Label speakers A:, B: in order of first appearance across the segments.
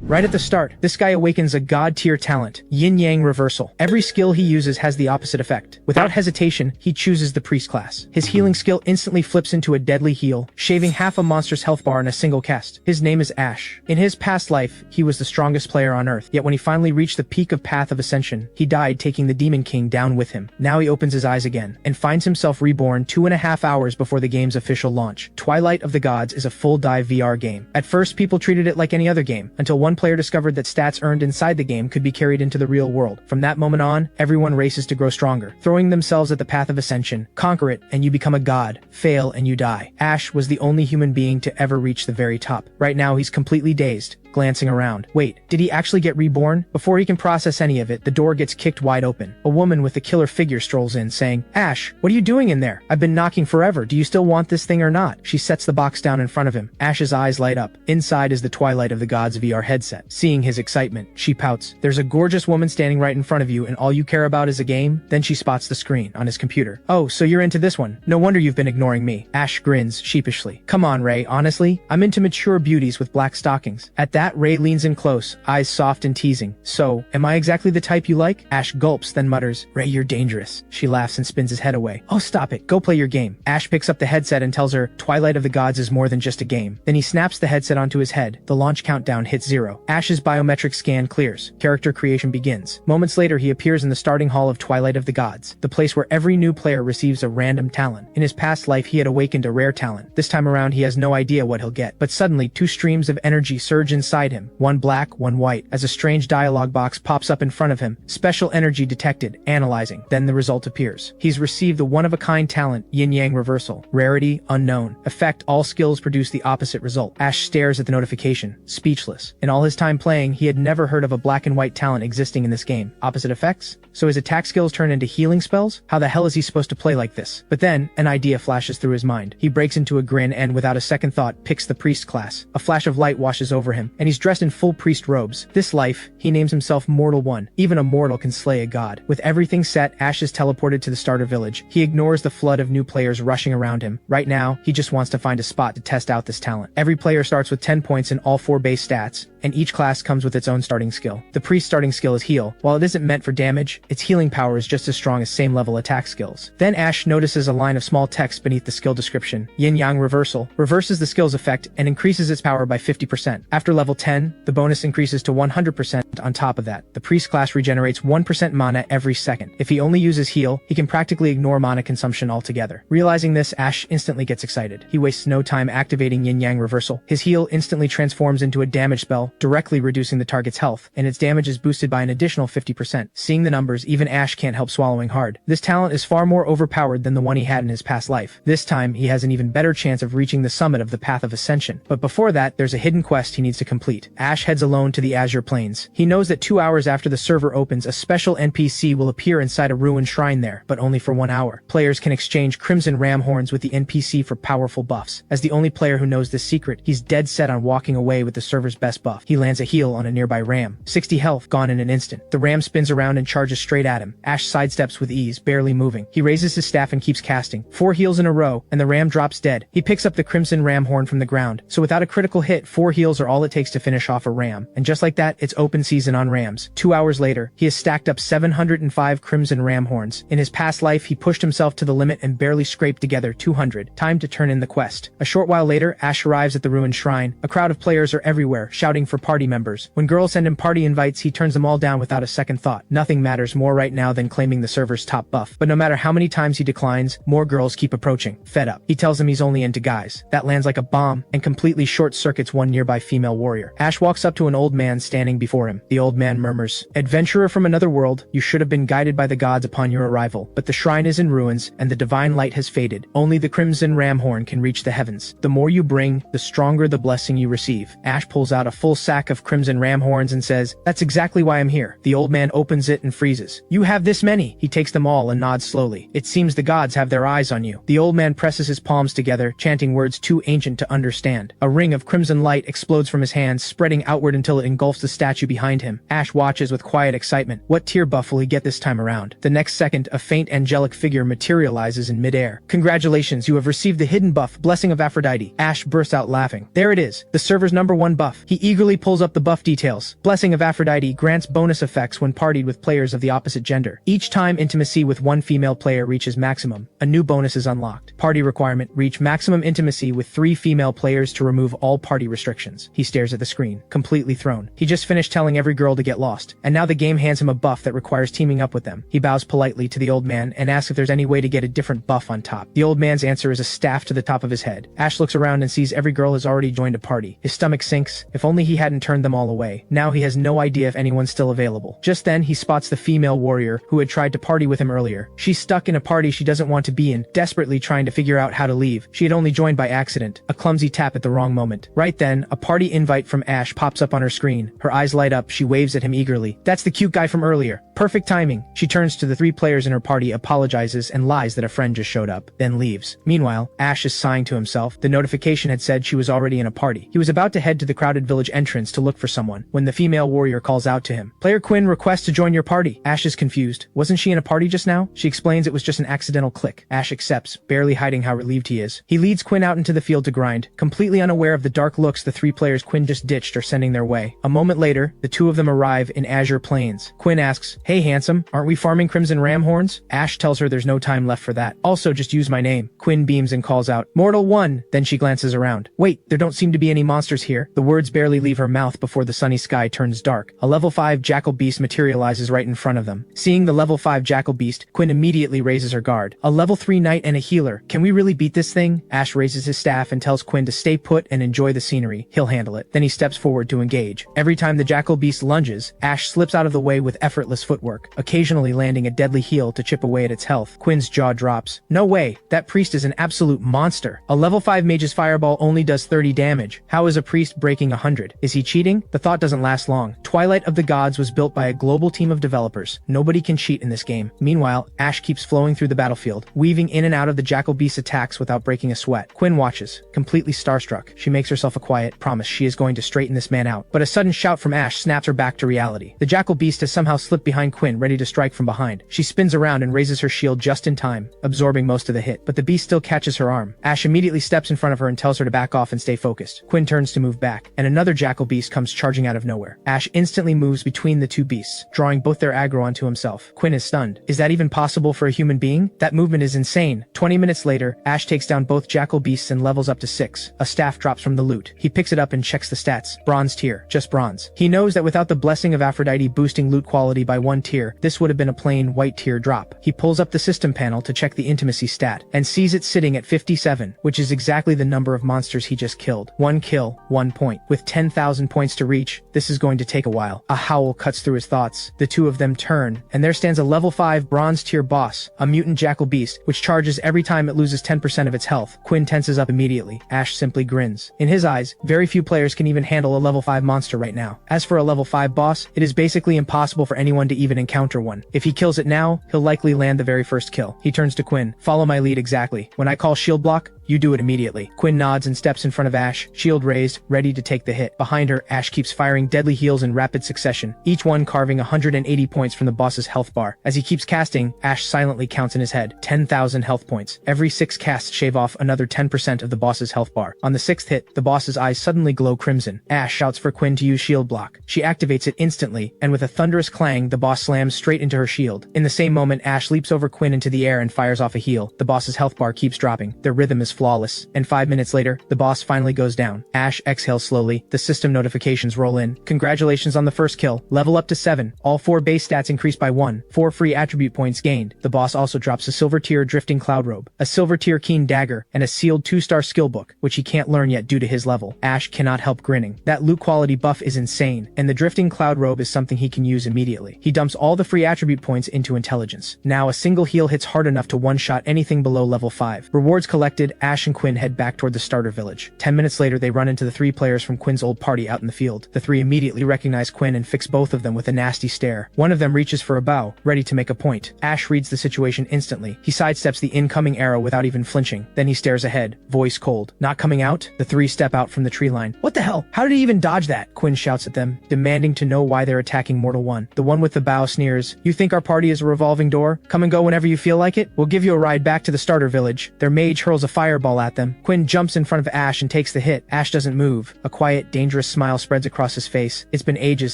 A: Right at the start, this guy awakens a god-tier talent, Yin-Yang Reversal. Every skill he uses has the opposite effect. Without hesitation, he chooses the priest class. His healing skill instantly flips into a deadly heal, shaving half a monster's health bar in a single cast. His name is Ashe. In his past life, he was the strongest player on Earth, yet when he finally reached the peak of Path of Ascension, he died taking the Demon King down with him. Now he opens his eyes again, and finds himself reborn 2.5 hours before the game's official launch. Twilight of the Gods is a full-dive VR game. At first, people treated it like any other game, until one player discovered that stats earned inside the game could be carried into the real world. From that moment on, everyone races to grow stronger, throwing themselves at the Path of Ascension. Conquer it, and you become a god. Fail, and you die. Ashe was the only human being to ever reach the very top. Right now, he's completely dazed, glancing around. Wait, did he actually get reborn? Before he can process any of it, the door gets kicked wide open. A woman with a killer figure strolls in, saying, "Ashe, what are you doing in there? I've been knocking forever. Do you still want this thing or not?" She sets the box down in front of him. Ashe's eyes light up. Inside is the Twilight of the Gods VR headset. Seeing his excitement, she pouts. There's a gorgeous woman standing right in front of you, and all you care about is a game? Then she spots the screen on his computer. "Oh, so you're into this one. No wonder you've been ignoring me." Ashe grins sheepishly. "Come on, Ray, honestly, I'm into mature beauties with black stockings." At that, Ray leans in close, eyes soft and teasing. "So, am I exactly the type you like?" Ashe gulps, then mutters, "Ray, you're dangerous." She laughs and spins his head away. "Oh, stop it. Go play your game." Ashe picks up the headset and tells her, Twilight of the Gods is more than just a game. Then he snaps the headset onto his head. The launch countdown hits 0. Ashe's biometric scan clears. Character creation begins. Moments later, he appears in the starting hall of Twilight of the Gods, the place where every new player receives a random talent. In his past life, he had awakened a rare talent. This time around, he has no idea what he'll get. But suddenly, 2 streams of energy surge inside him. One black, one white, as a strange dialogue box pops up in front of him. Special energy detected, analyzing. Then the result appears. He's received the one-of-a-kind talent, Yin-Yang Reversal. Rarity, unknown. Effect, all skills produce the opposite result. Ashe stares at the notification, speechless. In all his time playing, he had never heard of a black and white talent existing in this game. Opposite effects? So his attack skills turn into healing spells? How the hell is he supposed to play like this? But then, an idea flashes through his mind. He breaks into a grin and, without a second thought, picks the priest class. A flash of light washes over him, and he's dressed in full priest robes. This life, he names himself Mortal One. Even a mortal can slay a god. With everything set, Ashe is teleported to the starter village. He ignores the flood of new players rushing around him. Right now, he just wants to find a spot to test out this talent. Every player starts with 10 points in all 4 base stats, and each class comes with its own starting skill. The priest starting skill is heal. While it isn't meant for damage, its healing power is just as strong as same level attack skills. Then Ashe notices a line of small text beneath the skill description. Yin-Yang Reversal reverses the skill's effect and increases its power by 50%. After level 10, the bonus increases to 100%. On top of that, the priest class regenerates 1% mana every second. If he only uses heal, he can practically ignore mana consumption altogether. Realizing this, Ashe instantly gets excited. He wastes no time activating Yin-Yang Reversal. His heal instantly transforms into a damage spell, directly reducing the target's health, and its damage is boosted by an additional 50%. Seeing the numbers, even Ashe can't help swallowing hard. This talent is far more overpowered than the one he had in his past life. This time, he has an even better chance of reaching the summit of the Path of Ascension. But before that, there's a hidden quest he needs to complete. Ashe heads alone to the Azure Plains. He knows that 2 hours after the server opens, a special NPC will appear inside a ruined shrine there, but only for 1 hour. Players can exchange crimson ram horns with the NPC for powerful buffs. As the only player who knows this secret, he's dead set on walking away with the server's best buff. He lands a heal on a nearby ram. 60 health, gone in an instant. The ram spins around and charges straight at him. Ashe sidesteps with ease, barely moving. He raises his staff and keeps casting. 4 heals in a row, and the ram drops dead. He picks up the crimson ram horn from the ground. So without a critical hit, 4 heals are all it takes to finish off a ram. And just like that, it's open season on rams. 2 hours later, he has stacked up 705 crimson ram horns. In his past life, he pushed himself to the limit and barely scraped together 200. Time to turn in the quest. A short while later, Ashe arrives at the ruined shrine. A crowd of players are everywhere, shouting for party members. When girls send him party invites, he turns them all down without a second thought. Nothing matters more right now than claiming the server's top buff. But no matter how many times he declines, more girls keep approaching. Fed up, he tells them he's only into guys. That lands like a bomb and completely short-circuits one nearby female warrior. Ashe walks up to an old man standing before him. The old man murmurs, "Adventurer from another world, you should have been guided by the gods upon your arrival, but the shrine is in ruins, and the divine light has faded. Only the crimson ram horn can reach the heavens. The more you bring, the stronger the blessing you receive." Ashe pulls out a full sack of crimson ram horns and says, "That's exactly why I'm here." The old man opens it and freezes. "You have this many?" He takes them all and nods slowly. "It seems the gods have their eyes on you." The old man presses his palms together, chanting words too ancient to understand. A ring of crimson light explodes from his hands, spreading outward until it engulfs the statue behind him. Ashe watches with quiet excitement. What tier buff will he get this time around? The next second, a faint angelic figure materializes in midair. "Congratulations, you have received the hidden buff, Blessing of Aphrodite." Ashe bursts out laughing. There it is, the server's #1 buff. He eagerly eagerly pulls up the buff details. Blessing of Aphrodite grants bonus effects when partied with players of the opposite gender. Each time intimacy with one female player reaches maximum, a new bonus is unlocked. Party requirement: reach maximum intimacy with 3 female players to remove all party restrictions. He stares at the screen, completely thrown. He just finished telling every girl to get lost, and now the game hands him a buff that requires teaming up with them. He bows politely to the old man and asks if there's any way to get a different buff on top. The old man's answer is a staff to the top of his head. Ash looks around and sees every girl has already joined a party. His stomach sinks. If only he hadn't turned them all away. Now he has no idea if anyone's still available. Just then he spots the female warrior who had tried to party with him earlier. She's stuck in a party she doesn't want to be in, desperately trying to figure out how to leave. She had only joined by accident. A clumsy tap at the wrong moment. Right then, a party invite from Ash pops up on her screen. Her eyes light up. She waves at him eagerly. That's the cute guy from earlier. Perfect timing. She turns to the 3 players in her party, apologizes, and lies that a friend just showed up, then leaves. Meanwhile, Ash is sighing to himself. The notification had said she was already in a party. He was about to head to the crowded village entrance to look for someone, when the female warrior calls out to him. Player Quinn requests to join your party. Ash is confused. Wasn't she in a party just now? She explains it was just an accidental click. Ash accepts, barely hiding how relieved he is. He leads Quinn out into the field to grind, completely unaware of the dark looks the 3 players Quinn just ditched are sending their way. A moment later, the 2 of them arrive in Azure Plains. Quinn asks, "Hey handsome, aren't we farming Crimson Ram Horns?" Ash tells her there's no time left for that. Also, just use my name. Quinn beams and calls out, "Mortal 1! Then she glances around. Wait, there don't seem to be any monsters here. The words barely leave her mouth before the sunny sky turns dark. A level 5 jackal beast materializes right in front of them. Seeing the level 5 jackal beast, Quinn immediately raises her guard. A level 3 knight and a healer. Can we really beat this thing? Ash raises his staff and tells Quinn to stay put and enjoy the scenery. He'll handle it. Then he steps forward to engage. Every time the jackal beast lunges, Ash slips out of the way with effortless footwork, occasionally landing a deadly heal to chip away at its health. Quinn's jaw drops. No way. That priest is an absolute monster. A level 5 mage's fireball only does 30 damage. How is a priest breaking 100? Is he cheating? The thought doesn't last long. Twilight of the Gods was built by a global team of developers. Nobody can cheat in this game. Meanwhile, Ash keeps flowing through the battlefield, weaving in and out of the jackal beast's attacks without breaking a sweat. Quinn watches, completely starstruck. She makes herself a quiet promise she is going to straighten this man out. But a sudden shout from Ash snaps her back to reality. The jackal beast has somehow slipped behind Quinn, ready to strike from behind. She spins around and raises her shield just in time, absorbing most of the hit. But the beast still catches her arm. Ash immediately steps in front of her and tells her to back off and stay focused. Quinn turns to move back, and another jackal beast comes charging out of nowhere. Ash instantly moves between the 2 beasts, drawing both their aggro onto himself. Quinn is stunned. Is that even possible for a human being? That movement is insane. 20 minutes later, Ash takes down both jackal beasts and levels up to 6. A staff drops from the loot. He picks it up and checks the stats. Bronze tier. Just bronze. He knows that without the blessing of Aphrodite boosting loot quality by 1 tier, this would have been a plain white tier drop. He pulls up the system panel to check the intimacy stat, and sees it sitting at 57, which is exactly the number of monsters he just killed. 1 kill, 1 point. With 10,000 points to reach, this is going to take a while. A howl cuts through his thoughts. The 2 of them turn, and there stands a level 5 bronze tier boss, a mutant jackal beast, which charges every time it loses 10% of its health. Quinn tenses up immediately. Ash simply grins. In his eyes, very few players can even handle a level 5 monster right now. As for a level 5 boss, it is basically impossible for anyone to even encounter one. If he kills it now, he'll likely land the very first kill. He turns to Quinn. Follow my lead exactly. When I call shield block, you do it immediately. Quinn nods and steps in front of Ash, shield raised, ready to take the hit. Behind her, Ash keeps firing deadly heals in rapid succession, each one carving 180 points from the boss's health bar. As he keeps casting, Ash silently counts in his head, 10,000 health points. Every 6 casts shave off another 10% of the boss's health bar. On the 6th hit, the boss's eyes suddenly glow crimson. Ash shouts for Quinn to use shield block. She activates it instantly, and with a thunderous clang, the boss slams straight into her shield. In the same moment, Ash leaps over Quinn into the air and fires off a heal. The boss's health bar keeps dropping. Their rhythm is flawless, and 5 minutes later, the boss finally goes down. Ash exhales slowly. The system notifications roll in. Congratulations on the first kill. Level up to 7. All 4 base stats increased by 1. 4 free attribute points gained. The boss also drops a silver tier drifting cloud robe, a silver tier keen dagger, and a sealed 2-star skill book, which he can't learn yet due to his level. Ash cannot help grinning. That loot quality buff is insane, and the drifting cloud robe is something he can use immediately. He dumps all the free attribute points into intelligence. Now a single heal hits hard enough to one-shot anything below level 5. Rewards collected, Ash and Quinn head back toward the starter village. 10 minutes later, they run into the 3 players from Quinn's old party out in the field. The 3 immediately recognize recognize Quinn and fix both of them with a nasty stare. One of them reaches for a bow, ready to make a point. Ash reads the situation instantly. He sidesteps the incoming arrow without even flinching. Then he stares ahead, voice cold. Not coming out? The three step out from the tree line. What the hell? How did he even dodge that? Quinn shouts at them, demanding to know why they're attacking Mortal One. The one with the bow sneers. You think our party is a revolving door? Come and go whenever you feel like it? We'll give you a ride back to the starter village. Their mage hurls a fireball at them. Quinn jumps in front of Ash and takes the hit. Ash doesn't move. A quiet, dangerous smile spreads across his face. It's been ages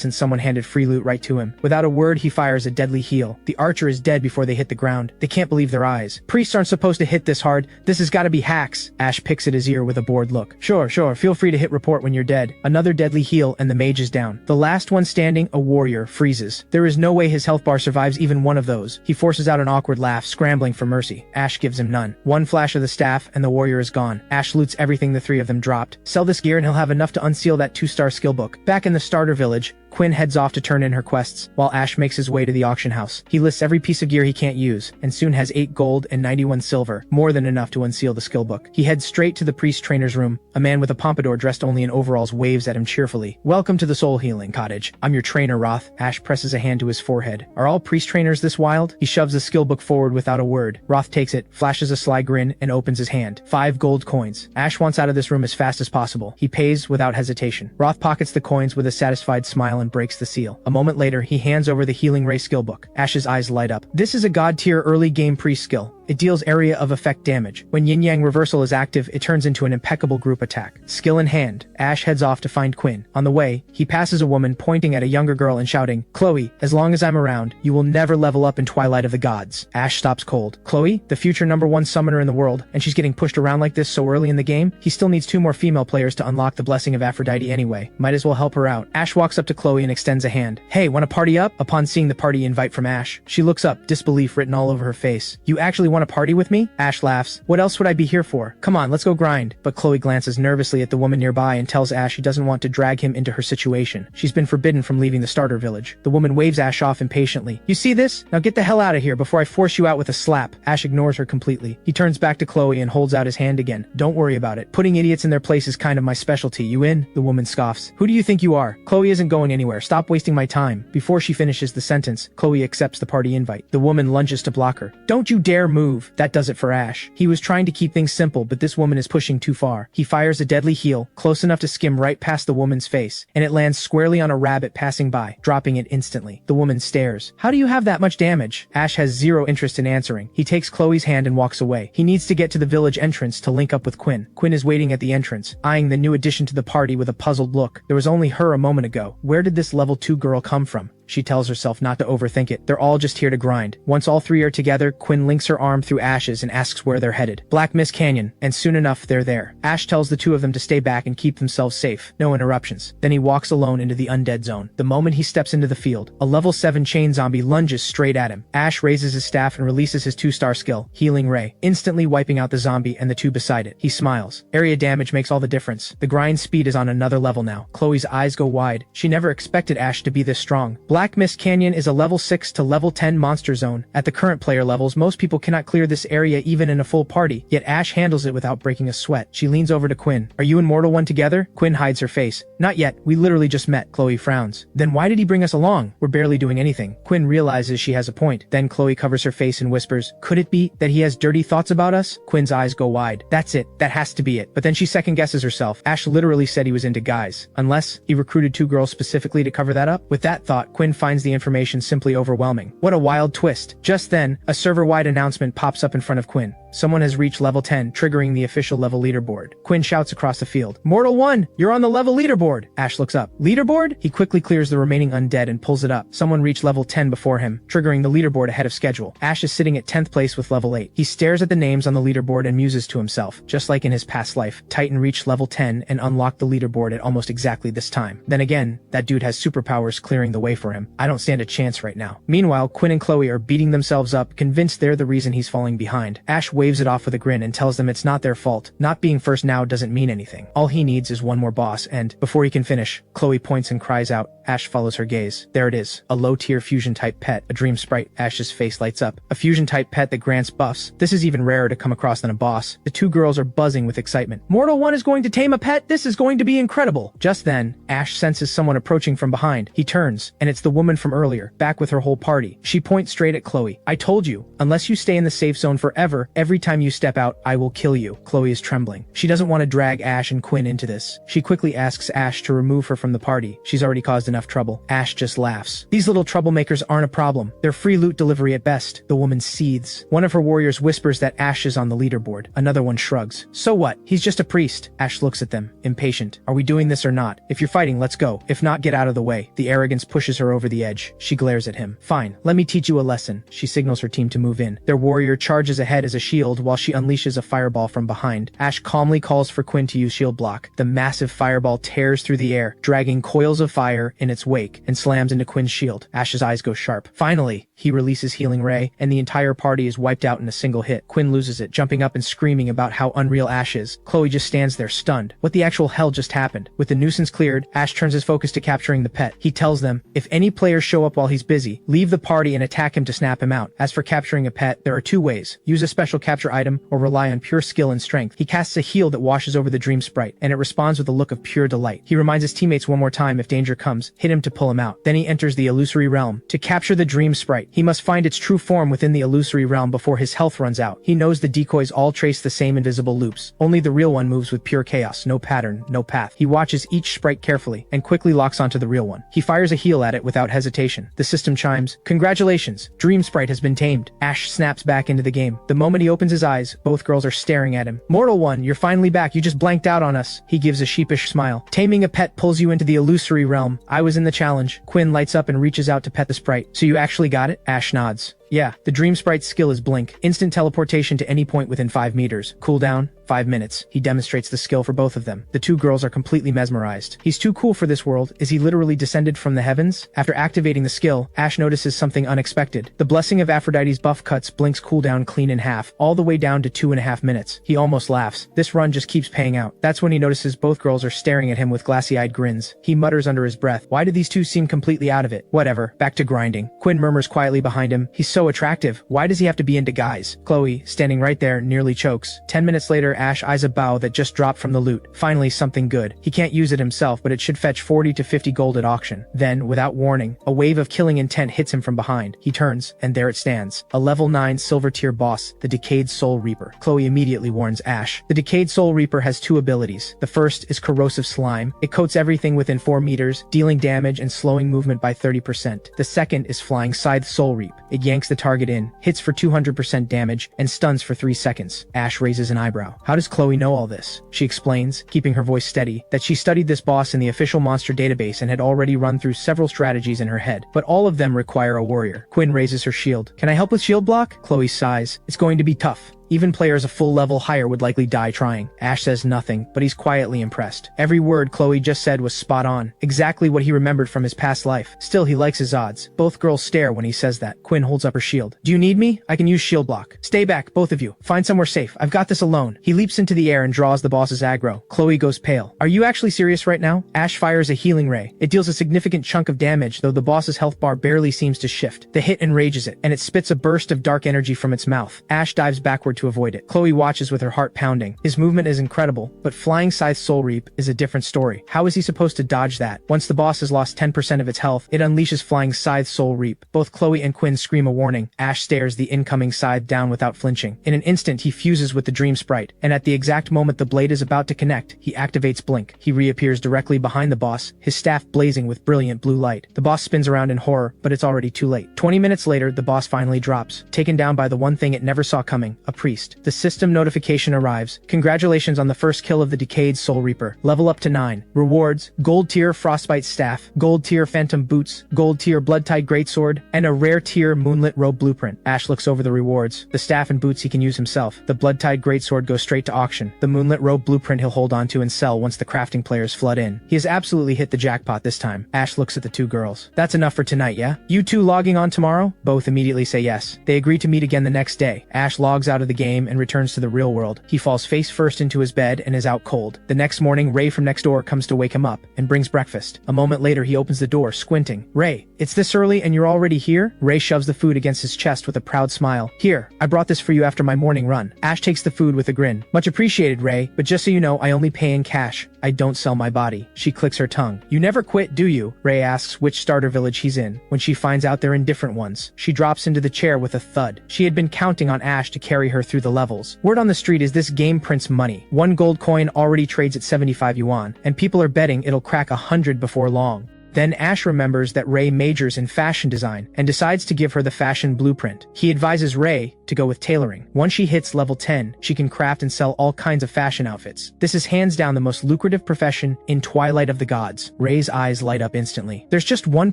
A: since someone handed free loot right to him. Without a word, he fires a deadly heal. The archer is dead before they hit the ground. They can't believe their eyes. Priests aren't supposed to hit this hard. This has gotta be hacks. Ash picks at his ear with a bored look. Sure, feel free to hit report when you're dead. Another deadly heal and the mage is down. The last one standing, a warrior, freezes. There is no way his health bar survives even one of those. He forces out an awkward laugh, scrambling for mercy. Ash gives him none. One flash of the staff and the warrior is gone. Ash loots everything the three of them dropped. Sell this gear and he'll have enough to unseal that 2-star skill book. Back in the starter village, Quinn heads off to turn in her quests, while Ash makes his way to the auction house. He lists every piece of gear he can't use, and soon has 8 gold and 91 silver, more than enough to unseal the skill book. He heads straight to the priest trainer's room. A man with a pompadour dressed only in overalls waves at him cheerfully. Welcome to the Soul Healing Cottage. I'm your trainer, Roth. Ash presses a hand to his forehead. Are all priest trainers this wild? He shoves the skill book forward without a word. Roth takes it, flashes a sly grin, and opens his hand. 5 gold coins. Ash wants out of this room as fast as possible. He pays without hesitation. Roth pockets the coins with a satisfied smile and breaks the seal. A moment later, he hands over the Healing Ray skill book. Ash's eyes light up. This is a god-tier early game priest skill. It deals area of effect damage. When Yin-Yang Reversal is active, it turns into an impeccable group attack. Skill in hand, Ash heads off to find Quinn. On the way, he passes a woman pointing at a younger girl and shouting, Chloe, as long as I'm around, you will never level up in Twilight of the Gods. Ash stops cold. Chloe, the future #1 summoner in the world, and she's getting pushed around like this so early in the game? He still needs 2 more female players to unlock the blessing of Aphrodite anyway. Might as well help her out. Ash walks up to Chloe and extends a hand. Hey, wanna party up? Upon seeing the party invite from Ash, she looks up, disbelief written all over her face. You actually want to party with me? Ash laughs. What else would I be here for? Come on, let's go grind. But Chloe glances nervously at the woman nearby and tells Ash she doesn't want to drag him into her situation. She's been forbidden from leaving the starter village. The woman waves Ash off impatiently. You see this? Now get the hell out of here before I force you out with a slap. Ash ignores her completely. He turns back to Chloe and holds out his hand again. Don't worry about it. Putting idiots in their place is kind of my specialty. You in? The woman scoffs. Who do you think you are? Chloe isn't going anywhere. Stop wasting my time. Before she finishes the sentence, Chloe accepts the party invite. The woman lunges to block her. Don't you dare move. That does it for Ash. He was trying to keep things simple, but this woman is pushing too far. He fires a deadly heal, close enough to skim right past the woman's face, and it lands squarely on a rabbit passing by, dropping it instantly. The woman stares. How do you have that much damage? Ash has zero interest in answering. He takes Chloe's hand and walks away. He needs to get to the village entrance to link up with Quinn. Quinn is waiting at the entrance, eyeing the new addition to the party with a puzzled look. There was only her a moment ago. Where did this level 2 girl come from? She tells herself not to overthink it. They're all just here to grind. Once all three are together, Quinn links her arm through Ash's and asks where they're headed. Black Mist Canyon, and soon enough they're there. Ash tells the two of them to stay back and keep themselves safe. No interruptions. Then he walks alone into the undead zone. The moment he steps into the field, a level 7 chain zombie lunges straight at him. Ash raises his staff and releases his 2-star skill, Healing Ray, instantly wiping out the zombie and the two beside it. He smiles. Area damage makes all the difference. The grind speed is on another level now. Chloe's eyes go wide. She never expected Ash to be this strong. Black Mist Canyon is a level 6 to level 10 monster zone. At the current player levels, most people cannot clear this area even in a full party, yet Ash handles it without breaking a sweat. She leans over to Quinn. Are you and Mortal One together? Quinn hides her face. Not yet. We literally just met. Chloe frowns. Then why did he bring us along? We're barely doing anything. Quinn realizes she has a point. Then Chloe covers her face and whispers, could it be that he has dirty thoughts about us? Quinn's eyes go wide. That's it. That has to be it. But then she second guesses herself. Ash literally said he was into guys. Unless he recruited 2 girls specifically to cover that up? With that thought, Quinn finds the information simply overwhelming. What a wild twist. Just then, a server-wide announcement pops up in front of Quinn. Someone has reached level 10, triggering the official level leaderboard. Quinn shouts across the field, Mortal One, you're on the level leaderboard. Ash looks up. Leaderboard? He quickly clears the remaining undead and pulls it up. Someone reached level 10 before him, triggering the leaderboard ahead of schedule. Ash is sitting at 10th place with level 8. He stares at the names on the leaderboard and muses to himself. Just like in his past life, Titan reached level 10 and unlocked the leaderboard at almost exactly this time. Then again, that dude has superpowers clearing the way for him. I don't stand a chance right now. Meanwhile, Quinn and Chloe are beating themselves up, convinced they're the reason he's falling behind. Ash waves it off with a grin and tells them it's not their fault. Not being first now doesn't mean anything. All he needs is one more boss and, before he can finish, Chloe points and cries out, Ash follows her gaze. There it is, a low-tier fusion-type pet, a dream sprite. Ash's face lights up. A fusion-type pet that grants buffs. This is even rarer to come across than a boss. The two girls are buzzing with excitement. Mortal 1 is going to tame a pet? This is going to be incredible. Just then, Ash senses someone approaching from behind. He turns, and it's the woman from earlier, back with her whole party. She points straight at Chloe. I told you, unless you stay in the safe zone forever, every time you step out, I will kill you. Chloe is trembling. She doesn't want to drag Ash and Quinn into this. She quickly asks Ash to remove her from the party. She's already caused enough trouble. Ash just laughs. These little troublemakers aren't a problem. They're free loot delivery at best. The woman seethes. One of her warriors whispers that Ash is on the leaderboard. Another one shrugs. So what? He's just a priest. Ash looks at them, impatient. Are we doing this or not? If you're fighting, let's go. If not, get out of the way. The arrogance pushes her over the edge. She glares at him. Fine, let me teach you a lesson. She signals her team to move in. Their warrior charges ahead as a shield while she unleashes a fireball from behind. Ash calmly calls for Quinn to use shield block. The massive fireball tears through the air, dragging coils of fire in its wake, and slams into Quinn's shield. Ash's eyes go sharp. Finally, he releases Healing Ray, and the entire party is wiped out in a single hit. Quinn loses it, jumping up and screaming about how unreal Ash is. Chloe just stands there stunned. What the actual hell just happened? With the nuisance cleared, Ash turns his focus to capturing the pet. He tells them, if any players show up while he's busy, leave the party and attack him to snap him out. As for capturing a pet, there are two ways. Use a special capture item or rely on pure skill and strength. He casts a heal that washes over the dream sprite, and it responds with a look of pure delight. He reminds his teammates one more time if danger comes, hit him to pull him out. Then he enters the illusory realm. To capture the dream sprite, he must find its true form within the illusory realm before his health runs out. He knows the decoys all trace the same invisible loops. Only the real one moves with pure chaos, no pattern, no path. He watches each sprite carefully and quickly locks onto the real one. He fires a heal at it without hesitation. The system chimes. Congratulations, Dream Sprite has been tamed. Ash snaps back into the game. The moment he opens his eyes, both girls are staring at him. Mortal 1, you're finally back. You just blanked out on us. He gives a sheepish smile. Taming a pet pulls you into the illusory realm. I was in the challenge. Quinn lights up and reaches out to pet the sprite. So you actually got it? Ash nods. Yeah, the Dream Sprite's skill is Blink. Instant teleportation to any point within 5 meters. Cooldown, 5 minutes. He demonstrates the skill for both of them. The two girls are completely mesmerized. He's too cool for this world. Is he literally descended from the heavens? After activating the skill, Ash notices something unexpected. The Blessing of Aphrodite's buff cuts Blink's cooldown clean in half, all the way down to 2.5 minutes. He almost laughs. This run just keeps paying out. That's when he notices both girls are staring at him with glassy-eyed grins. He mutters under his breath, why do these two seem completely out of it? Whatever, back to grinding. Quinn murmurs quietly behind him, he's so attractive. Why does he have to be into guys? Chloe, standing right there, nearly chokes. 10 minutes later, Ash eyes a bow that just dropped from the loot. Finally, something good. He can't use it himself, but it should fetch 40 to 50 gold at auction. Then, without warning, a wave of killing intent hits him from behind. He turns, and there it stands. A level 9 silver tier boss, the Decayed Soul Reaper. Chloe immediately warns Ash. The Decayed Soul Reaper has two abilities. The first is Corrosive Slime. It coats everything within 4 meters, dealing damage and slowing movement by 30%. The second is Flying Scythe Soul Reap. It yanks the target in, hits for 200% damage, and stuns for 3 seconds. Ash raises an eyebrow. How does Chloe know all this? She explains, keeping her voice steady, that she studied this boss in the official monster database and had already run through several strategies in her head, but all of them require a warrior. Quinn raises her shield. Can I help with shield block? Chloe sighs. It's going to be tough. Even players a full level higher would likely die trying. Ash says nothing, but he's quietly impressed. Every word Chloe just said was spot on. Exactly what he remembered from his past life. Still, he likes his odds. Both girls stare when he says that. Quinn holds up her shield. Do you need me? I can use shield block. Stay back, both of you. Find somewhere safe. I've got this alone. He leaps into the air and draws the boss's aggro. Chloe goes pale. Are you actually serious right now? Ash fires a healing ray. It deals a significant chunk of damage, though the boss's health bar barely seems to shift. The hit enrages it, and it spits a burst of dark energy from its mouth. Ash dives backward to avoid it. Chloe watches with her heart pounding. His movement is incredible, but Flying Scythe Soul Reap is a different story. How is he supposed to dodge that? Once the boss has lost 10% of its health, it unleashes Flying Scythe Soul Reap. Both Chloe and Quinn scream a warning. Ash stares the incoming scythe down without flinching. In an instant, he fuses with the Dream Sprite, and at the exact moment the blade is about to connect, he activates Blink. He reappears directly behind the boss, his staff blazing with brilliant blue light. The boss spins around in horror, but it's already too late. 20 minutes later, the boss finally drops, taken down by the one thing it never saw coming, a priest. The system notification arrives. Congratulations on the first kill of the Decayed Soul Reaper. Level up to 9. Rewards: Gold tier Frostbite Staff, Gold tier Phantom Boots, Gold tier Bloodtide Greatsword, and a rare tier Moonlit Robe Blueprint. Ash looks over the rewards. The staff and boots he can use himself. The Bloodtide Greatsword goes straight to auction. The Moonlit Robe Blueprint he'll hold onto and sell once the crafting players flood in. He has absolutely hit the jackpot this time. Ash looks at the two girls. That's enough for tonight, yeah? You two logging on tomorrow? Both immediately say yes. They agree to meet again the next day. Ash logs out of the the game and returns to the real world. He falls face first into his bed and is out cold. The next morning, Ray from next door comes to wake him up and brings breakfast. A moment later, he opens the door, squinting. "Ray, it's this early and you're already here?" Ray shoves the food against his chest with a proud smile. "Here, I brought this for you after my morning run." Ash takes the food with a grin. "Much appreciated, Ray, but just so you know, I only pay in cash. I don't sell my body." She clicks her tongue. "You never quit, do you?" Ray asks which starter village he's in. When she finds out they're in different ones, she drops into the chair with a thud. She had been counting on Ash to carry her through the levels. Word on the street is this game prints money. One gold coin already trades at 75 yuan, and people are betting it'll crack 100 before long. Then Ash remembers that Ray majors in fashion design and decides to give her the fashion blueprint. He advises Ray to go with tailoring. Once she hits level 10, she can craft and sell all kinds of fashion outfits. This is hands down the most lucrative profession in Twilight of the Gods. Ray's eyes light up instantly. There's just one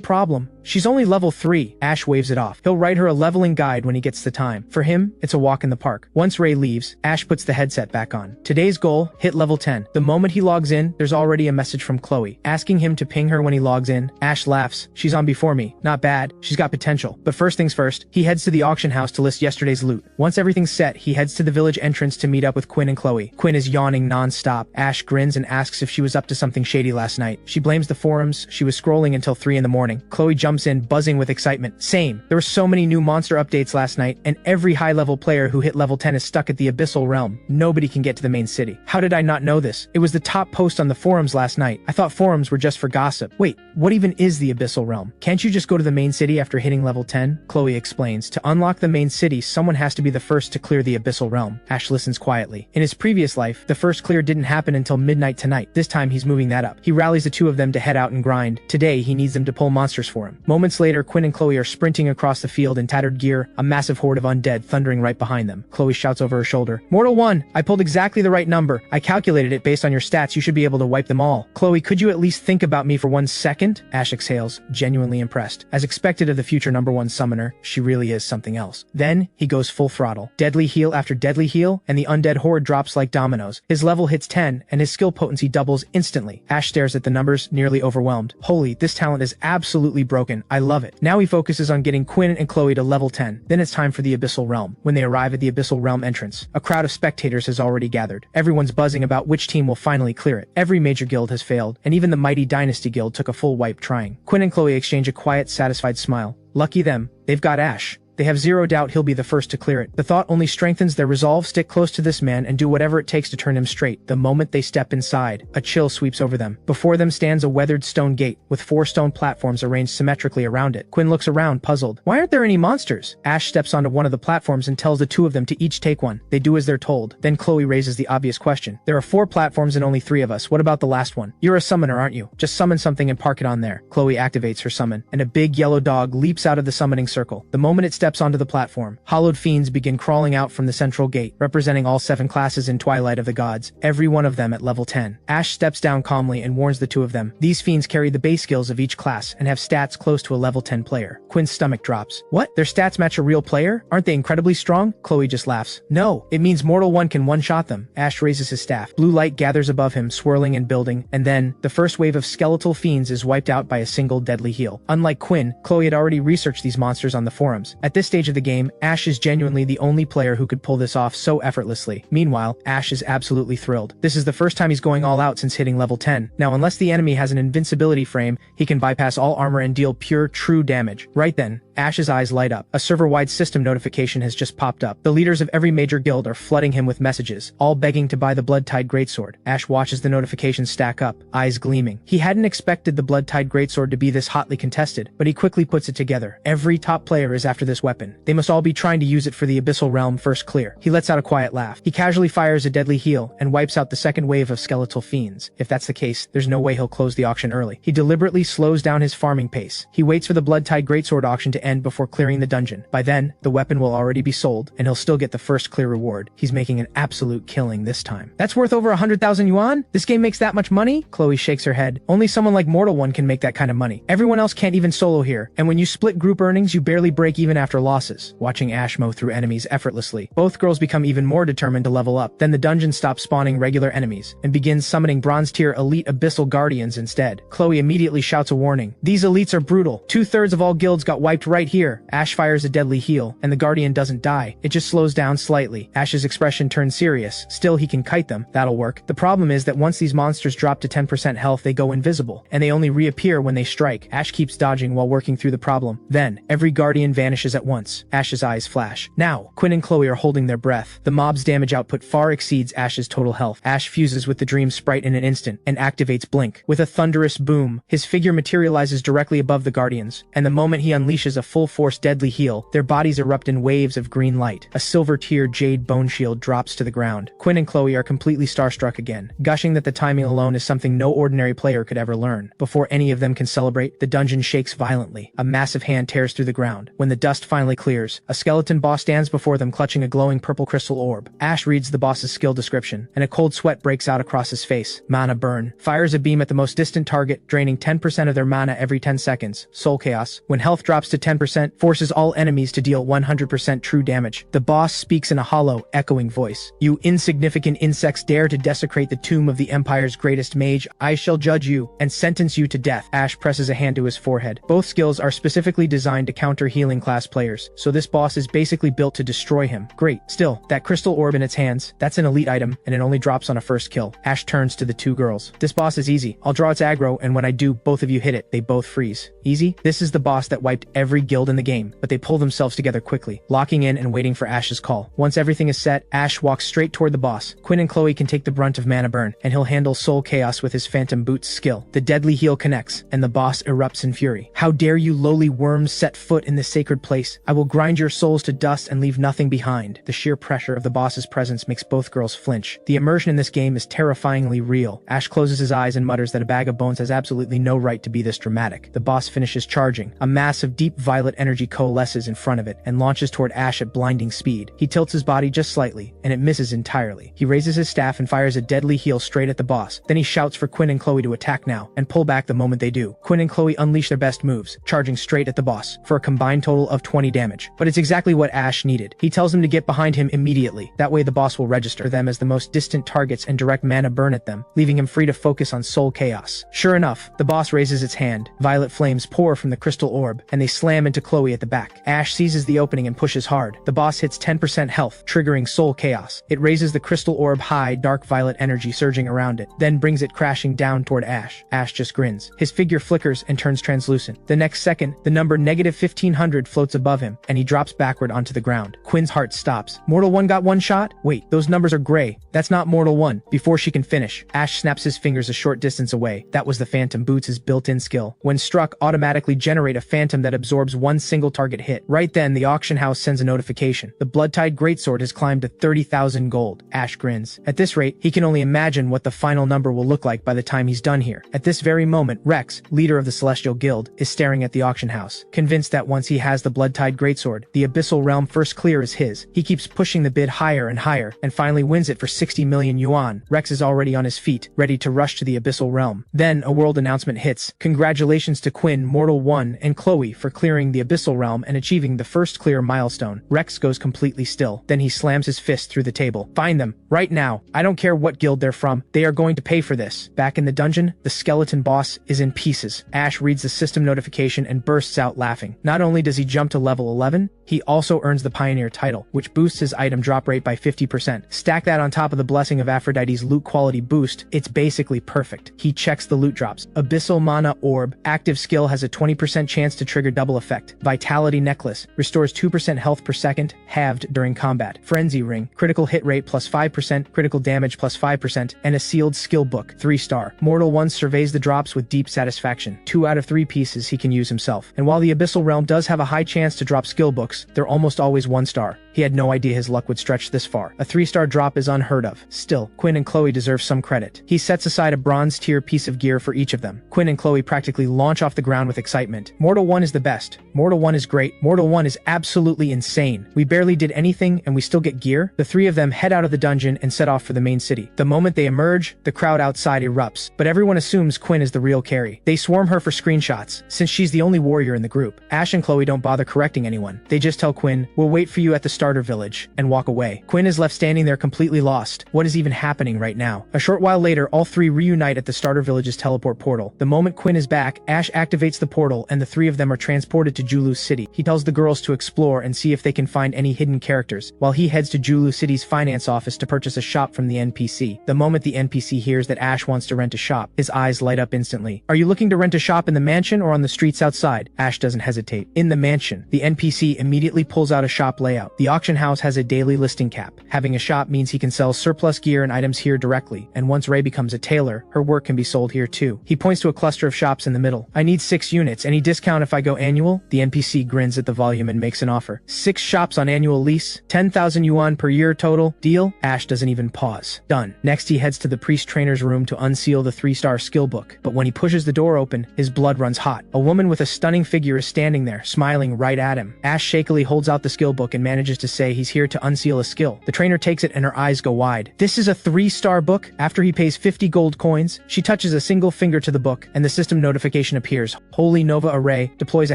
A: problem. She's only level 3. Ash waves it off. He'll write her a leveling guide when he gets the time. For him, it's a walk in the park. Once Ray leaves, Ash puts the headset back on. Today's goal, hit level 10. The moment he logs in, there's already a message from Chloe, asking him to ping her when he logs in. Ash laughs. "She's on before me. Not bad. She's got potential." But first things first, he heads to the auction house to list yesterday's loot. Once everything's set, he heads to the village entrance to meet up with Quinn and Chloe. Quinn is yawning non-stop. Ash grins and asks if she was up to something shady last night. She blames the forums. She was scrolling until 3 in the morning. Chloe jumps in, buzzing with excitement. "Same. There were so many new monster updates last night, and every high-level player who hit level 10 is stuck at the Abyssal Realm. Nobody can get to the main city. How did I not know this? It was the top post on the forums last night. I thought forums were just for gossip. Wait, what even is the Abyssal Realm? Can't you just go to the main city after hitting level 10? Chloe explains. To unlock the main city, someone has to be the first to clear the Abyssal Realm. Ash listens quietly. In his previous life, the first clear didn't happen until midnight tonight. This time he's moving that up. He rallies the two of them to head out and grind. Today, he needs them to pull monsters for him. Moments later, Quinn and Chloe are sprinting across the field in tattered gear, a massive horde of undead thundering right behind them. Chloe shouts over her shoulder, "Mortal 1, I pulled exactly the right number. I calculated it based on your stats. You should be able to wipe them all." "Chloe, could you at least think about me for 1 second? Ash exhales, genuinely impressed. As expected of the future #1 summoner, she really is something else. Then, he goes full throttle. Deadly heal after deadly heal, and the undead horde drops like dominoes. His level hits 10, and his skill potency doubles instantly. Ash stares at the numbers, nearly overwhelmed. Holy, this talent is absolutely broken. I love it. Now he focuses on getting Quinn and Chloe to level 10. Then it's time for the Abyssal Realm. When they arrive at the Abyssal Realm entrance, a crowd of spectators has already gathered. Everyone's buzzing about which team will finally clear it. Every major guild has failed, and even the mighty Dynasty Guild took a full wipe trying. Quinn and Chloe exchange a quiet, satisfied smile. Lucky them. They've got Ash. They have zero doubt he'll be the first to clear it. The thought only strengthens their resolve. Stick close to this man and do whatever it takes to turn him straight. The moment they step inside, a chill sweeps over them. Before them stands a weathered stone gate, with 4 stone platforms arranged symmetrically around it. Quinn looks around, puzzled. Why aren't there any monsters? Ash steps onto one of the platforms and tells the two of them to each take one. They do as they're told. Then Chloe raises the obvious question. There are 4 platforms and only 3 of us. What about the last one? You're a summoner, aren't you? Just summon something and park it on there. Chloe activates her summon, and a big yellow dog leaps out of the summoning circle. The moment it steps onto the platform, hollowed fiends begin crawling out from the central gate, representing all 7 classes in Twilight of the Gods, every one of them at level 10. Ash steps down calmly and warns the two of them. These fiends carry the base skills of each class and have stats close to a level 10 player. Quinn's stomach drops. What? Their stats match a real player? Aren't they incredibly strong? Chloe just laughs. No, it means Mortal 1 can one-shot them. Ash raises his staff. Blue light gathers above him, swirling and building, and then, the first wave of skeletal fiends is wiped out by a single deadly heal. Unlike Quinn, Chloe had already researched these monsters on the forums. At this stage of the game, Ash is genuinely the only player who could pull this off so effortlessly. Meanwhile, Ash is absolutely thrilled. This is the first time he's going all out since hitting level 10. Now, unless the enemy has an invincibility frame, he can bypass all armor and deal pure, true damage. Right then, Ash's eyes light up. A server-wide system notification has just popped up. The leaders of every major guild are flooding him with messages, all begging to buy the Blood-Tide Greatsword. Ash watches the notifications stack up, eyes gleaming. He hadn't expected the Blood-Tide Greatsword to be this hotly contested, but he quickly puts it together. Every top player is after this weapon. They must all be trying to use it for the Abyssal Realm first clear. He lets out a quiet laugh. He casually fires a deadly heal and wipes out the second wave of skeletal fiends. If that's the case, there's no way he'll close the auction early. He deliberately slows down his farming pace. He waits for the Blood-Tide Greatsword auction to end before clearing the dungeon. By then, the weapon will already be sold, and he'll still get the first clear reward. He's making an absolute killing this time. That's worth over 100,000 yuan? This game makes that much money? Chloe shakes her head. Only someone like Mortal 1 can make that kind of money. Everyone else can't even solo here, and when you split group earnings, you barely break even after after losses, watching Ash mow through enemies effortlessly. Both girls become even more determined to level up. Then the dungeon stops spawning regular enemies and begins summoning bronze tier elite abyssal guardians instead. Chloe immediately shouts a warning. These elites are brutal. 2/3 of all guilds got wiped right here. Ash fires a deadly heal, and the guardian doesn't die. It just slows down slightly. Ash's expression turns serious. Still, he can kite them. That'll work. The problem is that once these monsters drop to 10% health, they go invisible, and they only reappear when they strike. Ash keeps dodging while working through the problem. Then, every guardian vanishes at once. Ash's eyes flash. Now, Quinn and Chloe are holding their breath. The mob's damage output far exceeds Ash's total health. Ash fuses with the dream sprite in an instant and activates Blink. With a thunderous boom, his figure materializes directly above the guardians, and the moment he unleashes a full-force deadly heal, their bodies erupt in waves of green light. A silver-tiered jade bone shield drops to the ground. Quinn and Chloe are completely starstruck again, gushing that the timing alone is something no ordinary player could ever learn. Before any of them can celebrate, the dungeon shakes violently. A massive hand tears through the ground. When the dust finally clears, a skeleton boss stands before them clutching a glowing purple crystal orb. Ash reads the boss's skill description, and a cold sweat breaks out across his face. Mana burn. Fires a beam at the most distant target, draining 10% of their mana every 10 seconds. Soul chaos. When health drops to 10%, forces all enemies to deal 100% true damage. The boss speaks in a hollow, echoing voice. You insignificant insects dare to desecrate the tomb of the Empire's greatest mage, I shall judge you and sentence you to death. Ash presses a hand to his forehead. Both skills are specifically designed to counter healing class players, so this boss is basically built to destroy him. Great. Still, that crystal orb in its hands, that's an elite item, and it only drops on a first kill. Ash turns to the two girls. This boss is easy. I'll draw its aggro, and when I do, both of you hit it. They both freeze. Easy? This is the boss that wiped every guild in the game, but they pull themselves together quickly, locking in and waiting for Ash's call. Once everything is set, Ash walks straight toward the boss. Quinn and Chloe can take the brunt of mana burn, and he'll handle soul chaos with his phantom boots skill. The deadly heal connects, and the boss erupts in fury. How dare you lowly worms set foot in this sacred place? I will grind your souls to dust and leave nothing behind. The sheer pressure of the boss's presence makes both girls flinch. The immersion in this game is terrifyingly real. Ash closes his eyes and mutters that a bag of bones has absolutely no right to be this dramatic. The boss finishes charging. A mass of deep violet energy coalesces in front of it and launches toward Ash at blinding speed. He tilts his body just slightly, and it misses entirely. He raises his staff and fires a deadly heal straight at the boss. Then he shouts for Quinn and Chloe to attack now, and pull back the moment they do. Quinn and Chloe unleash their best moves, charging straight at the boss, for a combined total of 20 damage. But it's exactly what Ash needed. He tells them to get behind him immediately. That way the boss will register them as the most distant targets and direct mana burn at them, leaving him free to focus on soul chaos. Sure enough, the boss raises its hand. Violet flames pour from the crystal orb, and they slam into Chloe at the back. Ash seizes the opening and pushes hard. The boss hits 10% health, triggering soul chaos. It raises the crystal orb high, dark violet energy surging around it, then brings it crashing down toward Ash. Ash just grins. His figure flickers and turns translucent. The next second, the number -1500 floats above him, and he drops backward onto the ground. Quinn's heart stops. Mortal 1 got one shot? Wait, those numbers are gray. That's not Mortal 1. Before she can finish, Ash snaps his fingers a short distance away. That was the Phantom Boots' built-in skill. When struck, automatically generate a phantom that absorbs one single target hit. Right then, the auction house sends a notification. The Blood-Tide Greatsword has climbed to 30,000 gold. Ash grins. At this rate, he can only imagine what the final number will look like by the time he's done here. At this very moment, Rex, leader of the Celestial Guild, is staring at the auction house, convinced that once he has the Blood-Tide Greatsword, the Abyssal Realm First Clear is his. He keeps pushing the bid higher and higher, and finally wins it for 60 million yuan. Rex is already on his feet, ready to rush to the Abyssal Realm. Then, a world announcement hits. Congratulations to Quinn, Mortal 1, and Chloe for clearing the Abyssal Realm and achieving the first clear milestone. Rex goes completely still. Then he slams his fist through the table. Find them, right now. I don't care what guild they're from. They are going to pay for this. Back in the dungeon, the skeleton boss is in pieces. Ash reads the system notification and bursts out laughing. Not only does he jump to level 11, he also earns the Pioneer title, which boosts his item drop rate by 50%. Stack that on top of the Blessing of Aphrodite's loot quality boost, it's basically perfect. He checks the loot drops. Abyssal Mana Orb, active skill has a 20% chance to trigger double effect. Vitality Necklace, restores 2% health per second, halved during combat. Frenzy Ring, critical hit rate plus 5%, critical damage plus 5%, and a sealed skill book, 3-star. Mortal 1 surveys the drops with deep satisfaction. 2 out of 3 pieces he can use himself. And while the Abyssal Realm does have a high chance to drop skill books, they're almost always 1-star. He had no idea his luck would stretch this far. A 3-star drop is unheard of. Still, Quinn and Chloe deserve some credit. He sets aside a bronze tier piece of gear for each of them. Quinn and Chloe practically launch off the ground with excitement. Mortal 1 is the best. Mortal 1 is great. Mortal 1 is absolutely insane. We barely did anything and we still get gear. The three of them head out of the dungeon and set off for the main city. The moment they emerge, the crowd outside erupts, but everyone assumes Quinn is the real carry. They swarm her for screenshots, since she's the only warrior in the group. Ash and Chloe don't bother correcting correcting anyone. They just tell Quinn, "We'll wait for you at the starter village," and walk away. Quinn is left standing there completely lost. What is even happening right now? A short while later, all three reunite at the starter village's teleport portal. The moment Quinn is back, Ash activates the portal and the three of them are transported to Julu City. He tells the girls to explore and see if they can find any hidden characters, while he heads to Julu City's finance office to purchase a shop from the NPC. The moment the NPC hears that Ash wants to rent a shop, his eyes light up instantly. "Are you looking to rent a shop in the mansion or on the streets outside?" Ash doesn't hesitate. "In the mansion." The NPC immediately pulls out a shop layout. The auction house has a daily listing cap. Having a shop means he can sell surplus gear and items here directly, and once Ray becomes a tailor, her work can be sold here too. He points to a cluster of shops in the middle. "I need 6 units. Any discount if I go annual?" The NPC grins at the volume and makes an offer. 6 shops on annual lease, 10,000 yuan per year total. Deal? Ash doesn't even pause. Done. Next he heads to the priest trainer's room to unseal the 3-star skill book. But when he pushes the door open, his blood runs hot. A woman with a stunning figure is standing there, smiling right at him. Ash shakily holds out the skill book and manages to say he's here to unseal a skill. The trainer takes it and her eyes go wide. "This is a 3-star book?" After he pays 50 gold coins, she touches a single finger to the book and the system notification appears. Holy Nova Array deploys a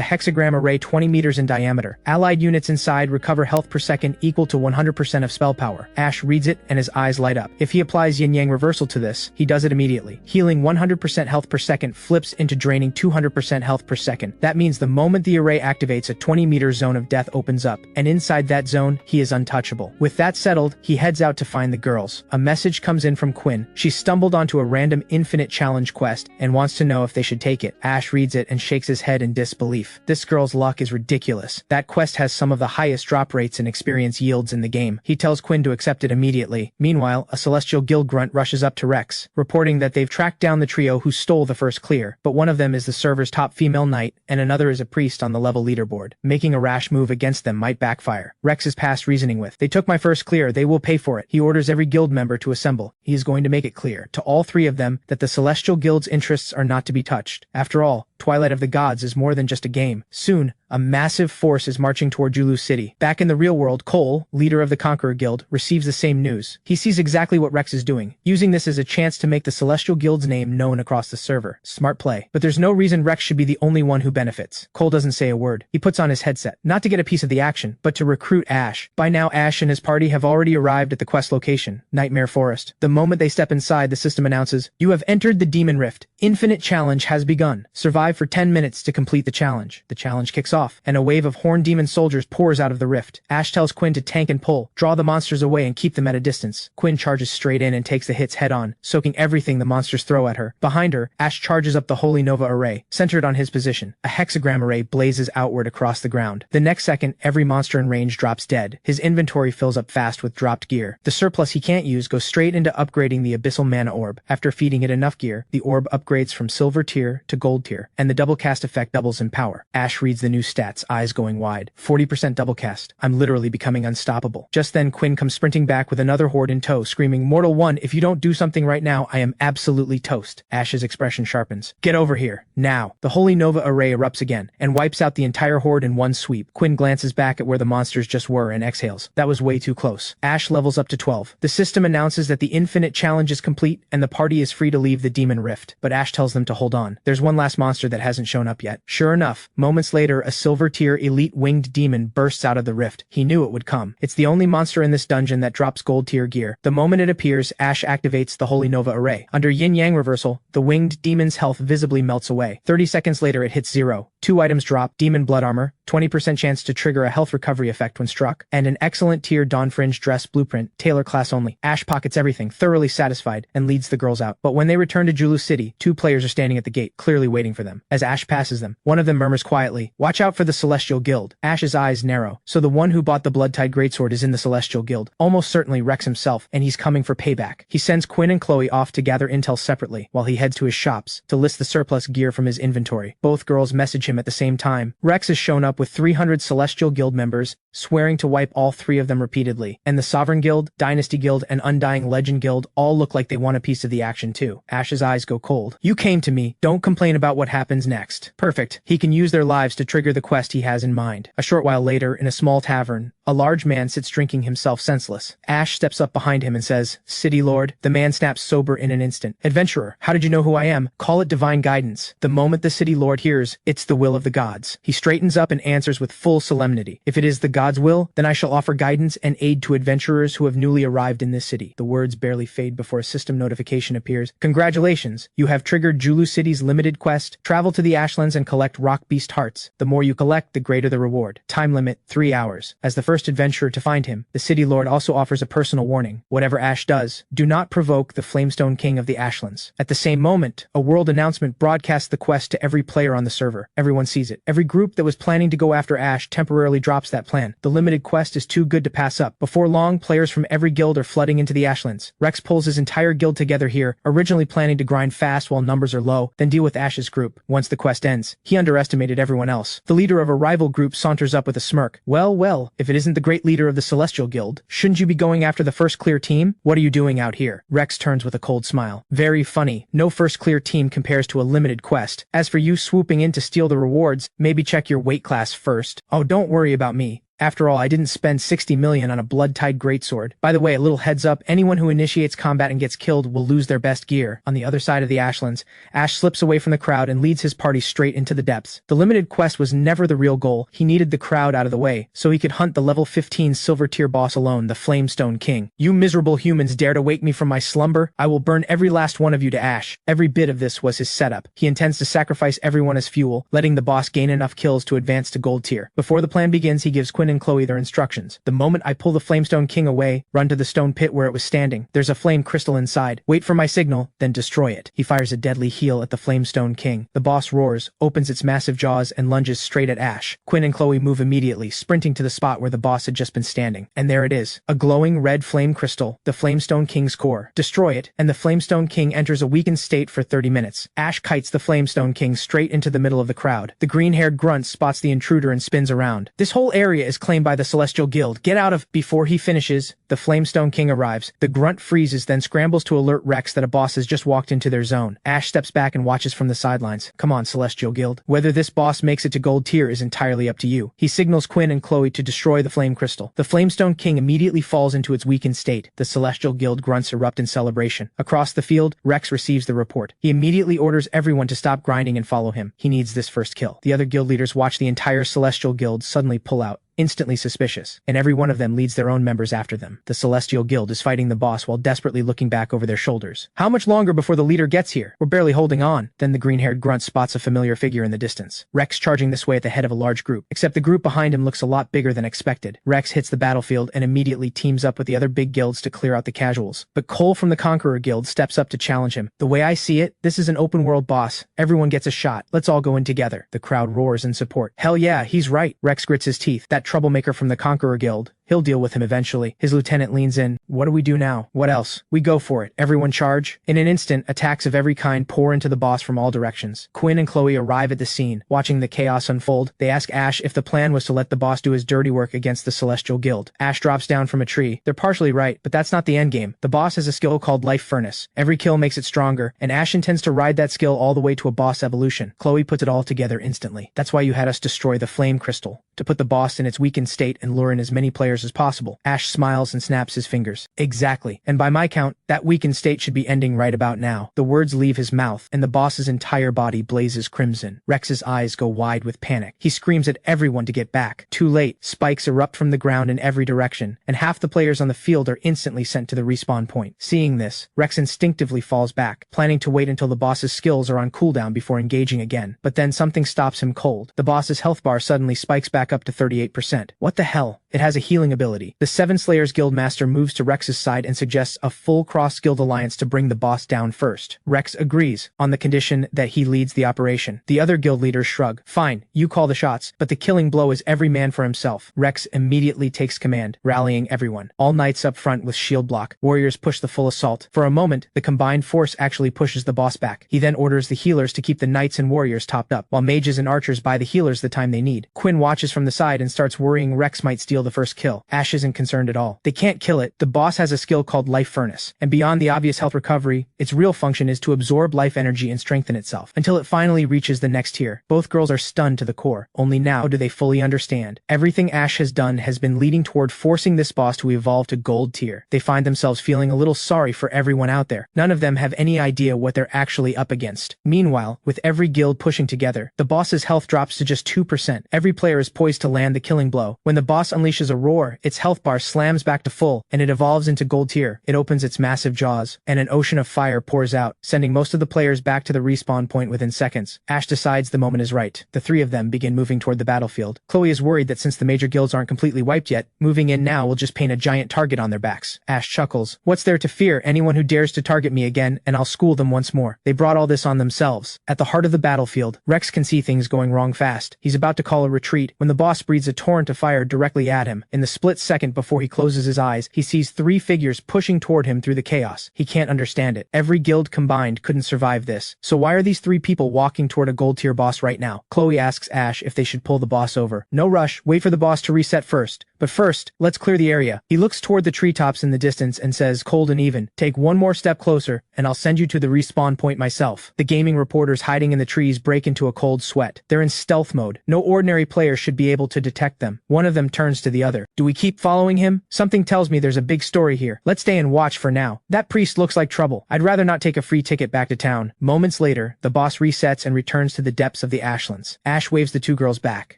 A: hexagram array 20 meters in diameter. Allied units inside recover health per second equal to 100% of spell power. Ash reads it and his eyes light up. If he applies Yin-Yang Reversal to this, he does it immediately. Healing 100% health per second flips into draining 200% health per second. That means the moment the array activates, a 20-meter zone of death opens up, and inside that zone, he is untouchable. With that settled, he heads out to find the girls. A message comes in from Quinn. She stumbled onto a random infinite challenge quest and wants to know if they should take it. Ash reads it and shakes his head in disbelief. This girl's luck is ridiculous. That quest has some of the highest drop rates and experience yields in the game. He tells Quinn to accept it immediately. Meanwhile, a Celestial Guild grunt rushes up to Rex, reporting that they've tracked down the trio who stole the first clear, but one of them is the server's top female knight, and another is a priest on the level leaderboard. Making a rash move against them might backfire. Rex is past reasoning with, "They took my first clear, they will pay for it." He orders every guild member to assemble. He is going to make it clear to all three of them that the Celestial Guild's interests are not to be touched. After all, Twilight of the Gods is more than just a game. Soon, a massive force is marching toward Julu City. Back in the real world, Cole, leader of the Conqueror Guild, receives the same news. He sees exactly what Rex is doing, using this as a chance to make the Celestial Guild's name known across the server. Smart play. But there's no reason Rex should be the only one who benefits. Cole doesn't say a word. He puts on his headset, not to get a piece of the action, but to recruit Ash. By now, Ash and his party have already arrived at the quest location, Nightmare Forest. The moment they step inside, the system announces, "You have entered the Demon Rift. Infinite Challenge has begun. Survive for 10 minutes to complete the challenge." The challenge kicks off, and a wave of horned demon soldiers pours out of the rift. Ash tells Quinn to tank and pull, draw the monsters away and keep them at a distance. Quinn charges straight in and takes the hits head on, soaking everything the monsters throw at her. Behind her, Ash charges up the Holy Nova Array, centered on his position. A hexagram array blazes outward across the ground. The next second, every monster in range drops dead. His inventory fills up fast with dropped gear. The surplus he can't use goes straight into upgrading the Abyssal Mana Orb. After feeding it enough gear, the orb upgrades from silver tier to gold tier, and the double cast effect doubles in power. Ash reads the new stats, eyes going wide. 40% double cast. I'm literally becoming unstoppable. Just then, Quinn comes sprinting back with another horde in tow, screaming, "Mortal One, if you don't do something right now, I am absolutely toast." Ash's expression sharpens. "Get over here, now." The Holy Nova Array erupts again, and wipes out the entire horde in one sweep. Quinn glances back at where the monsters just were and exhales. That was way too close. Ash levels up to 12. The system announces that the Infinite Challenge is complete, and the party is free to leave the Demon Rift. But Ash tells them to hold on. There's one last monster that hasn't shown up yet. Sure enough, moments later, a silver tier elite winged demon bursts out of the rift. He knew it would come. It's the only monster in this dungeon that drops gold tier gear. The moment it appears, Ash activates the Holy Nova Array. Under Yin-Yang Reversal, the winged demon's health visibly melts away. 30 seconds later, it hits 0. 2 items drop: Demon Blood Armor, 20% chance to trigger a health recovery effect when struck, and an excellent tier Dawn Fringe dress blueprint, Tailor class only. Ash pockets everything, thoroughly satisfied, and leads the girls out. But when they return to Julu City, 2 players are standing at the gate, clearly waiting for them. As Ash passes them, one of them murmurs quietly, "Watch out for the Celestial Guild." Ash's eyes narrow. So the one who bought the Blood-Tide Greatsword is in the Celestial Guild. Almost certainly Rex himself, and he's coming for payback. He sends Quinn and Chloe off to gather intel separately, while he heads to his shops to list the surplus gear from his inventory. Both girls message him at the same time. Rex has shown up with 300 Celestial Guild members, swearing to wipe all three of them repeatedly. And the Sovereign Guild, Dynasty Guild, and Undying Legend Guild all look like they want a piece of the action too. Ash's eyes go cold. You came to me. Don't complain about what happens next. Perfect. He can use their lives to trigger the quest he has in mind. A short while later, in a small tavern, a large man sits drinking himself senseless. Ash steps up behind him and says, City Lord. The man snaps sober in an instant. Adventurer, how did you know who I am? Call it divine guidance. The moment the City Lord hears, it's the will of the gods. He straightens up and answers with full solemnity. If it is the gods' will, then I shall offer guidance and aid to adventurers who have newly arrived in this city. The words barely fade before a system notification appears. Congratulations, you have triggered Julu City's limited quest. Travel to the Ashlands and collect rock beast hearts. The more you collect, the greater the reward. Time limit, 3 hours. As the first adventurer to find him, the City Lord also offers a personal warning. Whatever Ash does, do not provoke the Flamestone King of the Ashlands. At the same moment, a world announcement broadcasts the quest to every player on the server. Everyone sees it. Every group that was planning to go after Ash temporarily drops that plan. The limited quest is too good to pass up. Before long, players from every guild are flooding into the Ashlands. Rex pulls his entire guild together here, originally planning to grind fast while numbers are low, then deal with Ash's group. Once the quest ends, he underestimated everyone else. The leader of a rival group saunters up with a smirk. Well, if it isn't the great leader of the Celestial Guild, shouldn't you be going after the first clear team? What are you doing out here? Rex turns with a cold smile. Very funny. No first clear team compares to a limited quest. As for you swooping in to steal the rewards, maybe check your weight class first. Oh, don't worry about me. After all, I didn't spend 60 million on a blood-tied greatsword. By the way, a little heads up, anyone who initiates combat and gets killed will lose their best gear. On the other side of the Ashlands, Ash slips away from the crowd and leads his party straight into the depths. The limited quest was never the real goal. He needed the crowd out of the way, so he could hunt the level 15 silver tier boss alone, the Flamestone King. You miserable humans dare to wake me from my slumber? I will burn every last one of you to ash. Every bit of this was his setup. He intends to sacrifice everyone as fuel, letting the boss gain enough kills to advance to gold tier. Before the plan begins, he gives Quinn and Chloe their instructions. The moment I pull the Flamestone King away, run to the stone pit where it was standing. There's a flame crystal inside. Wait for my signal, then destroy it. He fires a deadly heal at the Flamestone King. The boss roars, opens its massive jaws, and lunges straight at Ash. Quinn and Chloe move immediately, sprinting to the spot where the boss had just been standing. And there it is. A glowing red flame crystal, the Flamestone King's core. Destroy it, and the Flamestone King enters a weakened state for 30 minutes. Ash kites the Flamestone King straight into the middle of the crowd. The green-haired grunt spots the intruder and spins around. This whole area is claimed by the Celestial Guild. Get out of... Before he finishes, the Flamestone King arrives. The grunt freezes, then scrambles to alert Rex that a boss has just walked into their zone. Ash steps back and watches from the sidelines. Come on, Celestial Guild. Whether this boss makes it to gold tier is entirely up to you. He signals Quinn and Chloe to destroy the flame crystal. The Flamestone King immediately falls into its weakened state. The Celestial Guild grunts erupt in celebration. Across the field, Rex receives the report. He immediately orders everyone to stop grinding and follow him. He needs this first kill. The other guild leaders watch the entire Celestial Guild suddenly pull out, instantly suspicious, and every one of them leads their own members after them. The Celestial Guild is fighting the boss while desperately looking back over their shoulders. How much longer before the leader gets here? We're barely holding on. Then the green-haired grunt spots a familiar figure in the distance. Rex charging this way at the head of a large group, except the group behind him looks a lot bigger than expected. Rex hits the battlefield and immediately teams up with the other big guilds to clear out the casuals. But Cole from the Conqueror Guild steps up to challenge him. The way I see it, this is an open-world boss. Everyone gets a shot. Let's all go in together. The crowd roars in support. Hell yeah, he's right. Rex grits his teeth. That troublemaker from the Conqueror Guild. He'll deal with him eventually. His lieutenant leans in. What do we do now? What else? We go for it. Everyone charge. In an instant, attacks of every kind pour into the boss from all directions. Quinn and Chloe arrive at the scene. Watching the chaos unfold, they ask Ash if the plan was to let the boss do his dirty work against the Celestial Guild. Ash drops down from a tree. They're partially right, but that's not the endgame. The boss has a skill called Life Furnace. Every kill makes it stronger, and Ash intends to ride that skill all the way to a boss evolution. Chloe puts it all together instantly. That's why you had us destroy the flame crystal, to put the boss in its weakened state and lure in as many players as possible. Ash smiles and snaps his fingers. Exactly. And by my count, that weakened state should be ending right about now. The words leave his mouth, and the boss's entire body blazes crimson. Rex's eyes go wide with panic. He screams at everyone to get back. Too late. Spikes erupt from the ground in every direction, and half the players on the field are instantly sent to the respawn point. Seeing this, Rex instinctively falls back, planning to wait until the boss's skills are on cooldown before engaging again. But then something stops him cold. The boss's health bar suddenly spikes back up to 38%. What the hell? It has a healing ability. The Seven Slayers Guild Master moves to Rex's side and suggests a full cross-guild alliance to bring the boss down first. Rex agrees, on the condition that he leads the operation. The other guild leaders shrug. Fine, you call the shots, but the killing blow is every man for himself. Rex immediately takes command, rallying everyone. All knights up front with shield block. Warriors push the full assault. For a moment, the combined force actually pushes the boss back. He then orders the healers to keep the knights and warriors topped up, while mages and archers buy the healers the time they need. Quinn watches from the side and starts worrying Rex might steal the first kill. Ash isn't concerned at all. They can't kill it. The boss has a skill called Life Furnace, and beyond the obvious health recovery, its real function is to absorb life energy and strengthen itself, until it finally reaches the next tier. Both girls are stunned to the core. Only now do they fully understand. Everything Ash has done has been leading toward forcing this boss to evolve to gold tier. They find themselves feeling a little sorry for everyone out there. None of them have any idea what they're actually up against. Meanwhile, with every guild pushing together, the boss's health drops to just 2%. Every player is poised to land the killing blow. When the boss unleashes a roar, its health bar slams back to full, and it evolves into gold tier. It opens its massive jaws, and an ocean of fire pours out, sending most of the players back to the respawn point within seconds. Ash decides the moment is right. The three of them begin moving toward the battlefield. Chloe is worried that since the major guilds aren't completely wiped yet, moving in now will just paint a giant target on their backs. Ash chuckles. What's there to fear? Anyone who dares to target me again, and I'll school them once more. They brought all this on themselves. At the heart of the battlefield, Rex can see things going wrong fast. He's about to call a retreat when the boss breathes a torrent of fire directly at him. In the split second before he closes his eyes, he sees three figures pushing toward him through the chaos. He can't understand it. Every guild combined couldn't survive this. So why are these three people walking toward a gold tier boss right now? Chloe asks Ash if they should pull the boss over. No rush, wait for the boss to reset first. But first, let's clear the area. He looks toward the treetops in the distance and says, cold and even, take one more step closer, and I'll send you to the respawn point myself. The gaming reporters hiding in the trees break into a cold sweat. They're in stealth mode. No ordinary player should be able to detect them. One of them turns to the other. Do we keep following him? Something tells me there's a big story here. Let's stay and watch for now. That priest looks like trouble. I'd rather not take a free ticket back to town. Moments later, the boss resets and returns to the depths of the Ashlands. Ash waves the two girls back,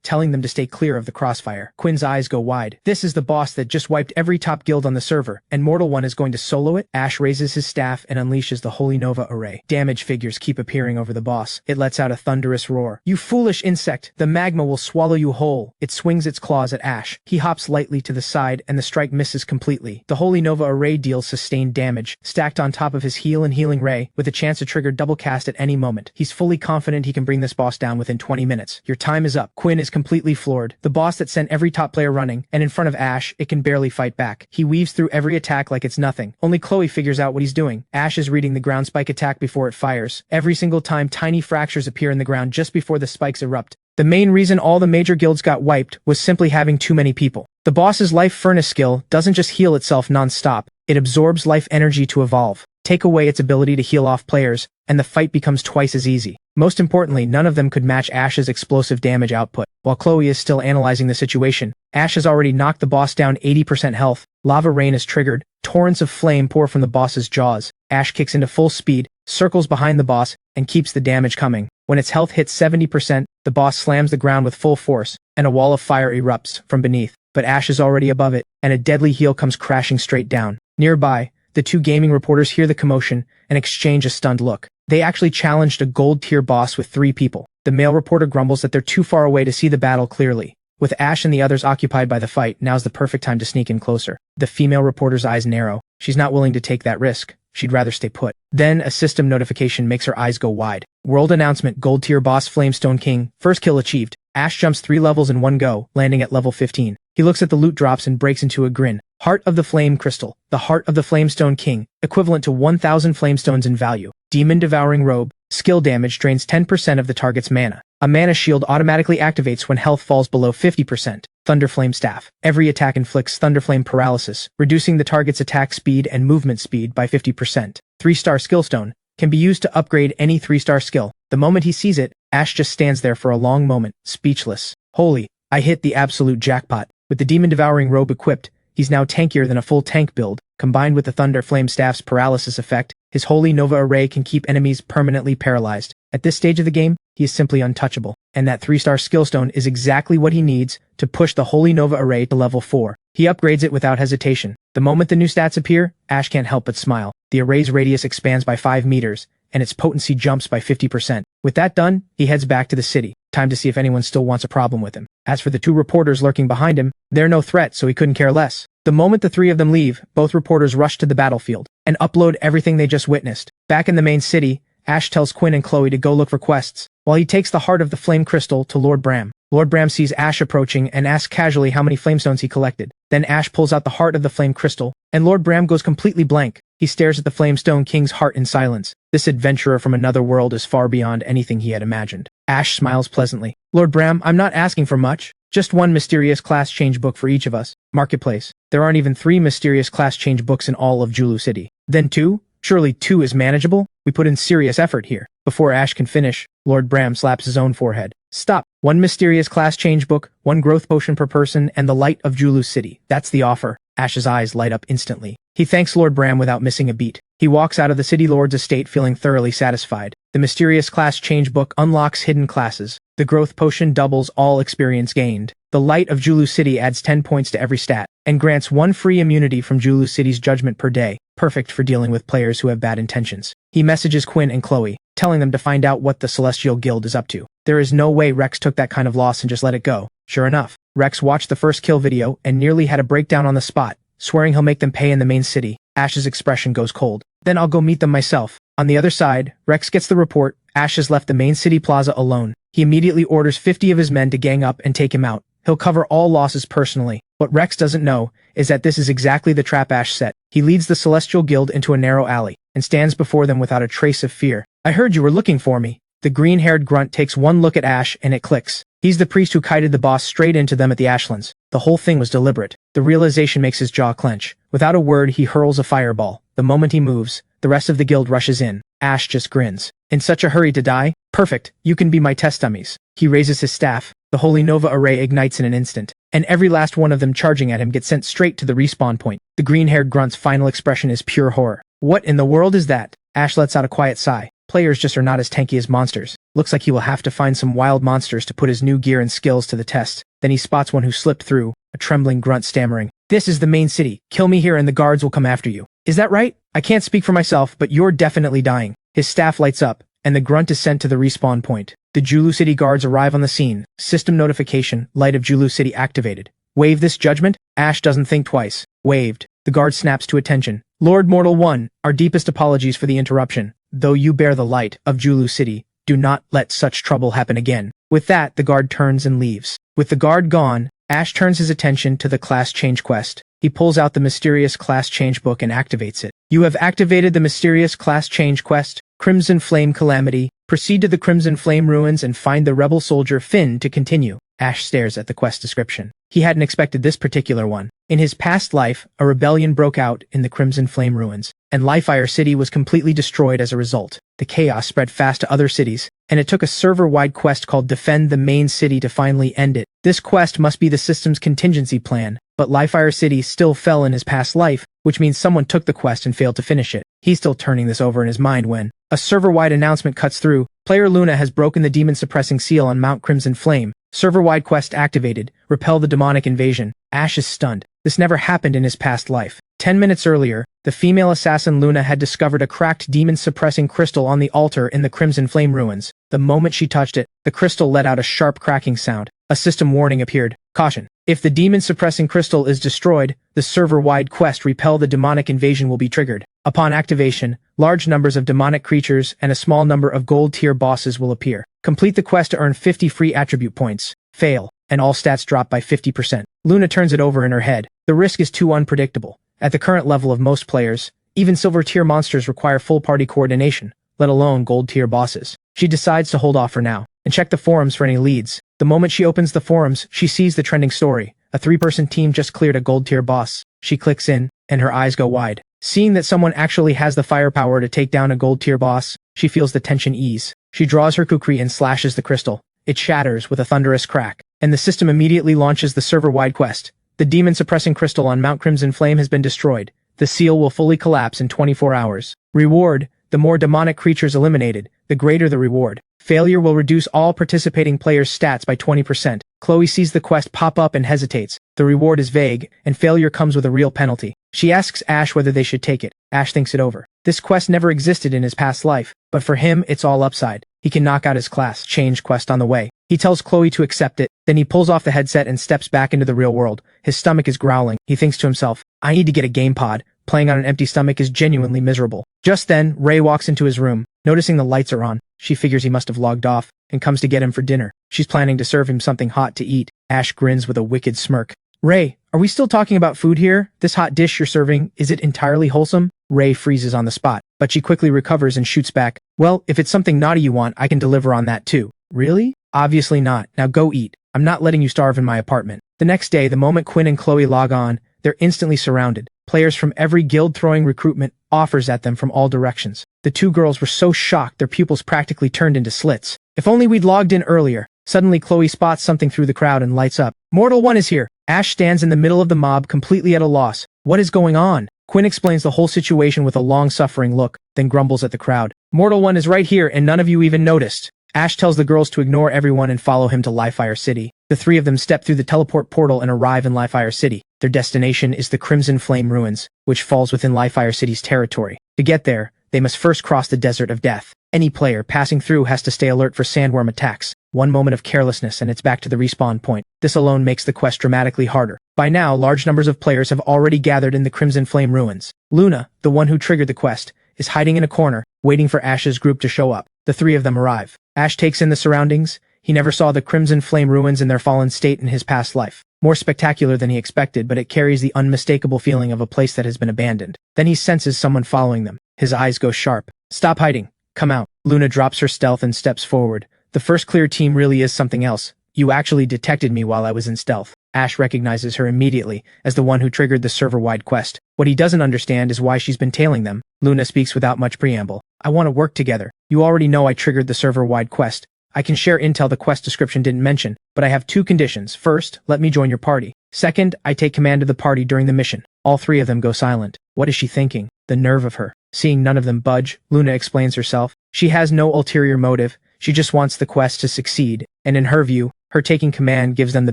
A: telling them to stay clear of the crossfire. Quinn's eyes go wide. This is the boss that just wiped every top guild on the server, and Mortal One is going to solo it? Ash raises his staff and unleashes the Holy Nova Array. Damage figures keep appearing over the boss. It lets out a thunderous roar. You foolish insect! The magma will swallow you whole. It swings its claws at Ash. He hops lightly to the side, and the strike misses completely. The Holy Nova Array deals sustained damage, stacked on top of his heal and healing ray, with a chance to trigger double cast at any moment. He's fully confident he can bring this boss down within 20 minutes. Your time is up. Quinn is completely floored. The boss that sent every top player running, and in front of Ash, it can barely fight back. He weaves through every attack like it's nothing. Only Chloe figures out what he's doing. Ash is reading the ground spike attack before it fires. Every single time, tiny fractures appear in the ground just before the spikes erupt. The main reason all the major guilds got wiped was simply having too many people. The boss's Life Furnace skill doesn't just heal itself non-stop, it absorbs life energy to evolve. Take away its ability to heal off players, and the fight becomes twice as easy. Most importantly, none of them could match Ash's explosive damage output. While Chloe is still analyzing the situation, Ash has already knocked the boss down 80% health. Lava Rain is triggered. Torrents of flame pour from the boss's jaws. Ash kicks into full speed, circles behind the boss, and keeps the damage coming. When its health hits 70%, the boss slams the ground with full force, and a wall of fire erupts from beneath. But Ash is already above it, and a deadly heal comes crashing straight down. Nearby, the two gaming reporters hear the commotion and exchange a stunned look. They actually challenged a gold tier boss with 3 people. The male reporter grumbles that they're too far away to see the battle clearly. With Ash and the others occupied by the fight, now's the perfect time to sneak in closer. The female reporter's eyes narrow. She's not willing to take that risk. She'd rather stay put. Then, a system notification makes her eyes go wide. World announcement, gold tier boss Flamestone King, first kill achieved. Ash jumps 3 levels in one go, landing at level 15. He looks at the loot drops and breaks into a grin. Heart of the Flame Crystal, the Heart of the Flamestone King, equivalent to 1,000 flamestones in value. Demon Devouring Robe, skill damage drains 10% of the target's mana. A mana shield automatically activates when health falls below 50%. Thunderflame Staff. Every attack inflicts Thunderflame Paralysis, reducing the target's attack speed and movement speed by 50%. 3-star Skill Stone. Can be used to upgrade any 3-star skill. The moment he sees it, Ash just stands there for a long moment, speechless. Holy, I hit the absolute jackpot. With the Demon Devouring Robe equipped, he's now tankier than a full tank build. Combined with the Thunderflame Staff's paralysis effect, his Holy Nova Array can keep enemies permanently paralyzed. At this stage of the game, he is simply untouchable. And that 3-star skill stone is exactly what he needs to push the Holy Nova Array to level 4. He upgrades it without hesitation. The moment the new stats appear, Ash can't help but smile. The array's radius expands by 5 meters, and its potency jumps by 50%. With that done, he heads back to the city. Time to see if anyone still wants a problem with him. As for the 2 reporters lurking behind him, they're no threat, so he couldn't care less. The moment the three of them leave, both reporters rush to the battlefield and upload everything they just witnessed. Back in the main city, Ash tells Quinn and Chloe to go look for quests, while he takes the heart of the flame crystal to Lord Bram. Lord Bram sees Ash approaching and asks casually how many flamestones he collected. Then Ash pulls out the heart of the flame crystal, and Lord Bram goes completely blank. He stares at the Flamestone King's heart in silence. This adventurer from another world is far beyond anything he had imagined. Ash smiles pleasantly. Lord Bram, I'm not asking for much. Just one mysterious class change book for each of us. Marketplace. There aren't even 3 mysterious class change books in all of Julu City. Then 2? Surely 2 is manageable? We put in serious effort here. Before Ash can finish, Lord Bram slaps his own forehead. Stop. 1 mysterious class change book, 1 growth potion per person, and the light of Julu City. That's the offer. Ash's eyes light up instantly. He thanks Lord Bram without missing a beat. He walks out of the City Lord's estate feeling thoroughly satisfied. The mysterious class change book unlocks hidden classes. The growth potion doubles all experience gained. The light of Julu City adds 10 points to every stat, and grants 1 free immunity from Julu City's judgment per day, perfect for dealing with players who have bad intentions. He messages Quinn and Chloe, telling them to find out what the Celestial Guild is up to. There is no way Rex took that kind of loss and just let it go. Sure enough, Rex watched the first kill video and nearly had a breakdown on the spot, swearing he'll make them pay in the main city. Ash's expression goes cold. Then I'll go meet them myself. On the other side, Rex gets the report. Ash has left the main city plaza alone. He immediately orders 50 of his men to gang up and take him out. He'll cover all losses personally. What Rex doesn't know is that this is exactly the trap Ash set. He leads the Celestial Guild into a narrow alley and stands before them without a trace of fear. I heard you were looking for me. The green-haired grunt takes one look at Ash and it clicks. He's the priest who kited the boss straight into them at the Ashlands. The whole thing was deliberate. The realization makes his jaw clench. Without a word, he hurls a fireball. The moment he moves, the rest of the guild rushes in. Ash just grins. In such a hurry to die? Perfect, you can be my test dummies. He raises his staff. The Holy Nova array ignites in an instant, and every last one of them charging at him gets sent straight to the respawn point. The green-haired grunt's final expression is pure horror. What in the world is that? Ash lets out a quiet sigh. Players just are not as tanky as monsters. Looks like he will have to find some wild monsters to put his new gear and skills to the test. Then he spots one who slipped through, a trembling grunt stammering. This is the main city. Kill me here and the guards will come after you. Is that right? I can't speak for myself, but you're definitely dying. His staff lights up, and the grunt is sent to the respawn point. The Julu City guards arrive on the scene. System notification, light of Julu City activated. Waive this judgment? Ash doesn't think twice. Waived. The guard snaps to attention. Lord Mortal One, our deepest apologies for the interruption. Though you bear the light of Julu City, do not let such trouble happen again. With that, the guard turns and leaves. With the guard gone, Ash turns his attention to the class change quest. He pulls out the mysterious class change book and activates it. You have activated the mysterious class change quest, Crimson Flame Calamity. Proceed to the Crimson Flame Ruins and find the rebel soldier Finn to continue. Ash stares at the quest description. He hadn't expected this particular one. In his past life, a rebellion broke out in the Crimson Flame Ruins, and Lifire City was completely destroyed as a result. The chaos spread fast to other cities, and it took a server-wide quest called Defend the Main City to finally end it. This quest must be the system's contingency plan, but Lifire City still fell in his past life, which means someone took the quest and failed to finish it. He's still turning this over in his mind when a server-wide announcement cuts through. Player Luna has broken the demon-suppressing seal on Mount Crimson Flame. Server-wide quest activated. Repel the demonic invasion. Ash is stunned. This never happened in his past life. 10 minutes earlier, the female assassin Luna had discovered a cracked demon-suppressing crystal on the altar in the Crimson Flame Ruins. The moment she touched it, the crystal let out a sharp cracking sound. A system warning appeared. Caution. If the demon-suppressing crystal is destroyed, the server-wide quest Repel the Demonic Invasion will be triggered. Upon activation, large numbers of demonic creatures and a small number of gold-tier bosses will appear. Complete the quest to earn 50 free attribute points. Fail, and all stats drop by 50%. Luna turns it over in her head. The risk is too unpredictable. At the current level of most players, even silver-tier monsters require full party coordination, let alone gold-tier bosses. She decides to hold off for now, and check the forums for any leads. The moment she opens the forums, she sees the trending story. A 3-person team just cleared a gold-tier boss. She clicks in, and her eyes go wide. Seeing that someone actually has the firepower to take down a gold-tier boss, she feels the tension ease. She draws her kukri and slashes the crystal. It shatters with a thunderous crack, and the system immediately launches the server-wide quest. The demon-suppressing crystal on Mount Crimson Flame has been destroyed. The seal will fully collapse in 24 hours. Reward: the more demonic creatures eliminated, the greater the reward. Failure will reduce all participating players' stats by 20%. Chloe sees the quest pop up and hesitates. The reward is vague, and failure comes with a real penalty. She asks Ash whether they should take it. Ash thinks it over. This quest never existed in his past life, but for him, it's all upside. He can knock out his class change quest on the way. He tells Chloe to accept it, then he pulls off the headset and steps back into the real world. His stomach is growling. He thinks to himself, I need to get a game pod. Playing on an empty stomach is genuinely miserable. Just then, Ray walks into his room. Noticing the lights are on, she figures he must have logged off, and comes to get him for dinner. She's planning to serve him something hot to eat. Ash grins with a wicked smirk. Ray, are we still talking about food here? This hot dish you're serving, is it entirely wholesome? Ray freezes on the spot, but she quickly recovers and shoots back. Well, if it's something naughty you want, I can deliver on that too. Really? Obviously not. Now go eat. I'm not letting you starve in my apartment. The next day, the moment Quinn and Chloe log on, they're instantly surrounded. Players from every guild throwing recruitment offers at them from all directions. The two girls were so shocked their pupils practically turned into slits. If only we'd logged in earlier. Suddenly Chloe spots something through the crowd and lights up. Mortal One is here. Ash stands in the middle of the mob completely at a loss. What is going on? Quinn explains the whole situation with a long-suffering look, then grumbles at the crowd. Mortal One is right here and none of you even noticed. Ash tells the girls to ignore everyone and follow him to Livefire City. The three of them step through the teleport portal and arrive in Livefire City. Their destination is the Crimson Flame Ruins, which falls within Livefire City's territory. To get there, they must first cross the Desert of Death. Any player passing through has to stay alert for sandworm attacks. One moment of carelessness and it's back to the respawn point. This alone makes the quest dramatically harder. By now, large numbers of players have already gathered in the Crimson Flame Ruins. Luna, the one who triggered the quest, is hiding in a corner, waiting for Ash's group to show up. The three of them arrive. Ash takes in the surroundings. He never saw the Crimson Flame Ruins in their fallen state in his past life. More spectacular than he expected, but it carries the unmistakable feeling of a place that has been abandoned. Then he senses someone following them. His eyes go sharp. Stop hiding. Come out. Luna drops her stealth and steps forward. The first clear team really is something else. You actually detected me while I was in stealth. Ash recognizes her immediately as the one who triggered the server-wide quest. What he doesn't understand is why she's been tailing them. Luna speaks without much preamble. I want to work together. You already know I triggered the server-wide quest. I can share intel the quest description didn't mention, but I have two conditions. First, let me join your party. Second, I take command of the party during the mission. All three of them go silent. What is she thinking? The nerve of her. Seeing none of them budge, Luna explains herself. She has no ulterior motive. She just wants the quest to succeed, and in her view, her taking command gives them the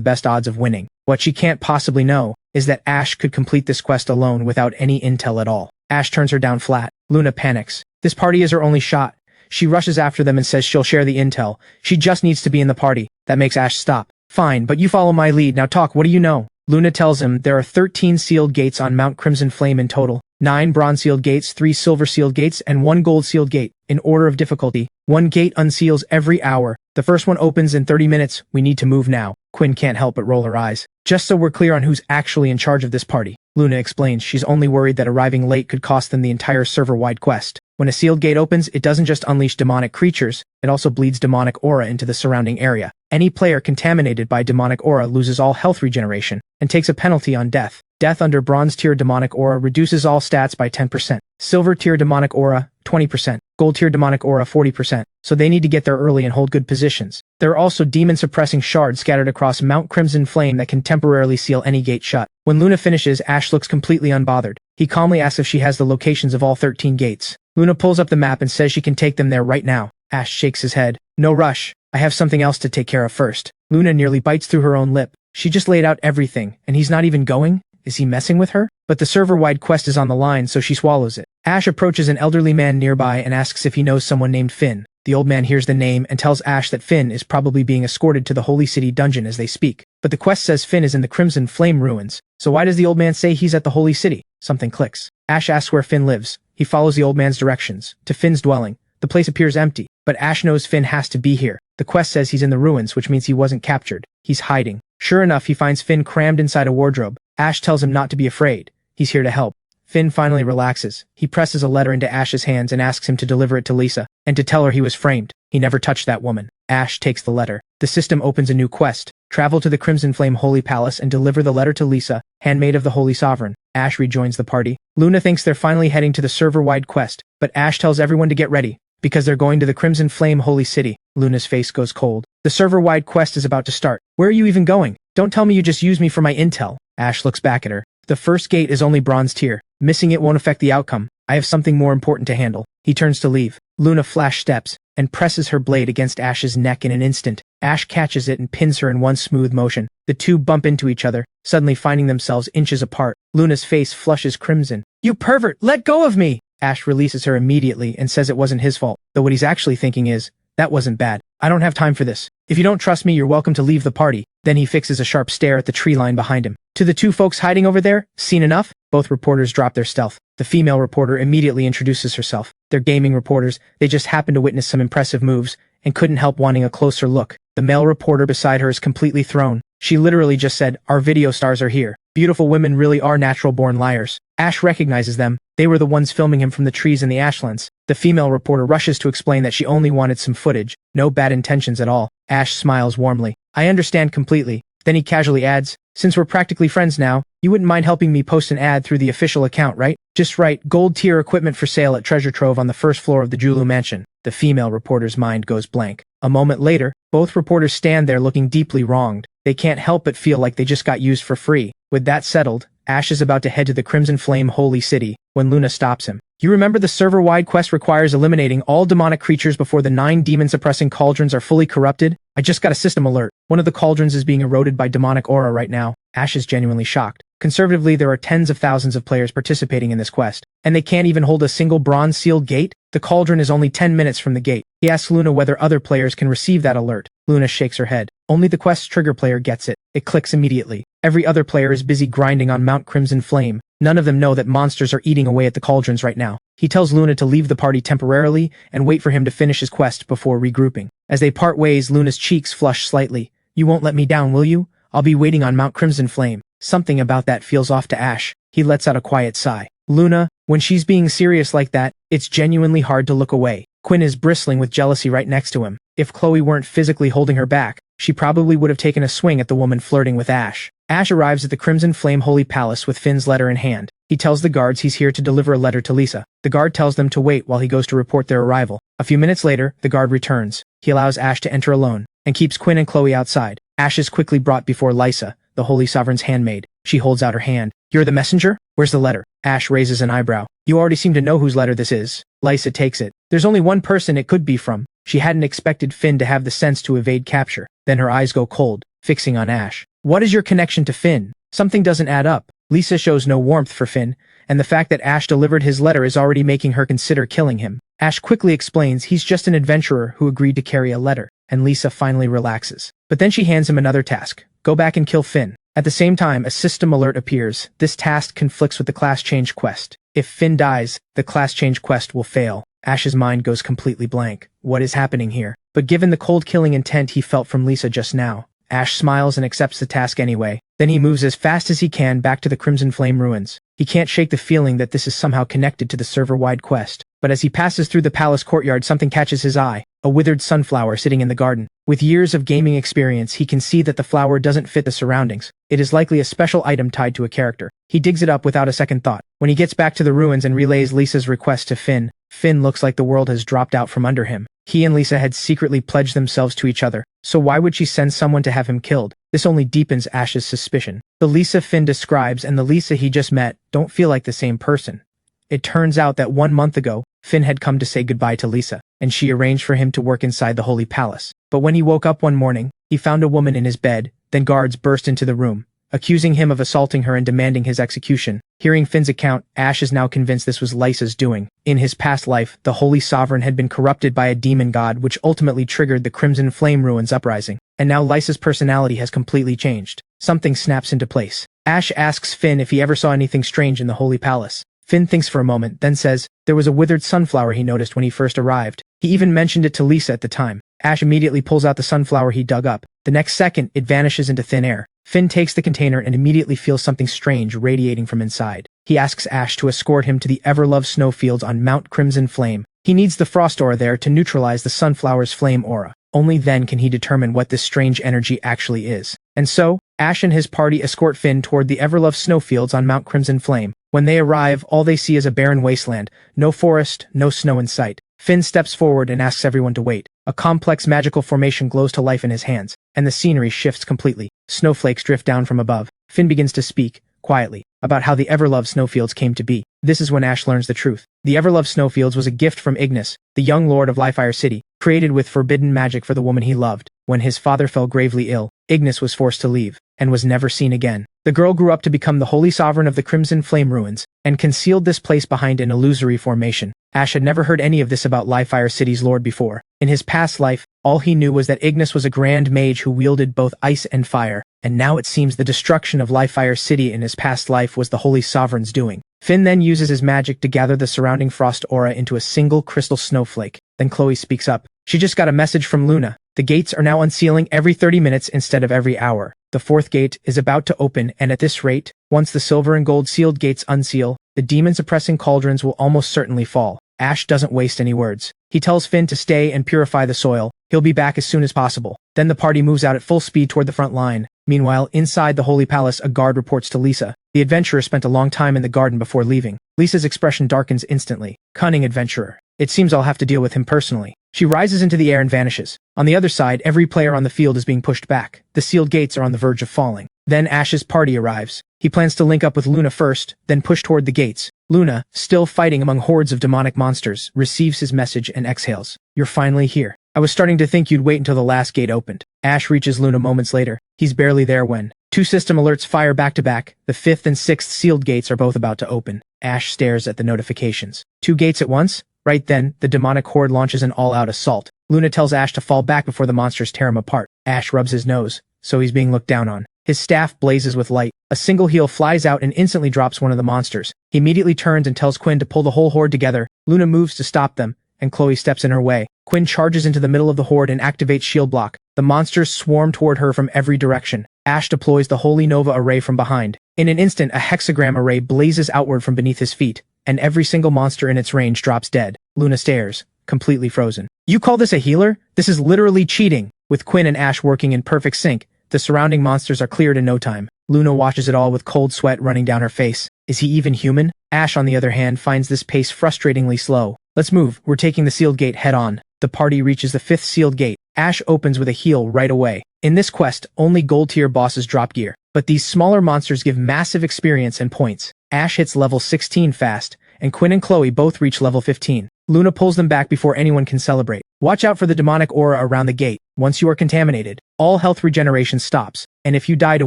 A: best odds of winning. What she can't possibly know is that Ash could complete this quest alone without any intel at all. Ash turns her down flat. Luna panics. This party is her only shot. She rushes after them and says she'll share the intel. She just needs to be in the party. That makes Ash stop. Fine, but you follow my lead. Now talk, what do you know? Luna tells him there are 13 sealed gates on Mount Crimson Flame in total. 9 bronze sealed gates, 3 silver sealed gates, and 1 gold sealed gate. In order of difficulty, 1 gate unseals every hour. The first one opens in 30 minutes. We need to move now. Quinn can't help but roll her eyes. Just so we're clear on who's actually in charge of this party. Luna explains she's only worried that arriving late could cost them the entire server-wide quest. When a sealed gate opens, it doesn't just unleash demonic creatures, it also bleeds demonic aura into the surrounding area. Any player contaminated by demonic aura loses all health regeneration, and takes a penalty on death. Death under bronze tier demonic aura reduces all stats by 10%. Silver tier demonic aura, 20%. Gold tier demonic aura, 40%. So they need to get there early and hold good positions. There are also demon-suppressing shards scattered across Mount Crimson Flame that can temporarily seal any gate shut. When Luna finishes, Ash looks completely unbothered. He calmly asks if she has the locations of all 13 gates. Luna pulls up the map and says she can take them there right now. Ash shakes his head. No rush. I have something else to take care of first. Luna nearly bites through her own lip. She just laid out everything, and he's not even going? Is he messing with her? But the server-wide quest is on the line, so she swallows it. Ash approaches an elderly man nearby and asks if he knows someone named Finn. The old man hears the name and tells Ash that Finn is probably being escorted to the Holy City dungeon as they speak. But the quest says Finn is in the Crimson Flame Ruins, so why does the old man say he's at the Holy City? Something clicks. Ash asks where Finn lives. He follows the old man's directions to Finn's dwelling. The place appears empty, but Ash knows Finn has to be here. The quest says he's in the ruins, which means he wasn't captured. He's hiding. Sure enough, he finds Finn crammed inside a wardrobe. Ash tells him not to be afraid. He's here to help. Finn finally relaxes. He presses a letter into Ash's hands and asks him to deliver it to Lisa, and to tell her he was framed. He never touched that woman. Ash takes the letter. The system opens a new quest. Travel to the Crimson Flame Holy Palace and deliver the letter to Lisa, handmaid of the Holy Sovereign. Ash rejoins the party. Luna thinks they're finally heading to the server-wide quest, but Ash tells everyone to get ready, because they're going to the Crimson Flame Holy City. Luna's face goes cold. The server-wide quest is about to start. Where are you even going? Don't tell me you just used me for my intel. Ash looks back at her. The first gate is only bronze tier. Missing it won't affect the outcome. I have something more important to handle. He turns to leave. Luna flash steps and presses her blade against Ash's neck in an instant. Ash catches it and pins her in one smooth motion. The two bump into each other, suddenly finding themselves inches apart. Luna's face flushes crimson. You pervert, let go of me! Ash releases her immediately and says it wasn't his fault, though what he's actually thinking is, that wasn't bad. I don't have time for this. If you don't trust me, you're welcome to leave the party. Then he fixes a sharp stare at the tree line behind him. To the two folks hiding over there, seen enough? Both reporters drop their stealth. The female reporter immediately introduces herself. They're gaming reporters, they just happen to witness some impressive moves, and couldn't help wanting a closer look. The male reporter beside her is completely thrown. She literally just said, "Our video stars are here. Beautiful women really are natural-born liars." Ash recognizes them. They were the ones filming him from the trees in the ashlands. The female reporter rushes to explain that she only wanted some footage. No bad intentions at all. Ash smiles warmly. "I understand completely." Then he casually adds, "Since we're practically friends now, you wouldn't mind helping me post an ad through the official account, right? Just right, gold tier equipment for sale at Treasure Trove on the first floor of the Julu Mansion." The female reporter's mind goes blank. A moment later, both reporters stand there looking deeply wronged. They can't help but feel like they just got used for free. With that settled, Ash is about to head to the Crimson Flame Holy City, when Luna stops him. "You remember the server-wide quest requires eliminating all demonic creatures before the 9 demon-suppressing cauldrons are fully corrupted? I just got a system alert. One of the cauldrons is being eroded by demonic aura right now." Ash is genuinely shocked. Conservatively, there are tens of thousands of players participating in this quest, and they can't even hold a single bronze-sealed gate? The cauldron is only 10 minutes from the gate. He asks Luna whether other players can receive that alert. Luna shakes her head. Only the quest's trigger player gets it. It clicks immediately. Every other player is busy grinding on Mount Crimson Flame. None of them know that monsters are eating away at the cauldrons right now. He tells Luna to leave the party temporarily and wait for him to finish his quest before regrouping. As they part ways, Luna's cheeks flush slightly. "You won't let me down, will you? I'll be waiting on Mount Crimson Flame." Something about that feels off to Ash. He lets out a quiet sigh. Luna, when she's being serious like that, it's genuinely hard to look away. Quinn is bristling with jealousy right next to him. If Chloe weren't physically holding her back, she probably would have taken a swing at the woman flirting with Ash. Ash arrives at the Crimson Flame Holy Palace with Finn's letter in hand. He tells the guards he's here to deliver a letter to Lisa. The guard tells them to wait while he goes to report their arrival. A few minutes later, the guard returns. He allows Ash to enter alone, and keeps Quinn and Chloe outside. Ash is quickly brought before Lysa, the Holy Sovereign's handmaid. She holds out her hand. "You're the messenger? Where's the letter?" Ash raises an eyebrow. "You already seem to know whose letter this is." Lysa takes it. "There's only one person it could be from." She hadn't expected Finn to have the sense to evade capture. Then her eyes go cold, fixing on Ash. "What is your connection to Finn? Something doesn't add up." Lisa shows no warmth for Finn, and the fact that Ash delivered his letter is already making her consider killing him. Ash quickly explains he's just an adventurer who agreed to carry a letter, and Lisa finally relaxes. But then she hands him another task. Go back and kill Finn. At the same time, a system alert appears. This task conflicts with the class change quest. If Finn dies, the class change quest will fail. Ash's mind goes completely blank. What is happening here? But given the cold killing intent he felt from Lisa just now, Ash smiles and accepts the task anyway. Then he moves as fast as he can back to the Crimson Flame ruins. He can't shake the feeling that this is somehow connected to the server-wide quest. But as he passes through the palace courtyard, something catches his eye. A withered sunflower sitting in the garden. With years of gaming experience, he can see that the flower doesn't fit the surroundings. It is likely a special item tied to a character. He digs it up without a second thought. When he gets back to the ruins and relays Lisa's request to Finn, Finn looks like the world has dropped out from under him. He and Lisa had secretly pledged themselves to each other, so why would she send someone to have him killed? This only deepens Ash's suspicion. The Lisa Finn describes and the Lisa he just met don't feel like the same person. It turns out that 1 month ago, Finn had come to say goodbye to Lisa, and she arranged for him to work inside the Holy Palace. But when he woke up one morning, he found a woman in his bed. Then guards burst into the room, accusing him of assaulting her and demanding his execution. Hearing Finn's account, Ash is now convinced this was Lysa's doing. In his past life, the Holy Sovereign had been corrupted by a demon god which ultimately triggered the Crimson Flame Ruins uprising. And now Lysa's personality has completely changed. Something snaps into place. Ash asks Finn if he ever saw anything strange in the Holy Palace. Finn thinks for a moment, then says, there was a withered sunflower he noticed when he first arrived. He even mentioned it to Lisa at the time. Ash immediately pulls out the sunflower he dug up. The next second, it vanishes into thin air. Finn takes the container and immediately feels something strange radiating from inside. He asks Ash to escort him to the ever-loved snowfields on Mount Crimson Flame. He needs the frost aura there to neutralize the sunflower's flame aura. Only then can he determine what this strange energy actually is. And so, Ash and his party escort Finn toward the ever-loved snowfields on Mount Crimson Flame. When they arrive, all they see is a barren wasteland. No forest, no snow in sight. Finn steps forward and asks everyone to wait. A complex magical formation glows to life in his hands, and the scenery shifts completely. Snowflakes drift down from above. Finn begins to speak, quietly, about how the ever-loved snowfields came to be. This is when Ash learns the truth. The ever-loved snowfields was a gift from Ignis, the young lord of Lifire City, created with forbidden magic for the woman he loved. When his father fell gravely ill, Ignis was forced to leave. and was never seen again. The girl grew up to become the holy sovereign of the Crimson Flame Ruins, and concealed this place behind an illusory formation. Ash had never heard any of this about Livefire City's lord before. In his past life, all he knew was that Ignis was a grand mage who wielded both ice and fire, and now it seems the destruction of Livefire City in his past life was the holy sovereign's doing. Finn then uses his magic to gather the surrounding frost aura into a single crystal snowflake. Then Chloe speaks up. She just got a message from Luna. The gates are now unsealing every 30 minutes instead of every hour. The fourth gate is about to open, and at this rate, once the silver and gold sealed gates unseal, the demon-suppressing cauldrons will almost certainly fall. Ash doesn't waste any words. He tells Finn to stay and purify the soil. He'll be back as soon as possible. Then the party moves out at full speed toward the front line. Meanwhile, inside the Holy Palace, a guard reports to Lisa. The adventurer spent a long time in the garden before leaving. Lisa's expression darkens instantly. Cunning adventurer. It seems I'll have to deal with him personally. She rises into the air and vanishes. On the other side, every player on the field is being pushed back. The sealed gates are on the verge of falling. Then Ash's party arrives. He plans to link up with Luna first, then push toward the gates. Luna, still fighting among hordes of demonic monsters, receives his message and exhales. You're finally here. I was starting to think you'd wait until the last gate opened. Ash reaches Luna moments later. He's barely there when two system alerts fire back to back. The fifth and sixth sealed gates are both about to open. Ash stares at the notifications. 2 gates at once? Right then, the demonic horde launches an all-out assault. Luna tells Ash to fall back before the monsters tear him apart. Ash rubs his nose, so he's being looked down on. His staff blazes with light. A single heel flies out and instantly drops one of the monsters. He immediately turns and tells Quinn to pull the whole horde together. Luna moves to stop them, and Chloe steps in her way. Quinn charges into the middle of the horde and activates shield block. The monsters swarm toward her from every direction. Ash deploys the Holy Nova array from behind. In an instant, a hexagram array blazes outward from beneath his feet, and every single monster in its range drops dead. Luna stares, completely frozen. You call this a healer? This is literally cheating. With Quinn and Ash working in perfect sync, the surrounding monsters are cleared in no time. Luna watches it all with cold sweat running down her face. Is he even human? Ash, on the other hand, finds this pace frustratingly slow. Let's move. We're taking the sealed gate head on. The party reaches the 5th sealed gate. Ash opens with a heal right away. In this quest, only gold tier bosses drop gear, but these smaller monsters give massive experience and points. Ash hits level 16 fast, and Quinn and Chloe both reach level 15. Luna pulls them back before anyone can celebrate. Watch out for the demonic aura around the gate. Once you are contaminated, all health regeneration stops, and if you die to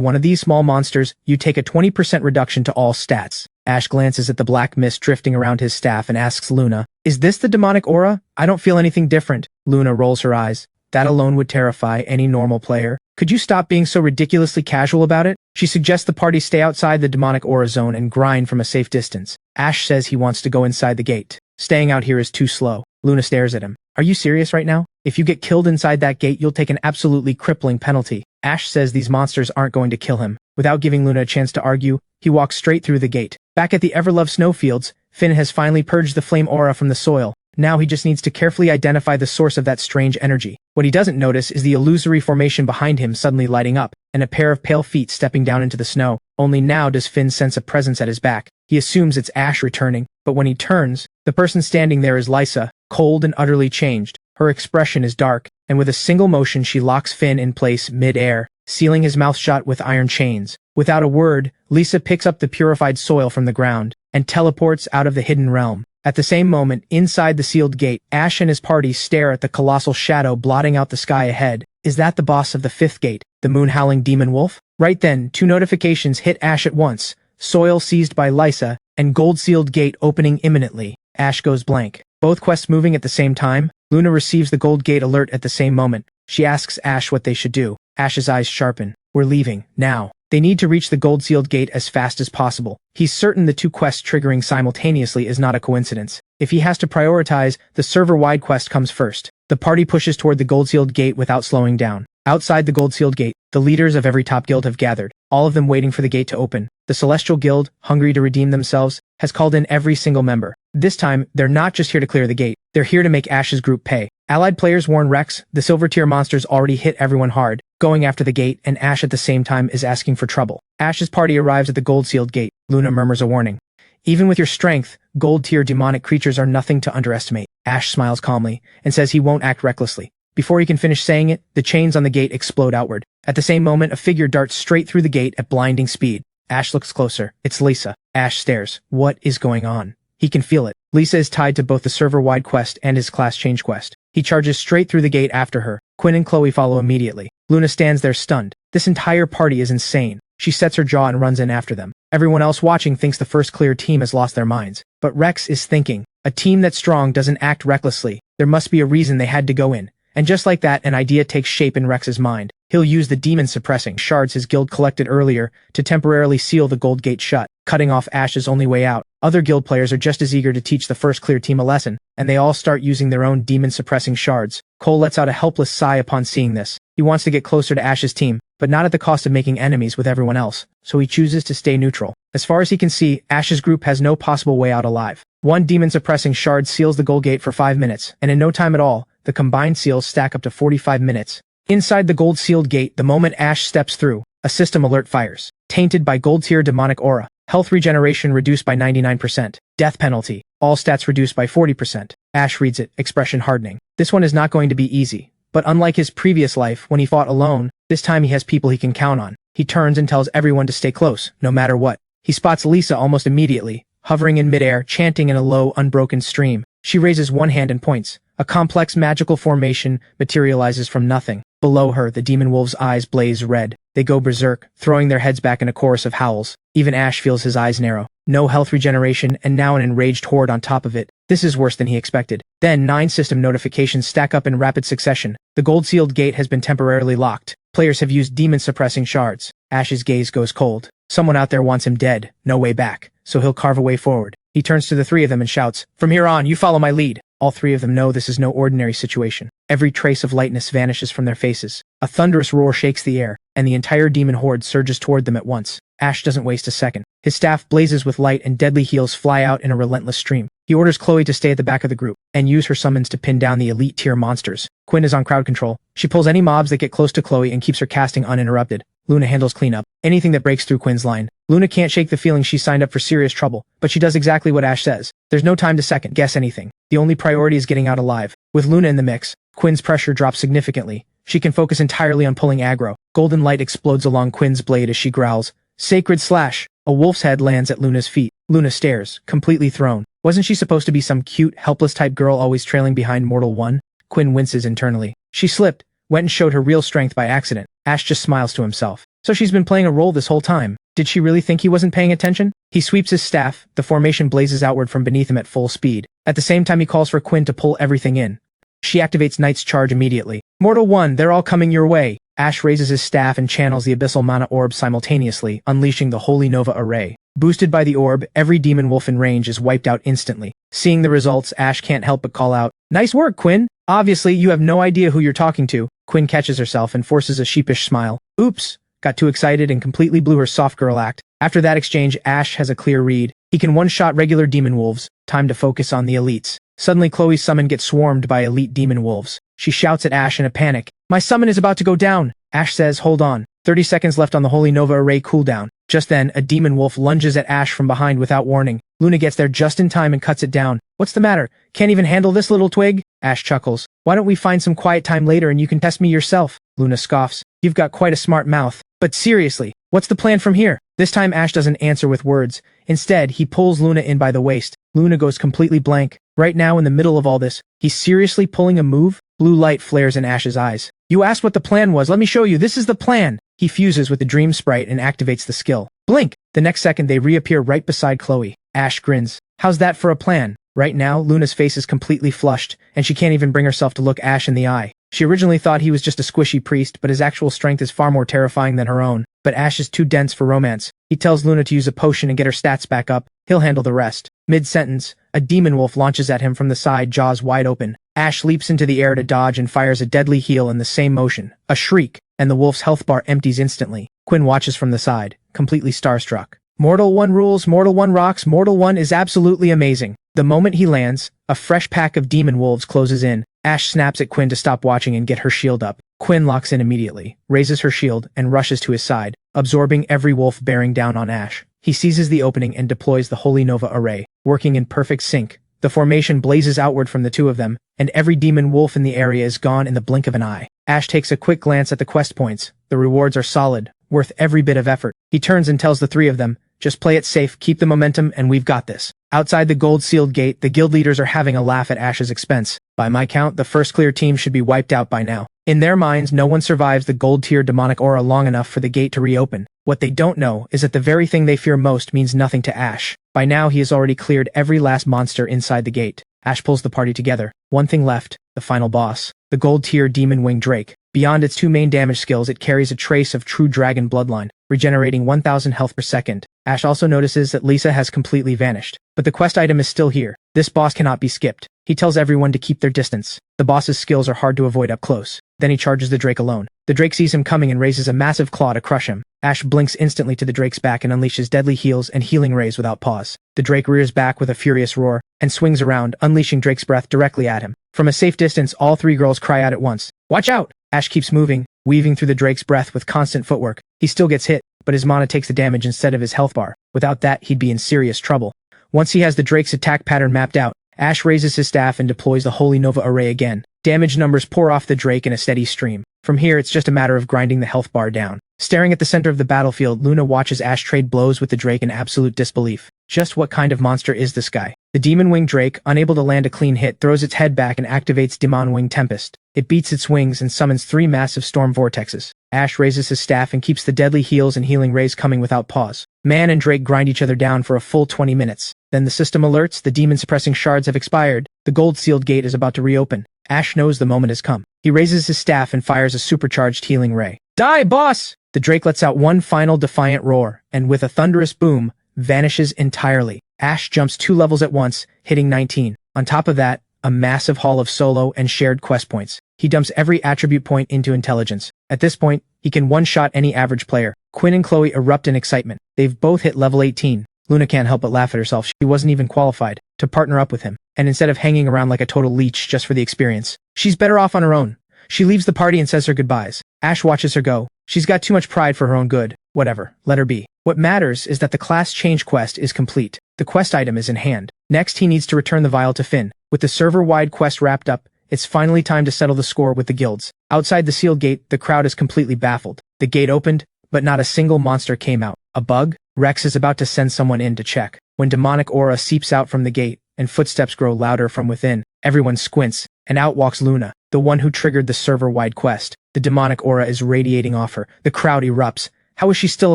A: one of these small monsters, you take a 20% reduction to all stats. Ash glances at the black mist drifting around his staff and asks Luna, "Is this the demonic aura? I don't feel anything different." Luna rolls her eyes. That alone would terrify any normal player. Could you stop being so ridiculously casual about it? She suggests the party stay outside the demonic aura zone and grind from a safe distance. Ash says he wants to go inside the gate. Staying out here is too slow. Luna stares at him. Are you serious right now? If you get killed inside that gate, you'll take an absolutely crippling penalty. Ash says these monsters aren't going to kill him. Without giving Luna a chance to argue, he walks straight through the gate. Back at the Everloved snowfields, Finn has finally purged the flame aura from the soil. Now he just needs to carefully identify the source of that strange energy. What he doesn't notice is the illusory formation behind him suddenly lighting up, and a pair of pale feet stepping down into the snow. Only now does Finn sense a presence at his back. He assumes it's Ash returning, but when he turns, the person standing there is Lisa, cold and utterly changed. Her expression is dark, and with a single motion she locks Finn in place mid-air, sealing his mouth shut with iron chains. Without a word, Lisa picks up the purified soil from the ground, and teleports out of the hidden realm. At the same moment, inside the sealed gate, Ash and his party stare at the colossal shadow blotting out the sky ahead. Is that the boss of the 5th gate, the moon-howling demon wolf? Right then, 2 notifications hit Ash at once. Soil seized by Lisa, and gold-sealed gate opening imminently. Ash goes blank. Both quests moving at the same time. Luna receives the gold gate alert at the same moment. She asks Ash what they should do. Ash's eyes sharpen. We're leaving, now. They need to reach the gold-sealed gate as fast as possible. He's certain the 2 quests triggering simultaneously is not a coincidence. If he has to prioritize, the server-wide quest comes first. The party pushes toward the gold-sealed gate without slowing down. Outside the gold-sealed gate, the leaders of every top guild have gathered, all of them waiting for the gate to open. The Celestial Guild, hungry to redeem themselves, has called in every single member. This time, they're not just here to clear the gate, they're here to make Ash's group pay. Allied players warn Rex, the silver tier monsters already hit everyone hard, going after the gate, and Ash at the same time is asking for trouble. Ash's party arrives at the gold-sealed gate. Luna murmurs a warning. Even with your strength, gold-tier demonic creatures are nothing to underestimate. Ash smiles calmly, and says he won't act recklessly. Before he can finish saying it, the chains on the gate explode outward. At the same moment, a figure darts straight through the gate at blinding speed. Ash looks closer. It's Lisa. Ash stares. What is going on? He can feel it. Lisa is tied to both the server-wide quest and his class change quest. He charges straight through the gate after her. Quinn and Chloe follow immediately. Luna stands there stunned. This entire party is insane. She sets her jaw and runs in after them. Everyone else watching thinks the first clear team has lost their minds. But Rex is thinking, a team that's strong doesn't act recklessly. There must be a reason they had to go in. And just like that, an idea takes shape in Rex's mind. He'll use the demon-suppressing shards his guild collected earlier to temporarily seal the gold gate shut, cutting off Ash's only way out. Other guild players are just as eager to teach the first clear team a lesson, and they all start using their own demon-suppressing shards. Cole lets out a helpless sigh upon seeing this. He wants to get closer to Ash's team, but not at the cost of making enemies with everyone else, so he chooses to stay neutral. As far as he can see, Ash's group has no possible way out alive. One demon-suppressing shard seals the gold gate for 5 minutes, and in no time at all, the combined seals stack up to 45 minutes. Inside the gold-sealed gate, the moment Ash steps through, a system alert fires. Tainted by gold-tier demonic aura. Health regeneration reduced by 99%. Death penalty. All stats reduced by 40%. Ash reads it, expression hardening. This one is not going to be easy. But unlike his previous life, when he fought alone, this time he has people he can count on. He turns and tells everyone to stay close, no matter what. He spots Lisa almost immediately, hovering in midair, chanting in a low, unbroken stream. She raises one hand and points. A complex magical formation materializes from nothing. Below her, the demon wolves' eyes blaze red. They go berserk, throwing their heads back in a chorus of howls. Even Ash feels his eyes narrow. No health regeneration, and now an enraged horde on top of it. This is worse than he expected. Then 9 system notifications stack up in rapid succession. The gold-sealed gate has been temporarily locked. Players have used demon-suppressing shards. Ash's gaze goes cold. Someone out there wants him dead. No way back. So he'll carve a way forward. He turns to the 3 of them and shouts, "From here on, you follow my lead." All 3 of them know this is no ordinary situation. Every trace of lightness vanishes from their faces. A thunderous roar shakes the air, and the entire demon horde surges toward them at once. Ash doesn't waste a second. His staff blazes with light and deadly heels fly out in a relentless stream. He orders Chloe to stay at the back of the group, and use her summons to pin down the elite tier monsters. Quinn is on crowd control. She pulls any mobs that get close to Chloe and keeps her casting uninterrupted. Luna handles cleanup. Anything that breaks through Quinn's line. Luna can't shake the feeling she signed up for serious trouble, but she does exactly what Ash says. There's no time to second guess anything. The only priority is getting out alive. With Luna in the mix, Quinn's pressure drops significantly. She can focus entirely on pulling aggro. Golden light explodes along Quinn's blade as she growls, "Sacred slash!" A wolf's head lands at Luna's feet. Luna stares, completely thrown. Wasn't she supposed to be some cute, helpless type girl always trailing behind Mortal One? Quinn winces internally. She slipped, went and showed her real strength by accident. Ash just smiles to himself. So she's been playing a role this whole time. Did she really think he wasn't paying attention? He sweeps his staff, the formation blazes outward from beneath him at full speed. At the same time he calls for Quinn to pull everything in. She activates Knight's charge immediately. "Mortal One, they're all coming your way." Ash raises his staff and channels the Abyssal Mana Orb simultaneously, unleashing the Holy Nova Array. Boosted by the orb, every demon wolf in range is wiped out instantly. Seeing the results, Ash can't help but call out, "Nice work, Quinn! Obviously, you have no idea who you're talking to." Quinn catches herself and forces a sheepish smile. "Oops." Got too excited and completely blew her soft girl act. After that exchange, Ash has a clear read. He can one-shot regular demon wolves. Time to focus on the elites. Suddenly Chloe's summon gets swarmed by elite demon wolves. She shouts at Ash in a panic, "My summon is about to go down!" Ash says, "Hold on." 30 seconds left on the Holy Nova Array cooldown. Just then, a demon wolf lunges at Ash from behind without warning. Luna gets there just in time and cuts it down. "What's the matter? Can't even handle this little twig?" Ash chuckles. "Why don't we find some quiet time later and you can test me yourself?" Luna scoffs. "You've got quite a smart mouth. But seriously, what's the plan from here?" This time Ash doesn't answer with words. Instead, he pulls Luna in by the waist. Luna goes completely blank. Right now, in the middle of all this, he's seriously pulling a move? Blue light flares in Ash's eyes. "You asked what the plan was, let me show you, this is the plan!" He fuses with the dream sprite and activates the skill. Blink! The next second they reappear right beside Chloe. Ash grins. "How's that for a plan?" Right now, Luna's face is completely flushed, and she can't even bring herself to look Ash in the eye. She originally thought he was just a squishy priest, but his actual strength is far more terrifying than her own. But Ash is too dense for romance. He tells Luna to use a potion and get her stats back up. He'll handle the rest. Mid-sentence, a demon wolf launches at him from the side, jaws wide open. Ash leaps into the air to dodge and fires a deadly heal in the same motion. A shriek, and the wolf's health bar empties instantly. Quinn watches from the side, completely starstruck. Mortal One rules, Mortal One rocks, Mortal One is absolutely amazing. The moment he lands, a fresh pack of demon wolves closes in. Ash snaps at Quinn to stop watching and get her shield up. Quinn locks in immediately, raises her shield, and rushes to his side, absorbing every wolf bearing down on Ash. He seizes the opening and deploys the Holy Nova Array, working in perfect sync. The formation blazes outward from the 2 of them, and every demon wolf in the area is gone in the blink of an eye. Ash takes a quick glance at the quest points. The rewards are solid, worth every bit of effort. He turns and tells the 3 of them, Just play it safe, keep the momentum, and we've got this. Outside the gold-sealed gate, the guild leaders are having a laugh at Ash's expense. By my count, the first clear team should be wiped out by now. In their minds, no one survives the gold-tier demonic aura long enough for the gate to reopen. What they don't know is that the very thing they fear most means nothing to Ash. By now, he has already cleared every last monster inside the gate. Ash pulls the party together. One thing left, the final boss. The gold-tier demon wing drake. Beyond its two main damage skills, it carries a trace of true dragon bloodline, regenerating 1000 health per second. Ash also notices that Lisa has completely vanished. But the quest item is still here. This boss cannot be skipped. He tells everyone to keep their distance. The boss's skills are hard to avoid up close. Then he charges the drake alone. The drake sees him coming and raises a massive claw to crush him. Ash blinks instantly to the drake's back and unleashes deadly heals and healing rays without pause. The drake rears back with a furious roar and swings around, unleashing Drake's breath directly at him. From a safe distance, all three girls cry out at once, "Watch out!" Ash keeps moving, weaving through the drake's breath with constant footwork. He still gets hit, but his mana takes the damage instead of his health bar. Without that, he'd be in serious trouble. Once he has the drake's attack pattern mapped out, Ash raises his staff and deploys the Holy Nova array again. Damage numbers pour off the drake in a steady stream. From here, it's just a matter of grinding the health bar down. Staring at the center of the battlefield, Luna watches Ash trade blows with the drake in absolute disbelief. Just what kind of monster is this guy? The Demon Wing Drake, unable to land a clean hit, throws its head back and activates Demon Wing Tempest. It beats its wings and summons 3 massive storm vortexes. Ash raises his staff and keeps the deadly heals and healing rays coming without pause. Man and Drake grind each other down for a full 20 minutes. Then the system alerts, the demon-suppressing shards have expired. The gold-sealed gate is about to reopen. Ash knows the moment has come. He raises his staff and fires a supercharged healing ray. "Die, boss!" The drake lets out one final defiant roar, and with a thunderous boom, vanishes entirely. Ash jumps 2 levels at once, hitting 19. On top of that, a massive haul of solo and shared quest points. He dumps every attribute point into intelligence. At this point, he can one-shot any average player. Quinn and Chloe erupt in excitement. They've both hit level 18. Luna can't help but laugh at herself. She wasn't even qualified to partner up with him. And instead of hanging around like a total leech just for the experience, she's better off on her own. She leaves the party and says her goodbyes. Ash watches her go. She's got too much pride for her own good. Whatever, let her be. What matters is that the class change quest is complete. The quest item is in hand. Next, he needs to return the vial to Finn. With the server-wide quest wrapped up, it's finally time to settle the score with the guilds. Outside the sealed gate, the crowd is completely baffled. The gate opened, but not a single monster came out. A bug? Rex is about to send someone in to check. When demonic aura seeps out from the gate, and footsteps grow louder from within, everyone squints, and out walks Luna, the one who triggered the server-wide quest. The demonic aura is radiating off her. The crowd erupts. How is she still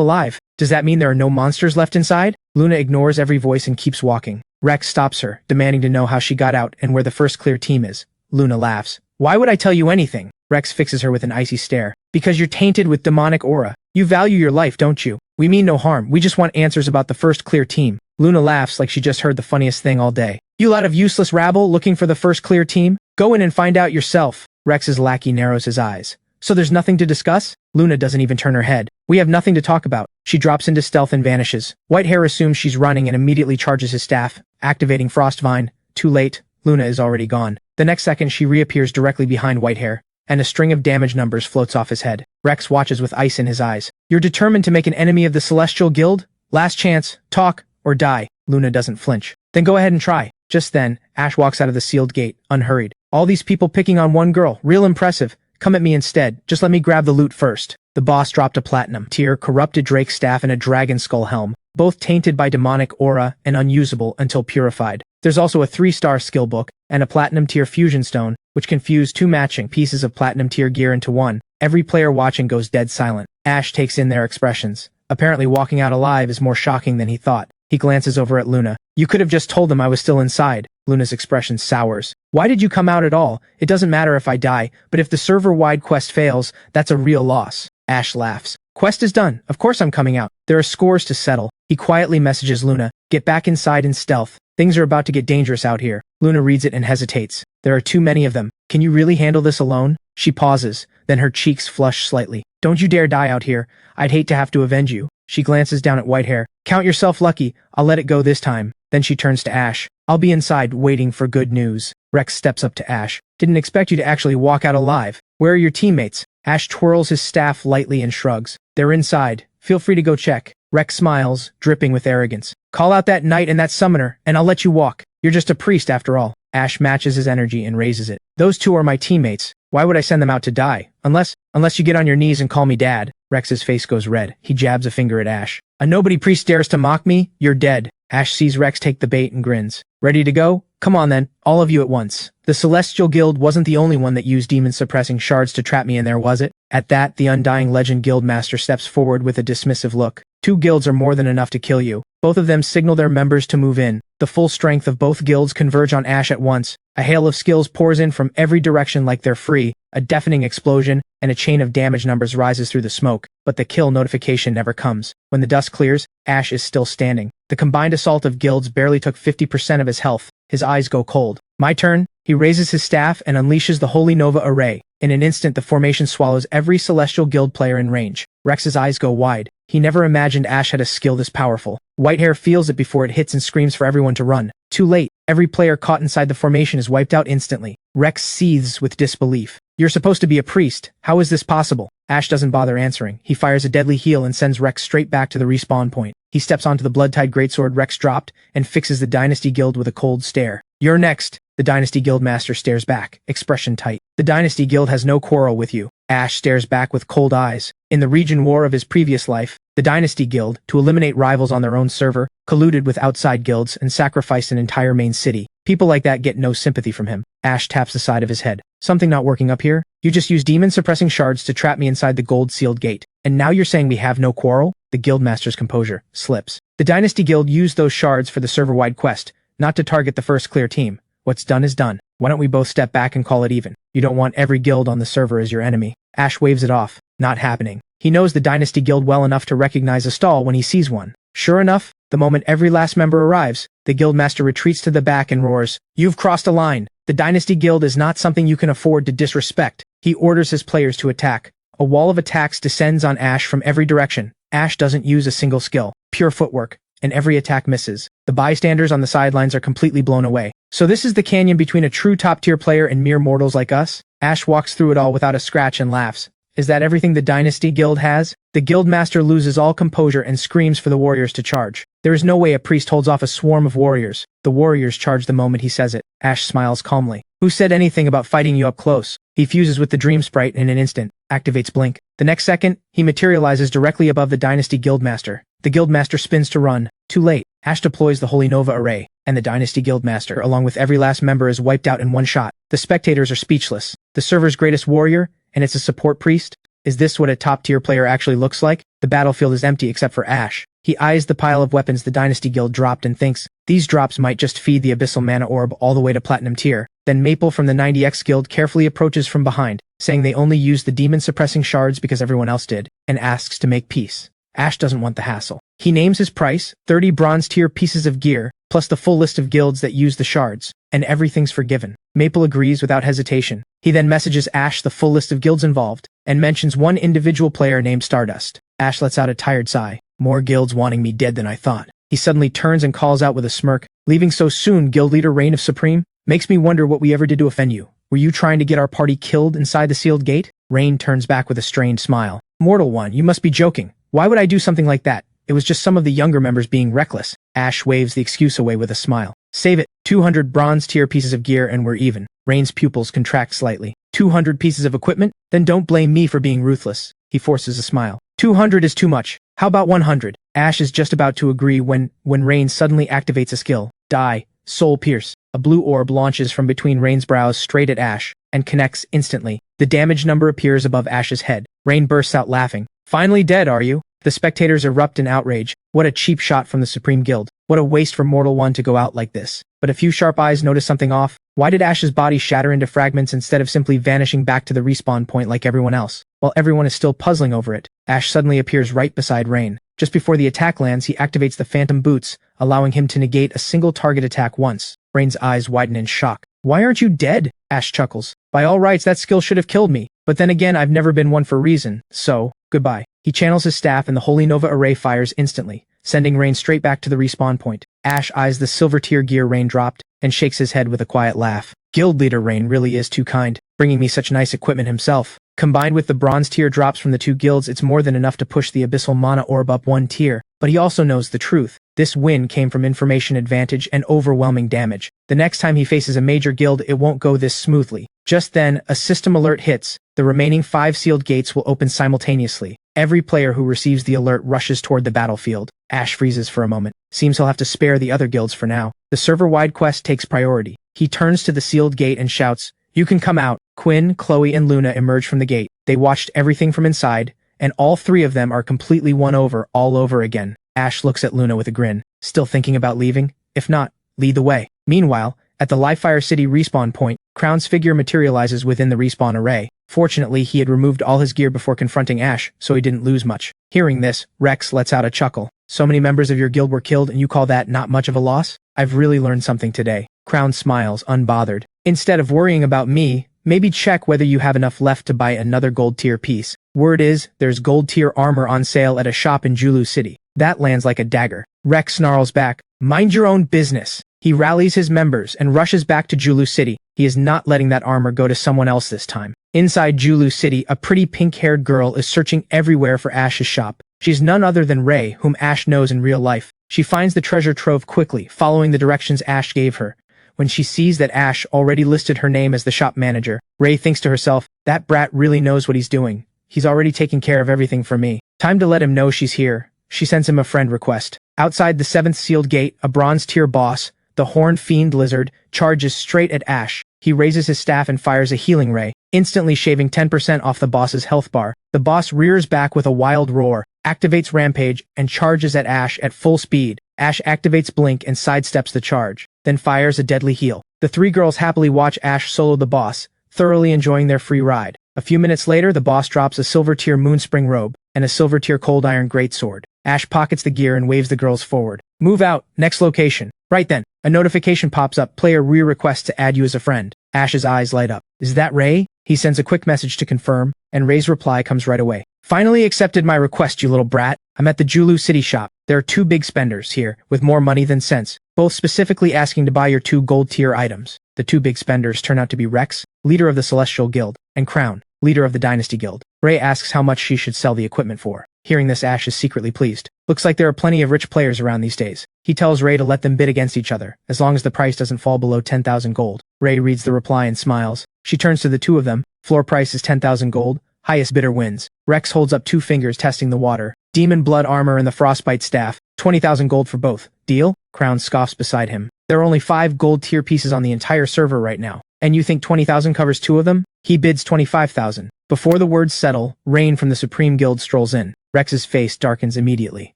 A: alive? Does that mean there are no monsters left inside? Luna ignores every voice and keeps walking. Rex stops her, demanding to know how she got out and where the first clear team is. Luna laughs. "Why would I tell you anything?" Rex fixes her with an icy stare. "Because you're tainted with demonic aura. You value your life, don't you? We mean no harm. We just want answers about the first clear team." Luna laughs like she just heard the funniest thing all day. "You lot of useless rabble looking for the first clear team? Go in and find out yourself." Rex's lackey narrows his eyes. "So there's nothing to discuss?" Luna doesn't even turn her head. "We have nothing to talk about." She drops into stealth and vanishes. Whitehair assumes she's running and immediately charges his staff, activating Frostvine. Too late. Luna is already gone. The next second, she reappears directly behind Whitehair, and a string of damage numbers floats off his head. Rex watches with ice in his eyes. "You're determined to make an enemy of the Celestial Guild? Last chance. Talk or die." Luna doesn't flinch. "Then go ahead and try." Just then, Ash walks out of the sealed gate, unhurried. "All these people picking on one girl. Real impressive. Come at me instead. Just let me grab the loot first." The boss dropped a platinum tier corrupted drake staff and a dragon skull helm, both tainted by demonic aura and unusable until purified. There's also a 3-star skill book and a platinum tier fusion stone, which can fuse 2 matching pieces of platinum tier gear into one. Every player watching goes dead silent. Ash takes in their expressions. Apparently walking out alive is more shocking than he thought. He glances over at Luna. "You could have just told them I was still inside." Luna's expression sours. "Why did you come out at all? It doesn't matter if I die, but if the server-wide quest fails, that's a real loss." Ash laughs. "Quest is done. Of course I'm coming out. There are scores to settle." He quietly messages Luna, "Get back inside in stealth. Things are about to get dangerous out here." Luna reads it and hesitates. "There are too many of them. Can you really handle this alone?" She pauses, then her cheeks flush slightly. "Don't you dare die out here. I'd hate to have to avenge you." She glances down at Whitehair. "Count yourself lucky. I'll let it go this time." Then she turns to Ash. "I'll be inside waiting for good news." Rex steps up to Ash. "Didn't expect you to actually walk out alive. Where are your teammates?" Ash twirls his staff lightly and shrugs. "They're inside. Feel free to go check." Rex smiles, dripping with arrogance. "Call out that knight and that summoner, and I'll let you walk. You're just a priest after all." Ash matches his energy and raises it. "Those two are my teammates. Why would I send them out to die? Unless you get on your knees and call me dad. Rex's face goes red. He jabs a finger at Ash. A nobody priest dares to mock me? You're dead. Ash sees Rex take the bait and grins. Ready to go? Come on then, all of you at once. The Celestial Guild wasn't the only one that used demon-suppressing shards to trap me in there, was it? At that, the Undying Legend Guild Master steps forward with a dismissive look. 2 guilds are more than enough to kill you. Both of them signal their members to move in. The full strength of both guilds converge on Ash at once. A hail of skills pours in from every direction like they're free. A deafening explosion, and a chain of damage numbers rises through the smoke, but the kill notification never comes. When the dust clears, Ash is still standing. The combined assault of guilds barely took 50% of his health. His eyes go cold. My turn. He raises his staff and unleashes the Holy Nova Array. In an instant, the formation swallows every Celestial Guild player in range. Rex's eyes go wide. He never imagined Ash had a skill this powerful. Whitehair feels it before it hits and screams for everyone to run. Too late. Every player caught inside the formation is wiped out instantly. Rex seethes with disbelief. You're supposed to be a priest. How is this possible? Ash doesn't bother answering. He fires a deadly heal and sends Rex straight back to the respawn point. He steps onto the blood-tied greatsword Rex dropped and fixes the Dynasty Guild with a cold stare. You're next. The Dynasty Guild Master stares back, expression tight. The Dynasty Guild has no quarrel with you. Ash stares back with cold eyes. In the region war of his previous life, the Dynasty Guild, to eliminate rivals on their own server, colluded with outside guilds and sacrificed an entire main city. People like that get no sympathy from him. Ash taps the side of his head. Something not working up here? You just used demon-suppressing shards to trap me inside the gold-sealed gate. And now you're saying we have no quarrel? The Guildmaster's composure slips. The Dynasty Guild used those shards for the server-wide quest, not to target the first clear team. What's done is done. Why don't we both step back and call it even? You don't want every guild on the server as your enemy. Ash waves it off. Not happening. He knows the Dynasty Guild well enough to recognize a stall when he sees one. Sure enough, the moment every last member arrives, the Guildmaster retreats to the back and roars, "You've crossed a line. The Dynasty Guild is not something you can afford to disrespect." He orders his players to attack. A wall of attacks descends on Ash from every direction. Ash doesn't use a single skill. Pure footwork. And every attack misses. The bystanders on the sidelines are completely blown away. So this is the canyon between a true top-tier player and mere mortals like us? Ash walks through it all without a scratch and laughs. Is that everything the Dynasty Guild has? The Guildmaster loses all composure and screams for the warriors to charge. There is no way a priest holds off a swarm of warriors. The warriors charge the moment he says it. Ash smiles calmly. Who said anything about fighting you up close? He fuses with the Dream Sprite in an instant, activates Blink. The next second, he materializes directly above the Dynasty Guildmaster. The Guildmaster spins to run. Too late. Ash deploys the Holy Nova Array, and the Dynasty Guildmaster, along with every last member, is wiped out in one shot. The spectators are speechless. The server's greatest warrior, and it's a support priest? Is this what a top-tier player actually looks like? The battlefield is empty except for Ash. He eyes the pile of weapons the Dynasty Guild dropped and thinks, these drops might just feed the Abyssal Mana Orb all the way to Platinum Tier. Then Maple from the 90X Guild carefully approaches from behind, saying they only used the demon-suppressing shards because everyone else did, and asks to make peace. Ash doesn't want the hassle. He names his price, 30 bronze tier pieces of gear, plus the full list of guilds that use the shards, and everything's forgiven. Maple agrees without hesitation. He then messages Ash the full list of guilds involved, and mentions one individual player named Stardust. Ash lets out a tired sigh. More guilds wanting me dead than I thought. He suddenly turns and calls out with a smirk, leaving so soon, Guild Leader Reign of Supreme? Makes me wonder what we ever did to offend you. Were you trying to get our party killed inside the sealed gate? Reign turns back with a strained smile. Mortal one, you must be joking. Why would I do something like that? It was just some of the younger members being reckless. Ash waves the excuse away with a smile. Save it. 200 bronze tier pieces of gear and we're even. Reign's pupils contract slightly. 200 pieces of equipment? Then don't blame me for being ruthless. He forces a smile. 200 is too much. How about 100? Ash is just about to agree when Reign suddenly activates a skill. Die. Soul Pierce. A blue orb launches from between Reign's brows straight at Ash, and connects instantly. The damage number appears above Ash's head. Reign bursts out laughing. Finally dead, are you? The spectators erupt in outrage. What a cheap shot from the Supreme Guild. What a waste for Mortal One to go out like this. But a few sharp eyes notice something off. Why did Ash's body shatter into fragments instead of simply vanishing back to the respawn point like everyone else? While everyone is still puzzling over it, Ash suddenly appears right beside Reign. Just before the attack lands, he activates the Phantom Boots, allowing him to negate a single target attack once. Reign's eyes widen in shock. Why aren't you dead? Ash chuckles. By all rights, that skill should have killed me. But then again, I've never been one for reason, so, goodbye. He channels his staff and the Holy Nova Array fires instantly, sending Reign straight back to the respawn point. Ash eyes the silver tier gear Reign dropped, and shakes his head with a quiet laugh. Guild Leader Reign really is too kind, bringing me such nice equipment himself. Combined with the bronze tier drops from the two guilds, it's more than enough to push the Abyssal Mana Orb up one tier. But he also knows the truth. This win came from information advantage and overwhelming damage. The next time he faces a major guild, it won't go this smoothly. Just then, a system alert hits. The remaining 5 sealed gates will open simultaneously. Every player who receives the alert rushes toward the battlefield. Ash freezes for a moment. Seems he'll have to spare the other guilds for now. The server-wide quest takes priority. He turns to the sealed gate and shouts, "You can come out." Quinn, Chloe, and Luna emerge from the gate. They watched everything from inside, and all 3 of them are completely won over all over again. Ash looks at Luna with a grin. Still thinking about leaving? If not, lead the way. Meanwhile, at the Livefire City respawn point, Crown's figure materializes within the respawn array. Fortunately, he had removed all his gear before confronting Ash, so he didn't lose much. Hearing this, Rex lets out a chuckle. "So many members of your guild were killed and you call that not much of a loss? I've really learned something today." Crown smiles, unbothered. "Instead of worrying about me, maybe check whether you have enough left to buy another gold tier piece. Word is, there's gold tier armor on sale at a shop in Julu City." That lands like a dagger. Rex snarls back, "Mind your own business." He rallies his members and rushes back to Julu City. He is not letting that armor go to someone else this time. Inside Julu City, a pretty pink-haired girl is searching everywhere for Ash's shop. She's none other than Ray, whom Ash knows in real life. She finds the treasure trove quickly, following the directions Ash gave her. When she sees that Ash already listed her name as the shop manager, Ray thinks to herself, "That brat really knows what he's doing. He's already taken care of everything for me. Time to let him know she's here." She sends him a friend request. Outside the 7th sealed gate, a bronze tier boss, the Horned Fiend Lizard, charges straight at Ash. He raises his staff and fires a healing ray, instantly shaving 10% off the boss's health bar. The boss rears back with a wild roar, activates Rampage, and charges at Ash at full speed. Ash activates Blink and sidesteps the charge, then fires a deadly heal. The 3 girls happily watch Ash solo the boss, thoroughly enjoying their free ride. A few minutes later, the boss drops a silver tier Moonspring robe and a silver tier Cold Iron greatsword. Ash pockets the gear and waves the girls forward. "Move out, next location." Right then, a notification pops up. "Player requests to add you as a friend." Ash's eyes light up. "Is that Ray?" He sends a quick message to confirm, and Ray's reply comes right away. "Finally accepted my request, you little brat. I'm at the Julu City shop. There are 2 big spenders here, with more money than sense, both specifically asking to buy your 2 gold tier items." The 2 big spenders turn out to be Rex, leader of the Celestial Guild, and Crown, leader of the Dynasty Guild. Ray asks how much she should sell the equipment for. Hearing this, Ash is secretly pleased. Looks like there are plenty of rich players around these days. He tells Ray to let them bid against each other, as long as the price doesn't fall below 10,000 gold. Ray reads the reply and smiles. She turns to the 2 of them. Floor price is 10,000 gold. Highest bidder wins. Rex holds up 2 fingers testing the water. Demon blood armor and the frostbite staff. 20,000 gold for both. Deal? Crown scoffs beside him. There are only 5 gold tier pieces on the entire server right now. And you think 20,000 covers 2 of them? He bids 25,000. Before the words settle, Rain from the Supreme Guild strolls in. Rex's face darkens immediately.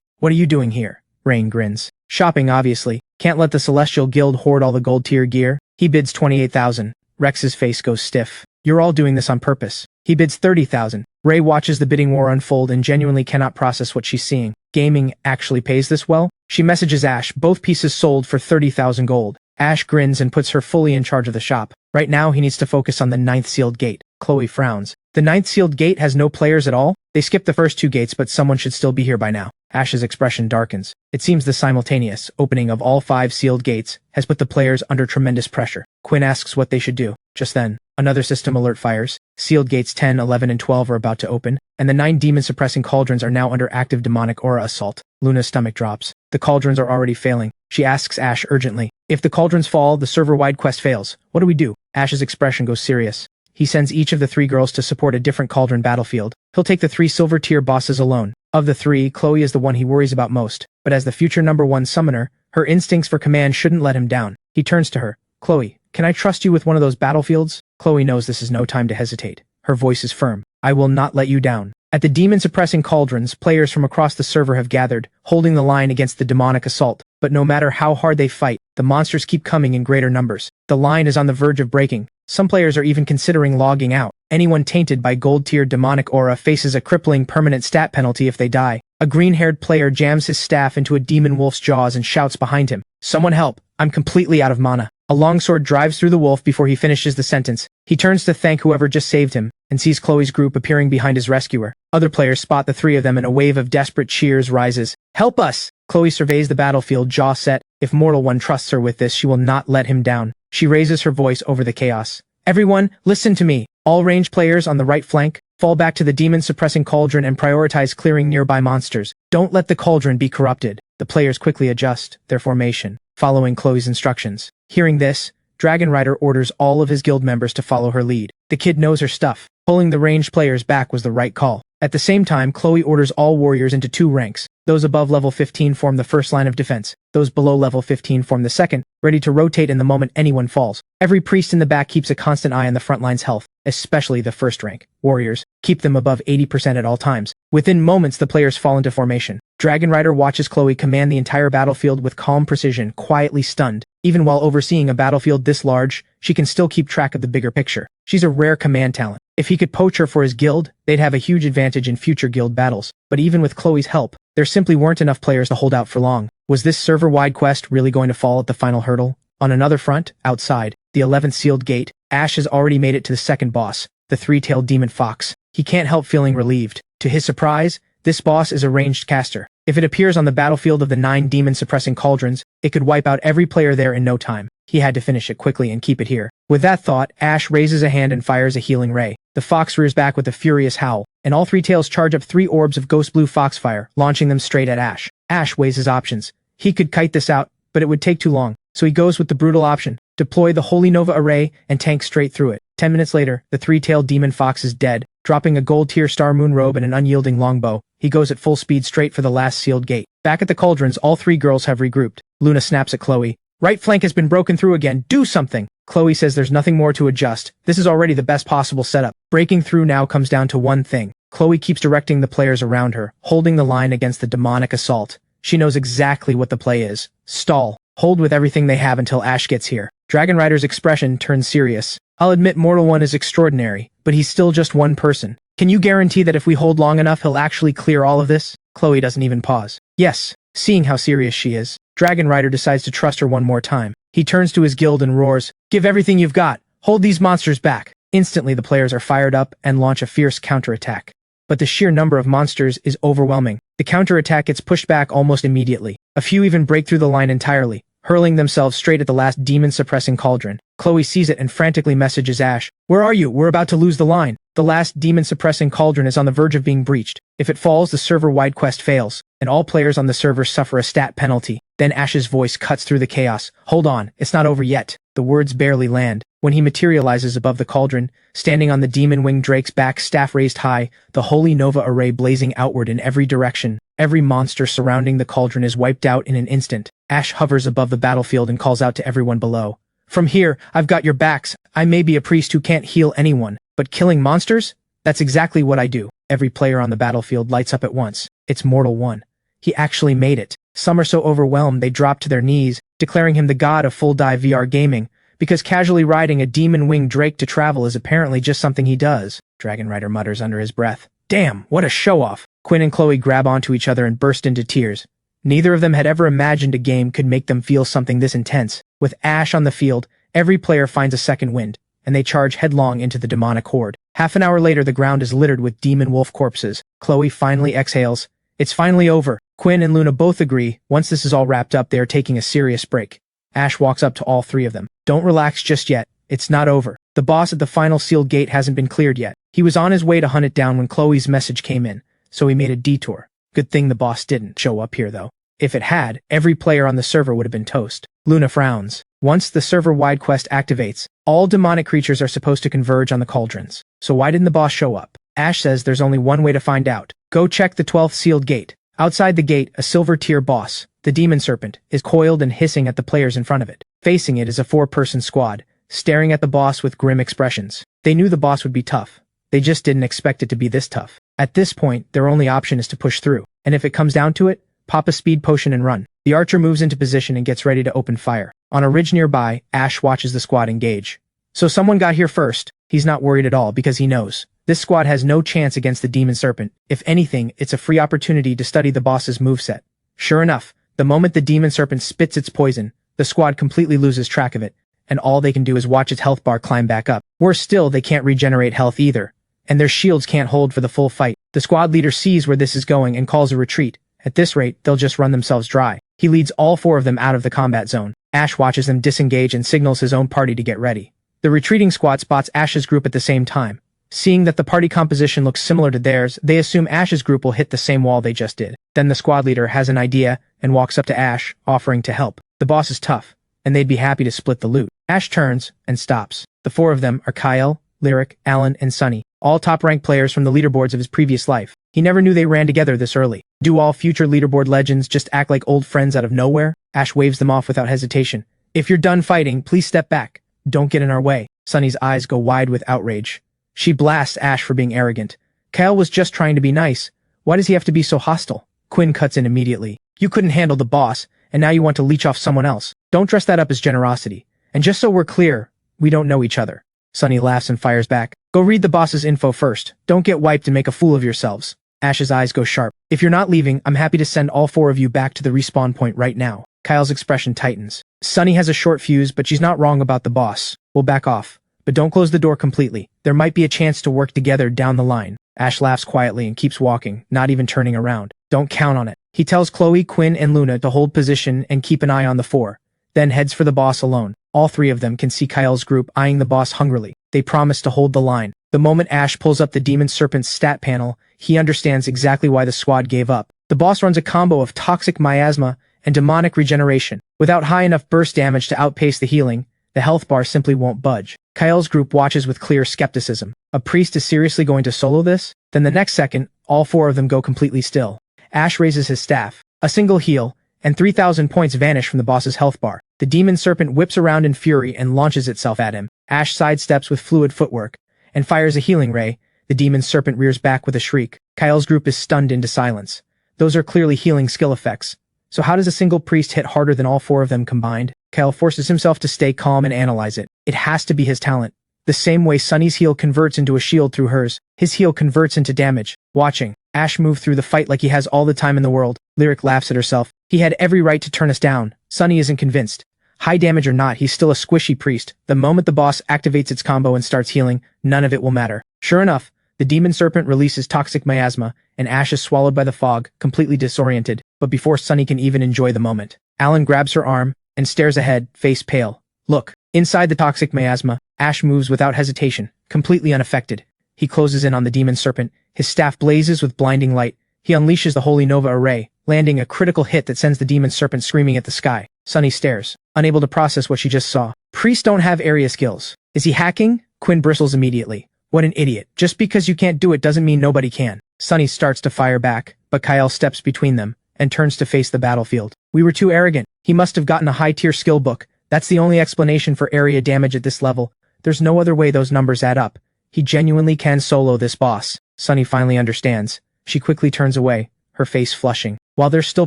A: "What are you doing here?" Rain grins. "Shopping, obviously. Can't let the Celestial Guild hoard all the gold tier gear." He bids 28,000. Rex's face goes stiff. "You're all doing this on purpose." He bids 30,000. Ray watches the bidding war unfold and genuinely cannot process what she's seeing. Gaming actually pays this well? She messages Ash, both pieces sold for 30,000 gold. Ash grins and puts her fully in charge of the shop. Right now, he needs to focus on the 9th sealed gate. Chloe frowns. "The 9th sealed gate has no players at all? They skipped the first 2 gates, but someone should still be here by now." Ash's expression darkens. It seems the simultaneous opening of all 5 sealed gates has put the players under tremendous pressure. Quinn asks what they should do. Just then, another system alert fires. Sealed gates 10, 11, and 12 are about to open, and the 9 demon-suppressing cauldrons are now under active demonic aura assault. Luna's stomach drops. The cauldrons are already failing. She asks Ash urgently, "If the cauldrons fall, the server-wide quest fails. What do we do?" Ash's expression goes serious. He sends each of the 3 girls to support a different cauldron battlefield. He'll take the 3 silver tier bosses alone. Of the 3, Chloe is the one he worries about most, but as the future #1 summoner, her instincts for command shouldn't let him down. He turns to her. "Chloe, can I trust you with one of those battlefields?" Chloe knows this is no time to hesitate. Her voice is firm. "I will not let you down." At the demon-suppressing cauldrons, players from across the server have gathered, holding the line against the demonic assault. But no matter how hard they fight, the monsters keep coming in greater numbers. The line is on the verge of breaking. Some players are even considering logging out. Anyone tainted by gold-tier demonic aura faces a crippling permanent stat penalty if they die. A green-haired player jams his staff into a demon wolf's jaws and shouts behind him, "Someone help! I'm completely out of mana." A longsword drives through the wolf before he finishes the sentence. He turns to thank whoever just saved him, and sees Chloe's group appearing behind his rescuer. Other players spot the 3 of them and a wave of desperate cheers rises. "Help us!" Chloe surveys the battlefield, jaw set. If Mortal One trusts her with this, she will not let him down. She raises her voice over the chaos. "Everyone, listen to me. All ranged players on the right flank, fall back to the demon-suppressing cauldron and prioritize clearing nearby monsters. Don't let the cauldron be corrupted." The players quickly adjust their formation, following Chloe's instructions. Hearing this, Dragon Rider orders all of his guild members to follow her lead. The kid knows her stuff. Pulling the ranged players back was the right call. At the same time, Chloe orders all warriors into 2 ranks. Those above level 15 form the first line of defense. Those below level 15 form the second, ready to rotate in the moment anyone falls. Every priest in the back keeps a constant eye on the front line's health, especially the first rank. Warriors, keep them above 80% at all times. Within moments, the players fall into formation. Dragon Rider watches Chloe command the entire battlefield with calm precision, quietly stunned. Even while overseeing a battlefield this large, she can still keep track of the bigger picture. She's a rare command talent. If he could poach her for his guild, they'd have a huge advantage in future guild battles. But even with Chloe's help, there simply weren't enough players to hold out for long. Was this server-wide quest really going to fall at the final hurdle? On another front, outside, the 11th sealed gate, Ash has already made it to the second boss, the 3-tailed demon fox. He can't help feeling relieved. To his surprise, this boss is a ranged caster. If it appears on the battlefield of the 9 demon-suppressing cauldrons, it could wipe out every player there in no time. He had to finish it quickly and keep it here. With that thought, Ash raises a hand and fires a healing ray. The fox rears back with a furious howl, and all 3 tails charge up 3 orbs of ghost blue foxfire, launching them straight at Ash. Ash weighs his options. He could kite this out, but it would take too long, so he goes with the brutal option. Deploy the Holy Nova array and tank straight through it. 10 minutes later, the 3-tailed demon fox is dead. Dropping a gold tier star moon robe and an unyielding longbow, he goes at full speed straight for the last sealed gate. Back at the cauldrons, all 3 girls have regrouped. Luna snaps at Chloe. Right flank has been broken through again. Do something! Chloe says there's nothing more to adjust. This is already the best possible setup. Breaking through now comes down to one thing. Chloe keeps directing the players around her, holding the line against the demonic assault. She knows exactly what the play is. Stall. Hold with everything they have until Ash gets here. Dragon Rider's expression turns serious. I'll admit Mortal One is extraordinary, but he's still just one person. Can you guarantee that if we hold long enough he'll actually clear all of this? Chloe doesn't even pause. Yes. Seeing how serious she is, Dragon Rider decides to trust her one more time. He turns to his guild and roars, "Give everything you've got! Hold these monsters back!" Instantly the players are fired up and launch a fierce counterattack. But the sheer number of monsters is overwhelming. The counterattack gets pushed back almost immediately. A few even break through the line entirely, hurling themselves straight at the last demon-suppressing cauldron. Chloe sees it and frantically messages Ash, "Where are you? We're about to lose the line." The last demon-suppressing cauldron is on the verge of being breached. If it falls, the server-wide quest fails, and all players on the server suffer a stat penalty. Then Ash's voice cuts through the chaos. "Hold on, it's not over yet." The words barely land. When he materializes above the cauldron, standing on the demon-winged drake's back, staff raised high, the Holy Nova array blazing outward in every direction. Every monster surrounding the cauldron is wiped out in an instant. Ash hovers above the battlefield and calls out to everyone below. "From here, I've got your backs. I may be a priest who can't heal anyone, but killing monsters? That's exactly what I do." Every player on the battlefield lights up at once. It's Mortal One. He actually made it. Some are so overwhelmed they drop to their knees, declaring him the god of full-dive VR gaming, because casually riding a demon-winged drake to travel is apparently just something he does. Dragon Rider mutters under his breath. "Damn, what a show-off!" Quinn and Chloe grab onto each other and burst into tears. Neither of them had ever imagined a game could make them feel something this intense. With Ash on the field, every player finds a second wind, and they charge headlong into the demonic horde. Half an hour later, the ground is littered with demon wolf corpses. Chloe finally exhales. It's finally over. Quinn and Luna both agree. Once this is all wrapped up, they are taking a serious break. Ash walks up to all 3 of them. "Don't relax just yet. It's not over. The boss at the final sealed gate hasn't been cleared yet." He was on his way to hunt it down when Chloe's message came in, so he made a detour. Good thing the boss didn't show up here, though. If it had, every player on the server would have been toast. Luna frowns. Once the server-wide quest activates, all demonic creatures are supposed to converge on the cauldrons. So why didn't the boss show up? Ash says there's only one way to find out. Go check the 12th sealed gate. Outside the gate, a silver-tier boss, the demon serpent, is coiled and hissing at the players in front of it. Facing it is a 4-person squad, staring at the boss with grim expressions. They knew the boss would be tough. They just didn't expect it to be this tough. At this point, their only option is to push through. And if it comes down to it, pop a speed potion and run. The archer moves into position and gets ready to open fire. On a ridge nearby, Ash watches the squad engage. So someone got here first. He's not worried at all because he knows this squad has no chance against the demon serpent. If anything, it's a free opportunity to study the boss's moveset. Sure enough, the moment the demon serpent spits its poison, the squad completely loses track of it, and all they can do is watch its health bar climb back up. Worse still, they can't regenerate health either, and their shields can't hold for the full fight. The squad leader sees where this is going and calls a retreat. At this rate, they'll just run themselves dry. He leads all 4 of them out of the combat zone. Ash watches them disengage and signals his own party to get ready. The retreating squad spots Ash's group at the same time. Seeing that the party composition looks similar to theirs, they assume Ash's group will hit the same wall they just did. Then the squad leader has an idea and walks up to Ash, offering to help. The boss is tough, and they'd be happy to split the loot. Ash turns and stops. The four of them are Kyle, Lyric, Alan, and Sunny, all top-ranked players from the leaderboards of his previous life. He never knew they ran together this early. Do all future leaderboard legends just act like old friends out of nowhere? Ash waves them off without hesitation. If you're done fighting, please step back. Don't get in our way. Sunny's eyes go wide with outrage. She blasts Ash for being arrogant. Kyle was just trying to be nice. Why does he have to be so hostile? Quinn cuts in immediately. You couldn't handle the boss, and now you want to leech off someone else. Don't dress that up as generosity. And just so we're clear, we don't know each other. Sunny laughs and fires back. Go read the boss's info first. Don't get wiped and make a fool of yourselves. Ash's eyes go sharp. If you're not leaving, I'm happy to send all four of you back to the respawn point right now. Kyle's expression tightens. Sunny has a short fuse, but she's not wrong about the boss. We'll back off. But don't close the door completely. There might be a chance to work together down the line. Ash laughs quietly and keeps walking, not even turning around. Don't count on it. He tells Chloe, Quinn, and Luna to hold position and keep an eye on the four, then heads for the boss alone. All three of them can see Kyle's group eyeing the boss hungrily. They promise to hold the line. The moment Ash pulls up the Demon Serpent's stat panel, he understands exactly why the squad gave up. The boss runs a combo of toxic miasma and demonic regeneration. Without high enough burst damage to outpace the healing, the health bar simply won't budge. Kyle's group watches with clear skepticism. A priest is seriously going to solo this? Then the next second, all four of them go completely still. Ash raises his staff. A single heal, and 3,000 points vanish from the boss's health bar. The Demon Serpent whips around in fury and launches itself at him. Ash sidesteps with fluid footwork and fires a healing ray. The Demon Serpent rears back with a shriek. Kyle's group is stunned into silence. Those are clearly healing skill effects. So how does a single priest hit harder than all four of them combined? Kyle forces himself to stay calm and analyze it. It has to be his talent. The same way Sunny's heal converts into a shield through hers, his heal converts into damage. Watching Ash move through the fight like he has all the time in the world. Lyric laughs at herself. He had every right to turn us down. Sunny isn't convinced. High damage or not, he's still a squishy priest. The moment the boss activates its combo and starts healing, none of it will matter. Sure enough, the Demon Serpent releases toxic miasma, and Ash is swallowed by the fog, completely disoriented. But before Sunny can even enjoy the moment, Alan grabs her arm and stares ahead, face pale. Look, inside the toxic miasma, Ash moves without hesitation, completely unaffected. He closes in on the Demon Serpent. His staff blazes with blinding light. He unleashes the Holy Nova Array, landing a critical hit that sends the Demon Serpent screaming at the sky. Sunny stares, unable to process what she just saw. Priests don't have area skills. Is he hacking? Quinn bristles immediately. What an idiot. Just because you can't do it doesn't mean nobody can. Sunny starts to fire back, but Kyle steps between them and turns to face the battlefield. We were too arrogant. He must have gotten a high-tier skill book. That's the only explanation for area damage at this level. There's no other way those numbers add up. He genuinely can solo this boss. Sunny finally understands. She quickly turns away, her face flushing. While they're still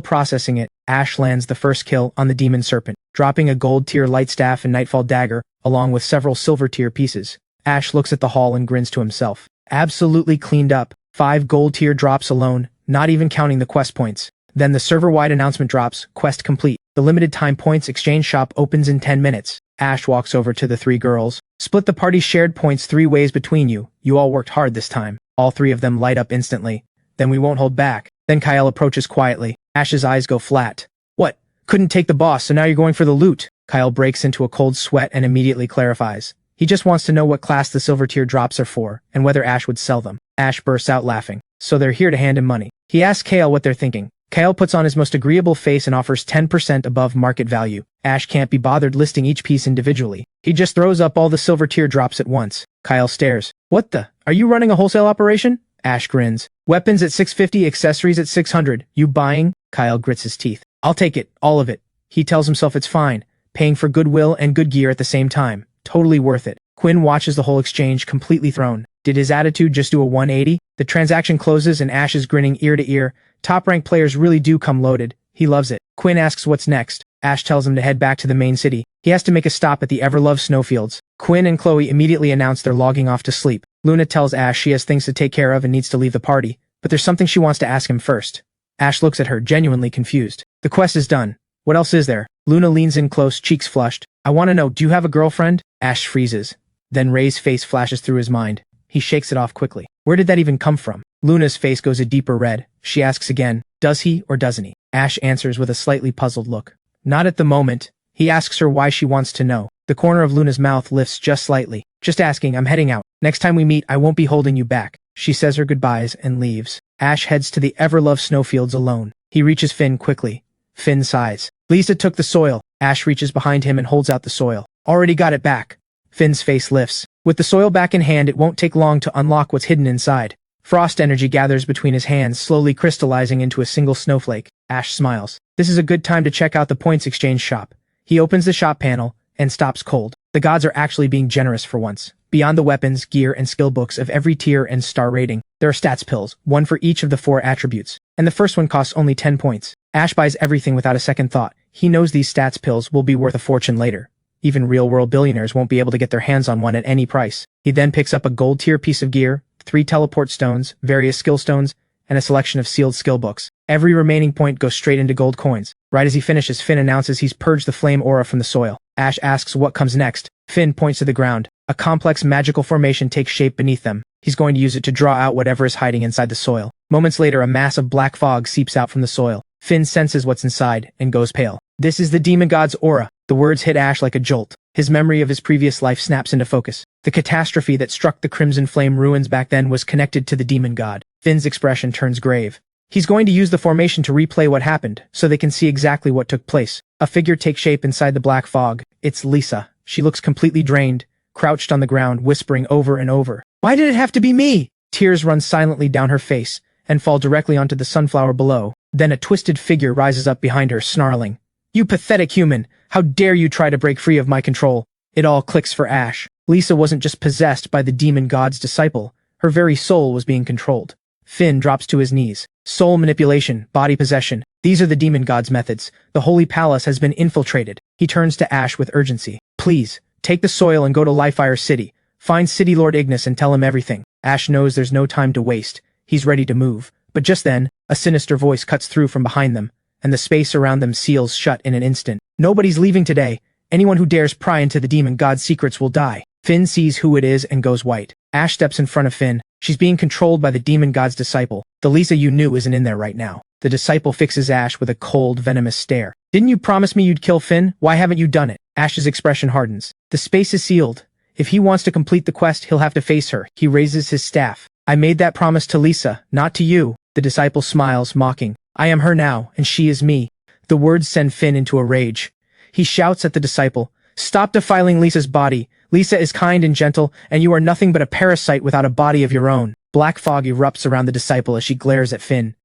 A: processing it, Ash lands the first kill on the Demon Serpent, dropping a gold-tier light staff and Nightfall dagger, along with several silver-tier pieces. Ash looks at the haul and grins to himself. Absolutely cleaned up. 5 gold-tier drops alone, not even counting the quest points. Then the server-wide announcement drops, quest complete. The limited time points exchange shop opens in 10 minutes. Ash walks over to the 3 girls. Split the party's shared points 3 ways between you. You all worked hard this time. All 3 of them light up instantly. Then we won't hold back. Then Kyle approaches quietly. Ash's eyes go flat. What? Couldn't take the boss, so now you're going for the loot. Kyle breaks into a cold sweat and immediately clarifies. He just wants to know what class the silver tier drops are for, and whether Ash would sell them. Ash bursts out laughing. So they're here to hand him money. He asks Kyle what they're thinking. Kyle puts on his most agreeable face and offers 10% above market value. Ash can't be bothered listing each piece individually. He just throws up all the silver tier drops at once. Kyle stares. What the? Are you running a wholesale operation? Ash grins. Weapons at 650, accessories at 600. You buying? Kyle grits his teeth. I'll take it, all of it. He tells himself it's fine, paying for goodwill and good gear at the same time. Totally worth it. Quinn watches the whole exchange completely thrown. Did his attitude just do a 180? The transaction closes and Ash is grinning ear to ear. Top-ranked players really do come loaded. He loves it. Quinn asks what's next. Ash tells him to head back to the main city. He has to make a stop at the ever-loved snowfields. Quinn and Chloe immediately announce they're logging off to sleep. Luna tells Ash she has things to take care of and needs to leave the party, but there's something she wants to ask him first. Ash looks at her, genuinely confused. The quest is done. What else is there? Luna leans in close, cheeks flushed. I want to know, do you have a girlfriend? Ash freezes. Then Ray's face flashes through his mind. He shakes it off quickly. Where did that even come from? Luna's face goes a deeper red. She asks again, does he or doesn't he? Ash answers with a slightly puzzled look. Not at the moment. He asks her why she wants to know. The corner of Luna's mouth lifts just slightly. Just asking, I'm heading out. Next time we meet, I won't be holding you back. She says her goodbyes and leaves. Ash heads to the ever-loved snowfields alone. He reaches Finn quickly. Finn sighs. Lisa took the soil. Ash reaches behind him and holds out the soil. Already got it back. Finn's face lifts. With the soil back in hand, it won't take long to unlock what's hidden inside. Frost energy gathers between his hands, slowly crystallizing into a single snowflake. Ash smiles. This is a good time to check out the points exchange shop. He opens the shop panel and stops cold. The gods are actually being generous for once. Beyond the weapons, gear, and skill books of every tier and star rating, there are stats pills, one for each of the 4 attributes. And the first one costs only 10 points. Ash buys everything without a second thought. He knows these stats pills will be worth a fortune later. Even real-world billionaires won't be able to get their hands on one at any price. He then picks up a gold-tier piece of gear, 3 teleport stones, various skill stones, and a selection of sealed skill books. Every remaining point goes straight into gold coins. Right as he finishes, Finn announces he's purged the flame aura from the soil. Ash asks what comes next. Finn points to the ground. A complex magical formation takes shape beneath them. He's going to use it to draw out whatever is hiding inside the soil. Moments later, a mass of black fog seeps out from the soil. Finn senses what's inside and goes pale. This is the demon god's aura. The words hit Ash like a jolt. His memory of his previous life snaps into focus. The catastrophe that struck the Crimson Flame ruins back then was connected to the demon god. Finn's expression turns grave. He's going to use the formation to replay what happened, so they can see exactly what took place. A figure takes shape inside the black fog. It's Lisa. She looks completely drained, crouched on the ground, whispering over and over. Why did it have to be me? Tears run silently down her face and fall directly onto the sunflower below. Then a twisted figure rises up behind her, snarling. You pathetic human! How dare you try to break free of my control? It all clicks for Ash. Lisa wasn't just possessed by the demon god's disciple. Her very soul was being controlled. Finn drops to his knees. Soul manipulation, body possession. These are the demon god's methods. The holy palace has been infiltrated. He turns to Ash with urgency. Please, take the soil and go to Lifire City. Find City Lord Ignis and tell him everything. Ash knows there's no time to waste. He's ready to move. But just then, a sinister voice cuts through from behind them, and the space around them seals shut in an instant. Nobody's leaving today. Anyone who dares pry into the demon god's secrets will die. Finn sees who it is and goes white. Ash steps in front of Finn. She's being controlled by the demon god's disciple. The Lisa you knew isn't in there right now. The disciple fixes Ash with a cold, venomous stare. Didn't you promise me you'd kill Finn? Why haven't you done it? Ash's expression hardens. The space is sealed. If he wants to complete the quest, he'll have to face her. He raises his staff. I made that promise to Lisa, not to you. The disciple smiles, mocking. I am her now, and she is me. The words send Finn into a rage. He shouts at the disciple. Stop defiling Lisa's body. Lisa is kind and gentle, and you are nothing but a parasite without a body of your own. Black fog erupts around the disciple as she glares at Finn.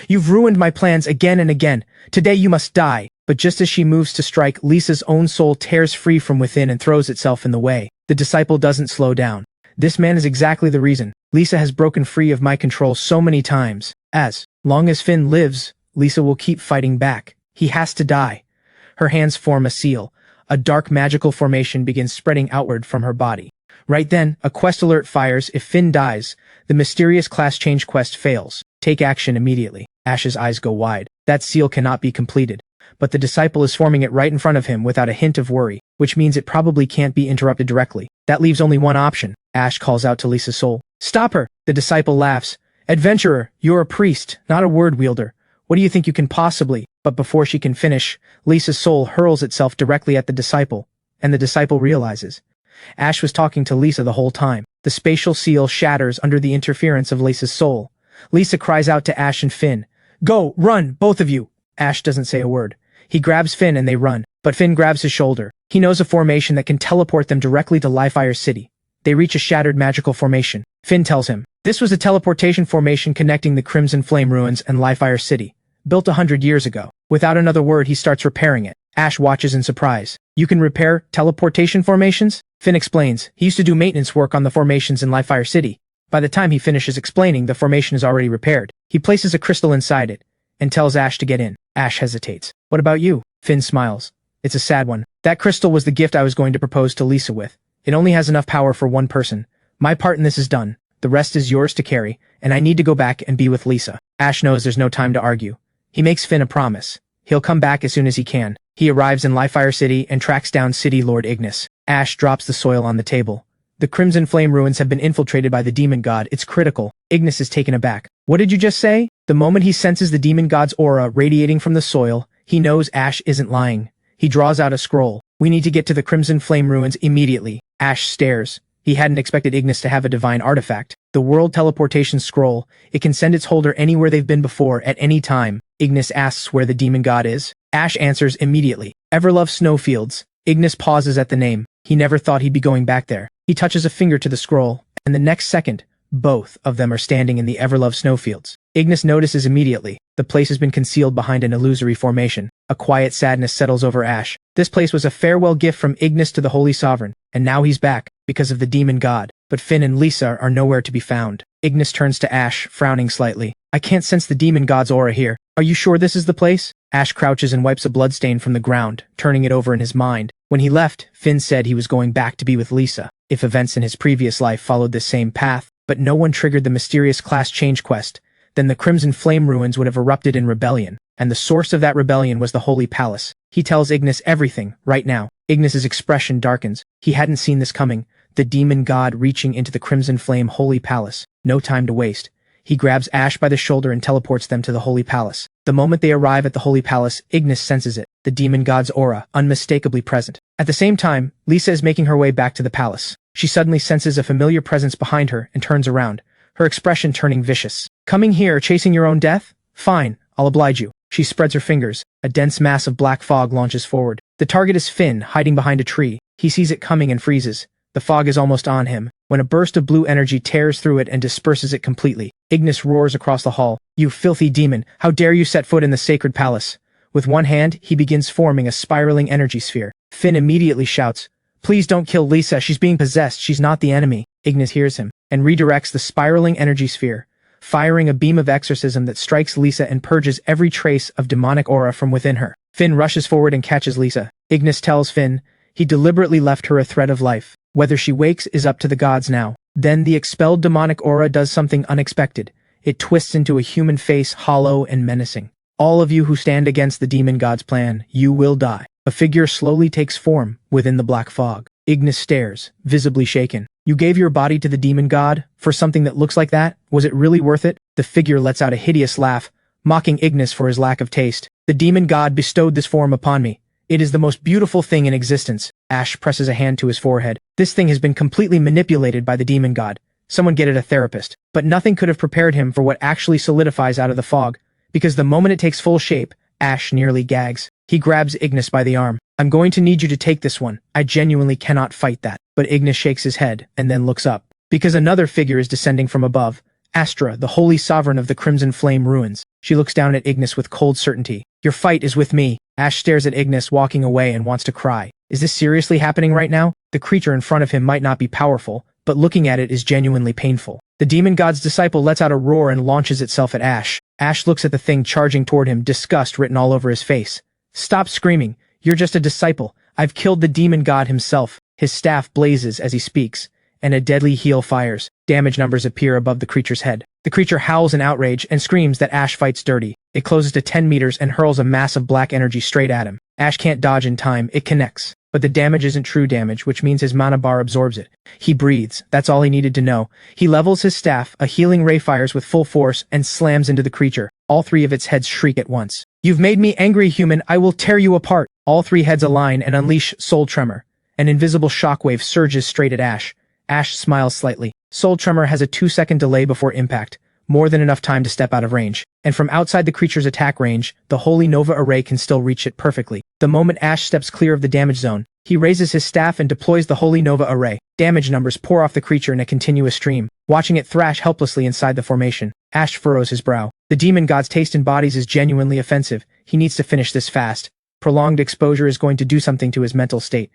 A: You've ruined my plans again and again. Today you must die. But just as she moves to strike, Lisa's own soul tears free from within and throws itself in the way. The disciple doesn't slow down. This man is exactly the reason. Lisa has broken free of my control so many times. As long as Finn lives, Lisa will keep fighting back. He has to die. Her hands form a seal. A dark magical formation begins spreading outward from her body. Right then, a quest alert fires. If Finn dies, the mysterious class change quest fails. Take action immediately. Ash's eyes go wide. That seal cannot be completed. But the disciple is forming it right in front of him without a hint of worry, which means it probably can't be interrupted directly. That leaves only one option. Ash calls out to Lisa's soul. Stop her! The disciple laughs. Adventurer, you're a priest, not a word wielder. What do you think you can possibly? But before she can finish, Lisa's soul hurls itself directly at the disciple, and the disciple realizes. Ash was talking to Lisa the whole time. The spatial seal shatters under the interference of Lisa's soul. Lisa cries out to Ash and Finn. Go, run, both of you! Ash doesn't say a word. He grabs Finn and they run, but Finn grabs his shoulder. He knows a formation that can teleport them directly to Lifire City. They reach a shattered magical formation. Finn tells him, this was a teleportation formation connecting the Crimson Flame ruins and Lifire City, built 100 years ago. Without another word, he starts repairing it. Ash watches in surprise. You can repair teleportation formations? Finn explains. He used to do maintenance work on the formations in Lifire City. By the time he finishes explaining, the formation is already repaired. He places a crystal inside it and tells Ash to get in. Ash hesitates. What about you? Finn smiles. It's a sad one. That crystal was the gift I was going to propose to Lisa with. It only has enough power for one person. My part in this is done. The rest is yours to carry, and I need to go back and be with Lisa. Ash knows there's no time to argue. He makes Finn a promise. He'll come back as soon as he can. He arrives in Lifire City and tracks down City Lord Ignis. Ash drops the soil on the table. The Crimson Flame ruins have been infiltrated by the demon god. It's critical. Ignis is taken aback. What did you just say? The moment he senses the demon god's aura radiating from the soil, he knows Ash isn't lying. He draws out a scroll. We need to get to the Crimson Flame ruins immediately. Ash stares. He hadn't expected Ignis to have a divine artifact. The World Teleportation Scroll. It can send its holder anywhere they've been before at any time. Ignis asks where the demon god is. Ash answers immediately. Everlove Snowfields. Ignis pauses at the name. He never thought he'd be going back there. He touches a finger to the scroll, and the next second, both of them are standing in the Everlove snowfields. Ignis notices immediately. The place has been concealed behind an illusory formation. A quiet sadness settles over Ash. This place was a farewell gift from Ignis to the Holy Sovereign, and now he's back, because of the demon god. But Finn and Lisa are nowhere to be found. Ignis turns to Ash, frowning slightly. I can't sense the demon god's aura here. Are you sure this is the place? Ash crouches and wipes a bloodstain from the ground, turning it over in his mind. When he left, Finn said he was going back to be with Lisa. If events in his previous life followed this same path, but no one triggered the mysterious class change quest, then the Crimson Flame ruins would have erupted in rebellion, and the source of that rebellion was the Holy Palace. He tells Ignis everything, right now. Ignis's expression darkens. He hadn't seen this coming. The demon god reaching into the Crimson Flame Holy Palace. No time to waste. He grabs Ash by the shoulder and teleports them to the Holy Palace. The moment they arrive at the Holy Palace, Ignis senses it, the demon god's aura, unmistakably present. At the same time, Lisa is making her way back to the palace. She suddenly senses a familiar presence behind her and turns around, her expression turning vicious. Coming here, chasing your own death? Fine, I'll oblige you. She spreads her fingers. A dense mass of black fog launches forward. The target is Finn, hiding behind a tree. He sees it coming and freezes. The fog is almost on him, when a burst of blue energy tears through it and disperses it completely. Ignis roars across the hall. You filthy demon, how dare you set foot in the sacred palace? With one hand, he begins forming a spiraling energy sphere. Finn immediately shouts, please don't kill Lisa, she's being possessed, she's not the enemy. Ignis hears him, and redirects the spiraling energy sphere, firing a beam of exorcism that strikes Lisa and purges every trace of demonic aura from within her. Finn rushes forward and catches Lisa. Ignis tells Finn, he deliberately left her a thread of life. Whether she wakes is up to the gods now. Then the expelled demonic aura does something unexpected. It twists into a human face, hollow and menacing. All of you who stand against the demon god's plan, you will die. A figure slowly takes form within the black fog. Ignis stares, visibly shaken. You gave your body to the demon god for something that looks like that? Was it really worth it? The figure lets out a hideous laugh, mocking Ignis for his lack of taste. The demon god bestowed this form upon me. It is the most beautiful thing in existence. Ash presses a hand to his forehead. This thing has been completely manipulated by the demon god. Someone get it a therapist. But nothing could have prepared him for what actually solidifies out of the fog, because the moment it takes full shape, Ash nearly gags. He grabs Ignis by the arm. I'm going to need you to take this one. I genuinely cannot fight that. But Ignis shakes his head, and then looks up. Because another figure is descending from above. Astra, the holy sovereign of the Crimson Flame ruins. She looks down at Ignis with cold certainty. Your fight is with me. Ash stares at Ignis walking away and wants to cry. Is this seriously happening right now? The creature in front of him might not be powerful, but looking at it is genuinely painful. The demon god's disciple lets out a roar and launches itself at Ash. Ash looks at the thing charging toward him, disgust written all over his face. Stop screaming. You're just a disciple. I've killed the demon god himself. His staff blazes as he speaks, and a deadly heal fires. Damage numbers appear above the creature's head. The creature howls in outrage and screams that Ash fights dirty. It closes to 10 meters and hurls a mass of black energy straight at him. Ash can't dodge in time, it connects. But the damage isn't true damage, which means his mana bar absorbs it. He breathes, that's all he needed to know. He levels his staff, a healing ray fires with full force, and slams into the creature. All three of its heads shriek at once. You've made me angry, human, I will tear you apart. All three heads align and unleash Soul Tremor. An invisible shockwave surges straight at Ash. Ash smiles slightly. Soul Tremor has a 2-second delay before impact, more than enough time to step out of range. And from outside the creature's attack range, the Holy Nova Array can still reach it perfectly. The moment Ash steps clear of the damage zone, he raises his staff and deploys the Holy Nova Array. Damage numbers pour off the creature in a continuous stream. Watching it thrash helplessly inside the formation, Ash furrows his brow. The demon god's taste in bodies is genuinely offensive. He needs to finish this fast. Prolonged exposure is going to do something to his mental state.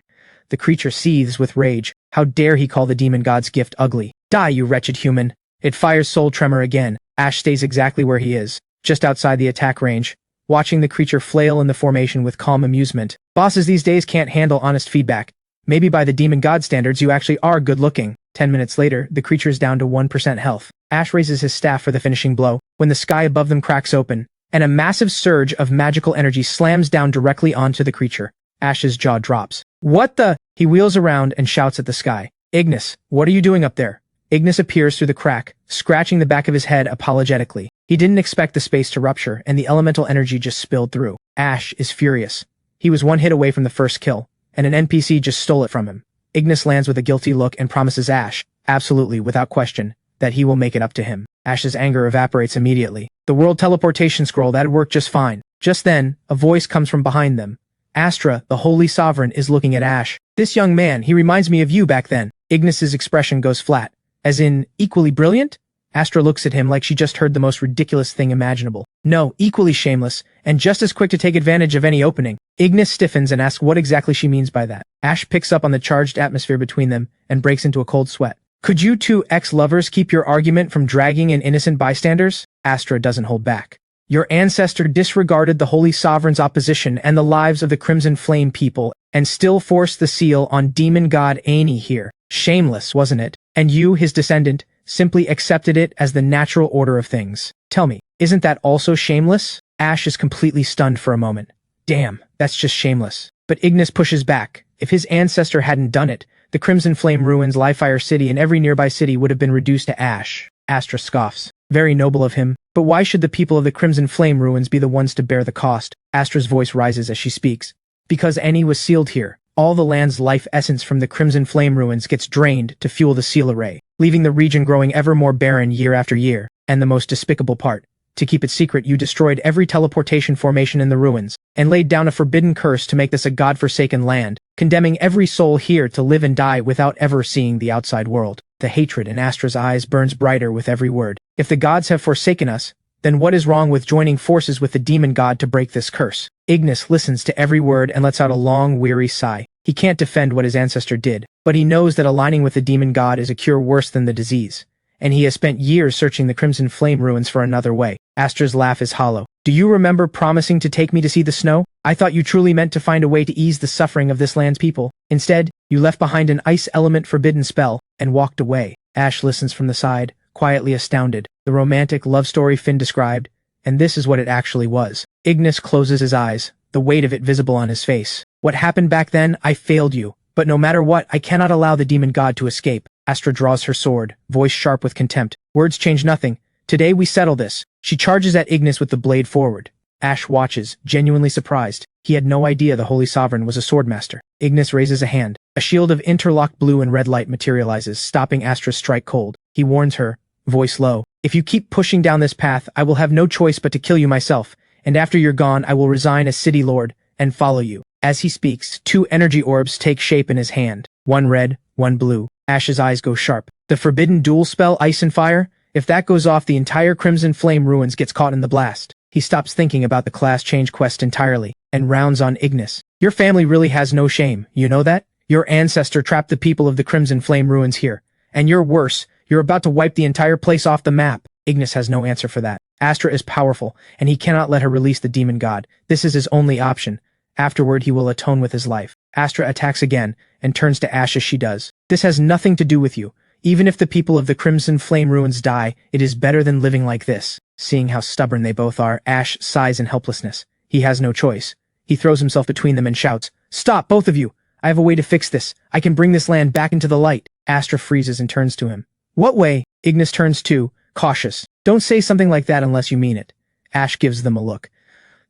A: The creature seethes with rage. How dare he call the demon god's gift ugly? Die, you wretched human. It fires Soul Tremor again. Ash stays exactly where he is, just outside the attack range, watching the creature flail in the formation with calm amusement. Bosses these days can't handle honest feedback. Maybe by the demon god standards you actually are good looking. 10 minutes later, the creature is down to 1% health. Ash raises his staff for the finishing blow, when the sky above them cracks open, and a massive surge of magical energy slams down directly onto the creature. Ash's jaw drops. What the? He wheels around and shouts at the sky. Ignis, what are you doing up there? Ignis appears through the crack, scratching the back of his head apologetically. He didn't expect the space to rupture, and the elemental energy just spilled through. Ash is furious. He was one hit away from the first kill, and an NPC just stole it from him. Ignis lands with a guilty look and promises Ash, absolutely without question, that he will make it up to him. Ash's anger evaporates immediately. The world teleportation scroll, that'd work just fine. Just then, a voice comes from behind them. Astra, the Holy Sovereign, is looking at Ash. This young man, he reminds me of you back then. Ignis's expression goes flat. As in, equally brilliant? Astra looks at him like she just heard the most ridiculous thing imaginable. No, equally shameless, and just as quick to take advantage of any opening. Ignis stiffens and asks what exactly she means by that. Ash picks up on the charged atmosphere between them and breaks into a cold sweat. Could you two ex-lovers keep your argument from dragging in innocent bystanders? Astra doesn't hold back. Your ancestor disregarded the Holy Sovereign's opposition and the lives of the Crimson Flame people, and still forced the seal on demon god Ani here. Shameless, wasn't it? And you, his descendant, simply accepted it as the natural order of things. Tell me, isn't that also shameless? Ash is completely stunned for a moment. Damn, that's just shameless. But Ignis pushes back. If his ancestor hadn't done it, the Crimson Flame ruins Liefire City and every nearby city would have been reduced to ash. Astra scoffs. Very noble of him. But why should the people of the Crimson Flame ruins be the ones to bear the cost? Astra's voice rises as she speaks. Because Ani was sealed here. All the land's life essence from the Crimson Flame ruins gets drained to fuel the seal array, leaving the region growing ever more barren year after year. And the most despicable part, to keep it secret, you destroyed every teleportation formation in the ruins, and laid down a forbidden curse to make this a god-forsaken land, condemning every soul here to live and die without ever seeing the outside world. The hatred in Astra's eyes burns brighter with every word. If the gods have forsaken us, then what is wrong with joining forces with the demon god to break this curse? Ignis listens to every word and lets out a long, weary sigh. He can't defend what his ancestor did, but he knows that aligning with the demon god is a cure worse than the disease. And he has spent years searching the Crimson Flame ruins for another way. Astra's laugh is hollow. Do you remember promising to take me to see the snow? I thought you truly meant to find a way to ease the suffering of this land's people. Instead, you left behind an ice element forbidden spell and walked away. Ash listens from the side, quietly astounded. The romantic love story Finn described, and this is what it actually was. Ignis closes his eyes, the weight of it visible on his face. What happened back then, I failed you. But no matter what, I cannot allow the demon god to escape. Astra draws her sword, voice sharp with contempt. Words change nothing. Today we settle this. She charges at Ignis with the blade forward. Ash watches, genuinely surprised. He had no idea the Holy Sovereign was a swordmaster. Ignis raises a hand. A shield of interlocked blue and red light materializes, stopping Astra's strike cold. He warns her, voice low. If you keep pushing down this path, I will have no choice but to kill you myself, and after you're gone I will resign as city lord, and follow you. As he speaks, two energy orbs take shape in his hand. One red, one blue. Ash's eyes go sharp. The forbidden dual spell Ice and Fire? If that goes off, the entire Crimson Flame ruins gets caught in the blast. He stops thinking about the class change quest entirely, and rounds on Ignis. Your family really has no shame, you know that? Your ancestor trapped the people of the Crimson Flame ruins here. And you're worse, you're about to wipe the entire place off the map. Ignis has no answer for that. Astra is powerful, and he cannot let her release the demon god. This is his only option. Afterward, he will atone with his life. Astra attacks again, and turns to Ash as she does. This has nothing to do with you. Even if the people of the Crimson Flame ruins die, it is better than living like this. Seeing how stubborn they both are, Ash sighs in helplessness. He has no choice. He throws himself between them and shouts, "Stop, both of you! I have a way to fix this. I can bring this land back into the light." Astra freezes and turns to him. "What way?" Ignis turns too, cautious. "Don't say something like that unless you mean it." Ash gives them a look.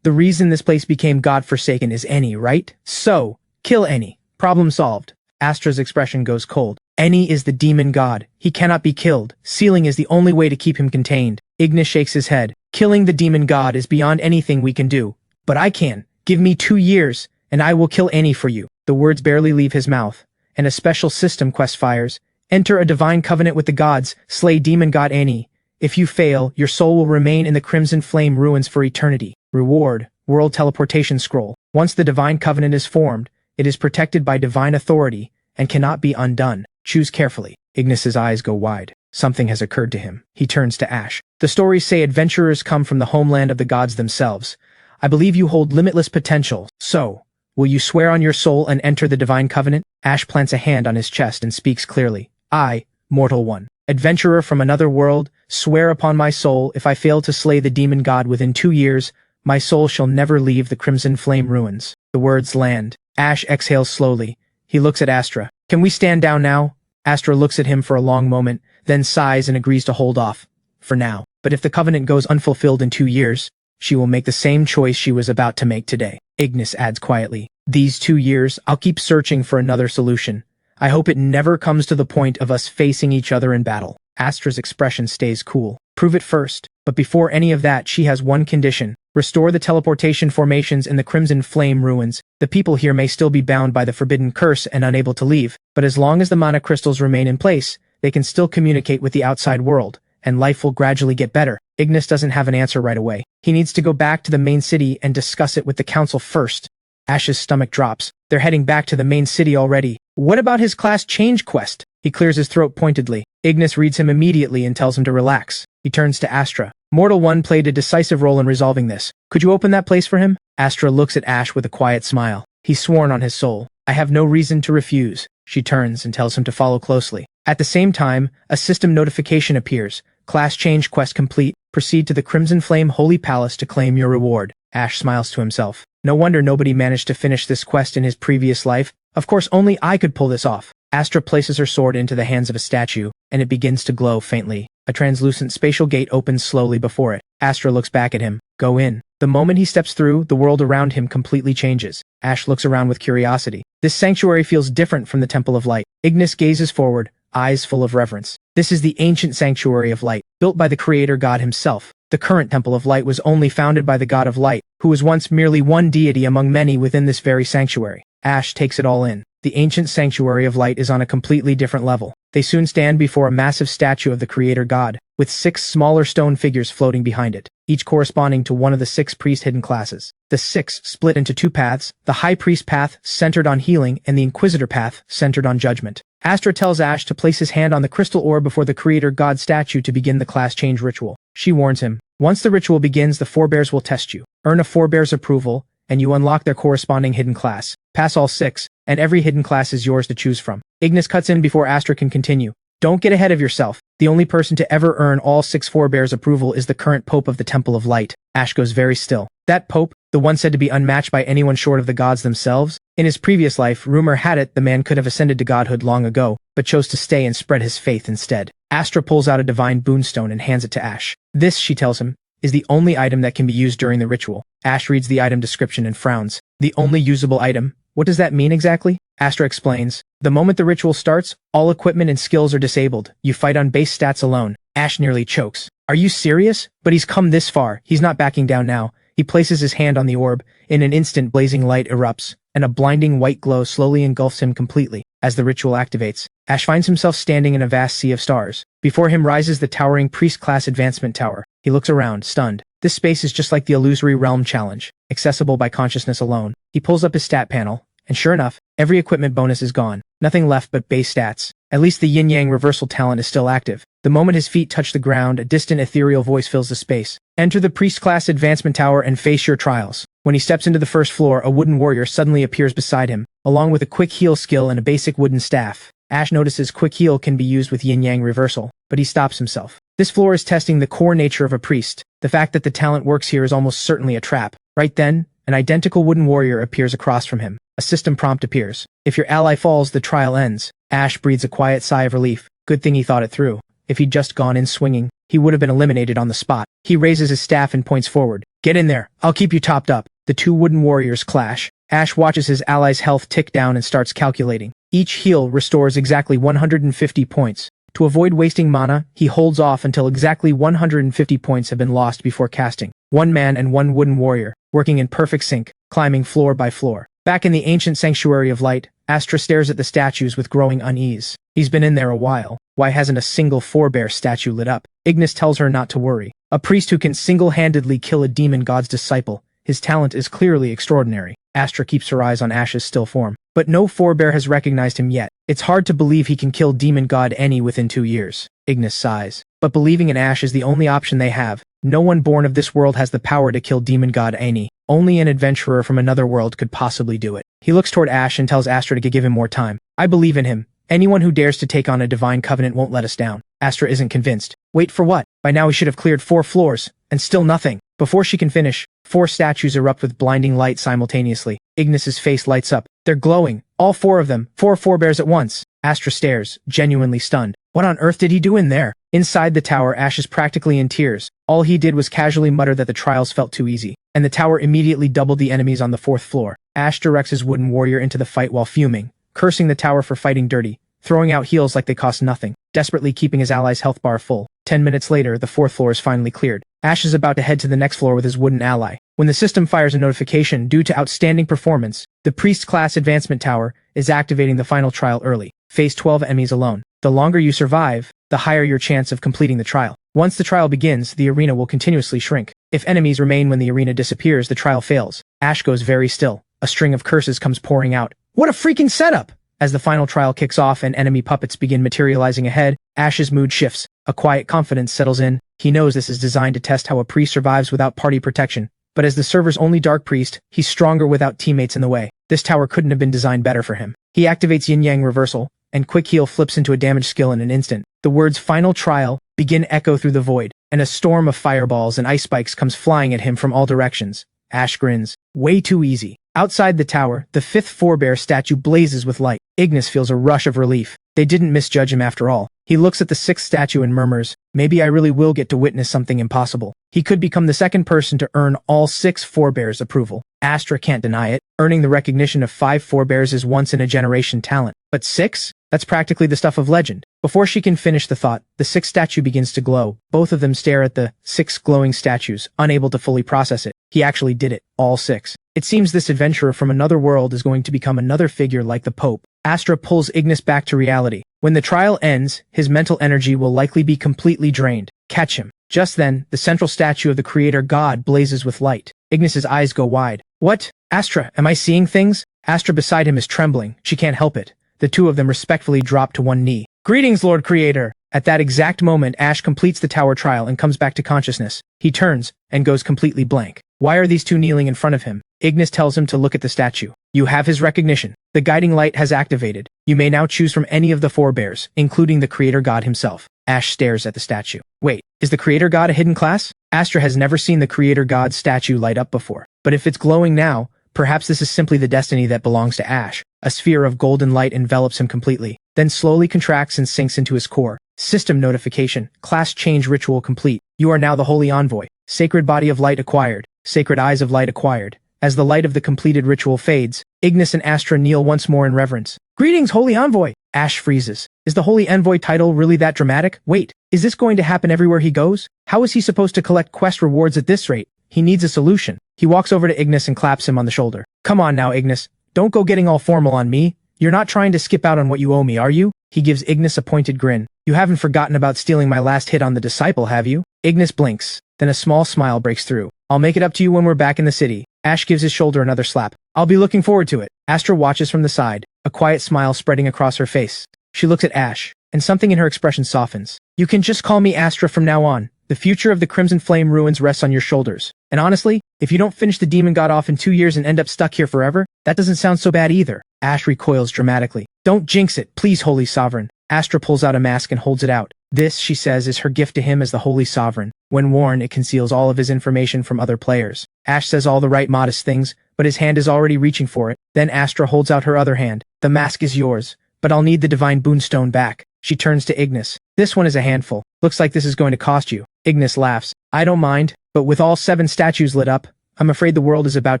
A: "The reason this place became god-forsaken is Ani, right? So, kill Ani. Problem solved." Astra's expression goes cold. Ani is the demon god. He cannot be killed. Sealing is the only way to keep him contained. Ignis shakes his head. "Killing the demon god is beyond anything we can do. But I can. Give me 2 years, and I will kill Ani for you." The words barely leave his mouth, and a special system quest fires. Enter a divine covenant with the gods. Slay demon god Ani. If you fail, your soul will remain in the Crimson Flame ruins for eternity. Reward, World Teleportation Scroll. Once the divine covenant is formed, it is protected by divine authority and cannot be undone. Choose carefully. Ignis's eyes go wide. Something has occurred to him. He turns to Ash. "The stories say adventurers come from the homeland of the gods themselves. I believe you hold limitless potential. So, will you swear on your soul and enter the divine covenant?" Ash plants a hand on his chest and speaks clearly. "I, mortal one, adventurer from another world, swear upon my soul, if I fail to slay the demon god within 2 years, my soul shall never leave the Crimson Flame ruins." The words land. Ash exhales slowly. He looks at Astra. "Can we stand down now?" Astra looks at him for a long moment, then sighs and agrees to hold off. For now. But if the covenant goes unfulfilled in 2 years, she will make the same choice she was about to make today. Ignis adds quietly, "These 2 years, I'll keep searching for another solution. I hope it never comes to the point of us facing each other in battle." Astra's expression stays cool. "Prove it first. But before any of that, she has one condition. Restore the teleportation formations in the Crimson Flame ruins. The people here may still be bound by the forbidden curse and unable to leave, but as long as the mana crystals remain in place, they can still communicate with the outside world, and life will gradually get better. Ignis doesn't have an answer right away. He needs to go back to the main city and discuss it with the council first. Ash's stomach drops. They're heading back to the main city already. What about his class change quest? He clears his throat pointedly. Ignis reads him immediately and tells him to relax. He turns to Astra. Mortal One played a decisive role in resolving this. Could you open that place for him? Astra looks at Ash with a quiet smile. He's sworn on his soul. I have no reason to refuse. She turns and tells him to follow closely. At the same time, a system notification appears. Class change quest complete. Proceed to the Crimson Flame Holy Palace to claim your reward. Ash smiles to himself. No wonder nobody managed to finish this quest in his previous life. Of course, only I could pull this off. Astra places her sword into the hands of a statue, and it begins to glow faintly. A translucent spatial gate opens slowly before it. Astra looks back at him. Go in. The moment he steps through, the world around him completely changes. Ash looks around with curiosity. This sanctuary feels different from the Temple of Light. Ignis gazes forward, eyes full of reverence. This is the ancient sanctuary of light, built by the creator god himself. The current Temple of Light was only founded by the god of light, who was once merely one deity among many within this very sanctuary. Ash takes it all in. The ancient sanctuary of light is on a completely different level. They soon stand before a massive statue of the creator god, with 6 smaller stone figures floating behind it, each corresponding to one of the 6 priest hidden classes. The 6 split into 2 paths, the high priest path centered on healing and the inquisitor path centered on judgment. Astra tells Ash to place his hand on the crystal orb before the creator god statue to begin the class change ritual. She warns him, once the ritual begins, the forebears will test you. Earn a forebear's approval, and you unlock their corresponding hidden class. Pass all 6, and every hidden class is yours to choose from. Ignis cuts in before Astra can continue. Don't get ahead of yourself. The only person to ever earn all 6 forebears' approval is the current Pope of the Temple of Light. Ash goes very still. That Pope, the one said to be unmatched by anyone short of the gods themselves? In his previous life, rumor had it the man could have ascended to godhood long ago, but chose to stay and spread his faith instead. Astra pulls out a divine boonstone and hands it to Ash. This, she tells him, is the only item that can be used during the ritual. Ash reads the item description and frowns. The only usable item? What does that mean exactly? Astra explains. The moment the ritual starts, all equipment and skills are disabled. You fight on base stats alone. Ash nearly chokes. Are you serious? But he's come this far. He's not backing down now. He places his hand on the orb. In an instant, blazing light erupts, and a blinding white glow slowly engulfs him completely. As the ritual activates, Ash finds himself standing in a vast sea of stars. Before him rises the towering priest-class advancement tower. He looks around, stunned. This space is just like the illusory realm challenge, accessible by consciousness alone. He pulls up his stat panel, and sure enough, every equipment bonus is gone. Nothing left but base stats. At least the Yin-Yang Reversal talent is still active. The moment his feet touch the ground, a distant ethereal voice fills the space. Enter the priest-class advancement tower and face your trials. When he steps into the first floor, a wooden warrior suddenly appears beside him, along with a quick heal skill and a basic wooden staff. Ash notices quick heal can be used with Yin-Yang Reversal, but he stops himself. This floor is testing the core nature of a priest. The fact that the talent works here is almost certainly a trap. Right then, an identical wooden warrior appears across from him. A system prompt appears. If your ally falls, the trial ends. Ash breathes a quiet sigh of relief. Good thing he thought it through. If he'd just gone in swinging, he would have been eliminated on the spot. He raises his staff and points forward. Get in there. I'll keep you topped up. The 2 wooden warriors clash. Ash watches his ally's health tick down and starts calculating. Each heal restores exactly 150 points. To avoid wasting mana, he holds off until exactly 150 points have been lost before casting. 1 man and 1 wooden warrior, working in perfect sync, climbing floor by floor. Back in the ancient sanctuary of light, Astra stares at the statues with growing unease. He's been in there a while. Why hasn't a single forebear statue lit up? Ignis tells her not to worry. A priest who can single-handedly kill a demon god's disciple. His talent is clearly extraordinary. Astra keeps her eyes on Ash's still form. But no forebear has recognized him yet. It's hard to believe he can kill demon god Any within 2 years. Ignis sighs. But believing in Ash is the only option they have. No one born of this world has the power to kill demon god Any. Only an adventurer from another world could possibly do it. He looks toward Ash and tells Astra to give him more time. I believe in him. Anyone who dares to take on a divine covenant won't let us down. Astra isn't convinced. Wait for what? By now we should have cleared 4 floors, and still nothing. Before she can finish, 4 statues erupt with blinding light simultaneously. Ignis's face lights up. They're glowing. All 4 of them. 4 forebears at once. Astra stares, genuinely stunned. What on earth did he do in there? Inside the tower, Ash is practically in tears. All he did was casually mutter that the trials felt too easy, and the tower immediately doubled the enemies on the 4th floor. Ash directs his wooden warrior into the fight while fuming, cursing the tower for fighting dirty, throwing out heals like they cost nothing, desperately keeping his ally's health bar full. 10 minutes later, the 4th floor is finally cleared. Ash is about to head to the next floor with his wooden ally, when the system fires a notification due to outstanding performance. The Priest Class Advancement Tower is activating the final trial early. Face 12 enemies alone. The longer you survive, the higher your chance of completing the trial. Once the trial begins, the arena will continuously shrink. If enemies remain when the arena disappears, the trial fails. Ash goes very still. A string of curses comes pouring out. What a freaking setup! As the final trial kicks off and enemy puppets begin materializing ahead, Ash's mood shifts. A quiet confidence settles in. He knows this is designed to test how a priest survives without party protection. But as the server's only dark priest, he's stronger without teammates in the way. This tower couldn't have been designed better for him. He activates Yin-Yang Reversal, and Quick Heal flips into a damage skill in an instant. The words Final Trial begin echo through the void, and a storm of fireballs and ice spikes comes flying at him from all directions. Ash grins. Way too easy. Outside the tower, the 5th forebear statue blazes with light. Ignis feels a rush of relief. They didn't misjudge him after all. He looks at the 6th statue and murmurs, maybe I really will get to witness something impossible. He could become the second person to earn all 6 forebears' approval. Astra can't deny it. Earning the recognition of 5 forebears is once-in-a-generation talent. But 6? That's practically the stuff of legend. Before she can finish the thought, the 6th statue begins to glow. Both of them stare at the 6 glowing statues, unable to fully process it. He actually did it. All 6. It seems this adventurer from another world is going to become another figure like the Pope. Astra pulls Ignis back to reality. When the trial ends, his mental energy will likely be completely drained. Catch him. Just then, the central statue of the creator god blazes with light. Ignis's eyes go wide. What? Astra, am I seeing things? Astra beside him is trembling. She can't help it. The two of them respectfully drop to one knee. Greetings, Lord Creator! At that exact moment, Ash completes the tower trial and comes back to consciousness. He turns and goes completely blank. Why are these two kneeling in front of him? Ignis tells him to look at the statue. You have his recognition. The guiding light has activated. You may now choose from any of the forebears, including the creator god himself. Ash stares at the statue. Wait, is the creator god a hidden class? Astra has never seen the creator god's statue light up before. But if it's glowing now, perhaps this is simply the destiny that belongs to Ash. A sphere of golden light envelops him completely, then slowly contracts and sinks into his core. System notification. Class change ritual complete. You are now the Holy Envoy. Sacred body of light acquired. Sacred eyes of light acquired. As the light of the completed ritual fades, Ignis and Astra kneel once more in reverence. Greetings, Holy Envoy! Ash freezes. Is the Holy Envoy title really that dramatic? Wait, is this going to happen everywhere he goes? How is he supposed to collect quest rewards at this rate? He needs a solution. He walks over to Ignis and claps him on the shoulder. Come on now, Ignis. Don't go getting all formal on me. You're not trying to skip out on what you owe me, are you? He gives Ignis a pointed grin. You haven't forgotten about stealing my last hit on the disciple, have you? Ignis blinks. Then a small smile breaks through. I'll make it up to you when we're back in the city. Ash gives his shoulder another slap. I'll be looking forward to it. Astra watches from the side, a quiet smile spreading across her face. She looks at Ash, and something in her expression softens. You can just call me Astra from now on. The future of the Crimson Flame ruins rests on your shoulders. And honestly, if you don't finish the demon god off in 2 years and end up stuck here forever, that doesn't sound so bad either. Ash recoils dramatically. Don't jinx it, please, Holy Sovereign. Astra pulls out a mask and holds it out. This, she says, is her gift to him as the Holy Sovereign. When worn, it conceals all of his information from other players. Ash says all the right modest things, but his hand is already reaching for it. Then Astra holds out her other hand. The mask is yours, but I'll need the Divine Boonstone back. She turns to Ignis. This one is a handful. Looks like this is going to cost you. Ignis laughs. I don't mind, but with all 7 statues lit up, I'm afraid the world is about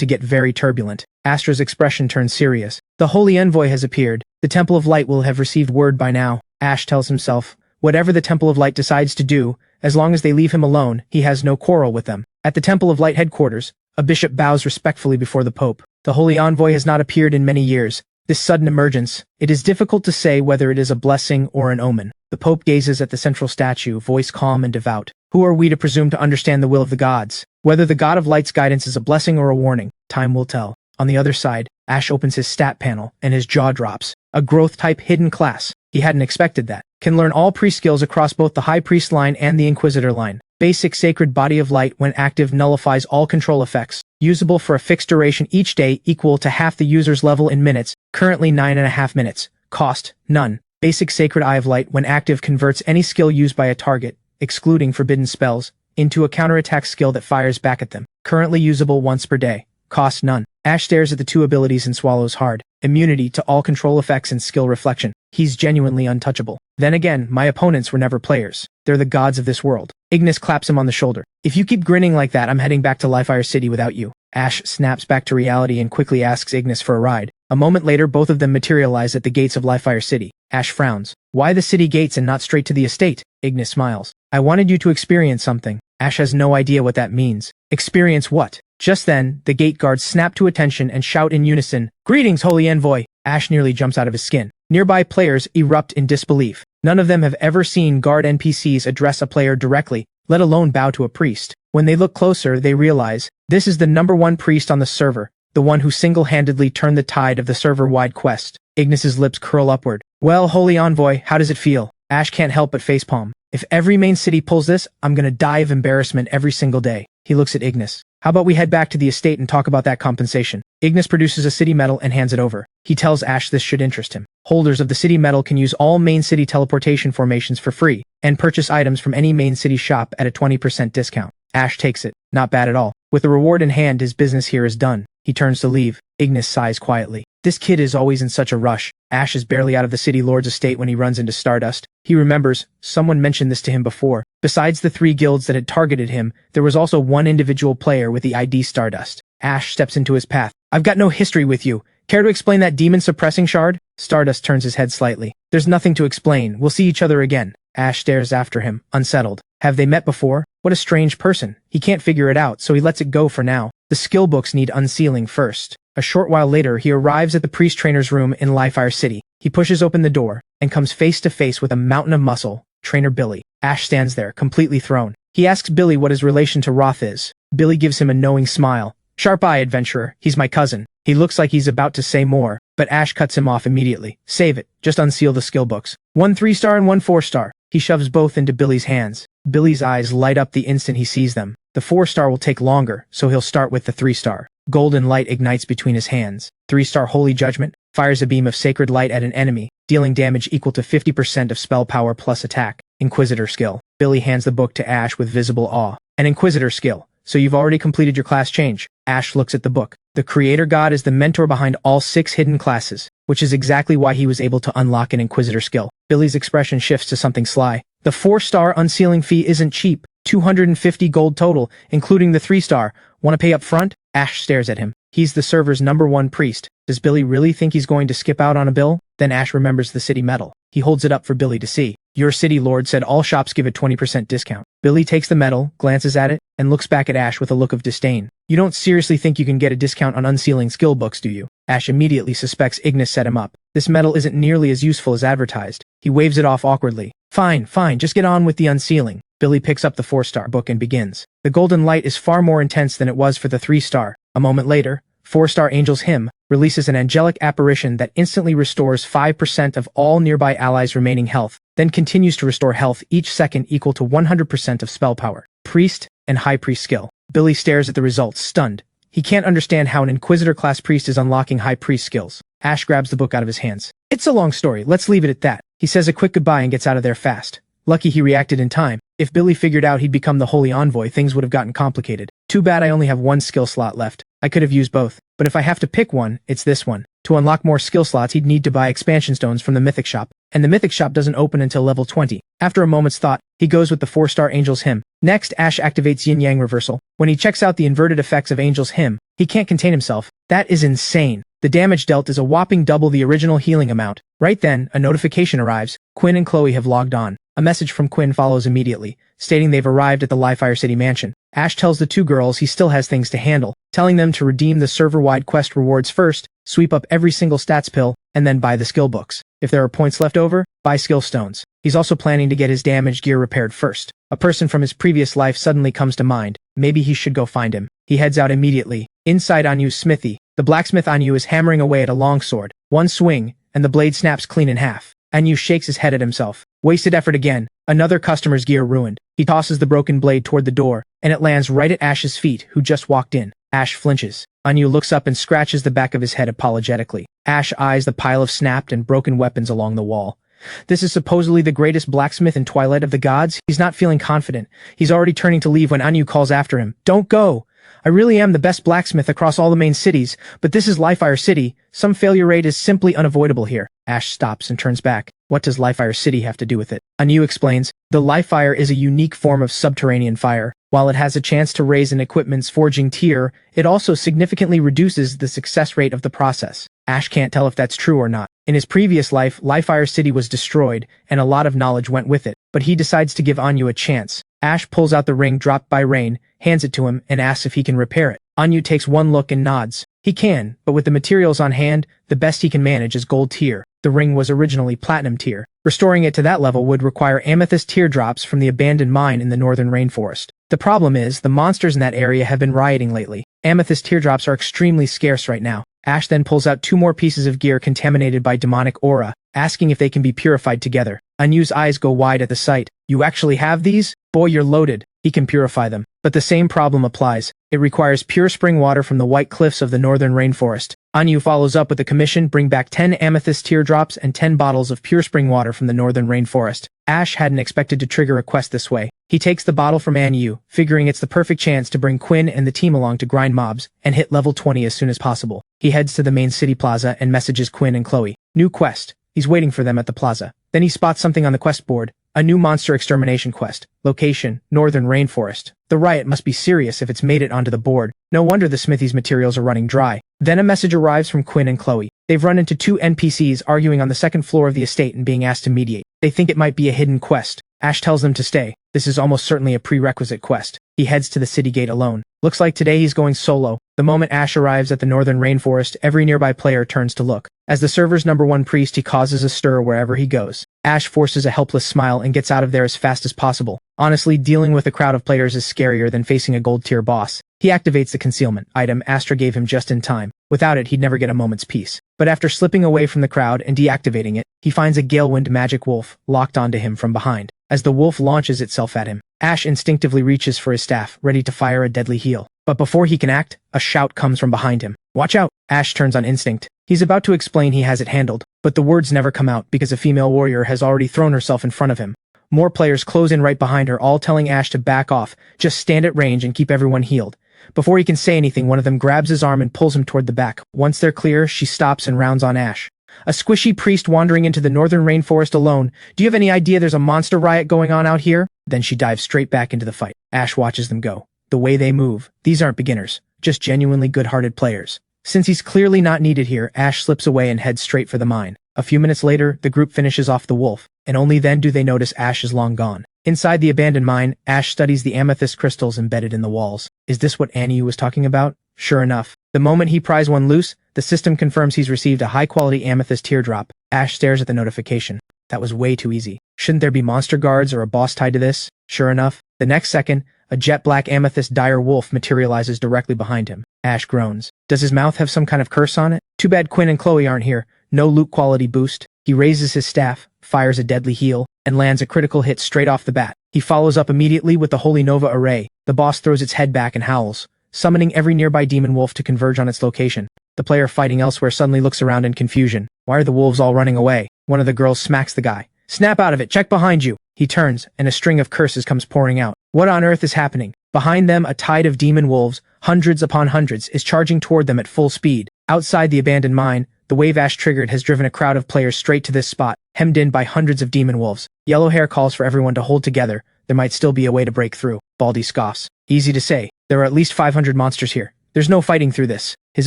A: to get very turbulent. Astra's expression turns serious. The Holy Envoy has appeared. The Temple of Light will have received word by now. Ash tells himself, whatever the Temple of Light decides to do, as long as they leave him alone, he has no quarrel with them. At the Temple of Light headquarters, a bishop bows respectfully before the Pope. The Holy Envoy has not appeared in many years. This sudden emergence, it is difficult to say whether it is a blessing or an omen. The Pope gazes at the central statue, voice calm and devout. Who are we to presume to understand the will of the gods? Whether the God of Light's guidance is a blessing or a warning, time will tell. On the other side, Ash opens his stat panel, and his jaw drops. A growth-type hidden class. He hadn't expected that. Can learn all priest skills across both the High Priest line and the Inquisitor line. Basic Sacred Body of Light when active nullifies all control effects. Usable for a fixed duration each day equal to half the user's level in minutes, currently 9.5 minutes. Cost, none. Basic Sacred Eye of Light when active converts any skill used by a target, excluding forbidden spells, into a counterattack skill that fires back at them. Currently usable once per day. Cost none. Ash stares at the two abilities and swallows hard. Immunity to all control effects and skill reflection. He's genuinely untouchable. Then again, my opponents were never players. They're the gods of this world. Ignis claps him on the shoulder. If you keep grinning like that, I'm heading back to Lifire City without you. Ash snaps back to reality and quickly asks Ignis for a ride. A moment later, both of them materialize at the gates of Lifire City. Ash frowns. Why the city gates and not straight to the estate? Ignis smiles. I wanted you to experience something. Ash has no idea what that means. Experience what? Just then, the gate guards snap to attention and shout in unison, "Greetings, Holy Envoy!" Ash nearly jumps out of his skin. Nearby players erupt in disbelief. None of them have ever seen guard NPCs address a player directly, let alone bow to a priest. When they look closer, they realize, this is the #1 priest on the server, the one who single-handedly turned the tide of the server-wide quest. Ignis's lips curl upward. Well, Holy Envoy, how does it feel? Ash can't help but facepalm. If every main city pulls this, I'm gonna die of embarrassment every single day. He looks at Ignis. How about we head back to the estate and talk about that compensation? Ignis produces a city medal and hands it over. He tells Ash this should interest him. Holders of the city medal can use all main city teleportation formations for free, and purchase items from any main city shop at a 20% discount. Ash takes it. Not bad at all. With the reward in hand, his business here is done. He turns to leave. Ignis sighs quietly. This kid is always in such a rush. Ash is barely out of the city lord's estate when he runs into Stardust. He remembers, someone mentioned this to him before. Besides the 3 guilds that had targeted him, there was also one individual player with the ID Stardust. Ash steps into his path. I've got no history with you. Care to explain that demon-suppressing shard? Stardust turns his head slightly. There's nothing to explain. We'll see each other again. Ash stares after him, unsettled. Have they met before? What a strange person. He can't figure it out, so he lets it go for now. The skill books need unsealing first. A short while later, he arrives at the priest trainer's room in Livefire City. He pushes open the door, and comes face to face with a mountain of muscle, Trainer Billy. Ash stands there, completely thrown. He asks Billy what his relation to Roth is. Billy gives him a knowing smile. Sharp eye, adventurer. He's my cousin. He looks like he's about to say more, but Ash cuts him off immediately. Save it. Just unseal the skill books. 1 3-star and 1 4-star. He shoves both into Billy's hands. Billy's eyes light up the instant he sees them. The 4-star will take longer, so he'll start with the 3-star. Golden light ignites between his hands. 3-star Holy Judgment fires a beam of sacred light at an enemy, dealing damage equal to 50% of spell power plus attack. Inquisitor skill. Billy hands the book to Ash with visible awe. An Inquisitor skill. So you've already completed your class change. Ash looks at the book. The Creator God is the mentor behind all 6 hidden classes, which is exactly why he was able to unlock an Inquisitor skill. Billy's expression shifts to something sly. The 4-star unsealing fee isn't cheap. 250 gold total, including the 3-star. Want to pay up front? Ash stares at him. He's the server's #1 priest. Does Billy really think he's going to skip out on a bill? Then Ash remembers the city medal. He holds it up for Billy to see. Your city lord said all shops give a 20% discount. Billy takes the medal, glances at it, and looks back at Ash with a look of disdain. You don't seriously think you can get a discount on unsealing skill books, do you? Ash immediately suspects Ignis set him up. This medal isn't nearly as useful as advertised. He waves it off awkwardly. Fine, just get on with the unsealing. Billy picks up the 4-star book and begins. The golden light is far more intense than it was for the 3-star. A moment later, 4-star Angel's Hymn releases an angelic apparition that instantly restores 5% of all nearby allies' remaining health, then continues to restore health each second equal to 100% of spell power. Priest and High Priest skill. Billy stares at the results, stunned. He can't understand how an Inquisitor-class priest is unlocking High Priest skills. Ash grabs the book out of his hands. It's a long story, let's leave it at that. He says a quick goodbye and gets out of there fast. Lucky he reacted in time. If Billy figured out he'd become the Holy Envoy, things would have gotten complicated. Too bad I only have 1 skill slot left. I could have used both. But if I have to pick one, it's this one. To unlock more skill slots, he'd need to buy expansion stones from the Mythic Shop. And the Mythic Shop doesn't open until level 20. After a moment's thought, he goes with the 4-star Angel's Hymn. Next, Ash activates Yin-Yang Reversal. When he checks out the inverted effects of Angel's Hymn, he can't contain himself. That is insane. The damage dealt is a whopping double the original healing amount. Right then, a notification arrives. Quinn and Chloe have logged on. A message from Quinn follows immediately, stating they've arrived at the Livefire City mansion. Ash tells the 2 girls he still has things to handle, telling them to redeem the server-wide quest rewards first, sweep up every single stats pill, and then buy the skill books. If there are points left over, buy skill stones. He's also planning to get his damaged gear repaired first. A person from his previous life suddenly comes to mind. Maybe he should go find him. He heads out immediately. Inside Anyu's smithy, the blacksmith Anyu is hammering away at a longsword. One swing, and the blade snaps clean in half. Anyu shakes his head at himself. Wasted effort again. Another customer's gear ruined. He tosses the broken blade toward the door, and it lands right at Ash's feet, who just walked in. Ash flinches. Anyu looks up and scratches the back of his head apologetically. Ash eyes the pile of snapped and broken weapons along the wall. This is supposedly the greatest blacksmith in Twilight of the Gods. He's not feeling confident. He's already turning to leave when Anyu calls after him. Don't go! I really am the best blacksmith across all the main cities, but this is Livefire City. Some failure rate is simply unavoidable here. Ash stops and turns back. What does Livefire City have to do with it? Anyu explains, the Livefire is a unique form of subterranean fire. While it has a chance to raise an equipment's forging tier, it also significantly reduces the success rate of the process. Ash can't tell if that's true or not. In his previous life, Lifefire City was destroyed, and a lot of knowledge went with it, but he decides to give Anyu a chance. Ash pulls out the ring dropped by Rain, hands it to him, and asks if he can repair it. Anyu takes one look and nods. He can, but with the materials on hand, the best he can manage is gold tier. The ring was originally platinum tier. Restoring it to that level would require amethyst teardrops from the abandoned mine in the northern rainforest. The problem is, the monsters in that area have been rioting lately. Amethyst teardrops are extremely scarce right now. Ash then pulls out 2 more pieces of gear contaminated by demonic aura, asking if they can be purified together. Anyu's eyes go wide at the sight. You actually have these? Boy, you're loaded. He can purify them. But the same problem applies. It requires pure spring water from the white cliffs of the northern rainforest. Anyu follows up with a commission, bring back 10 amethyst teardrops and 10 bottles of pure spring water from the northern rainforest. Ash hadn't expected to trigger a quest this way. He takes the bottle from Anyu, figuring it's the perfect chance to bring Quinn and the team along to grind mobs and hit level 20 as soon as possible. He heads to the main city plaza and messages Quinn and Chloe. New quest. He's waiting for them at the plaza. Then he spots something on the quest board. A new monster extermination quest. Location, Northern Rainforest. The riot must be serious if it's made it onto the board. No wonder the smithy's materials are running dry. Then a message arrives from Quinn and Chloe. They've run into 2 NPCs arguing on the second floor of the estate and being asked to mediate. They think it might be a hidden quest. Ash tells them to stay. This is almost certainly a prerequisite quest. He heads to the city gate alone. Looks like today he's going solo. The moment Ash arrives at the Northern Rainforest, every nearby player turns to look. As the server's #1 priest, he causes a stir wherever he goes. Ash forces a helpless smile and gets out of there as fast as possible. Honestly, dealing with a crowd of players is scarier than facing a gold tier boss. He activates the concealment item Astra gave him just in time. Without it, he'd never get a moment's peace. But after slipping away from the crowd and deactivating it, he finds a Galewind magic wolf locked onto him from behind. As the wolf launches itself at him, Ash instinctively reaches for his staff, ready to fire a deadly heal. But before he can act, a shout comes from behind him. Watch out! Ash turns on instinct. He's about to explain he has it handled, but the words never come out because a female warrior has already thrown herself in front of him. More players close in right behind her, all telling Ash to back off, just stand at range and keep everyone healed. Before he can say anything, one of them grabs his arm and pulls him toward the back. Once they're clear, she stops and rounds on Ash. A squishy priest wandering into the northern rainforest alone. Do you have any idea there's a monster riot going on out here? Then she dives straight back into the fight. Ash watches them go. The way they move. These aren't beginners, just genuinely good-hearted players. Since he's clearly not needed here, Ash slips away and heads straight for the mine. A few minutes later, the group finishes off the wolf, and only then do they notice Ash is long gone. Inside the abandoned mine, Ash studies the amethyst crystals embedded in the walls. Is this what Anyu was talking about? Sure enough. The moment he pries one loose, the system confirms he's received a high-quality amethyst teardrop. Ash stares at the notification. That was way too easy. Shouldn't there be monster guards or a boss tied to this? Sure enough, the next second, a jet-black amethyst dire wolf materializes directly behind him. Ash groans. Does his mouth have some kind of curse on it? Too bad Quinn and Chloe aren't here. No loot quality boost. He raises his staff, fires a deadly heal, and lands a critical hit straight off the bat. He follows up immediately with the Holy Nova Array. The boss throws its head back and howls, summoning every nearby demon wolf to converge on its location. The player fighting elsewhere suddenly looks around in confusion. Why are the wolves all running away? One of the girls smacks the guy. Snap out of it, check behind you. He turns, and a string of curses comes pouring out. What on earth is happening? Behind them, a tide of demon wolves, hundreds upon hundreds, is charging toward them at full speed. Outside the abandoned mine, the wave Ash triggered has driven a crowd of players straight to this spot, hemmed in by hundreds of demon wolves. Yellowhair calls for everyone to hold together. There might still be a way to break through. Baldy scoffs. Easy to say. There are at least 500 monsters here. There's no fighting through this. His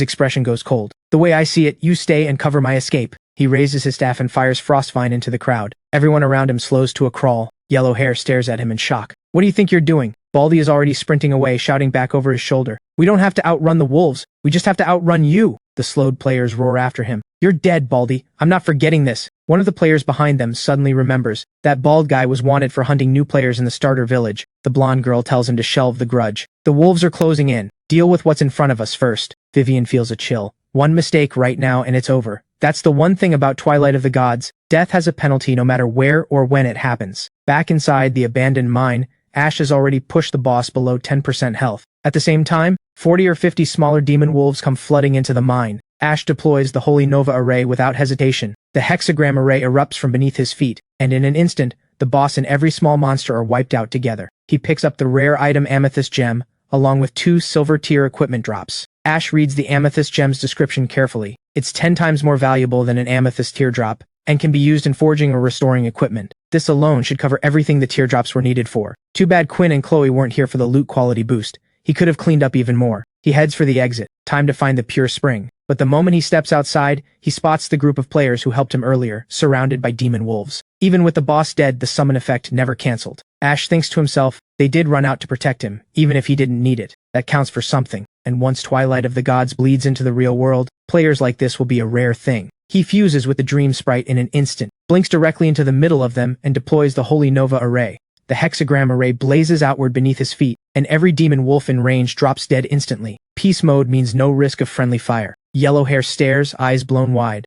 A: expression goes cold. The way I see it, you stay and cover my escape. He raises his staff and fires Frostvine into the crowd. Everyone around him slows to a crawl. Yellowhair stares at him in shock. What do you think you're doing? Baldy is already sprinting away, shouting back over his shoulder. We don't have to outrun the wolves. We just have to outrun you. The slowed players roar after him. You're dead, Baldy. I'm not forgetting this. One of the players behind them suddenly remembers. That bald guy was wanted for hunting new players in the starter village. The blonde girl tells him to shelve the grudge. The wolves are closing in. Deal with what's in front of us first. Vivian feels a chill. One mistake right now and it's over. That's the one thing about Twilight of the Gods. Death has a penalty no matter where or when it happens. Back inside the abandoned mine, Ash has already pushed the boss below 10% health. At the same time, 40 or 50 smaller demon wolves come flooding into the mine. Ash deploys the Holy Nova Array without hesitation. The hexagram array erupts from beneath his feet, and in an instant, the boss and every small monster are wiped out together. He picks up the rare item Amethyst Gem, along with 2 silver tier equipment drops. Ash reads the Amethyst Gem's description carefully. It's 10 times more valuable than an Amethyst teardrop, and can be used in forging or restoring equipment. This alone should cover everything the teardrops were needed for. Too bad Quinn and Chloe weren't here for the loot quality boost. He could have cleaned up even more. He heads for the exit. Time to find the pure spring. But the moment he steps outside, he spots the group of players who helped him earlier, surrounded by demon wolves. Even with the boss dead, the summon effect never cancelled. Ash thinks to himself, they did run out to protect him, even if he didn't need it. That counts for something. And once Twilight of the Gods bleeds into the real world, players like this will be a rare thing. He fuses with the Dream Sprite in an instant, blinks directly into the middle of them, and deploys the Holy Nova Array. The hexagram array blazes outward beneath his feet, and every demon wolf in range drops dead instantly. Peace mode means no risk of friendly fire. Yellow hair stares, eyes blown wide.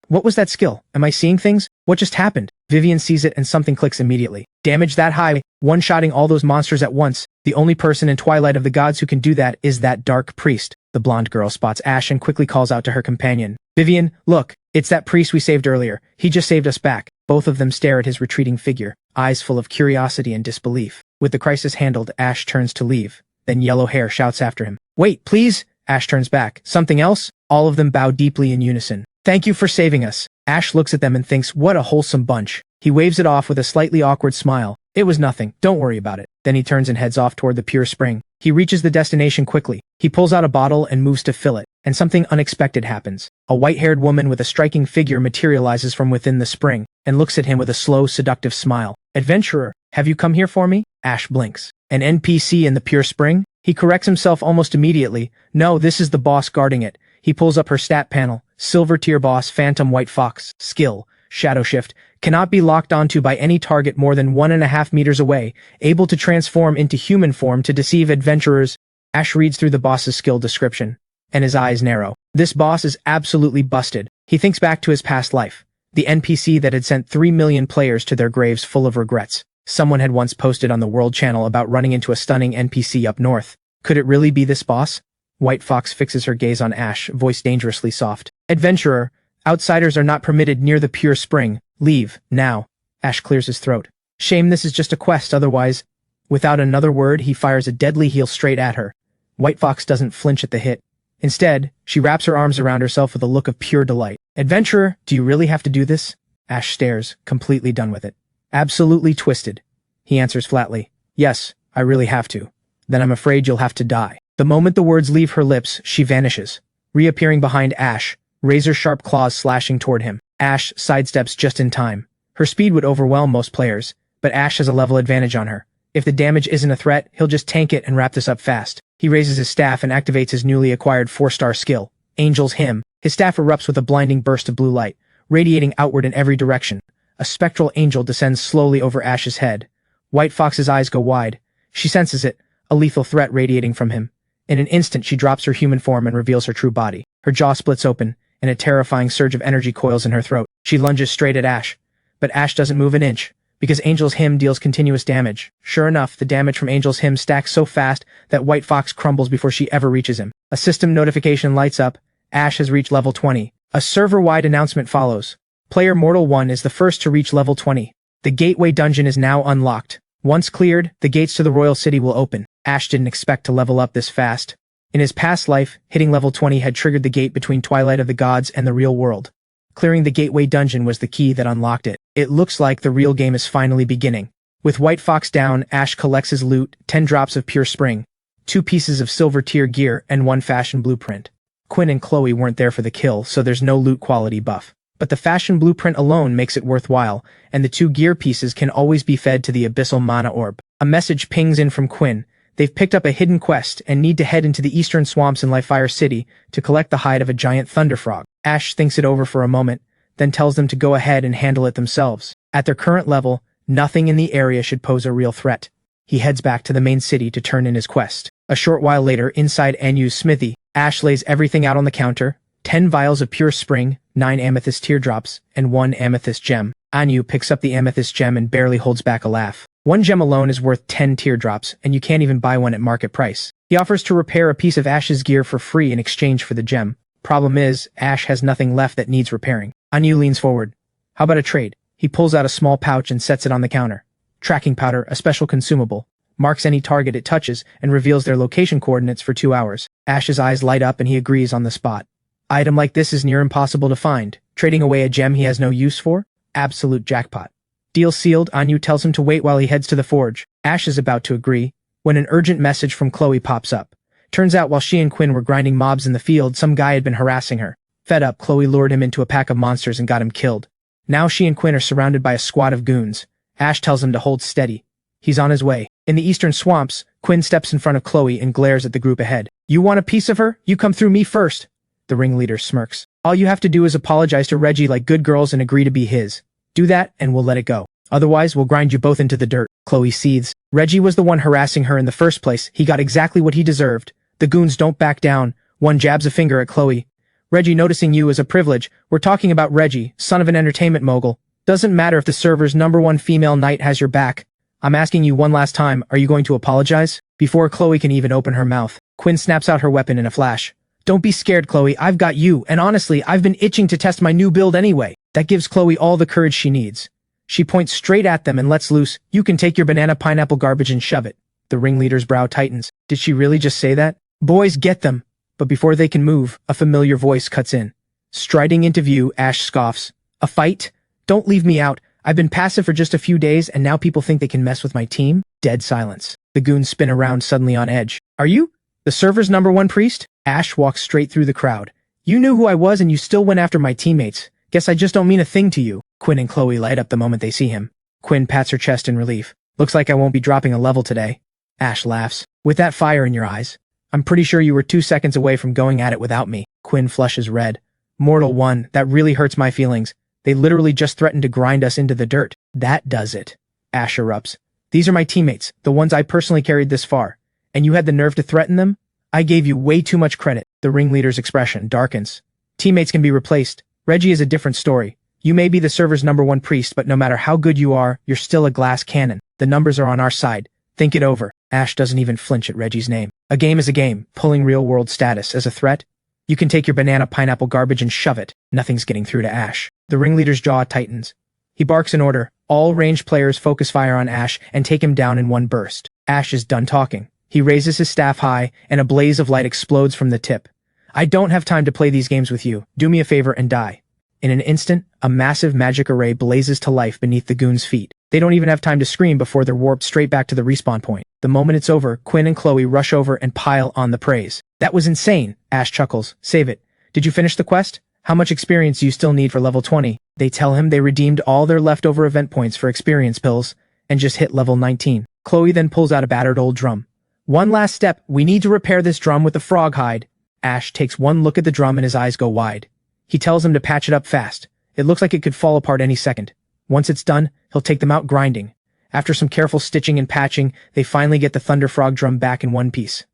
A: What was that skill? Am I seeing things? What just happened? Vivian sees it and something clicks immediately. Damage that high, one-shotting all those monsters at once. The only person in Twilight of the Gods who can do that is that dark priest. The blonde girl spots Ash and quickly calls out to her companion. Vivian, look, it's that priest we saved earlier. He just saved us back. Both of them stare at his retreating figure, eyes full of curiosity and disbelief. With the crisis handled, Ash turns to leave. Then Yellow Hair shouts after him. Wait, please! Ash turns back. Something else? All of them bow deeply in unison. Thank you for saving us. Ash looks at them and thinks, what a wholesome bunch. He waves it off with a slightly awkward smile. It was nothing. Don't worry about it. Then he turns and heads off toward the pure spring. He reaches the destination quickly. He pulls out a bottle and moves to fill it. And something unexpected happens. A white-haired woman with a striking figure materializes from within the spring and looks at him with a slow, seductive smile. Adventurer, have you come here for me? Ash blinks. An NPC in the pure spring? He corrects himself almost immediately. No, this is the boss guarding it. He pulls up her stat panel. Silver tier boss Phantom White Fox. Skill. Shadow Shift. Cannot be locked onto by any target more than 1.5 meters away. Able to transform into human form to deceive adventurers. Ash reads through the boss's skill description, and his eyes narrow. This boss is absolutely busted. He thinks back to his past life. The NPC that had sent 3 million players to their graves full of regrets. Someone had once posted on the World Channel about running into a stunning NPC up north. Could it really be this boss? White Fox fixes her gaze on Ash, voice dangerously soft. Adventurer, outsiders are not permitted near the pure spring. Leave, now. Ash clears his throat. Shame this is just a quest, otherwise. Without another word, he fires a deadly heel straight at her. White Fox doesn't flinch at the hit. Instead, she wraps her arms around herself with a look of pure delight. Adventurer, do you really have to do this? Ash stares, completely done with it. Absolutely twisted. He answers flatly. Yes, I really have to. Then I'm afraid you'll have to die. The moment the words leave her lips, she vanishes, reappearing behind Ash, razor-sharp claws slashing toward him. Ash sidesteps just in time. Her speed would overwhelm most players, but Ash has a level advantage on her. If the damage isn't a threat, he'll just tank it and wrap this up fast. He raises his staff and activates his newly acquired 4-star skill, Angel's Hymn. His staff erupts with a blinding burst of blue light, radiating outward in every direction. A spectral angel descends slowly over Ash's head. White Fox's eyes go wide. She senses it, a lethal threat radiating from him. In an instant, she drops her human form and reveals her true body. Her jaw splits open, and a terrifying surge of energy coils in her throat. She lunges straight at Ash. But Ash doesn't move an inch, because Angel's Hymn deals continuous damage. Sure enough, the damage from Angel's Hymn stacks so fast that White Fox crumbles before she ever reaches him. A system notification lights up. Ash has reached level 20. A server-wide announcement follows. Player Mortal 1 is the first to reach level 20. The Gateway Dungeon is now unlocked. Once cleared, the gates to the Royal City will open. Ash didn't expect to level up this fast. In his past life, hitting level 20 had triggered the gate between Twilight of the Gods and the real world. Clearing the Gateway Dungeon was the key that unlocked it. It looks like the real game is finally beginning. With White Fox down, Ash collects his loot, 10 drops of pure spring, 2 pieces of silver tier gear, and 1 fashion blueprint. Quinn and Chloe weren't there for the kill, so there's no loot quality buff. But the fashion blueprint alone makes it worthwhile, and the 2 gear pieces can always be fed to the Abyssal Mana Orb. A message pings in from Quinn. They've picked up a hidden quest and need to head into the eastern swamps in Lightfire City to collect the hide of a giant thunder frog. Ash thinks it over for a moment, then tells them to go ahead and handle it themselves. At their current level, nothing in the area should pose a real threat. He heads back to the main city to turn in his quest. A short while later, inside Anyu's smithy, Ash lays everything out on the counter, 10 vials of pure spring, 9 amethyst teardrops, and 1 amethyst gem. Anyu picks up the amethyst gem and barely holds back a laugh. 1 gem alone is worth 10 teardrops, and you can't even buy one at market price. He offers to repair a piece of Ash's gear for free in exchange for the gem. Problem is, Ash has nothing left that needs repairing. Anyu leans forward. How about a trade? He pulls out a small pouch and sets it on the counter. Tracking powder, a special consumable, marks any target it touches and reveals their location coordinates for 2 hours. Ash's eyes light up and he agrees on the spot. Item like this is near impossible to find. Trading away a gem he has no use for? Absolute jackpot. Deal sealed. Anyu tells him to wait while he heads to the forge. Ash is about to agree, when an urgent message from Chloe pops up. Turns out while she and Quinn were grinding mobs in the field, some guy had been harassing her. Fed up, Chloe lured him into a pack of monsters and got him killed. Now she and Quinn are surrounded by a squad of goons. Ash tells him to hold steady. He's on his way. In the eastern swamps, Quinn steps in front of Chloe and glares at the group ahead. You want a piece of her? You come through me first. The ringleader smirks. All you have to do is apologize to Reggie like good girls and agree to be his. Do that, and we'll let it go. Otherwise, we'll grind you both into the dirt. Chloe seethes. Reggie was the one harassing her in the first place. He got exactly what he deserved. The goons don't back down. One jabs a finger at Chloe. Reggie, noticing you is a privilege. We're talking about Reggie, son of an entertainment mogul. Doesn't matter if the server's #1 female knight has your back. I'm asking you one last time, are you going to apologize? Before Chloe can even open her mouth, Quinn snaps out her weapon in a flash. Don't be scared, Chloe, I've got you, and honestly, I've been itching to test my new build anyway. That gives Chloe all the courage she needs. She points straight at them and lets loose. You can take your banana pineapple garbage and shove it. The ringleader's brow tightens. Did she really just say that? Boys, get them. But before they can move, a familiar voice cuts in. Striding into view, Ash scoffs. A fight? Don't leave me out. I've been passive for just a few days and now people think they can mess with my team? Dead silence. The goons spin around suddenly on edge. Are you? The server's #1 priest? Ash walks straight through the crowd. You knew who I was and you still went after my teammates. Guess I just don't mean a thing to you. Quinn and Chloe light up the moment they see him. Quinn pats her chest in relief. Looks like I won't be dropping a level today. Ash laughs. With that fire in your eyes. I'm pretty sure you were 2 seconds away from going at it without me. Quinn flushes red. Mortal one, that really hurts my feelings. They literally just threatened to grind us into the dirt. That does it. Ash erupts. These are my teammates, the ones I personally carried this far. And you had the nerve to threaten them? I gave you way too much credit. The ringleader's expression darkens. Teammates can be replaced. Reggie is a different story. You may be the server's #1 priest, but no matter how good you are, you're still a glass cannon. The numbers are on our side. Think it over. Ash doesn't even flinch at Reggie's name. A game is a game. Pulling real-world status as a threat? You can take your banana pineapple garbage and shove it. Nothing's getting through to Ash. The ringleader's jaw tightens. He barks an order. All ranged players focus fire on Ash and take him down in one burst. Ash is done talking. He raises his staff high, and a blaze of light explodes from the tip. I don't have time to play these games with you. Do me a favor and die. In an instant, a massive magic array blazes to life beneath the goons' feet. They don't even have time to scream before they're warped straight back to the respawn point. The moment it's over, Quinn and Chloe rush over and pile on the praise. That was insane, Ash chuckles. Save it. Did you finish the quest? How much experience do you still need for level 20? They tell him they redeemed all their leftover event points for experience pills and just hit level 19. Chloe then pulls out a battered old drum. One last step, we need to repair this drum with a frog hide. Ash takes one look at the drum and his eyes go wide. He tells them to patch it up fast. It looks like it could fall apart any second. Once it's done, he'll take them out grinding. After some careful stitching and patching, they finally get the Thunder Frog drum back in one piece.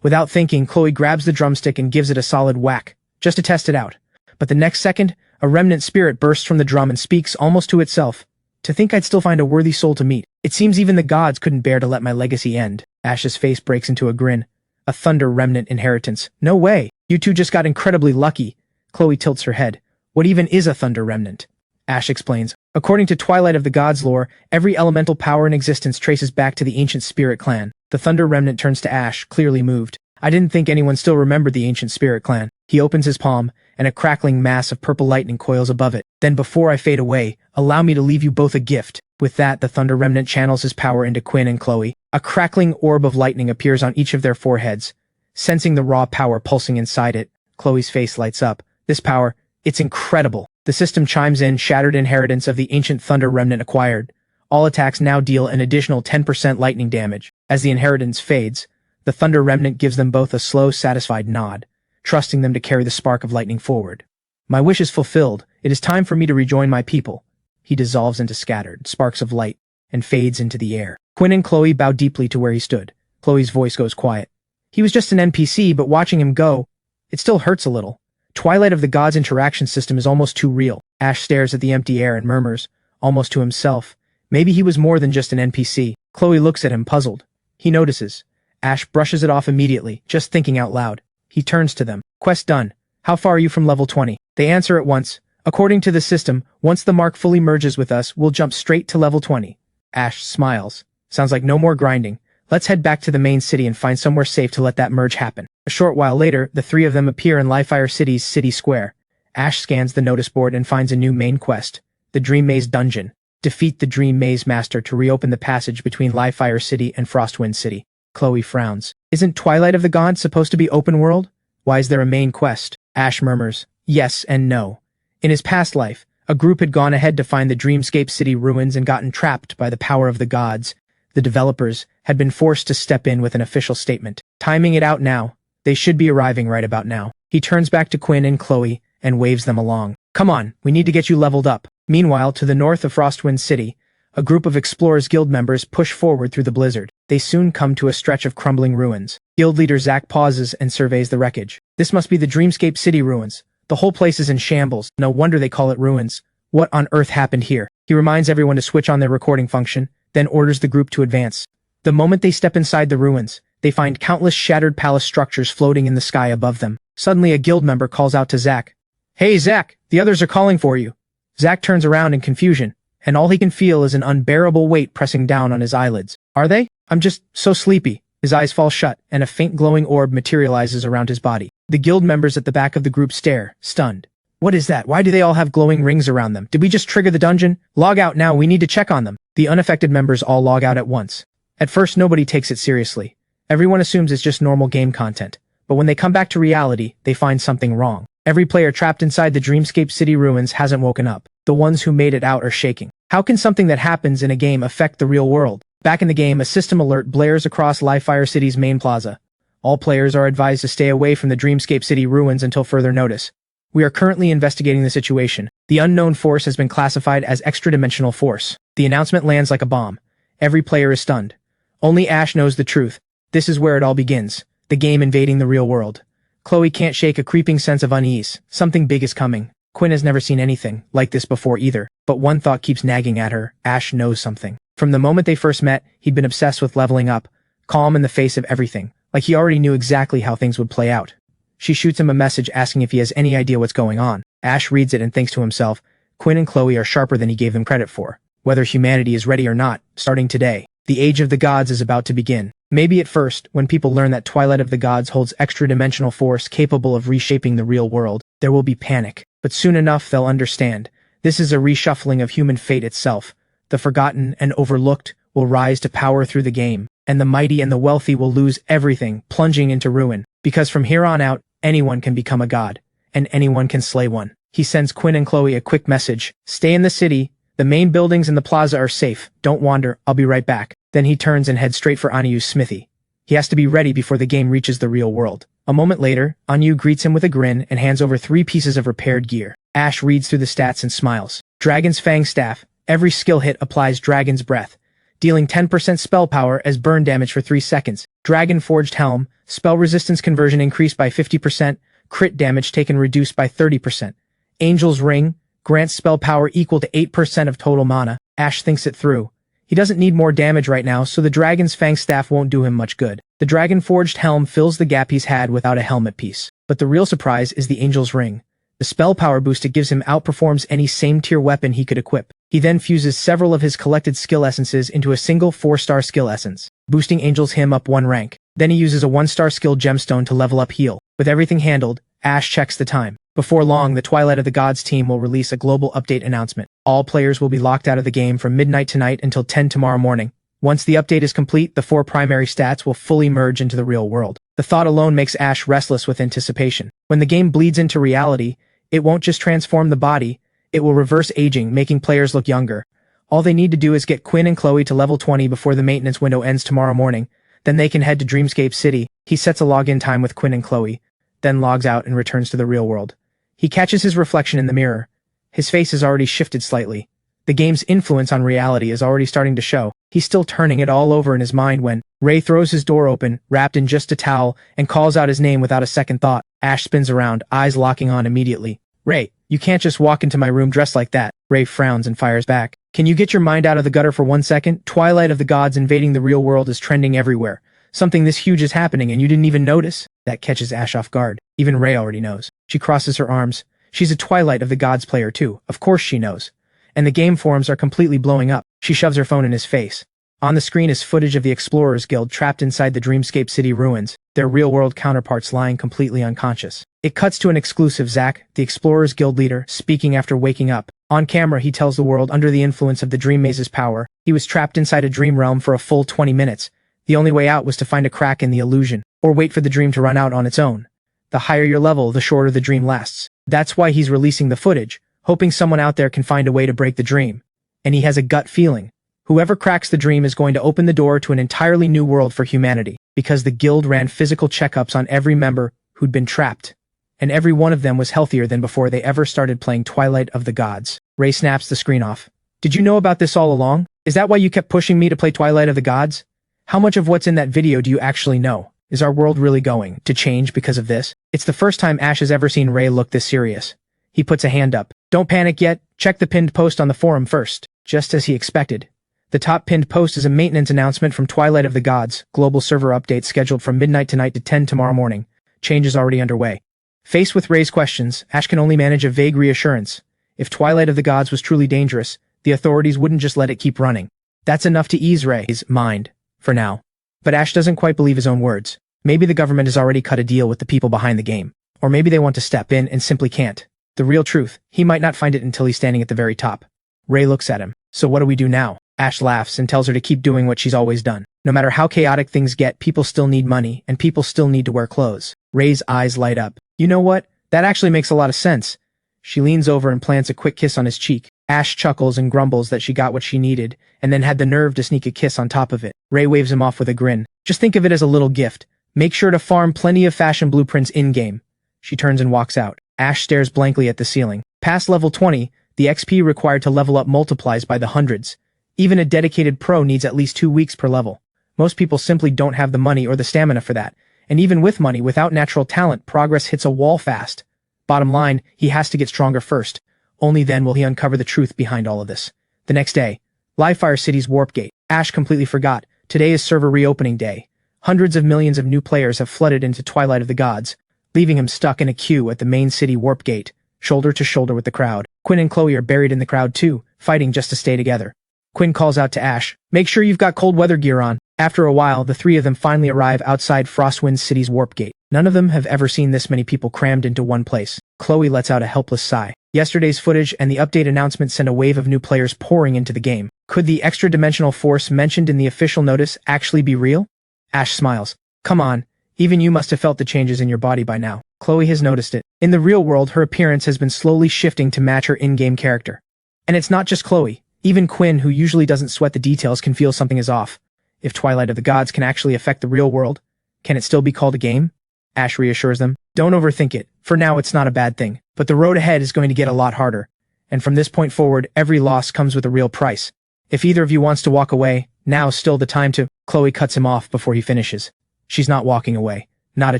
A: Without thinking, Chloe grabs the drumstick and gives it a solid whack, just to test it out. But the next second, a remnant spirit bursts from the drum and speaks almost to itself. To think I'd still find a worthy soul to meet. It seems even the gods couldn't bear to let my legacy end. Ash's face breaks into a grin. A Thunder Remnant inheritance. No way. You two just got incredibly lucky. Chloe tilts her head. What even is a Thunder Remnant? Ash explains. According to Twilight of the Gods lore, every elemental power in existence traces back to the ancient spirit clan. The Thunder Remnant turns to Ash, clearly moved. I didn't think anyone still remembered the ancient spirit clan. He opens his palm, and a crackling mass of purple lightning coils above it. Then before I fade away, allow me to leave you both a gift. With that, the Thunder Remnant channels his power into Quinn and Chloe. A crackling orb of lightning appears on each of their foreheads. Sensing the raw power pulsing inside it, Chloe's face lights up. This power, it's incredible. The system chimes in, shattered inheritance of the ancient Thunder Remnant acquired. All attacks now deal an additional 10% lightning damage. As the inheritance fades, the Thunder Remnant gives them both a slow, satisfied nod, trusting them to carry the spark of lightning forward. My wish is fulfilled. It is time for me to rejoin my people. He dissolves into scattered sparks of light and fades into the air. Quinn and Chloe bow deeply to where he stood. Chloe's voice goes quiet. He was just an NPC, but watching him go, it still hurts a little. Twilight of the Gods interaction system is almost too real. Ash stares at the empty air and murmurs, almost to himself. Maybe he was more than just an NPC. Chloe looks at him, puzzled. He notices. Ash brushes it off immediately, just thinking out loud. He turns to them. Quest done. How far are you from level 20? They answer at once. According to the system, once the mark fully merges with us, we'll jump straight to level 20. Ash smiles. Sounds like no more grinding. Let's head back to the main city and find somewhere safe to let that merge happen. A short while later, the three of them appear in Livefire City's city square. Ash scans the notice board and finds a new main quest. The Dream Maze Dungeon. Defeat the Dream Maze Master to reopen the passage between Livefire City and Frostwind City. Chloe frowns. Isn't Twilight of the Gods supposed to be open world? Why is there a main quest? Ash murmurs. Yes and no. In his past life, a group had gone ahead to find the Dreamscape City ruins and gotten trapped by the power of the gods. The developers had been forced to step in with an official statement. Timing it out now. They should be arriving right about now. He turns back to Quinn and Chloe and waves them along. Come on, we need to get you leveled up. Meanwhile, to the north of Frostwind City, a group of Explorers Guild members push forward through the blizzard. They soon come to a stretch of crumbling ruins. Guild leader Zack pauses and surveys the wreckage. This must be the Dreamscape City ruins. The whole place is in shambles. No wonder they call it ruins. What on earth happened here? He reminds everyone to switch on their recording function, then orders the group to advance. The moment they step inside the ruins, they find countless shattered palace structures floating in the sky above them. Suddenly a guild member calls out to Zack. Hey Zack, the others are calling for you. Zack turns around in confusion, and all he can feel is an unbearable weight pressing down on his eyelids. Are they? I'm just so sleepy. His eyes fall shut, and a faint glowing orb materializes around his body. The guild members at the back of the group stare, stunned. What is that? Why do they all have glowing rings around them? Did we just trigger the dungeon? Log out now, we need to check on them. The unaffected members all log out at once. At first nobody takes it seriously. Everyone assumes it's just normal game content. But when they come back to reality, they find something wrong. Every player trapped inside the Dreamscape City ruins hasn't woken up. The ones who made it out are shaking. How can something that happens in a game affect the real world? Back in the game, a system alert blares across Livefire City's main plaza. All players are advised to stay away from the Dreamscape City ruins until further notice. We are currently investigating the situation. The unknown force has been classified as extra-dimensional force. The announcement lands like a bomb. Every player is stunned. Only Ash knows the truth. This is where it all begins. The game invading the real world. Chloe can't shake a creeping sense of unease. Something big is coming. Quinn has never seen anything like this before either. But one thought keeps nagging at her. Ash knows something. From the moment they first met, he'd been obsessed with leveling up. Calm in the face of everything. Like he already knew exactly how things would play out. She shoots him a message asking if he has any idea what's going on. Ash reads it and thinks to himself, Quinn and Chloe are sharper than he gave them credit for. Whether humanity is ready or not, starting today, the Age of the Gods is about to begin. Maybe at first, when people learn that Twilight of the Gods holds extra-dimensional force capable of reshaping the real world, there will be panic. But soon enough they'll understand. This is a reshuffling of human fate itself. The forgotten and overlooked will rise to power through the game, and the mighty and the wealthy will lose everything, plunging into ruin. Because from here on out, anyone can become a god, and anyone can slay one. He sends Quinn and Chloe a quick message. Stay in the city. The main buildings in the plaza are safe. Don't wander. I'll be right back. Then he turns and heads straight for Anyu's smithy. He has to be ready before the game reaches the real world. A moment later, Anyu greets him with a grin and hands over 3 pieces of repaired gear. Ash reads through the stats and smiles. Dragon's Fang Staff. Every skill hit applies Dragon's Breath, dealing 10% spell power as burn damage for 3 seconds. Dragon Forged Helm. Spell resistance conversion increased by 50%. Crit damage taken reduced by 30%. Angel's Ring. Grants spell power equal to 8% of total mana. Ash thinks it through. He doesn't need more damage right now, so the Dragon's Fang Staff won't do him much good. The Dragon Forged Helm fills the gap he's had without a helmet piece. But the real surprise is the Angel's Ring. The spell power boost it gives him outperforms any same-tier weapon he could equip. He then fuses several of his collected skill essences into a single 4-star skill essence, boosting Angel's him up 1 rank. Then he uses a 1-star skill gemstone to level up heal. With everything handled, Ash checks the time. Before long, the Twilight of the Gods team will release a global update announcement. All players will be locked out of the game from midnight tonight until 10 tomorrow morning. Once the update is complete, the 4 primary stats will fully merge into the real world. The thought alone makes Ash restless with anticipation. When the game bleeds into reality, it won't just transform the body, it will reverse aging, making players look younger. All they need to do is get Quinn and Chloe to level 20 before the maintenance window ends tomorrow morning. Then they can head to Dreamscape City. He sets a login time with Quinn and Chloe, then logs out and returns to the real world. He catches his reflection in the mirror. His face has already shifted slightly. The game's influence on reality is already starting to show. He's still turning it all over in his mind when Ray throws his door open, wrapped in just a towel, and calls out his name without a second thought. Ash spins around, eyes locking on immediately. Ray, you can't just walk into my room dressed like that. Ray frowns and fires back. Can you get your mind out of the gutter for 1 second? Twilight of the Gods invading the real world is trending everywhere. Something this huge is happening and you didn't even notice? That catches Ash off guard. Even Ray already knows. She crosses her arms. She's a Twilight of the Gods player too. Of course she knows. And the game forums are completely blowing up. She shoves her phone in his face. On the screen is footage of the Explorers Guild trapped inside the Dreamscape City ruins, their real-world counterparts lying completely unconscious. It cuts to an exclusive Zack, the Explorers Guild leader, speaking after waking up. On camera, he tells the world under the influence of the Dream Maze's power, he was trapped inside a dream realm for a full 20 minutes. The only way out was to find a crack in the illusion, or wait for the dream to run out on its own. The higher your level, the shorter the dream lasts. That's why he's releasing the footage, hoping someone out there can find a way to break the dream. And he has a gut feeling. Whoever cracks the dream is going to open the door to an entirely new world for humanity, because the guild ran physical checkups on every member who'd been trapped. And every one of them was healthier than before they ever started playing Twilight of the Gods. Ray snaps the screen off. Did you know about this all along? Is that why you kept pushing me to play Twilight of the Gods? How much of what's in that video do you actually know? Is our world really going to change because of this? It's the first time Ash has ever seen Ray look this serious. He puts a hand up. Don't panic yet, check the pinned post on the forum first. Just as he expected. The top pinned post is a maintenance announcement from Twilight of the Gods, global server update scheduled from midnight tonight to 10 tomorrow morning. Change is already underway. Faced with Ray's questions, Ash can only manage a vague reassurance. If Twilight of the Gods was truly dangerous, the authorities wouldn't just let it keep running. That's enough to ease Ray's mind, for now. But Ash doesn't quite believe his own words. Maybe the government has already cut a deal with the people behind the game. Or maybe they want to step in and simply can't. The real truth, he might not find it until he's standing at the very top. Ray looks at him. So what do we do now? Ash laughs and tells her to keep doing what she's always done. No matter how chaotic things get, people still need money, and people still need to wear clothes. Ray's eyes light up. You know what? That actually makes a lot of sense. She leans over and plants a quick kiss on his cheek. Ash chuckles and grumbles that she got what she needed, and then had the nerve to sneak a kiss on top of it. Ray waves him off with a grin. Just think of it as a little gift. Make sure to farm plenty of fashion blueprints in-game. She turns and walks out. Ash stares blankly at the ceiling. Past level 20, the XP required to level up multiplies by the hundreds. Even a dedicated pro needs at least 2 weeks per level. Most people simply don't have the money or the stamina for that. And even with money, without natural talent, progress hits a wall fast. Bottom line, he has to get stronger first. Only then will he uncover the truth behind all of this. The next day, Livefire City's warp gate. Ash completely forgot. Today is server reopening day. Hundreds of millions of new players have flooded into Twilight of the Gods, leaving him stuck in a queue at the main city warp gate, shoulder to shoulder with the crowd. Quinn and Chloe are buried in the crowd too, fighting just to stay together. Quinn calls out to Ash, "Make sure you've got cold weather gear on." After a while, the three of them finally arrive outside Frostwind City's warp gate. None of them have ever seen this many people crammed into one place. Chloe lets out a helpless sigh. Yesterday's footage and the update announcement sent a wave of new players pouring into the game. Could the extra-dimensional force mentioned in the official notice actually be real? Ash smiles. Come on, even you must have felt the changes in your body by now. Chloe has noticed it. In the real world, her appearance has been slowly shifting to match her in-game character. And it's not just Chloe. Even Quinn, who usually doesn't sweat the details, can feel something is off. If Twilight of the Gods can actually affect the real world, can it still be called a game? Ash reassures them. Don't overthink it. For now, it's not a bad thing. But the road ahead is going to get a lot harder. And from this point forward, every loss comes with a real price. If either of you wants to walk away, now's still the time to... Chloe cuts him off before he finishes. She's not walking away. Not a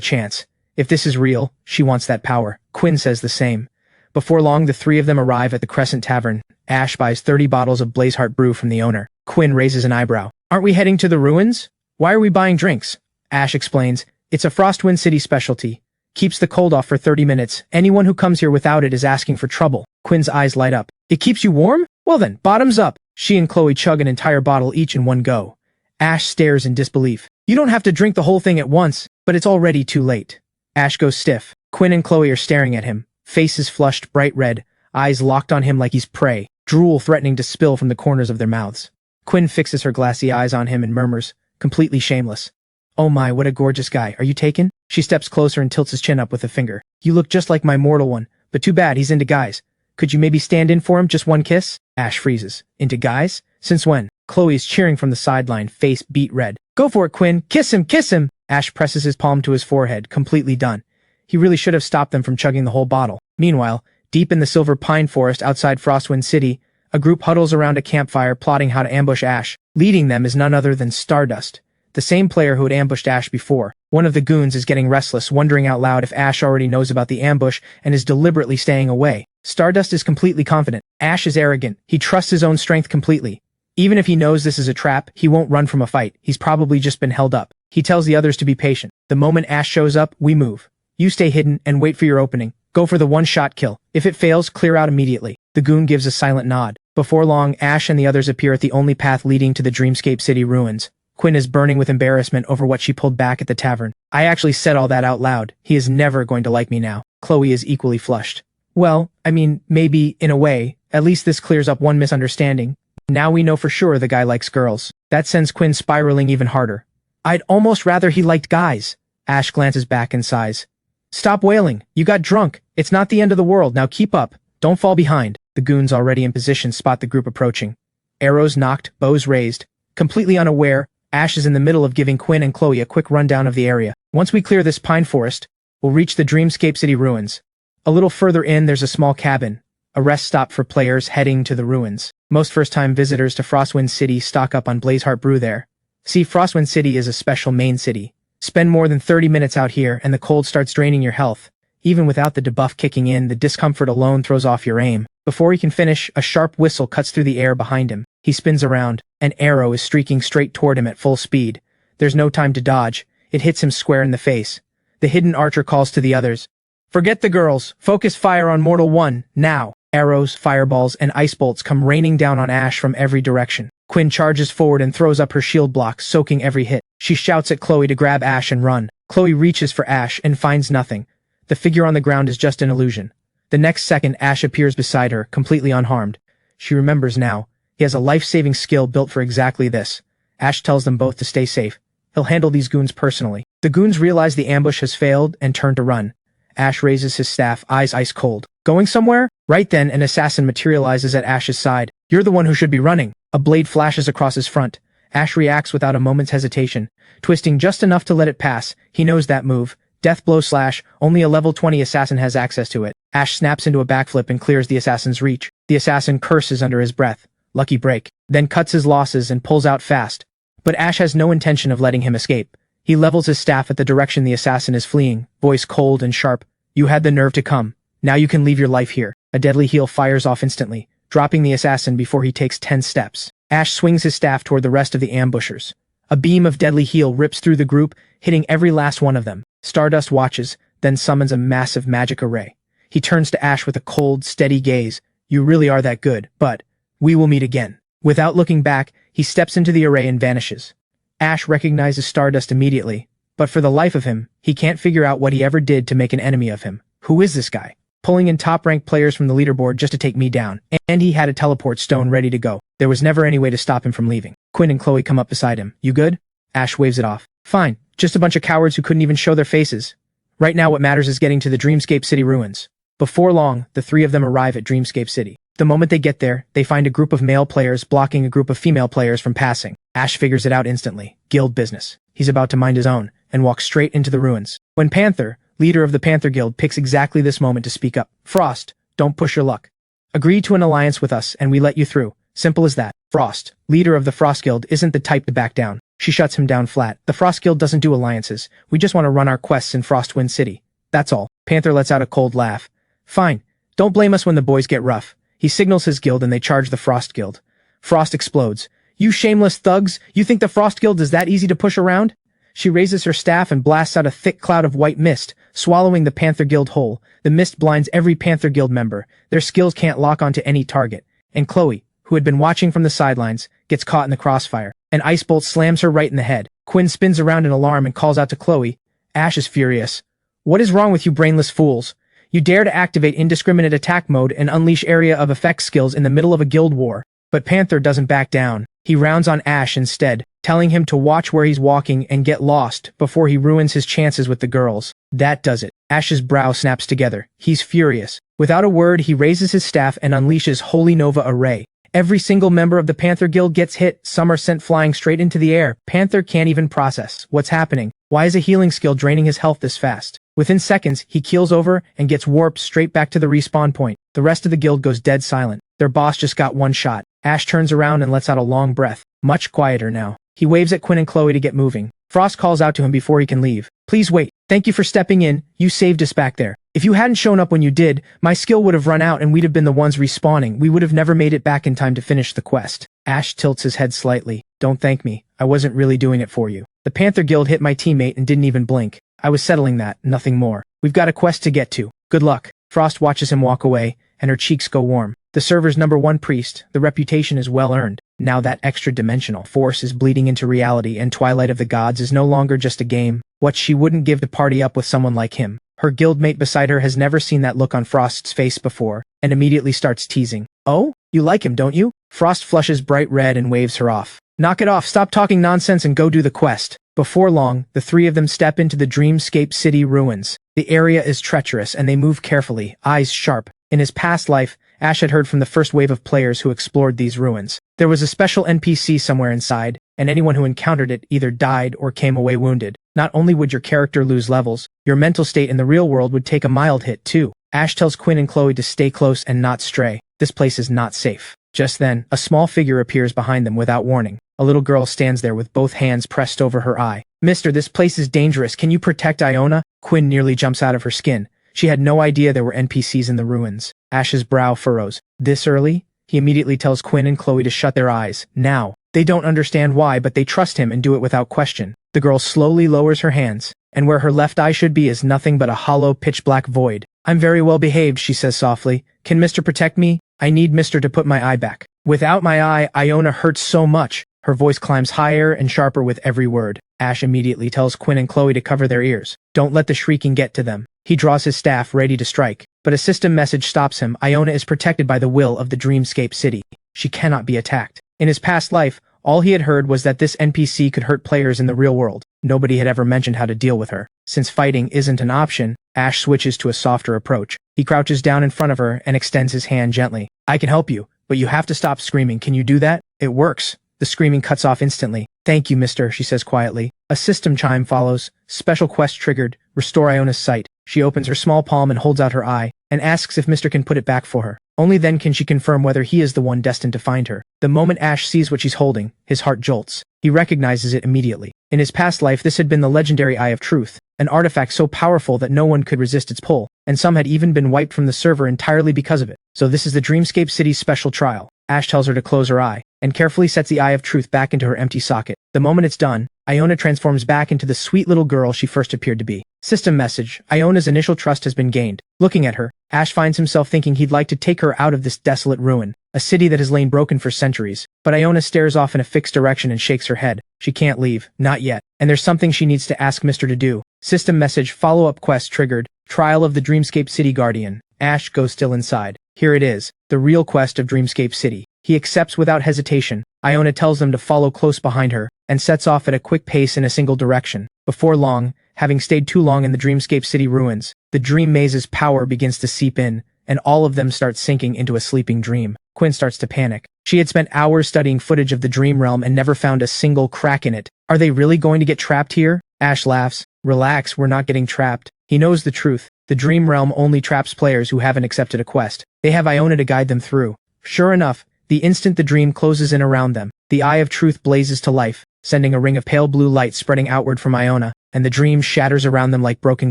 A: chance. If this is real, she wants that power. Quinn says the same. Before long, the three of them arrive at the Crescent Tavern. Ash buys 30 bottles of Blazeheart brew from the owner. Quinn raises an eyebrow. Aren't we heading to the ruins? Why are we buying drinks? Ash explains. It's a Frostwind City specialty. Keeps the cold off for 30 minutes. Anyone who comes here without it is asking for trouble. Quinn's eyes light up. It keeps you warm? Well then, bottoms up. She and Chloe chug an entire bottle each in one go. Ash stares in disbelief. You don't have to drink the whole thing at once, but it's already too late. Ash goes stiff. Quinn and Chloe are staring at him. Faces flushed bright red, eyes locked on him like he's prey, drool threatening to spill from the corners of their mouths. Quinn fixes her glassy eyes on him and murmurs, completely shameless. Oh my, what a gorgeous guy. Are you taken? She steps closer and tilts his chin up with a finger. You look just like my mortal one, but too bad he's into guys. Could you maybe stand in for him, just one kiss? Ash freezes. Into guys? Since when? Chloe is cheering from the sideline, face beet red. Go for it, Quinn. Kiss him, kiss him! Ash presses his palm to his forehead, completely done. He really should have stopped them from chugging the whole bottle. Meanwhile, deep in the silver pine forest outside Frostwind City, a group huddles around a campfire plotting how to ambush Ash. Leading them is none other than Stardust, the same player who had ambushed Ash before. One of the goons is getting restless, wondering out loud if Ash already knows about the ambush and is deliberately staying away. Stardust is completely confident. Ash is arrogant. He trusts his own strength completely. Even if he knows this is a trap, he won't run from a fight. He's probably just been held up. He tells the others to be patient. The moment Ash shows up, we move. You stay hidden and wait for your opening. Go for the one-shot kill. If it fails, clear out immediately. The goon gives a silent nod. Before long, Ash and the others appear at the only path leading to the Dreamscape City ruins. Quinn is burning with embarrassment over what she pulled back at the tavern. I actually said all that out loud. He is never going to like me now. Chloe is equally flushed. Well, I mean, maybe, in a way. At least this clears up one misunderstanding. Now we know for sure the guy likes girls. That sends Quinn spiraling even harder. I'd almost rather he liked guys. Ash glances back and sighs. Stop wailing. You got drunk. It's not the end of the world. Now keep up. Don't fall behind. The goons already in position spot the group approaching. Arrows nocked, bows raised. Completely unaware, Ash is in the middle of giving Quinn and Chloe a quick rundown of the area. Once we clear this pine forest, we'll reach the Dreamscape City ruins. A little further in, there's a small cabin, a rest stop for players heading to the ruins. Most first-time visitors to Frostwind City stock up on Blazeheart brew there. See, Frostwind City is a special main city. Spend more than 30 minutes out here and the cold starts draining your health. Even without the debuff kicking in, the discomfort alone throws off your aim. Before he can finish, a sharp whistle cuts through the air behind him. He spins around. An arrow is streaking straight toward him at full speed. There's no time to dodge. It hits him square in the face. The hidden archer calls to the others. Forget the girls. Focus fire on Mortal 1, now. Arrows, fireballs, and ice bolts come raining down on Ash from every direction. Quinn charges forward and throws up her shield block, soaking every hit. She shouts at Chloe to grab Ash and run. Chloe reaches for Ash and finds nothing. The figure on the ground is just an illusion. The next second, Ash appears beside her, completely unharmed. She remembers now. He has a life-saving skill built for exactly this. Ash tells them both to stay safe. He'll handle these goons personally. The goons realize the ambush has failed and turn to run. Ash raises his staff, eyes ice cold. Going somewhere? Right then, an assassin materializes at Ash's side. You're the one who should be running. A blade flashes across his front. Ash reacts without a moment's hesitation, twisting just enough to let it pass. He knows that move. Death blow slash, only a level 20 assassin has access to it. Ash snaps into a backflip and clears the assassin's reach. The assassin curses under his breath. Lucky break. Then cuts his losses and pulls out fast. But Ash has no intention of letting him escape. He levels his staff at the direction the assassin is fleeing, voice cold and sharp. You had the nerve to come. Now you can leave your life here. A deadly heal fires off instantly, dropping the assassin before he takes 10 steps. Ash swings his staff toward the rest of the ambushers. A beam of deadly heal rips through the group, hitting every last one of them. Stardust watches, then summons a massive magic array. He turns to Ash with a cold, steady gaze. You really are that good, but we will meet again. Without looking back, he steps into the array and vanishes. Ash recognizes Stardust immediately, but for the life of him, he can't figure out what he ever did to make an enemy of him. Who is this guy? Pulling in top-ranked players from the leaderboard just to take me down, and he had a teleport stone ready to go. There was never any way to stop him from leaving. Quinn and Chloe come up beside him. You good? Ash waves it off. Fine, just a bunch of cowards who couldn't even show their faces. Right now what matters is getting to the Dreamscape City ruins. Before long, the three of them arrive at Dreamscape City. The moment they get there, they find a group of male players blocking a group of female players from passing. Ash figures it out instantly. Guild business. He's about to mind his own, and walks straight into the ruins. When Panther, leader of the Panther Guild, picks exactly this moment to speak up. Frost, don't push your luck. Agree to an alliance with us and we let you through. Simple as that. Frost, leader of the Frost Guild, isn't the type to back down. She shuts him down flat. The Frost Guild doesn't do alliances. We just want to run our quests in Frostwind City. That's all. Panther lets out a cold laugh. Fine. Don't blame us when the boys get rough. He signals his guild and they charge the Frost Guild. Frost explodes. You shameless thugs! You think the Frost Guild is that easy to push around? She raises her staff and blasts out a thick cloud of white mist, swallowing the Panther Guild whole. The mist blinds every Panther Guild member. Their skills can't lock onto any target. And Chloe, who had been watching from the sidelines, gets caught in the crossfire. An ice bolt slams her right in the head. Quinn spins around in alarm and calls out to Chloe. Ash is furious. What is wrong with you brainless fools? You dare to activate indiscriminate attack mode and unleash area of effect skills in the middle of a guild war. But Panther doesn't back down. He rounds on Ash instead, telling him to watch where he's walking and get lost before he ruins his chances with the girls. That does it. Ash's brow snaps together. He's furious. Without a word, he raises his staff and unleashes Holy Nova Array. Every single member of the Panther Guild gets hit. Some are sent flying straight into the air. Panther can't even process what's happening. Why is a healing skill draining his health this fast? Within seconds, he keels over and gets warped straight back to the respawn point. The rest of the guild goes dead silent. Their boss just got one shot. Ash turns around and lets out a long breath. Much quieter now. He waves at Quinn and Chloe to get moving. Frost calls out to him before he can leave. Please wait. Thank you for stepping in. You saved us back there. If you hadn't shown up when you did, my skill would have run out and we'd have been the ones respawning. We would have never made it back in time to finish the quest. Ash tilts his head slightly. Don't thank me. I wasn't really doing it for you. The Panther Guild hit my teammate and didn't even blink. I was settling that, nothing more. We've got a quest to get to. Good luck. Frost watches him walk away, and her cheeks go warm. The server's #1 priest, the reputation is well earned. Now that extra-dimensional force is bleeding into reality and Twilight of the Gods is no longer just a game. What she wouldn't give to party up with someone like him. Her guildmate beside her has never seen that look on Frost's face before, and immediately starts teasing. Oh? You like him, don't you? Frost flushes bright red and waves her off. Knock it off, stop talking nonsense and go do the quest. Before long, the three of them step into the Dreamscape City ruins. The area is treacherous and they move carefully, eyes sharp. In his past life, Ash had heard from the first wave of players who explored these ruins. There was a special NPC somewhere inside, and anyone who encountered it either died or came away wounded. Not only would your character lose levels, your mental state in the real world would take a mild hit too. Ash tells Quinn and Chloe to stay close and not stray. This place is not safe. Just then, a small figure appears behind them without warning. A little girl stands there with both hands pressed over her eye. "Mister, this place is dangerous. Can you protect Iona?" Quinn nearly jumps out of her skin. She had no idea there were NPCs in the ruins. Ash's brow furrows. This early? He immediately tells Quinn and Chloe to shut their eyes. Now. They don't understand why, but they trust him and do it without question. The girl slowly lowers her hands, and where her left eye should be is nothing but a hollow, pitch-black void. "I'm very well behaved," she says softly. "Can Mister protect me? I need Mister to put my eye back. Without my eye, Iona hurts so much." Her voice climbs higher and sharper with every word. Ash immediately tells Quinn and Chloe to cover their ears. Don't let the shrieking get to them. He draws his staff, ready to strike. But a system message stops him. Iona is protected by the will of the Dreamscape City. She cannot be attacked. In his past life, all he had heard was that this NPC could hurt players in the real world. Nobody had ever mentioned how to deal with her. Since fighting isn't an option, Ash switches to a softer approach. He crouches down in front of her and extends his hand gently. "I can help you, but you have to stop screaming. Can you do that?" It works. The screaming cuts off instantly. "Thank you, mister," she says quietly. A system chime follows. Special quest triggered. Restore Iona's sight. She opens her small palm and holds out her eye, and asks if Mister can put it back for her. Only then can she confirm whether he is the one destined to find her. The moment Ash sees what she's holding, his heart jolts. He recognizes it immediately. In his past life, this had been the legendary Eye of Truth, an artifact so powerful that no one could resist its pull, and some had even been wiped from the server entirely because of it. So this is the Dreamscape City's special trial. Ash tells her to close her eye, and carefully sets the Eye of Truth back into her empty socket. The moment it's done, Iona transforms back into the sweet little girl she first appeared to be. System message: Iona's initial trust has been gained. Looking at her, Ash finds himself thinking he'd like to take her out of this desolate ruin, a city that has lain broken for centuries. But Iona stares off in a fixed direction and shakes her head. She can't leave, not yet, and there's something she needs to ask Mister to do. System message: follow-up quest triggered. Trial of the Dreamscape City Guardian. Ash goes still inside. Here it is, the real quest of Dreamscape City. He accepts without hesitation. Iona tells them to follow close behind her, and sets off at a quick pace in a single direction. Before long, having stayed too long in the Dreamscape City ruins, the dream maze's power begins to seep in, and all of them start sinking into a sleeping dream. Quinn starts to panic. She had spent hours studying footage of the dream realm and never found a single crack in it. Are they really going to get trapped here? Ash laughs. Relax, we're not getting trapped. He knows the truth. The dream realm only traps players who haven't accepted a quest. They have Iona to guide them through. Sure enough, the instant the dream closes in around them, the Eye of Truth blazes to life, sending a ring of pale blue light spreading outward from Iona, and the dream shatters around them like broken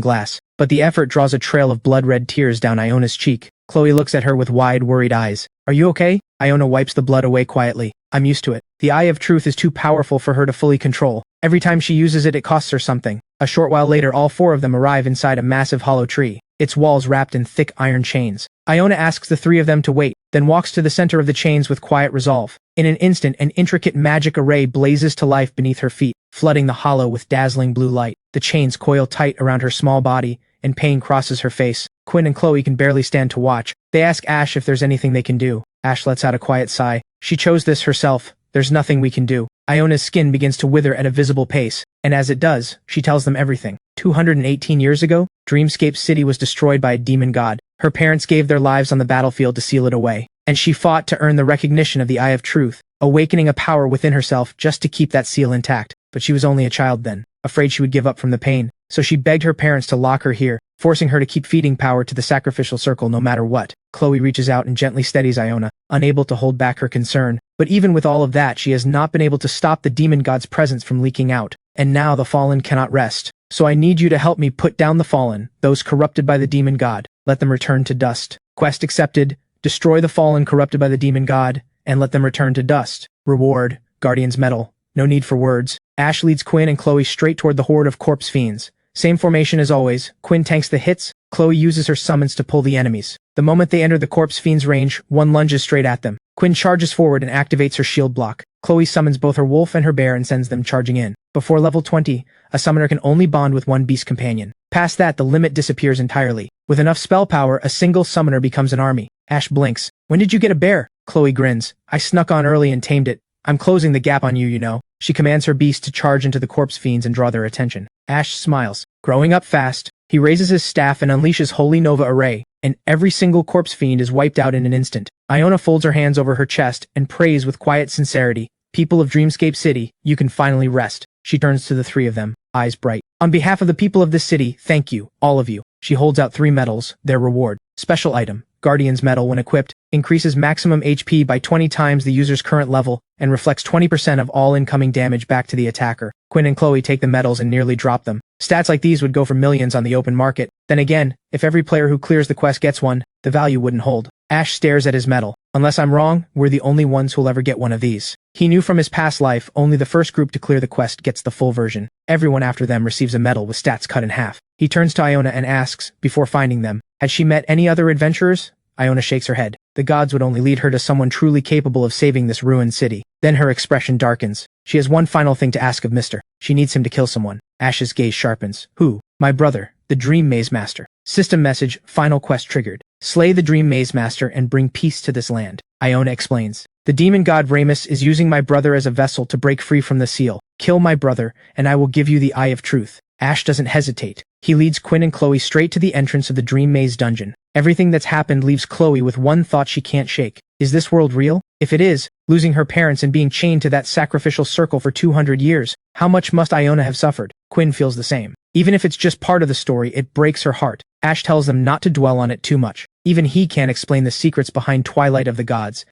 A: glass. But the effort draws a trail of blood-red tears down Iona's cheek. Chloe looks at her with wide, worried eyes. "Are you okay?" Iona wipes the blood away quietly. "I'm used to it. The Eye of Truth is too powerful for her to fully control. Every time she uses it, it costs her something." A short while later, all four of them arrive inside a massive hollow tree, its walls wrapped in thick iron chains. Iona asks the three of them to wait, then walks to the center of the chains with quiet resolve. In an instant, an intricate magic array blazes to life beneath her feet, flooding the hollow with dazzling blue light. The chains coil tight around her small body, and pain crosses her face. Quinn and Chloe can barely stand to watch. They ask Ash if there's anything they can do. Ash lets out a quiet sigh. She chose this herself. There's nothing we can do. Iona's skin begins to wither at a visible pace, and as it does, she tells them everything. 218 years ago, Dreamscape City was destroyed by a demon god. Her parents gave their lives on the battlefield to seal it away, and she fought to earn the recognition of the Eye of Truth, awakening a power within herself just to keep that seal intact. But she was only a child then, afraid she would give up from the pain, so she begged her parents to lock her here, forcing her to keep feeding power to the sacrificial circle no matter what. Chloe reaches out and gently steadies Iona, unable to hold back her concern. But even with all of that, she has not been able to stop the demon god's presence from leaking out. And now the fallen cannot rest. So I need you to help me put down the fallen, those corrupted by the demon god. Let them return to dust. Quest accepted. Destroy the fallen corrupted by the demon god, and let them return to dust. Reward: Guardian's Medal. No need for words. Ash leads Quinn and Chloe straight toward the horde of corpse fiends. Same formation as always. Quinn tanks the hits. Chloe uses her summons to pull the enemies. The moment they enter the corpse fiend's range, one lunges straight at them. Quinn charges forward and activates her shield block. Chloe summons both her wolf and her bear and sends them charging in. Before level 20, a summoner can only bond with one beast companion. Past that, the limit disappears entirely. With enough spell power, a single summoner becomes an army. Ash blinks. "When did you get a bear?" Chloe grins. "I snuck on early and tamed it. I'm closing the gap on you, you know." She commands her beast to charge into the corpse fiends and draw their attention. Ash smiles. Growing up fast, he raises his staff and unleashes Holy Nova Array, and every single corpse fiend is wiped out in an instant. Iona folds her hands over her chest and prays with quiet sincerity. People of Dreamscape City, you can finally rest. She turns to the three of them, eyes bright. On behalf of the people of this city, thank you, all of you. She holds out 3 medals, their reward. Special item, Guardian's Medal when equipped, increases maximum HP by 20 times the user's current level, and reflects 20% of all incoming damage back to the attacker. Quinn and Chloe take the medals and nearly drop them. Stats like these would go for millions on the open market. Then again, if every player who clears the quest gets one, the value wouldn't hold. Ash stares at his medal. Unless I'm wrong, we're the only ones who'll ever get one of these. He knew from his past life only the first group to clear the quest gets the full version. Everyone after them receives a medal with stats cut in half. He turns to Iona and asks, before finding them, had she met any other adventurers? Iona shakes her head. The gods would only lead her to someone truly capable of saving this ruined city. Then her expression darkens. She has one final thing to ask of Mr. She needs him to kill someone. Ash's gaze sharpens. Who? My brother, the Dream Maze Master. System message, final quest triggered. Slay the Dream Maze Master and bring peace to this land. Iona explains. The demon god Ramus is using my brother as a vessel to break free from the seal. Kill my brother, and I will give you the Eye of Truth. Ash doesn't hesitate. He leads Quinn and Chloe straight to the entrance of the Dream Maze dungeon. Everything that's happened leaves Chloe with one thought she can't shake. Is this world real? If it is, losing her parents and being chained to that sacrificial circle for 200 years, how much must Iona have suffered? Quinn feels the same. Even if it's just part of the story, it breaks her heart. Ash tells them not to dwell on it too much. Even he can't explain the secrets behind Twilight of the Gods.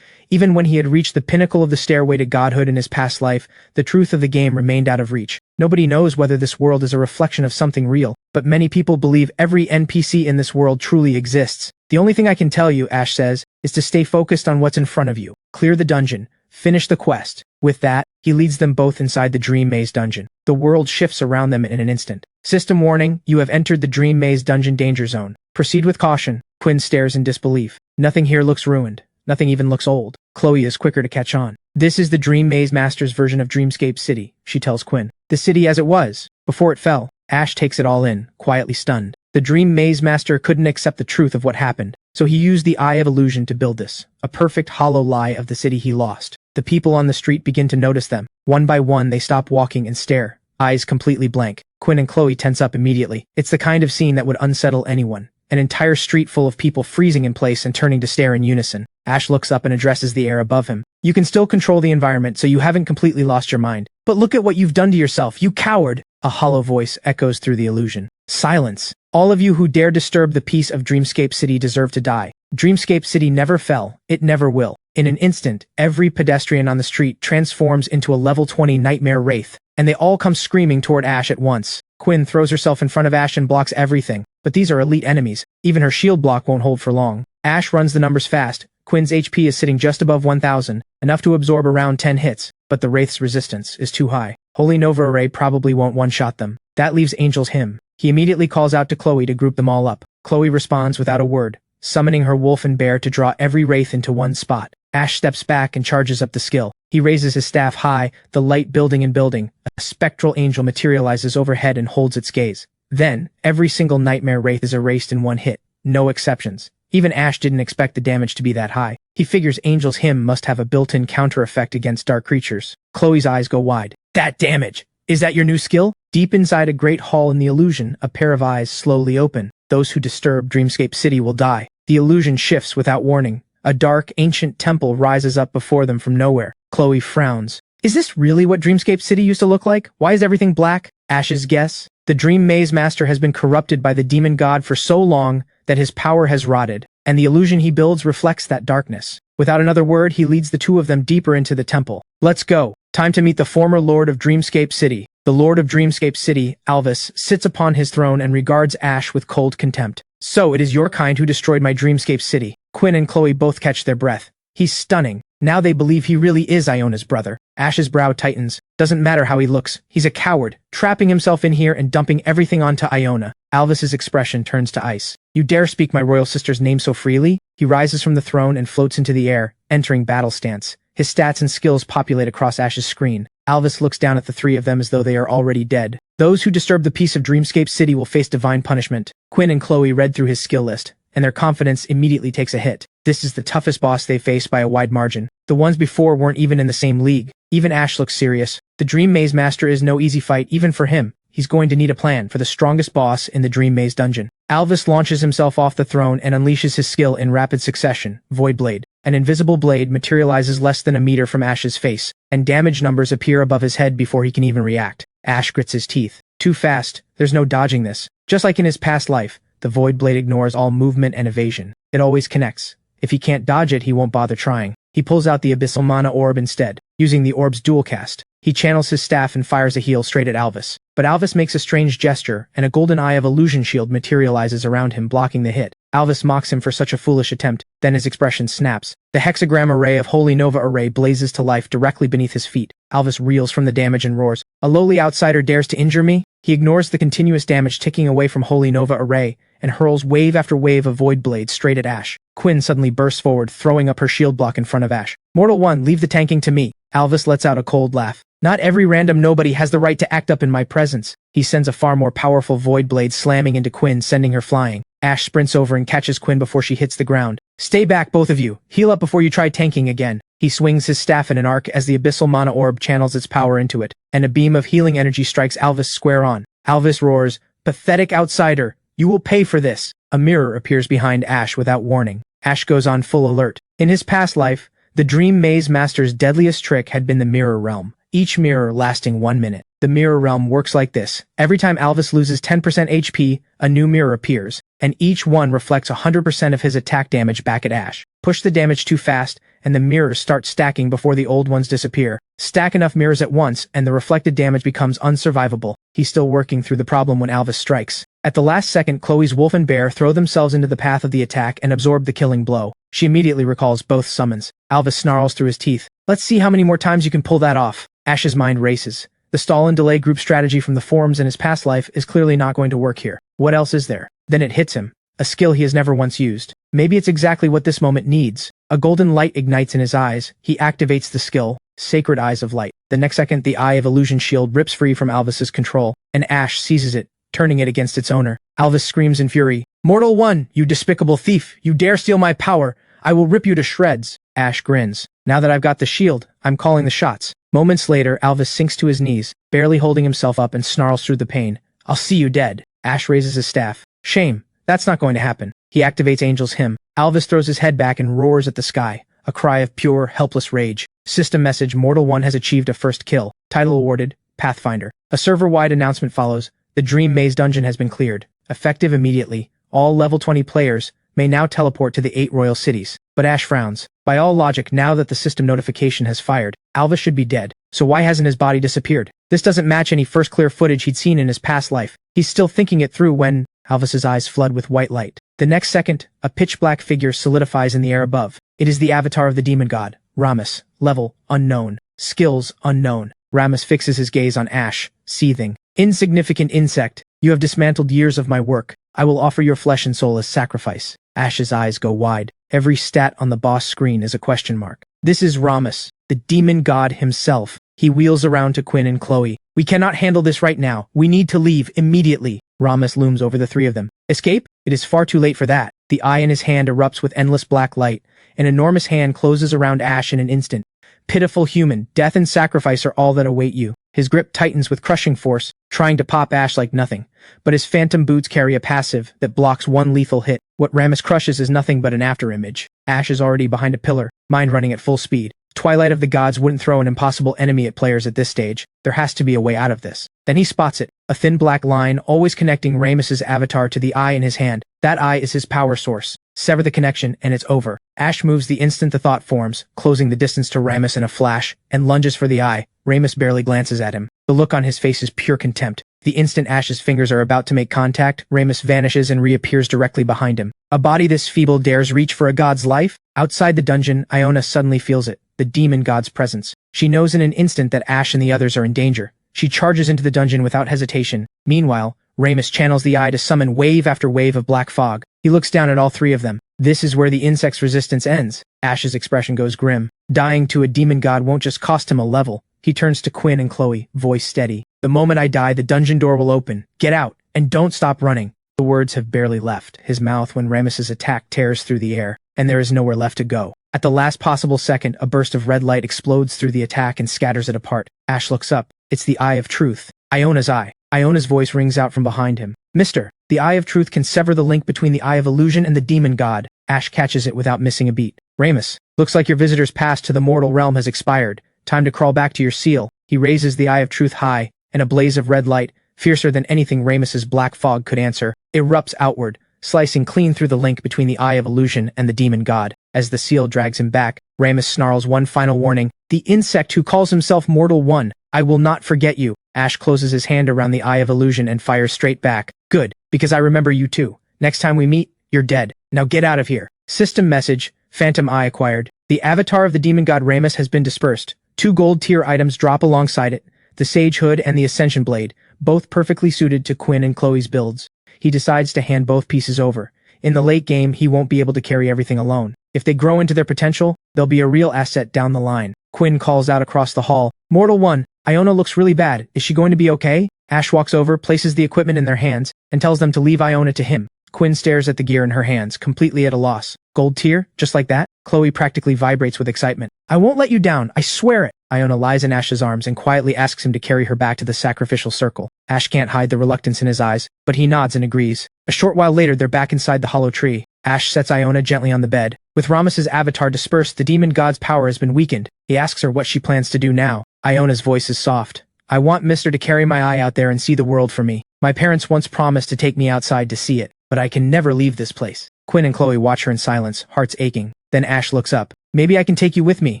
A: Even when he had reached the pinnacle of the stairway to godhood in his past life, the truth of the game remained out of reach. Nobody knows whether this world is a reflection of something real, but many people believe every NPC in this world truly exists. The only thing I can tell you, Ash says, is to stay focused on what's in front of you. Clear the dungeon. Finish the quest. With that, he leads them both inside the Dream Maze dungeon. The world shifts around them in an instant. System warning, you have entered the Dream Maze dungeon danger zone. Proceed with caution. Quinn stares in disbelief. Nothing here looks ruined. Nothing even looks old. Chloe is quicker to catch on. This is the Dream Maze Master's version of Dreamscape City, she tells Quinn. The city as it was, before it fell. Ash takes it all in, quietly stunned. The Dream Maze Master couldn't accept the truth of what happened, so he used the Eye of Illusion to build this, a perfect hollow lie of the city he lost. The people on the street begin to notice them. One by one they stop walking and stare, eyes completely blank. Quinn and Chloe tense up immediately. It's the kind of scene that would unsettle anyone. An entire street full of people freezing in place and turning to stare in unison. Ash looks up and addresses the air above him. You can still control the environment, so you haven't completely lost your mind. But look at what you've done to yourself, you coward! A hollow voice echoes through the illusion. Silence. All of you who dare disturb the peace of Dreamscape City deserve to die. Dreamscape City never fell. It never will. In an instant, every pedestrian on the street transforms into a level 20 nightmare wraith, and they all come screaming toward Ash at once. Quinn throws herself in front of Ash and blocks everything, but these are elite enemies. Even her shield block won't hold for long. Ash runs the numbers fast. Quinn's HP is sitting just above 1,000, enough to absorb around 10 hits, but the Wraith's resistance is too high. Holy Nova Array probably won't one-shot them. That leaves Angel's him. He immediately calls out to Chloe to group them all up. Chloe responds without a word, summoning her wolf and bear to draw every Wraith into one spot. Ash steps back and charges up the skill. He raises his staff high, the light building and building. A spectral angel materializes overhead and holds its gaze. Then, every single nightmare wraith is erased in one hit. No exceptions. Even Ash didn't expect the damage to be that high. He figures Angel's hymn must have a built-in counter effect against dark creatures. Chloe's eyes go wide. That damage! Is that your new skill? Deep inside a great hall in the illusion, a pair of eyes slowly open. Those who disturb Dreamscape City will die. The illusion shifts without warning. A dark, ancient temple rises up before them from nowhere. Chloe frowns. Is this really what Dreamscape City used to look like? Why is everything black? Ash's guess? The Dream Maze Master has been corrupted by the demon god for so long that his power has rotted, and the illusion he builds reflects that darkness. Without another word, he leads the two of them deeper into the temple. Let's go. Time to meet the former Lord of Dreamscape City. The Lord of Dreamscape City, Alvis, sits upon his throne and regards Ash with cold contempt. So it is your kind who destroyed my Dreamscape City. Quinn and Chloe both catch their breath. He's stunning. Now they believe he really is Iona's brother. Ash's brow tightens. Doesn't matter how he looks. He's a coward, trapping himself in here and dumping everything onto Iona. Alvis's expression turns to ice. You dare speak my royal sister's name so freely? He rises from the throne and floats into the air, entering battle stance. His stats and skills populate across Ash's screen. Alvis looks down at the three of them as though they are already dead. Those who disturb the peace of Dreamscape City will face divine punishment. Quinn and Chloe read through his skill list. and their confidence immediately takes a hit. This is the toughest boss they face by a wide margin. The ones before weren't even in the same league. Even Ash looks serious. The Dream Maze Master is no easy fight even for him. He's going to need a plan for the strongest boss in the Dream Maze dungeon. Alvis launches himself off the throne and unleashes his skill in rapid succession, Void Blade. An invisible blade materializes less than a meter from Ash's face, and damage numbers appear above his head before he can even react. Ash grits his teeth. Too fast, there's no dodging this. Just like in his past life, the Void Blade ignores all movement and evasion. It always connects. If he can't dodge it, he won't bother trying. He pulls out the Abyssal Mana Orb instead, using the orb's dual cast. He channels his staff and fires a heal straight at Alvis. But Alvis makes a strange gesture, and a golden eye of illusion shield materializes around him, blocking the hit. Alvis mocks him for such a foolish attempt, then his expression snaps. The hexagram array of Holy Nova Array blazes to life directly beneath his feet. Alvis reels from the damage and roars, "A lowly outsider dares to injure me?" He ignores the continuous damage ticking away from Holy Nova Array, and hurls wave after wave of Void Blades straight at Ash. Quinn suddenly bursts forward, throwing up her shield block in front of Ash. "Mortal One, leave the tanking to me." Alvis lets out a cold laugh. "Not every random nobody has the right to act up in my presence." He sends a far more powerful Void Blade slamming into Quinn, sending her flying. Ash sprints over and catches Quinn before she hits the ground. "Stay back, both of you. Heal up before you try tanking again." He swings his staff in an arc as the Abyssal Mana Orb channels its power into it, and a beam of healing energy strikes Alvis square on. Alvis roars, "Pathetic outsider! You will pay for this!" A mirror appears behind Ash without warning. Ash goes on full alert. In his past life, the Dream Maze Master's deadliest trick had been the Mirror Realm, each mirror lasting 1 minute. The Mirror Realm works like this. Every time Alvis loses 10% HP, a new mirror appears, and each one reflects 100% of his attack damage back at Ash. Push the damage too fast, and the mirrors start stacking before the old ones disappear. Stack enough mirrors at once, and the reflected damage becomes unsurvivable. He's still working through the problem when Alvis strikes. At the last second, Chloe's wolf and bear throw themselves into the path of the attack and absorb the killing blow. She immediately recalls both summons. Alvis snarls through his teeth. "Let's see how many more times you can pull that off." Ash's mind races. The stall and delay group strategy from the forums in his past life is clearly not going to work here. What else is there? Then it hits him. A skill he has never once used. Maybe it's exactly what this moment needs. A golden light ignites in his eyes. He activates the skill, Sacred Eyes of Light. The next second, the Eye of Illusion shield rips free from Alvis's control, and Ash seizes it, turning it against its owner. Alvis screams in fury, "Mortal One, you despicable thief! You dare steal my power! I will rip you to shreds!" Ash grins. "Now that I've got the shield, I'm calling the shots." Moments later, Alvis sinks to his knees, barely holding himself up, and snarls through the pain, "I'll see you dead." Ash raises his staff. "Shame. That's not going to happen." He activates Angel's Hymn. Alvis throws his head back and roars at the sky, a cry of pure, helpless rage. System message: Mortal One has achieved a first kill. Title awarded, Pathfinder. A server-wide announcement follows. The Dream Maze dungeon has been cleared. Effective immediately. All level 20 players may now teleport to the 8 royal cities. But Ash frowns. By all logic, now that the system notification has fired, Alvis should be dead. So why hasn't his body disappeared? This doesn't match any first clear footage he'd seen in his past life. He's still thinking it through when Alvis's eyes flood with white light. The next second, a pitch-black figure solidifies in the air above. It is the avatar of the demon god, Ramus. Level, unknown. Skills, unknown. Ramus fixes his gaze on Ash, seething. "Insignificant insect, you have dismantled years of my work. I will offer your flesh and soul as sacrifice." Ash's eyes go wide. Every stat on the boss screen is a question mark. This is Ramus, the demon god himself. He wheels around to Quinn and Chloe. "We cannot handle this right now. We need to leave immediately." Ramus looms over the three of them. "Escape? It is far too late for that." The eye in his hand erupts with endless black light. An enormous hand closes around Ash in an instant. "Pitiful human, death and sacrifice are all that await you." His grip tightens with crushing force, trying to pop Ash like nothing. But his phantom boots carry a passive that blocks one lethal hit. What Ramus crushes is nothing but an afterimage. Ash is already behind a pillar, mind running at full speed. Twilight of the Gods wouldn't throw an impossible enemy at players at this stage. There has to be a way out of this. Then he spots it, a thin black line always connecting Ramus's avatar to the eye in his hand. That eye is his power source. Sever the connection, and it's over. Ash moves the instant the thought forms, closing the distance to Ramus in a flash, and lunges for the eye. Ramus barely glances at him. The look on his face is pure contempt. The instant Ash's fingers are about to make contact, Ramus vanishes and reappears directly behind him. A body this feeble dares reach for a god's life? Outside the dungeon, Iona suddenly feels it, the demon god's presence. She knows in an instant that Ash and the others are in danger. She charges into the dungeon without hesitation. Meanwhile, Ramus channels the eye to summon wave after wave of black fog. He looks down at all three of them. This is where the insect's resistance ends. Ash's expression goes grim. Dying to a demon god won't just cost him a level. He turns to Quinn and Chloe, voice steady. "The moment I die, the dungeon door will open. Get out, and don't stop running." The words have barely left his mouth when Rammus's attack tears through the air, and there is nowhere left to go. At the last possible second, a burst of red light explodes through the attack and scatters it apart. Ash looks up. It's the Eye of Truth. Iona's eye. Iona's voice rings out from behind him. Mister, the Eye of Truth can sever the link between the Eye of Illusion and the demon god. Ash catches it without missing a beat. Rammus, looks like your visitor's pass to the mortal realm has expired. Time to crawl back to your seal. He raises the Eye of Truth high, and a blaze of red light, fiercer than anything Rammus's black fog could answer, erupts outward, slicing clean through the link between the Eye of Illusion and the demon god. As the seal drags him back, Rammus snarls one final warning. The insect who calls himself Mortal One, I will not forget you. Ash closes his hand around the Eye of Illusion and fires straight back. Good, because I remember you too. Next time we meet, you're dead. Now get out of here. System message, Phantom Eye acquired. The avatar of the demon god Rammus has been dispersed. 2 gold tier items drop alongside it. The Sage Hood and the Ascension Blade, both perfectly suited to Quinn and Chloe's builds. He decides to hand both pieces over. In the late game, he won't be able to carry everything alone. If they grow into their potential, they'll be a real asset down the line. Quinn calls out across the hall. Mortal One, Iona looks really bad. Is she going to be okay? Ash walks over, places the equipment in their hands, and tells them to leave Iona to him. Quinn stares at the gear in her hands, completely at a loss. Gold tier? Just like that? Chloe practically vibrates with excitement. I won't let you down, I swear it. Iona lies in Ash's arms and quietly asks him to carry her back to the sacrificial circle. Ash can't hide the reluctance in his eyes, but he nods and agrees. A short while later, they're back inside the hollow tree. Ash sets Iona gently on the bed. With Rammus's avatar dispersed, the demon god's power has been weakened. He asks her what she plans to do now. Iona's voice is soft. I want Mister to carry my eye out there and see the world for me. My parents once promised to take me outside to see it, but I can never leave this place. Quinn and Chloe watch her in silence, hearts aching. Then Ash looks up. Maybe I can take you with me.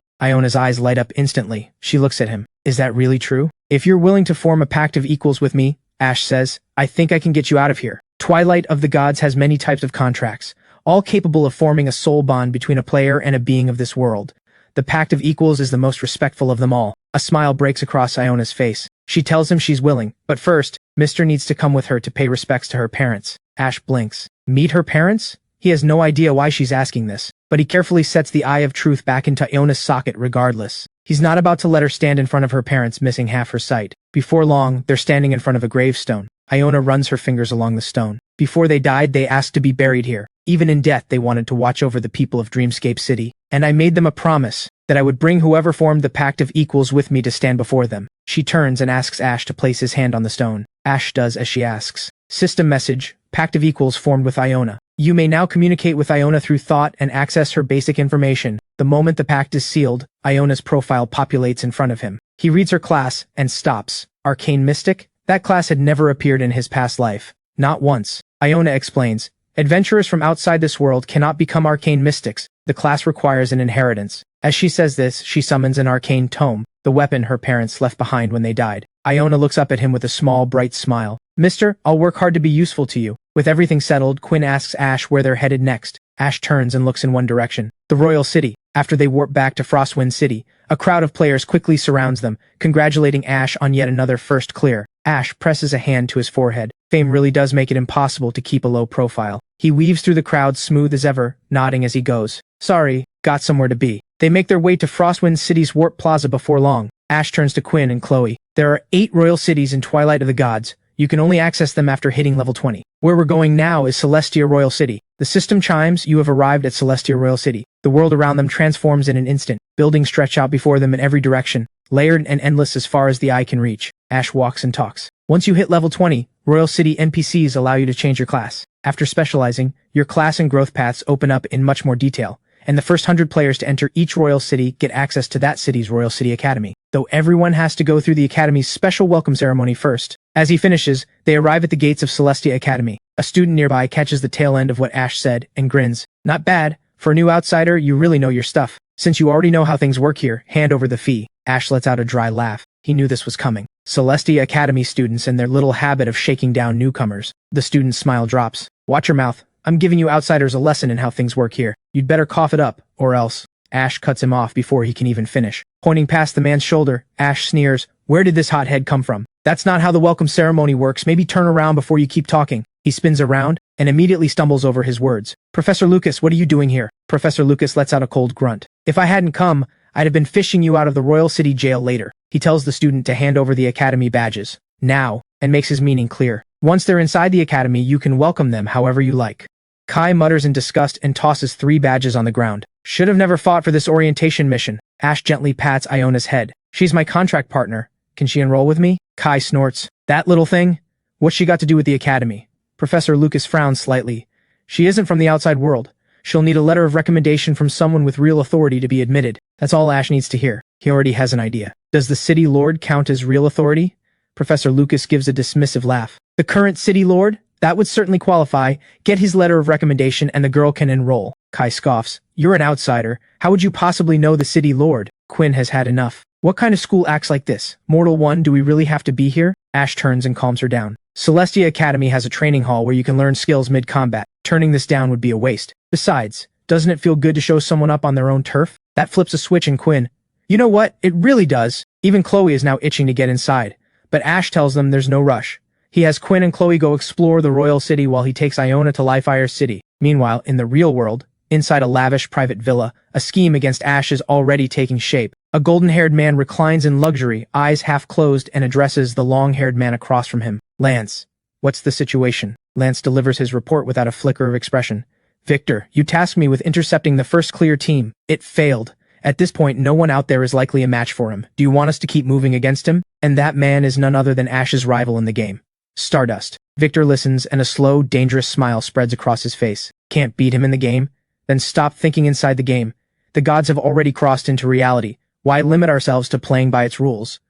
A: Iona's eyes light up instantly. She looks at him. Is that really true? If you're willing to form a pact of equals with me, Ash says, I think I can get you out of here. Twilight of the Gods has many types of contracts, all capable of forming a soul bond between a player and a being of this world. The pact of equals is the most respectful of them all. A smile breaks across Iona's face. She tells him she's willing, but first, Mister needs to come with her to pay respects to her parents. Ash blinks. Meet her parents? He has no idea why she's asking this, but he carefully sets the Eye of Truth back into Iona's socket regardless. He's not about to let her stand in front of her parents missing half her sight. Before long, they're standing in front of a gravestone. Iona runs her fingers along the stone. Before they died, they asked to be buried here. Even in death, they wanted to watch over the people of Dreamscape City. And I made them a promise that I would bring whoever formed the Pact of Equals with me to stand before them. She turns and asks Ash to place his hand on the stone. Ash does as she asks. System message, Pact of Equals formed with Iona. You may now communicate with Iona through thought and access her basic information. The moment the pact is sealed, Iona's profile populates in front of him. He reads her class and stops. Arcane Mystic? That class had never appeared in his past life. Not once. Iona explains. Adventurers from outside this world cannot become arcane mystics. The class requires an inheritance. As she says this, she summons an arcane tome, the weapon her parents left behind when they died. Iona looks up at him with a small, bright smile. Mister, I'll work hard to be useful to you. With everything settled, Quinn asks Ash where they're headed next. Ash turns and looks in one direction. The Royal City. After they warp back to Frostwind City, a crowd of players quickly surrounds them, congratulating Ash on yet another first clear. Ash presses a hand to his forehead. Fame really does make it impossible to keep a low profile. He weaves through the crowd smooth as ever, nodding as he goes. Sorry, got somewhere to be. They make their way to Frostwind City's Warp Plaza before long. Ash turns to Quinn and Chloe. There are 8 royal cities in Twilight of the Gods. You can only access them after hitting level 20. Where we're going now is Celestia Royal City. The system chimes, you have arrived at Celestia Royal City. The world around them transforms in an instant. Buildings stretch out before them in every direction, layered and endless as far as the eye can reach. Ash walks and talks. Once you hit level 20, Royal City NPCs allow you to change your class. After specializing, your class and growth paths open up in much more detail, and the first 100 players to enter each Royal City get access to that city's Royal City Academy, though everyone has to go through the Academy's special welcome ceremony first. As he finishes, they arrive at the gates of Celestia Academy. A student nearby catches the tail end of what Ash said and grins. Not bad. For a new outsider, you really know your stuff. Since you already know how things work here, hand over the fee. Ash lets out a dry laugh. He knew this was coming. Celestia Academy students and their little habit of shaking down newcomers. The student's smile drops. Watch your mouth. I'm giving you outsiders a lesson in how things work here. You'd better cough it up, or else. Ash cuts him off before he can even finish. Pointing past the man's shoulder, Ash sneers. Where did this hothead come from? That's not how the welcome ceremony works. Maybe turn around before you keep talking. He spins around and immediately stumbles over his words. Professor Lucas, what are you doing here? Professor Lucas lets out a cold grunt. If I hadn't come, I'd have been fishing you out of the Royal City jail later. He tells the student to hand over the academy badges. Now, and makes his meaning clear. Once they're inside the academy, you can welcome them however you like. Kai mutters in disgust and tosses 3 badges on the ground. Should have never fought for this orientation mission. Ash gently pats Iona's head. She's my contract partner. Can she enroll with me? Kai snorts. That little thing? What's she got to do with the academy? Professor Lucas frowns slightly. She isn't from the outside world. She'll need a letter of recommendation from someone with real authority to be admitted. That's all Ash needs to hear. He already has an idea. Does the city lord count as real authority? Professor Lucas gives a dismissive laugh. The current city lord? That would certainly qualify. Get his letter of recommendation and the girl can enroll. Kai scoffs. You're an outsider. How would you possibly know the city lord? Quinn has had enough. What kind of school acts like this? Mortal One, do we really have to be here? Ash turns and calms her down. Celestia Academy has a training hall where you can learn skills mid-combat. Turning this down would be a waste. Besides, doesn't it feel good to show someone up on their own turf? That flips a switch in Quinn. You know what? It really does. Even Chloe is now itching to get inside. But Ash tells them there's no rush. He has Quinn and Chloe go explore the royal city while he takes Iona to Lifire City. Meanwhile, in the real world, inside a lavish private villa, a scheme against Ash is already taking shape. A golden-haired man reclines in luxury, eyes half closed, and addresses the long-haired man across from him. Lance. What's the situation? Lance delivers his report without a flicker of expression. Victor, you tasked me with intercepting the first clear team. It failed. At this point, no one out there is likely a match for him. Do you want us to keep moving against him? And that man is none other than Ash's rival in the game. Stardust. Victor listens, and a slow, dangerous smile spreads across his face. Can't beat him in the game? Then stop thinking inside the game. The gods have already crossed into reality. Why limit ourselves to playing by its rules?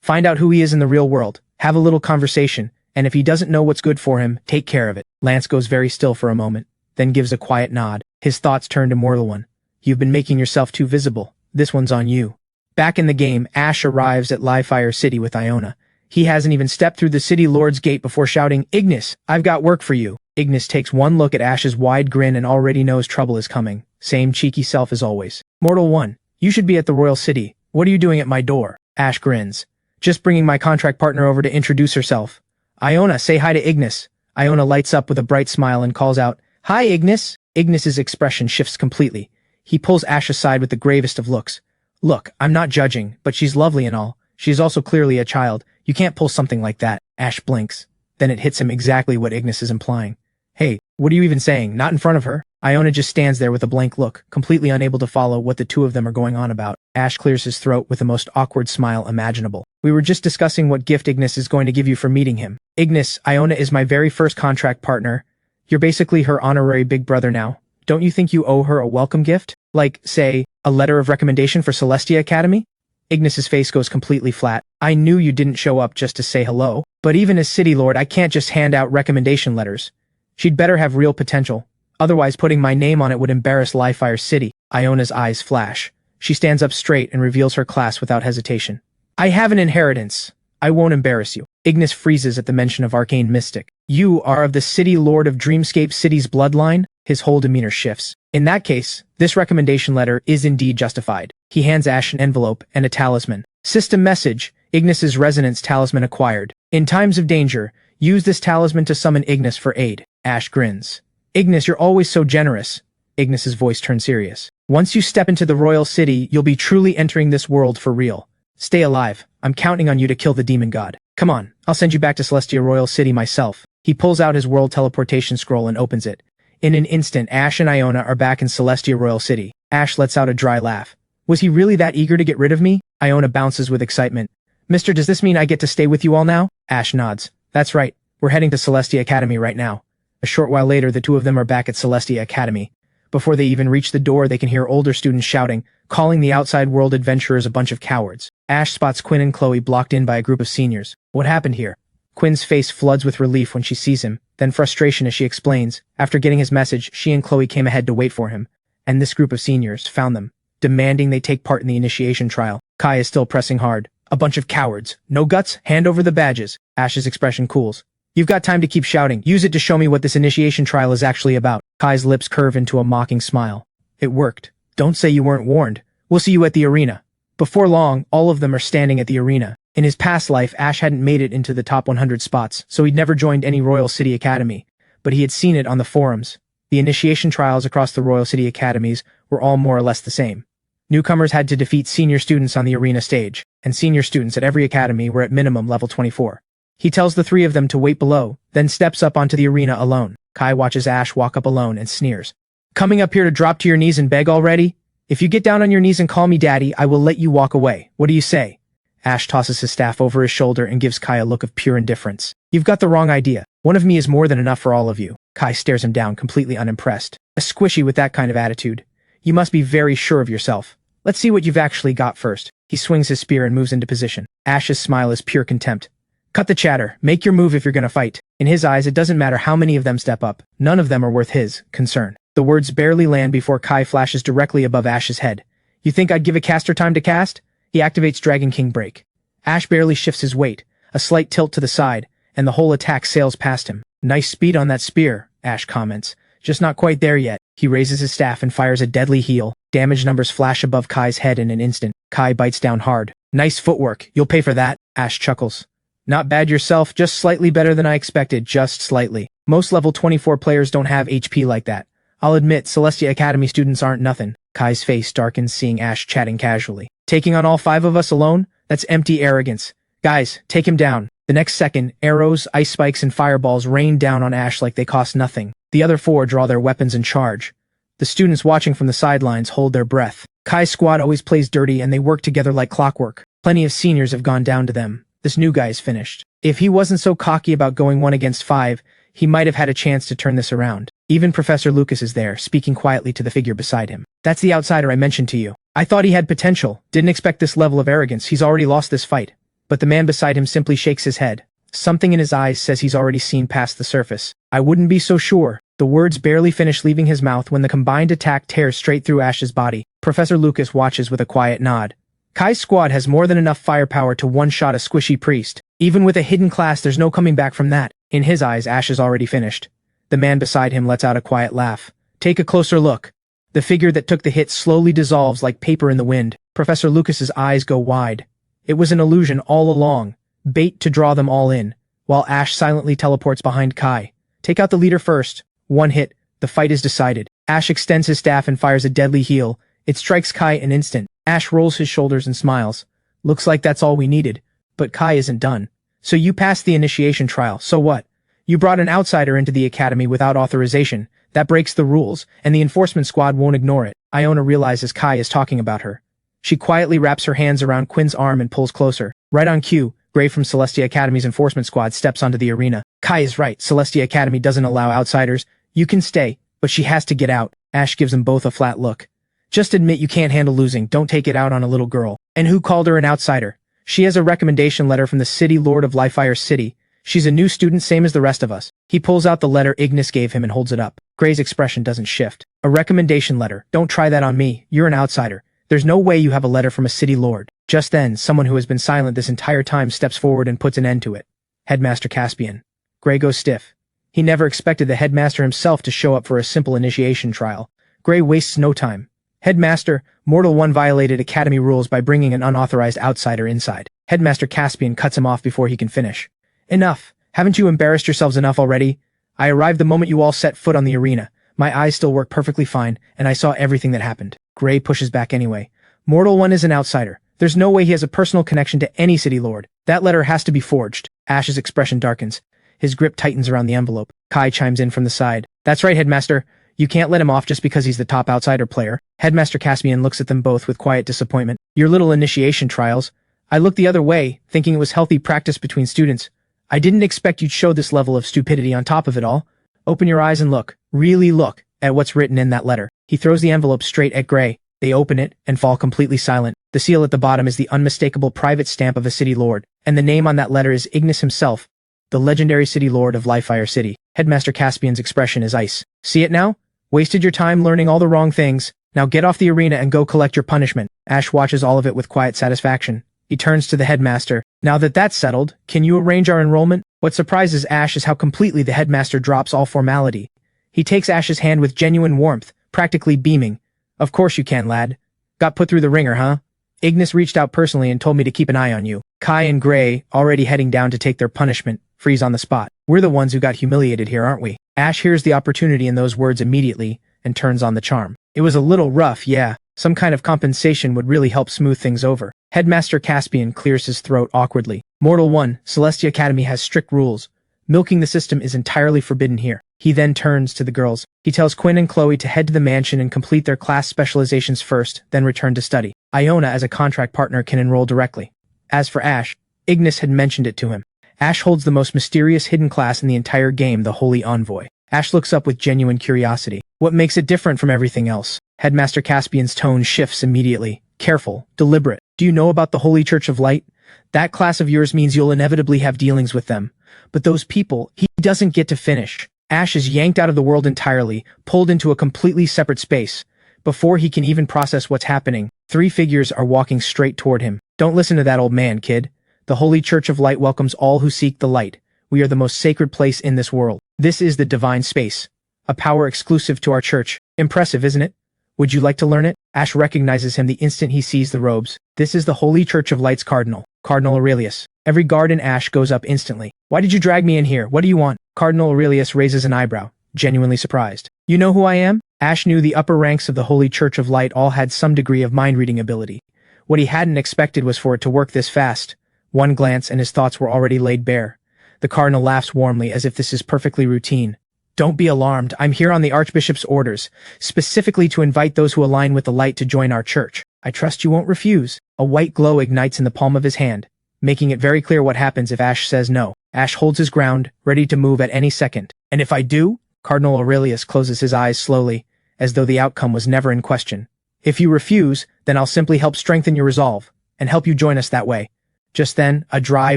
A: Find out who he is in the real world. Have a little conversation, and if he doesn't know what's good for him, take care of it. Lance goes very still for a moment, then gives a quiet nod. His thoughts turn to Mortal One. You've been making yourself too visible. This one's on you. Back in the game, Ash arrives at Lifire City with Iona. He hasn't even stepped through the city lord's gate before shouting, Ignis, I've got work for you. Ignis takes one look at Ash's wide grin and already knows trouble is coming. Same cheeky self as always. Mortal One, you should be at the royal city. What are you doing at my door? Ash grins. Just bringing my contract partner over to introduce herself. Iona, say hi to Ignis. Iona lights up with a bright smile and calls out, Hi, Ignis. Ignis's expression shifts completely. He pulls Ash aside with the gravest of looks. Look, I'm not judging, but she's lovely and all. She's also clearly a child. You can't pull something like that. Ash blinks. Then it hits him exactly what Ignis is implying. Hey, what are you even saying? Not in front of her? Iona just stands there with a blank look, completely unable to follow what the two of them are going on about. Ash clears his throat with the most awkward smile imaginable. We were just discussing what gift Ignis is going to give you for meeting him. Ignis, Iona is my very first contract partner. You're basically her honorary big brother now. Don't you think you owe her a welcome gift? Like, say, a letter of recommendation for Celestia Academy? Ignis's face goes completely flat. I knew you didn't show up just to say hello, but even as City Lord, I can't just hand out recommendation letters. She'd better have real potential. Otherwise, putting my name on it would embarrass Lifire City. Iona's eyes flash. She stands up straight and reveals her class without hesitation. I have an inheritance. I won't embarrass you. Ignis freezes at the mention of Arcane Mystic. You are of the City Lord of Dreamscape City's bloodline? His whole demeanor shifts. In that case, this recommendation letter is indeed justified. He hands Ash an envelope and a talisman. System message. Ignis's resonance talisman acquired. In times of danger, use this talisman to summon Ignis for aid. Ash grins. Ignis, you're always so generous. Ignis's voice turns serious. Once you step into the royal city, you'll be truly entering this world for real. Stay alive. I'm counting on you to kill the demon god. Come on, I'll send you back to Celestia Royal City myself. He pulls out his world teleportation scroll and opens it. In an instant, Ash and Iona are back in Celestia Royal City. Ash lets out a dry laugh. Was he really that eager to get rid of me? Iona bounces with excitement. Mister, does this mean I get to stay with you all now? Ash nods. That's right. We're heading to Celestia Academy right now. A short while later, the two of them are back at Celestia Academy. Before they even reach the door, they can hear older students shouting, calling the outside world adventurers a bunch of cowards. Ash spots Quinn and Chloe blocked in by a group of seniors. What happened here? Quinn's face floods with relief when she sees him, then frustration as she explains. After getting his message, she and Chloe came ahead to wait for him, and this group of seniors found them, demanding they take part in the initiation trial. Kai is still pressing hard. A bunch of cowards. No guts? Hand over the badges. Ash's expression cools. You've got time to keep shouting. Use it to show me what this initiation trial is actually about. Kai's lips curve into a mocking smile. It worked. Don't say you weren't warned. We'll see you at the arena. Before long, all of them are standing at the arena. In his past life, Ash hadn't made it into the top 100 spots, so he'd never joined any Royal City Academy. But he had seen it on the forums. The initiation trials across the Royal City Academies were all more or less the same. Newcomers had to defeat senior students on the arena stage, and senior students at every academy were at minimum level 24. He tells the three of them to wait below, then steps up onto the arena alone. Kai watches Ash walk up alone and sneers. Coming up here to drop to your knees and beg already? If you get down on your knees and call me daddy, I will let you walk away. What do you say? Ash tosses his staff over his shoulder and gives Kai a look of pure indifference. You've got the wrong idea. One of me is more than enough for all of you. Kai stares him down, completely unimpressed. A squishy with that kind of attitude. You must be very sure of yourself. Let's see what you've actually got first. He swings his spear and moves into position. Ash's smile is pure contempt. Cut the chatter. Make your move if you're gonna fight. In his eyes, it doesn't matter how many of them step up. None of them are worth his concern. The words barely land before Kai flashes directly above Ash's head. You think I'd give a caster time to cast? He activates Dragon King Break. Ash barely shifts his weight, a slight tilt to the side, and the whole attack sails past him. Nice speed on that spear, Ash comments. Just not quite there yet. He raises his staff and fires a deadly heal. Damage numbers flash above Kai's head in an instant. Kai bites down hard. Nice footwork. You'll pay for that. Ash chuckles. Not bad yourself, just slightly better than I expected, just slightly. Most level 24 players don't have HP like that. I'll admit, Celestia Academy students aren't nothing. Kai's face darkens seeing Ash chatting casually. Taking on all 5 of us alone? That's empty arrogance. Guys, take him down. The next second, arrows, ice spikes, and fireballs rain down on Ash like they cost nothing. The other 4 draw their weapons and charge. The students watching from the sidelines hold their breath. Kai's squad always plays dirty and they work together like clockwork. Plenty of seniors have gone down to them. This new guy is finished. If he wasn't so cocky about going 1 against 5, he might have had a chance to turn this around. Even Professor Lucas is there, speaking quietly to the figure beside him. That's the outsider I mentioned to you. I thought he had potential. Didn't expect this level of arrogance. He's already lost this fight. But the man beside him simply shakes his head. Something in his eyes says he's already seen past the surface. I wouldn't be so sure. The words barely finish leaving his mouth when the combined attack tears straight through Ash's body. Professor Lucas watches with a quiet nod. Kai's squad has more than enough firepower to one-shot a squishy priest. Even with a hidden class, there's no coming back from that. In his eyes, Ash is already finished. The man beside him lets out a quiet laugh. Take a closer look. The figure that took the hit slowly dissolves like paper in the wind. Professor Lucas's eyes go wide. It was an illusion all along. Bait to draw them all in, while Ash silently teleports behind Kai. Take out the leader first. 1 hit. The fight is decided. Ash extends his staff and fires a deadly heal. It strikes Kai an instant. Ash rolls his shoulders and smiles. Looks like that's all we needed. But Kai isn't done. So you passed the initiation trial, so what? You brought an outsider into the academy without authorization. That breaks the rules, and the enforcement squad won't ignore it. Iona realizes Kai is talking about her. She quietly wraps her hands around Quinn's arm and pulls closer. Right on cue, Gray from Celestia Academy's enforcement squad steps onto the arena. Kai is right, Celestia Academy doesn't allow outsiders. You can stay, but she has to get out. Ash gives them both a flat look. Just admit you can't handle losing, don't take it out on a little girl. And who called her an outsider? She has a recommendation letter from the City Lord of Lifefire City. She's a new student, same as the rest of us. He pulls out the letter Ignis gave him and holds it up. Gray's expression doesn't shift. A recommendation letter. Don't try that on me. You're an outsider. There's no way you have a letter from a city lord. Just then, someone who has been silent this entire time steps forward and puts an end to it. Headmaster Caspian. Gray goes stiff. He never expected the headmaster himself to show up for a simple initiation trial. Gray wastes no time. Headmaster, Mortal One violated academy rules by bringing an unauthorized outsider inside. Headmaster Caspian cuts him off before he can finish. Enough. Haven't you embarrassed yourselves enough already? I arrived the moment you all set foot on the arena. My eyes still work perfectly fine, and I saw everything that happened. Gray pushes back anyway. Mortal One is an outsider. There's no way he has a personal connection to any city lord. That letter has to be forged. Ash's expression darkens. His grip tightens around the envelope. Kai chimes in from the side. That's right, Headmaster. You can't let him off just because he's the top outsider player. Headmaster Caspian looks at them both with quiet disappointment. Your little initiation trials. I looked the other way, thinking it was healthy practice between students. I didn't expect you'd show this level of stupidity on top of it all. Open your eyes and look, really look, at what's written in that letter. He throws the envelope straight at Gray. They open it and fall completely silent. The seal at the bottom is the unmistakable private stamp of a city lord, and the name on that letter is Ignis himself, the legendary city lord of Lifefire City. Headmaster Caspian's expression is ice. See it now? Wasted your time learning all the wrong things. Now get off the arena and go collect your punishment. Ash watches all of it with quiet satisfaction. He turns to the headmaster. Now that that's settled, can you arrange our enrollment? What surprises Ash is how completely the headmaster drops all formality. He takes Ash's hand with genuine warmth, practically beaming. Of course you can, lad. Got put through the ringer, huh? Ignis reached out personally and told me to keep an eye on you. Kai and Gray, already heading down to take their punishment, freeze on the spot. We're the ones who got humiliated here, aren't we? Ash hears the opportunity in those words immediately and turns on the charm. It was a little rough, yeah. Some kind of compensation would really help smooth things over. Headmaster Caspian clears his throat awkwardly. Mortal 1, Celestia Academy has strict rules. Milking the system is entirely forbidden here. He then turns to the girls. He tells Quinn and Chloe to head to the mansion and complete their class specializations first, then return to study. Iona, as a contract partner, can enroll directly. As for Ash, Ignis had mentioned it to him. Ash holds the most mysterious hidden class in the entire game, the Holy Envoy. Ash looks up with genuine curiosity. What makes it different from everything else? Headmaster Caspian's tone shifts immediately. Careful, deliberate. Do you know about the Holy Church of Light? That class of yours means you'll inevitably have dealings with them. But those people, he doesn't get to finish. Ash is yanked out of the world entirely, pulled into a completely separate space. Before he can even process what's happening, 3 figures are walking straight toward him. Don't listen to that old man, kid. The Holy Church of Light welcomes all who seek the light. We are the most sacred place in this world. This is the divine space. A power exclusive to our church. Impressive, isn't it? Would you like to learn it? Ash recognizes him the instant he sees the robes. This is the Holy Church of Light's Cardinal, Cardinal Aurelius. Every guard in Ash goes up instantly. Why did you drag me in here? What do you want? Cardinal Aurelius raises an eyebrow, genuinely surprised. You know who I am? Ash knew the upper ranks of the Holy Church of Light all had some degree of mind-reading ability. What he hadn't expected was for it to work this fast. One glance and his thoughts were already laid bare. The Cardinal laughs warmly as if this is perfectly routine. Don't be alarmed, I'm here on the Archbishop's orders, specifically to invite those who align with the light to join our church. I trust you won't refuse. A white glow ignites in the palm of his hand, making it very clear what happens if Ash says no. Ash holds his ground, ready to move at any second. And if I do? Cardinal Aurelius closes his eyes slowly, as though the outcome was never in question. If you refuse, then I'll simply help strengthen your resolve, and help you join us that way. Just then, a dry,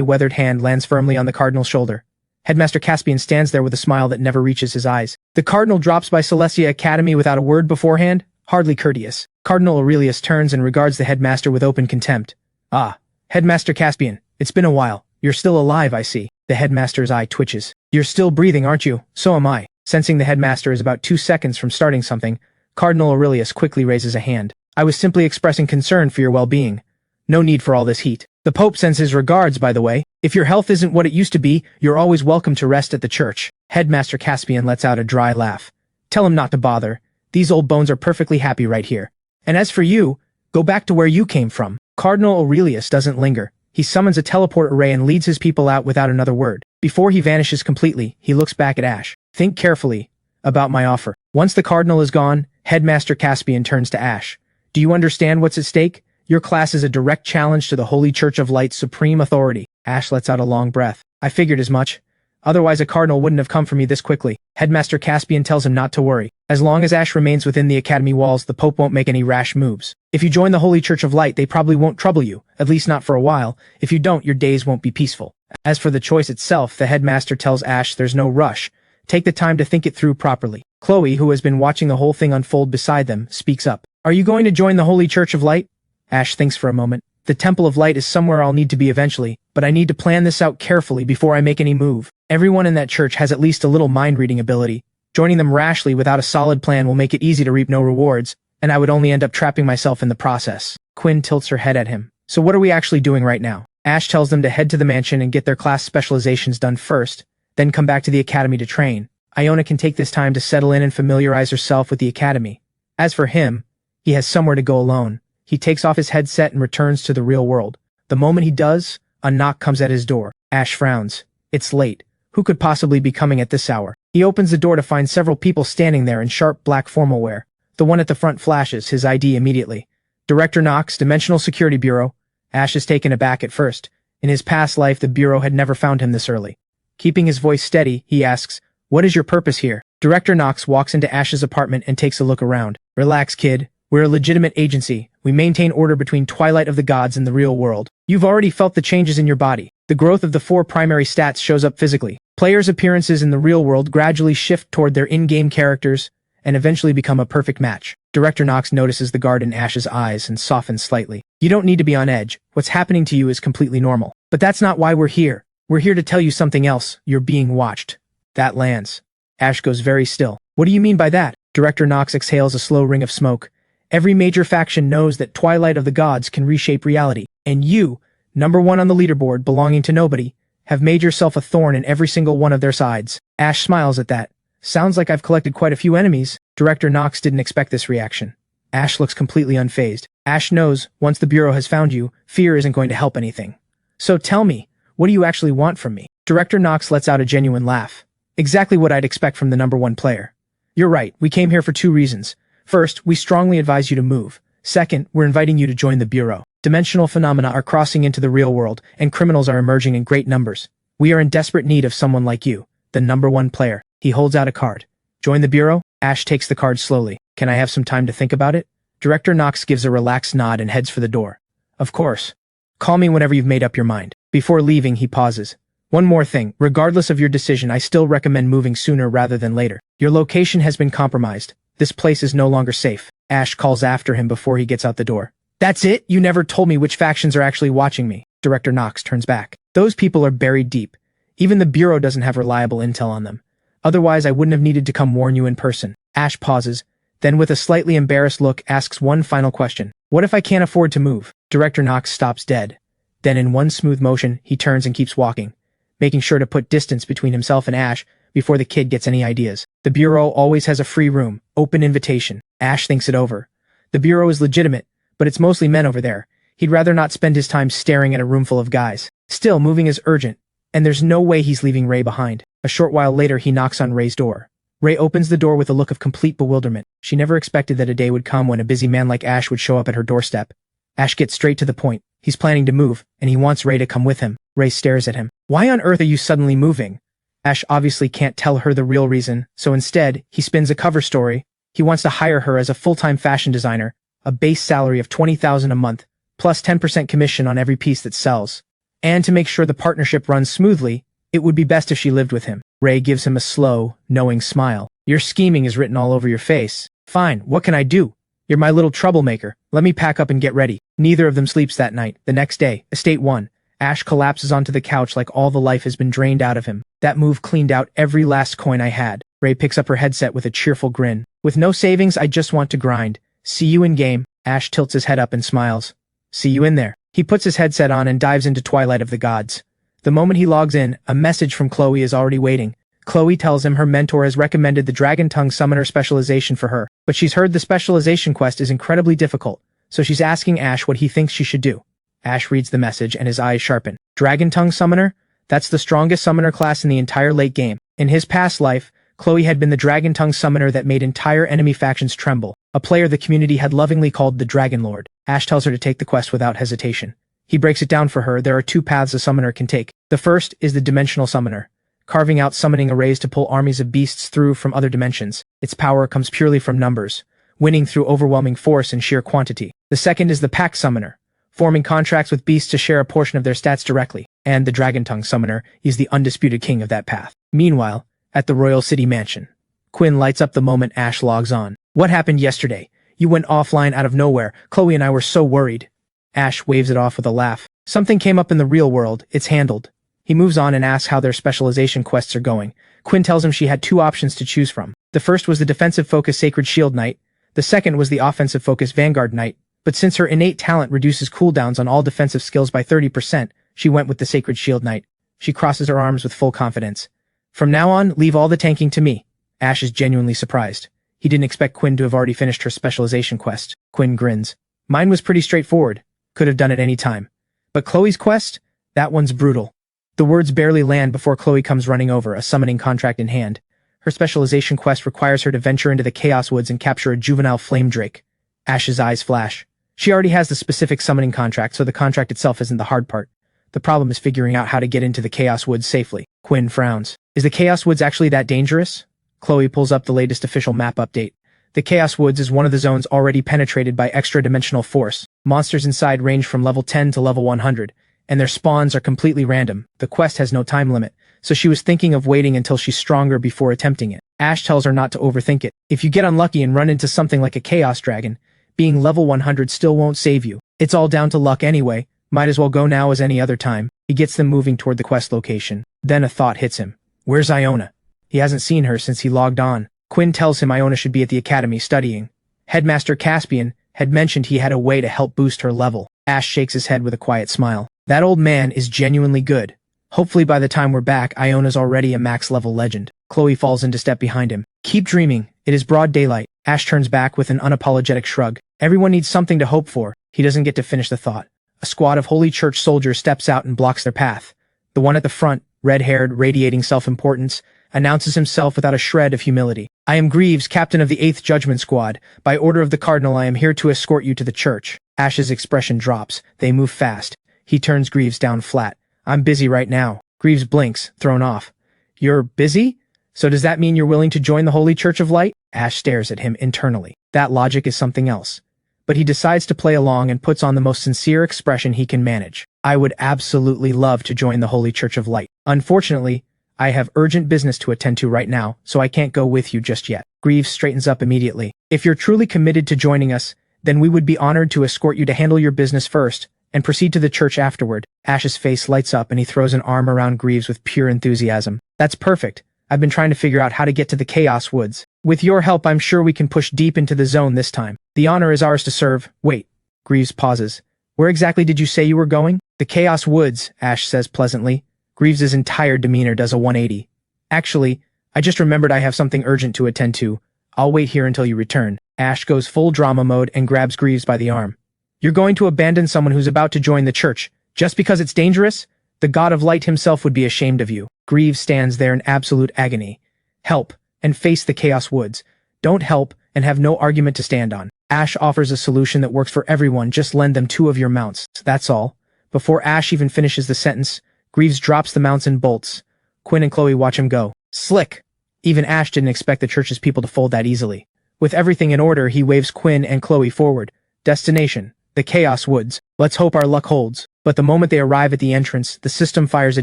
A: weathered hand lands firmly on the Cardinal's shoulder. Headmaster Caspian stands there with a smile that never reaches his eyes. The Cardinal drops by Celestia Academy without a word beforehand, hardly courteous. Cardinal Aurelius turns and regards the headmaster with open contempt. Ah, Headmaster Caspian, it's been a while. You're still alive, I see. The headmaster's eye twitches. You're still breathing, aren't you? So am I. Sensing the headmaster is about 2 seconds from starting something, Cardinal Aurelius quickly raises a hand. I was simply expressing concern for your well-being. No need for all this heat. The Pope sends his regards, by the way. If your health isn't what it used to be, you're always welcome to rest at the church. Headmaster Caspian lets out a dry laugh. Tell him not to bother. These old bones are perfectly happy right here. And as for you, go back to where you came from. Cardinal Aurelius doesn't linger. He summons a teleport array and leads his people out without another word. Before he vanishes completely, he looks back at Ash. Think carefully about my offer. Once the Cardinal is gone, Headmaster Caspian turns to Ash. Do you understand what's at stake? Your class is a direct challenge to the Holy Church of Light's supreme authority. Ash lets out a long breath. I figured as much. Otherwise a Cardinal wouldn't have come for me this quickly. Headmaster Caspian tells him not to worry. As long as Ash remains within the Academy walls, the Pope won't make any rash moves. If you join the Holy Church of Light, they probably won't trouble you, at least not for a while. If you don't, your days won't be peaceful. As for the choice itself, the headmaster tells Ash there's no rush. Take the time to think it through properly. Chloe, who has been watching the whole thing unfold beside them, speaks up. Are you going to join the Holy Church of Light? Ash thinks for a moment. The Temple of Light is somewhere I'll need to be eventually, but I need to plan this out carefully before I make any move. Everyone in that church has at least a little mind-reading ability. Joining them rashly without a solid plan will make it easy to reap no rewards, and I would only end up trapping myself in the process. Quinn tilts her head at him. So what are we actually doing right now? Ash tells them to head to the mansion and get their class specializations done first, then come back to the academy to train. Iona can take this time to settle in and familiarize herself with the academy. As for him, he has somewhere to go alone. He takes off his headset and returns to the real world. The moment he does, a knock comes at his door. Ash frowns. It's late. Who could possibly be coming at this hour? He opens the door to find several people standing there in sharp black formal wear. The one at the front flashes his ID immediately. Director Knox, Dimensional Security Bureau. Ash is taken aback at first. In his past life, the Bureau had never found him this early. Keeping his voice steady, he asks, "What is your purpose here?" Director Knox walks into Ash's apartment and takes a look around. Relax, kid. We're a legitimate agency. We maintain order between Twilight of the Gods and the real world. You've already felt the changes in your body. The growth of the 4 primary stats shows up physically. Players' appearances in the real world gradually shift toward their in-game characters and eventually become a perfect match. Director Knox notices the guard in Ash's eyes and softens slightly. You don't need to be on edge. What's happening to you is completely normal. But that's not why we're here. We're here to tell you something else. You're being watched. That lands. Ash goes very still. What do you mean by that? Director Knox exhales a slow ring of smoke. Every major faction knows that Twilight of the Gods can reshape reality, and you, number 1 on the leaderboard belonging to nobody, have made yourself a thorn in every single one of their sides. Ash smiles at that. Sounds like I've collected quite a few enemies. Director Knox didn't expect this reaction. Ash looks completely unfazed. Ash knows, once the Bureau has found you, fear isn't going to help anything. So tell me, What do you actually want from me? Director Knox lets out a genuine laugh. Exactly what I'd expect from the #1 player. You're right, we came here for 2 reasons. First, we strongly advise you to move. Second, we're inviting you to join the Bureau. Dimensional phenomena are crossing into the real world, and criminals are emerging in great numbers. We are in desperate need of someone like you, the #1 player. He holds out a card. Join the Bureau? Ash takes the card slowly. Can I have some time to think about it? Director Knox gives a relaxed nod and heads for the door. Of course. Call me whenever you've made up your mind. Before leaving, he pauses. One more thing, regardless of your decision, I still recommend moving sooner rather than later. Your location has been compromised. This place is no longer safe. Ash calls after him before he gets out the door. That's it? You never told me which factions are actually watching me. Director Knox turns back. Those people are buried deep. Even the Bureau doesn't have reliable intel on them. Otherwise, I wouldn't have needed to come warn you in person. Ash pauses, then with a slightly embarrassed look asks one final question. What if I can't afford to move? Director Knox stops dead. Then in one smooth motion, he turns and keeps walking, making sure to put distance between himself and Ash before the kid gets any ideas. The Bureau always has a free room, open invitation. Ash thinks it over. The Bureau is legitimate, but it's mostly men over there. He'd rather not spend his time staring at a room full of guys. Still, moving is urgent, and there's no way he's leaving Ray behind. A short while later, he knocks on Ray's door. Ray opens the door with a look of complete bewilderment. She never expected that a day would come when a busy man like Ash would show up at her doorstep. Ash gets straight to the point. He's planning to move, and he wants Ray to come with him. Ray stares at him. Why on earth are you suddenly moving? Ash obviously can't tell her the real reason, so instead, he spins a cover story. He wants to hire her as a full-time fashion designer, a base salary of $20,000 a month, plus 10% commission on every piece that sells. And to make sure the partnership runs smoothly, it would be best if she lived with him. Ray gives him a slow, knowing smile. Your scheming is written all over your face. Fine, what can I do? You're my little troublemaker. Let me pack up and get ready. Neither of them sleeps that night. The next day, Estate 1. Ash collapses onto the couch like all the life has been drained out of him. That move cleaned out every last coin I had. Ray picks up her headset with a cheerful grin. With no savings, I just want to grind. See you in game. Ash tilts his head up and smiles. See you in there. He puts his headset on and dives into Twilight of the Gods. The moment he logs in, a message from Chloe is already waiting. Chloe tells him her mentor has recommended the Dragon Tongue Summoner specialization for her, but she's heard the specialization quest is incredibly difficult, so she's asking Ash what he thinks she should do. Ash reads the message and his eyes sharpen. Dragon Tongue Summoner? That's the strongest summoner class in the entire late game. In his past life, Chloe had been the Dragon Tongue Summoner that made entire enemy factions tremble, a player the community had lovingly called the Dragon Lord. Ash tells her to take the quest without hesitation. He breaks it down for her. There are 2 paths a summoner can take. The first is the Dimensional Summoner, carving out summoning arrays to pull armies of beasts through from other dimensions. Its power comes purely from numbers, winning through overwhelming force and sheer quantity. The second is the Pack Summoner, forming contracts with beasts to share a portion of their stats directly, and the Dragon Tongue Summoner is the undisputed king of that path. Meanwhile, at the Royal City Mansion, Quinn lights up the moment Ash logs on. What happened yesterday? You went offline out of nowhere. Chloe and I were so worried. Ash waves it off with a laugh. Something came up in the real world. It's handled. He moves on and asks how their specialization quests are going. Quinn tells him she had 2 options to choose from. The first was the defensive focus Sacred Shield Knight. The second was the offensive focus Vanguard Knight. But since her innate talent reduces cooldowns on all defensive skills by 30%, she went with the Sacred Shield Knight. She crosses her arms with full confidence. From now on, leave all the tanking to me. Ash is genuinely surprised. He didn't expect Quinn to have already finished her specialization quest. Quinn grins. Mine was pretty straightforward. Could have done it any time. But Chloe's quest? That one's brutal. The words barely land before Chloe comes running over, a summoning contract in hand. Her specialization quest requires her to venture into the Chaos Woods and capture a juvenile flame drake. Ash's eyes flash. She already has the specific summoning contract, so the contract itself isn't the hard part. The problem is figuring out how to get into the Chaos Woods safely. Quinn frowns. Is the Chaos Woods actually that dangerous? Chloe pulls up the latest official map update. The Chaos Woods is one of the zones already penetrated by extra-dimensional force. Monsters inside range from level 10 to level 100, and their spawns are completely random. The quest has no time limit, so she was thinking of waiting until she's stronger before attempting it. Ash tells her not to overthink it. If you get unlucky and run into something like a Chaos Dragon, being level 100 still won't save you. It's all down to luck anyway. Might as well go now as any other time. He gets them moving toward the quest location. Then a thought hits him. Where's Iona? He hasn't seen her since he logged on. Quinn tells him Iona should be at the academy studying. Headmaster Caspian had mentioned he had a way to help boost her level. Ash shakes his head with a quiet smile. That old man is genuinely good. Hopefully by the time we're back, Iona's already a max-level legend. Chloe falls into step behind him. Keep dreaming. It is broad daylight. Ash turns back with an unapologetic shrug. Everyone needs something to hope for. He doesn't get to finish the thought. A squad of Holy Church soldiers steps out and blocks their path. The one at the front, red-haired, radiating self-importance, announces himself without a shred of humility. I am Greaves, captain of the 8th Judgment Squad. By order of the Cardinal, I am here to escort you to the church. Ash's expression drops. They move fast. He turns Greaves down flat. I'm busy right now. Greaves blinks, thrown off. You're busy? So does that mean you're willing to join the Holy Church of Light? Ash stares at him internally. That logic is something else. But he decides to play along and puts on the most sincere expression he can manage. I would absolutely love to join the Holy Church of Light. Unfortunately, I have urgent business to attend to right now, so I can't go with you just yet. Greaves straightens up immediately. If you're truly committed to joining us, then we would be honored to escort you to handle your business first, and proceed to the church afterward. Ash's face lights up and he throws an arm around Greaves with pure enthusiasm. That's perfect. I've been trying to figure out how to get to the Chaos Woods. With your help, I'm sure we can push deep into the zone this time. The honor is ours to serve. Wait. Greaves pauses. Where exactly did you say you were going? The Chaos Woods, Ash says pleasantly. Greaves's entire demeanor does a 180. Actually, I just remembered I have something urgent to attend to. I'll wait here until you return. Ash goes full drama mode and grabs Greaves by the arm. You're going to abandon someone who's about to join the church, just because it's dangerous? The God of Light himself would be ashamed of you. Greaves stands there in absolute agony. Help, and face the Chaos Woods. Don't help, and have no argument to stand on. Ash offers a solution that works for everyone, just lend them 2 of your mounts. That's all. Before Ash even finishes the sentence, Greaves drops the mounts and bolts. Quinn and Chloe watch him go. Slick! Even Ash didn't expect the church's people to fold that easily. With everything in order, he waves Quinn and Chloe forward. Destination: the Chaos Woods. Let's hope our luck holds. But the moment they arrive at the entrance, the system fires a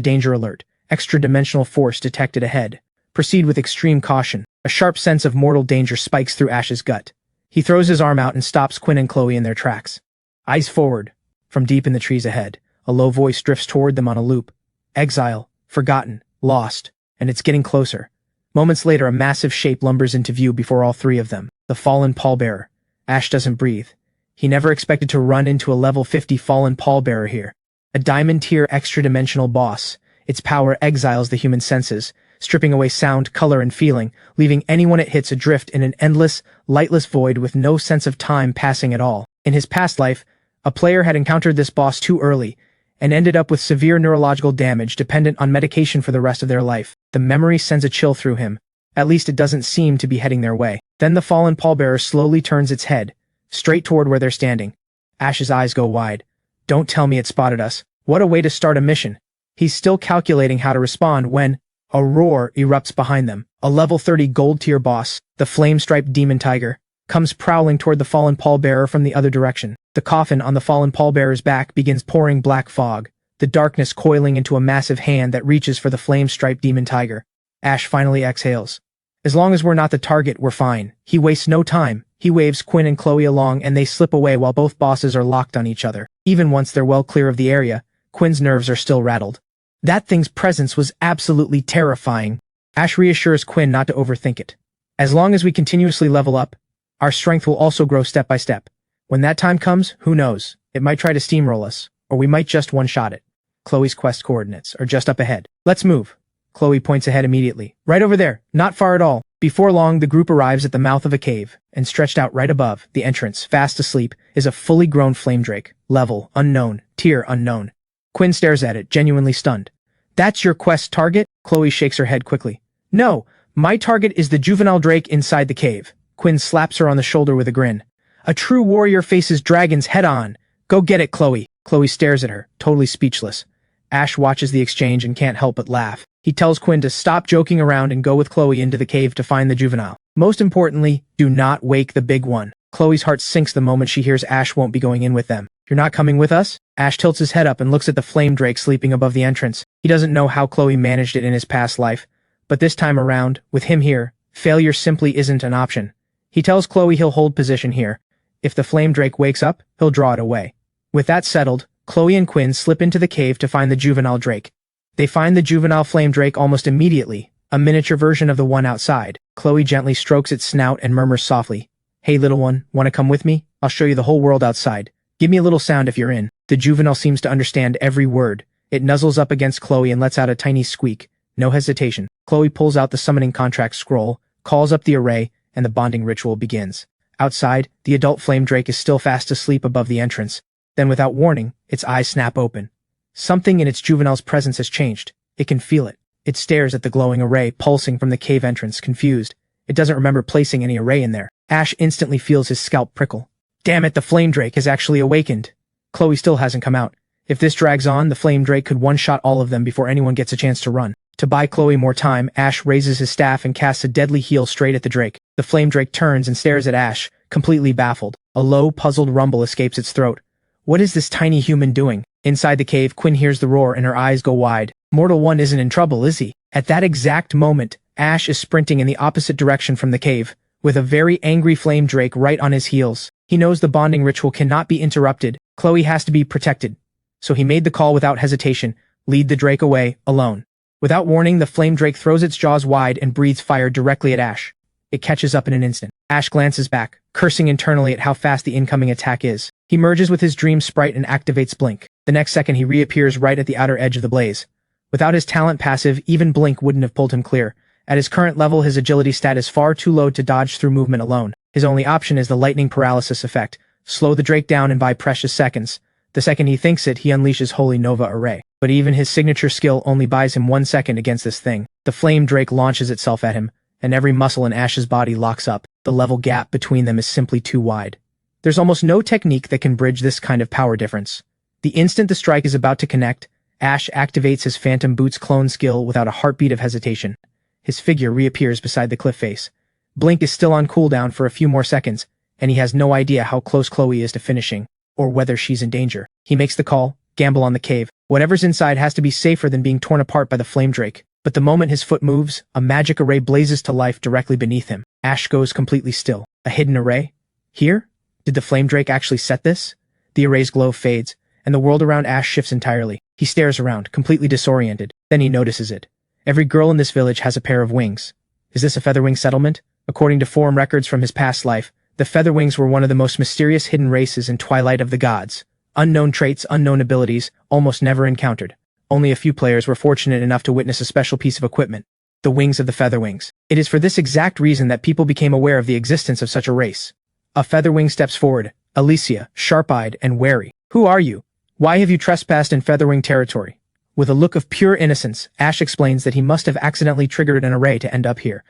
A: danger alert. Extra-dimensional force detected ahead. Proceed with extreme caution. A sharp sense of mortal danger spikes through Ash's gut. He throws his arm out and stops Quinn and Chloe in their tracks. Eyes forward. From deep in the trees ahead, a low voice drifts toward them on a loop. Exile, forgotten, lost, and it's getting closer. Moments later, a massive shape lumbers into view before all 3 of them. The fallen pallbearer. Ash doesn't breathe. He never expected to run into a level 50 fallen pallbearer here. A diamond-tier extra-dimensional boss. Its power exiles the human senses, stripping away sound, color, and feeling, leaving anyone it hits adrift in an endless, lightless void with no sense of time passing at all. In his past life, a player had encountered this boss too early, and ended up with severe neurological damage dependent on medication for the rest of their life. The memory sends a chill through him. At least it doesn't seem to be heading their way. Then the fallen pallbearer slowly turns its head, straight toward where they're standing. Ash's eyes go wide. Don't tell me it spotted us. What a way to start a mission. He's still calculating how to respond when a roar erupts behind them. A level 30 gold-tier boss, the flame-striped demon tiger, comes prowling toward the fallen pallbearer from the other direction. The coffin on the fallen pallbearer's back begins pouring black fog, the darkness coiling into a massive hand that reaches for the flame-striped demon tiger. Ash finally exhales. As long as we're not the target, we're fine. He wastes no time. He waves Quinn and Chloe along and they slip away while both bosses are locked on each other. Even once they're well clear of the area, Quinn's nerves are still rattled. That thing's presence was absolutely terrifying. Ash reassures Quinn not to overthink it. As long as we continuously level up, our strength will also grow step by step. When that time comes, who knows? It might try to steamroll us, or we might just one-shot it. Chloe's quest coordinates are just up ahead. Let's move. Chloe points ahead immediately. Right over there, not far at all. Before long, the group arrives at the mouth of a cave, and stretched out right above the entrance, fast asleep, is a fully grown flame drake. Level unknown, tier unknown. Quinn stares at it, genuinely stunned. That's your quest target? Chloe shakes her head quickly. No, my target is the juvenile drake inside the cave. Quinn slaps her on the shoulder with a grin. A true warrior faces dragons head-on. Go get it, Chloe. Chloe stares at her, totally speechless. Ash watches the exchange and can't help but laugh. He tells Quinn to stop joking around and go with Chloe into the cave to find the juvenile. Most importantly, do not wake the big one. Chloe's heart sinks the moment she hears Ash won't be going in with them. You're not coming with us? Ash tilts his head up and looks at the flame drake sleeping above the entrance. He doesn't know how Chloe managed it in his past life, but this time around, with him here, failure simply isn't an option. He tells Chloe he'll hold position here. If the flame drake wakes up, he'll draw it away. With that settled, Chloe and Quinn slip into the cave to find the juvenile drake. They find the juvenile flame drake almost immediately, a miniature version of the one outside. Chloe gently strokes its snout and murmurs softly, "Hey little one, wanna come with me? I'll show you the whole world outside. Give me a little sound if you're in." The juvenile seems to understand every word. It nuzzles up against Chloe and lets out a tiny squeak. No hesitation. Chloe pulls out the summoning contract scroll, calls up the array, and the bonding ritual begins. Outside, the adult flame drake is still fast asleep above the entrance. Then without warning, its eyes snap open. Something in its juvenile's presence has changed. It can feel it. It stares at the glowing array pulsing from the cave entrance, confused. It doesn't remember placing any array in there. Ash instantly feels his scalp prickle. Damn it, the flame drake has actually awakened. Chloe still hasn't come out. If this drags on, the flame drake could one-shot all of them before anyone gets a chance to run. To buy Chloe more time, Ash raises his staff and casts a deadly heal straight at the drake. The flame drake turns and stares at Ash, completely baffled. A low, puzzled rumble escapes its throat. What is this tiny human doing? Inside the cave, Quinn hears the roar and her eyes go wide. Mortal One isn't in trouble, is he? At that exact moment, Ash is sprinting in the opposite direction from the cave, with a very angry flame drake right on his heels. He knows the bonding ritual cannot be interrupted. Chloe has to be protected. So he made the call without hesitation, lead the drake away, alone. Without warning, the flame drake throws its jaws wide and breathes fire directly at Ash. It catches up in an instant. Ash glances back, cursing internally at how fast the incoming attack is. He merges with his dream sprite and activates Blink. The next second he reappears right at the outer edge of the blaze. Without his talent passive, even Blink wouldn't have pulled him clear. At his current level, his agility stat is far too low to dodge through movement alone. His only option is the lightning paralysis effect. Slow the drake down and buy precious seconds. The second he thinks it, he unleashes Holy Nova Array. But even his signature skill only buys him 1 second against this thing. The flame drake launches itself at him, and every muscle in Ash's body locks up. The level gap between them is simply too wide. There's almost no technique that can bridge this kind of power difference. The instant the strike is about to connect, Ash activates his Phantom Boots clone skill without a heartbeat of hesitation. His figure reappears beside the cliff face. Blink is still on cooldown for a few more seconds, and he has no idea how close Chloe is to finishing, or whether she's in danger. He makes the call, gamble on the cave. Whatever's inside has to be safer than being torn apart by the flame drake. But the moment his foot moves, a magic array blazes to life directly beneath him. Ash goes completely still. A hidden array? Here? Did the flame drake actually set this? The array's glow fades, and the world around Ash shifts entirely. He stares around, completely disoriented. Then he notices it. Every girl in this village has a pair of wings. Is this a Featherwing settlement? According to forum records from his past life, the Featherwings were one of the most mysterious hidden races in Twilight of the Gods. Unknown traits, unknown abilities, almost never encountered. Only a few players were fortunate enough to witness a special piece of equipment, the wings of the Featherwings. It is for this exact reason that people became aware of the existence of such a race. A Featherwing steps forward, Alicia, sharp-eyed and wary. Who are you? Why have you trespassed in Featherwing territory? With a look of pure innocence, Ash explains that he must have accidentally triggered an array to end up here.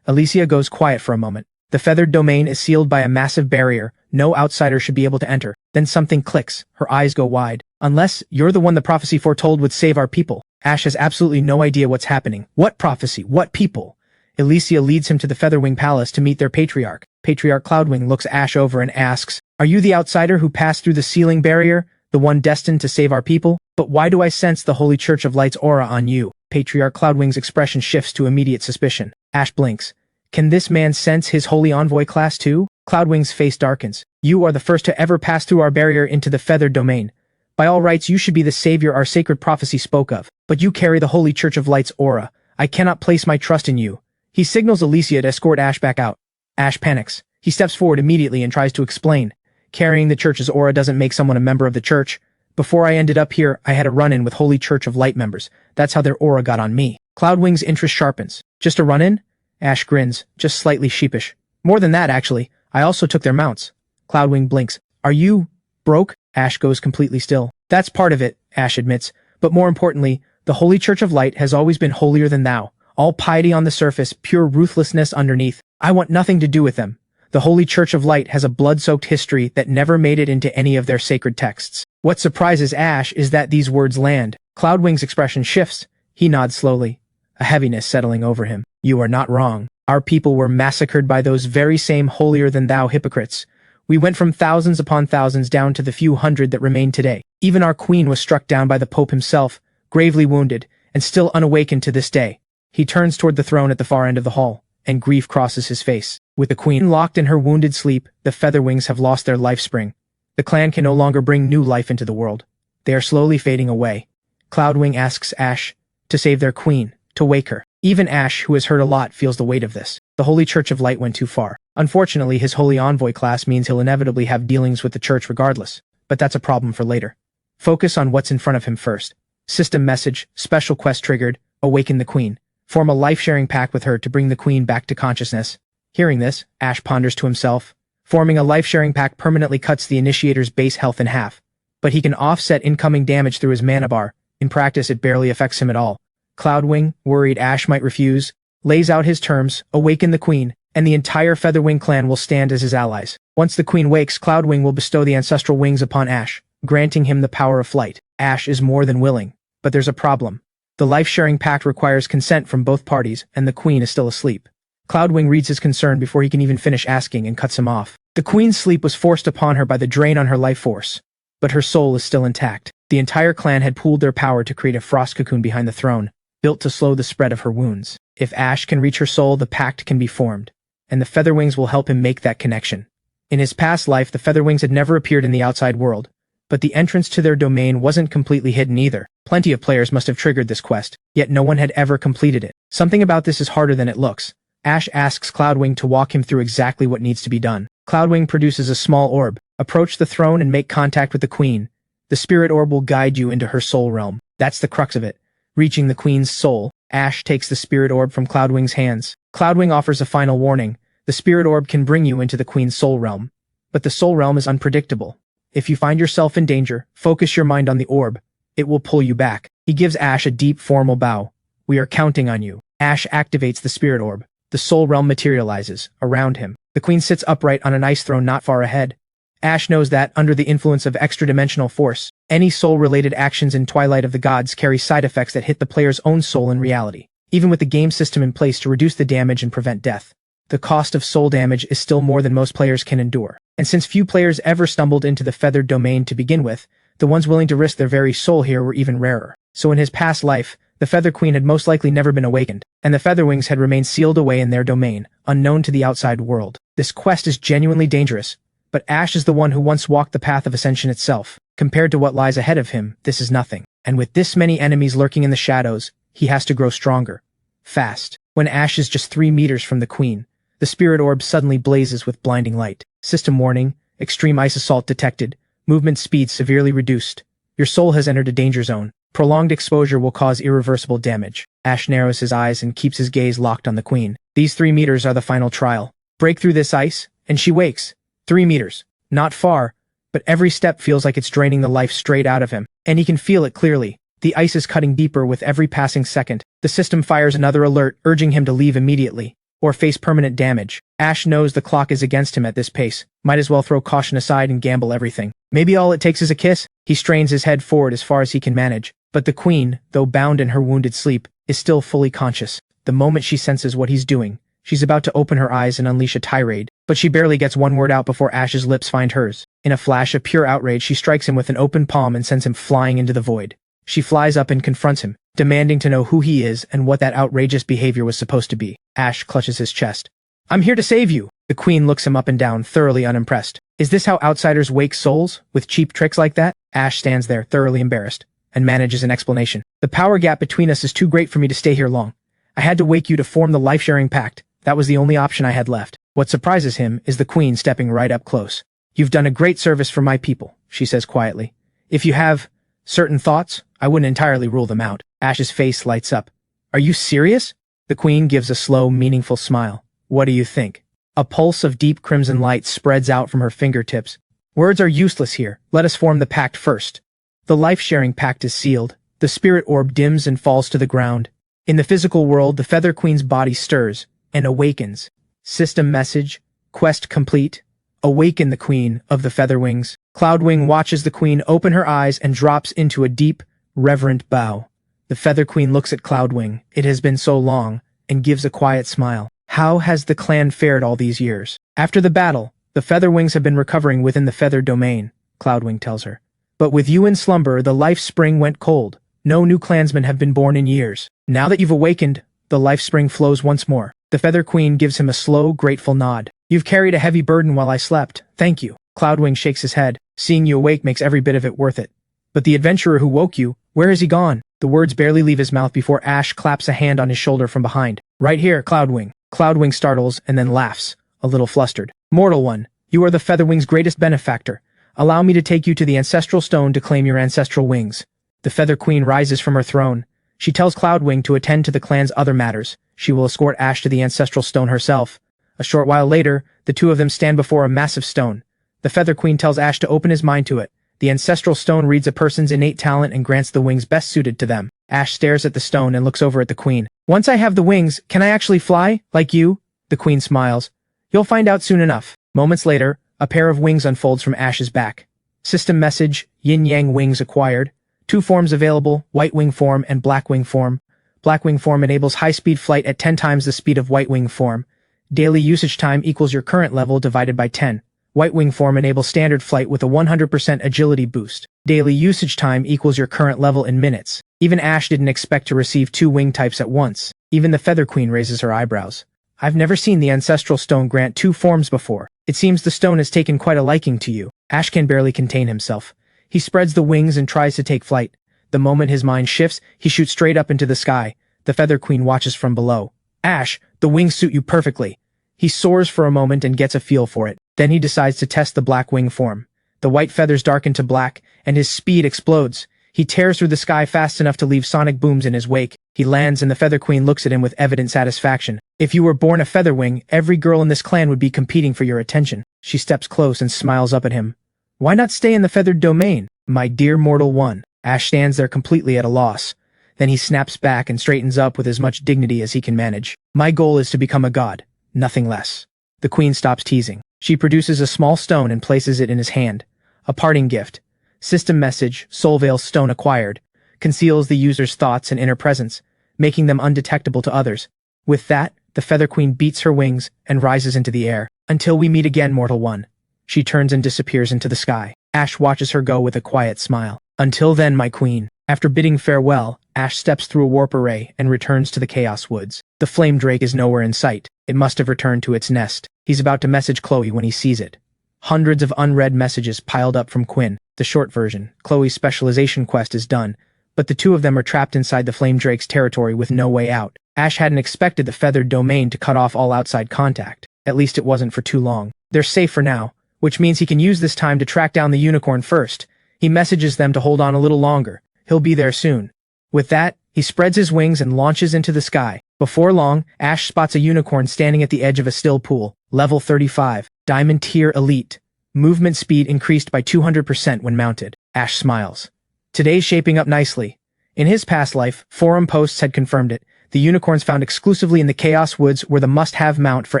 A: Alicia goes quiet for a moment. The feathered domain is sealed by a massive barrier. No outsider should be able to enter. Then something clicks. Her eyes go wide. Unless you're the one the prophecy foretold would save our people. Ash has absolutely no idea what's happening. What prophecy? What people? Alicia leads him to the Featherwing Palace to meet their patriarch. Patriarch Cloudwing looks Ash over and asks, "Are you the outsider who passed through the sealing barrier? The one destined to save our people? But why do I sense the Holy Church of Light's aura on you?" Patriarch Cloudwing's expression shifts to immediate suspicion. Ash blinks. Can this man sense his Holy Envoy class too? Cloudwing's face darkens. You are the first to ever pass through our barrier into the feathered domain. By all rights, you should be the savior our sacred prophecy spoke of. But you carry the Holy Church of Light's aura. I cannot place my trust in you. He signals Alicia to escort Ash back out. Ash panics. He steps forward immediately and tries to explain. Carrying the church's aura doesn't make someone a member of the church. Before I ended up here, I had a run-in with Holy Church of Light members. That's how their aura got on me. Cloudwing's interest sharpens. Just a run-in? Ash grins, just slightly sheepish. More than that, actually. I also took their mounts. Cloudwing blinks. Are you broke? Ash goes completely still. That's part of it, Ash admits. But more importantly, the Holy Church of Light has always been holier than thou. All piety on the surface, pure ruthlessness underneath. I want nothing to do with them. The Holy Church of Light has a blood-soaked history that never made it into any of their sacred texts. What surprises Ash is that these words land. Cloudwing's expression shifts. He nods slowly, a heaviness settling over him. You are not wrong. Our people were massacred by those very same holier-than-thou hypocrites. We went from thousands upon thousands down to the few hundred that remain today. Even our queen was struck down by the Pope himself, gravely wounded, and still unawakened to this day. He turns toward the throne at the far end of the hall, and grief crosses his face. With the queen locked in her wounded sleep, the Featherwings have lost their life spring. The clan can no longer bring new life into the world. They are slowly fading away. Cloudwing asks Ash to save their queen, to wake her. Even Ash, who has heard a lot, feels the weight of this. The Holy Church of Light went too far. Unfortunately, his Holy Envoy class means he'll inevitably have dealings with the church regardless. But that's a problem for later. Focus on what's in front of him first. System message, special quest triggered, awaken the queen. Form a life-sharing pact with her to bring the queen back to consciousness. Hearing this, Ash ponders to himself. Forming a life-sharing pact permanently cuts the initiator's base health in half. But he can offset incoming damage through his mana bar, In practice, it barely affects him at all. Cloudwing, worried Ash might refuse, lays out his terms: awaken the queen, and the entire Featherwing clan will stand as his allies. Once the queen wakes, Cloudwing will bestow the ancestral wings upon Ash, granting him the power of flight. Ash is more than willing, but there's a problem. The life-sharing pact requires consent from both parties, and the queen is still asleep. Cloudwing reads his concern before he can even finish asking and cuts him off. The queen's sleep was forced upon her by the drain on her life force, but her soul is still intact. The entire clan had pooled their power to create a frost cocoon behind the throne, built to slow the spread of her wounds. If Ash can reach her soul, the pact can be formed, and the Featherwings will help him make that connection. In his past life, the Featherwings had never appeared in the outside world, but the entrance to their domain wasn't completely hidden either. Plenty of players must have triggered this quest, yet no one had ever completed it. Something about this is harder than it looks. Ash asks Cloudwing to walk him through exactly what needs to be done. Cloudwing produces a small orb. Approach the throne and make contact with the queen. The spirit orb will guide you into her soul realm. That's the crux of it. Reaching the queen's soul, Ash takes the spirit orb from Cloudwing's hands. Cloudwing offers a final warning. The spirit orb can bring you into the queen's soul realm, but the soul realm is unpredictable. If you find yourself in danger, focus your mind on the orb. It will pull you back. He gives Ash a deep, formal bow. We are counting on you. Ash activates the spirit orb. The soul realm materializes around him. The queen sits upright on an ice throne not far ahead. Ash knows that, under the influence of extra-dimensional force, any soul-related actions in Twilight of the Gods carry side effects that hit the player's own soul in reality. Even with the game system in place to reduce the damage and prevent death, the cost of soul damage is still more than most players can endure. And since few players ever stumbled into the feathered domain to begin with, the ones willing to risk their very soul here were even rarer. So in his past life, the Feather Queen had most likely never been awakened, and the Featherwings had remained sealed away in their domain, unknown to the outside world. This quest is genuinely dangerous, but Ash is the one who once walked the path of ascension itself. Compared to what lies ahead of him, this is nothing. And with this many enemies lurking in the shadows, he has to grow stronger. Fast. When Ash is just 3 meters from the queen, the spirit orb suddenly blazes with blinding light. System warning: extreme ice assault detected. Movement speed severely reduced. Your soul has entered a danger zone. Prolonged exposure will cause irreversible damage. Ash narrows his eyes and keeps his gaze locked on the queen. These 3 meters are the final trial. Break through this ice, and she wakes. 3 meters. Not far, but every step feels like it's draining the life straight out of him, and he can feel it clearly. The ice is cutting deeper with every passing second. The system fires another alert, urging him to leave immediately, or face permanent damage. Ash knows the clock is against him at this pace. Might as well throw caution aside and gamble everything. Maybe all it takes is a kiss? He strains his head forward as far as he can manage. But the queen, though bound in her wounded sleep, is still fully conscious. The moment she senses what he's doing, she's about to open her eyes and unleash a tirade, but she barely gets one word out before Ash's lips find hers. In a flash of pure outrage, she strikes him with an open palm and sends him flying into the void. She flies up and confronts him, demanding to know who he is and what that outrageous behavior was supposed to be. Ash clutches his chest. I'm here to save you. The queen looks him up and down, thoroughly unimpressed. Is this how outsiders wake souls? With cheap tricks like that? Ash stands there, thoroughly embarrassed, and manages an explanation. The power gap between us is too great for me to stay here long. I had to wake you to form the life-sharing pact. That was the only option I had left. What surprises him is the queen stepping right up close. You've done a great service for my people, she says quietly. If you have certain thoughts, I wouldn't entirely rule them out. Ash's face lights up. Are you serious? The queen gives a slow, meaningful smile. What do you think? A pulse of deep crimson light spreads out from her fingertips. Words are useless here. Let us form the pact first. The life-sharing pact is sealed. The spirit orb dims and falls to the ground. In the physical world, the Feather Queen's body stirs and awakens. System message: quest complete. Awaken the queen of the Featherwings. Cloudwing watches the queen open her eyes and drops into a deep, reverent bow. The Feather Queen looks at Cloudwing. It has been so long, and gives a quiet smile. How has the clan fared all these years? After the battle, the Featherwings have been recovering within the feathered domain, Cloudwing tells her. But with you in slumber, the life spring went cold. No new clansmen have been born in years. Now that you've awakened, the life spring flows once more. The Feather Queen gives him a slow, grateful nod. You've carried a heavy burden while I slept. Thank you. Cloudwing shakes his head. Seeing you awake makes every bit of it worth it. But the adventurer who woke you, where has he gone? The words barely leave his mouth before Ash claps a hand on his shoulder from behind. Right here, Cloudwing. Cloudwing startles and then laughs, a little flustered. Mortal one, you are the Featherwing's greatest benefactor. Allow me to take you to the ancestral stone to claim your ancestral wings. The Feather Queen rises from her throne. She tells Cloudwing to attend to the clan's other matters. She will escort Ash to the ancestral stone herself. A short while later, the two of them stand before a massive stone. The Feather Queen tells Ash to open his mind to it, The ancestral stone reads a person's innate talent and grants the wings best suited to them. Ash stares at the stone and looks over at the queen. Once I have the wings, can I actually fly, like you? The queen smiles. You'll find out soon enough. Moments later, a pair of wings unfolds from Ash's back. System message, Yin-Yang wings acquired. 2 forms available, white wing form and black wing form. Black wing form enables high-speed flight at 10 times the speed of white wing form. Daily usage time equals your current level divided by 10. White wing form enables standard flight with a 100% agility boost. Daily usage time equals your current level in minutes. Even Ash didn't expect to receive 2 wing types at once. Even the Feather Queen raises her eyebrows. I've never seen the ancestral stone grant 2 forms before. It seems the stone has taken quite a liking to you. Ash can barely contain himself. He spreads the wings and tries to take flight. The moment his mind shifts, he shoots straight up into the sky. The Feather Queen watches from below. Ash, the wings suit you perfectly. He soars for a moment and gets a feel for it. Then he decides to test the black wing form. The white feathers darken to black, and his speed explodes. He tears through the sky fast enough to leave sonic booms in his wake. He lands and the Feather Queen looks at him with evident satisfaction. If you were born a Featherwing, every girl in this clan would be competing for your attention. She steps close and smiles up at him. Why not stay in the feathered domain, my dear mortal one? Ash stands there completely at a loss. Then he snaps back and straightens up with as much dignity as he can manage. My goal is to become a god, nothing less. The queen stops teasing. She produces a small stone and places it in his hand. A parting gift. System message, Soulveil stone acquired. Conceals the user's thoughts and inner presence, making them undetectable to others. With that, the Feather Queen beats her wings and rises into the air. Until we meet again, mortal one. She turns and disappears into the sky. Ash watches her go with a quiet smile. Until then, my queen. After bidding farewell, Ash steps through a warp array and returns to the Chaos Woods. The flame drake is nowhere in sight. It must have returned to its nest. He's about to message Chloe when he sees it. Hundreds of unread messages piled up from Quinn. The short version, Chloe's specialization quest is done, but the 2 of them are trapped inside the flame drake's territory with no way out. Ash hadn't expected the feathered domain to cut off all outside contact. At least it wasn't for too long. They're safe for now, which means he can use this time to track down the unicorn first. He messages them to hold on a little longer. He'll be there soon. With that, he spreads his wings and launches into the sky. Before long, Ash spots a unicorn standing at the edge of a still pool. Level 35. Diamond Tier Elite. Movement speed increased by 200% when mounted. Ash smiles. Today's shaping up nicely. In his past life, forum posts had confirmed it. The unicorns found exclusively in the Chaos Woods were the must-have mount for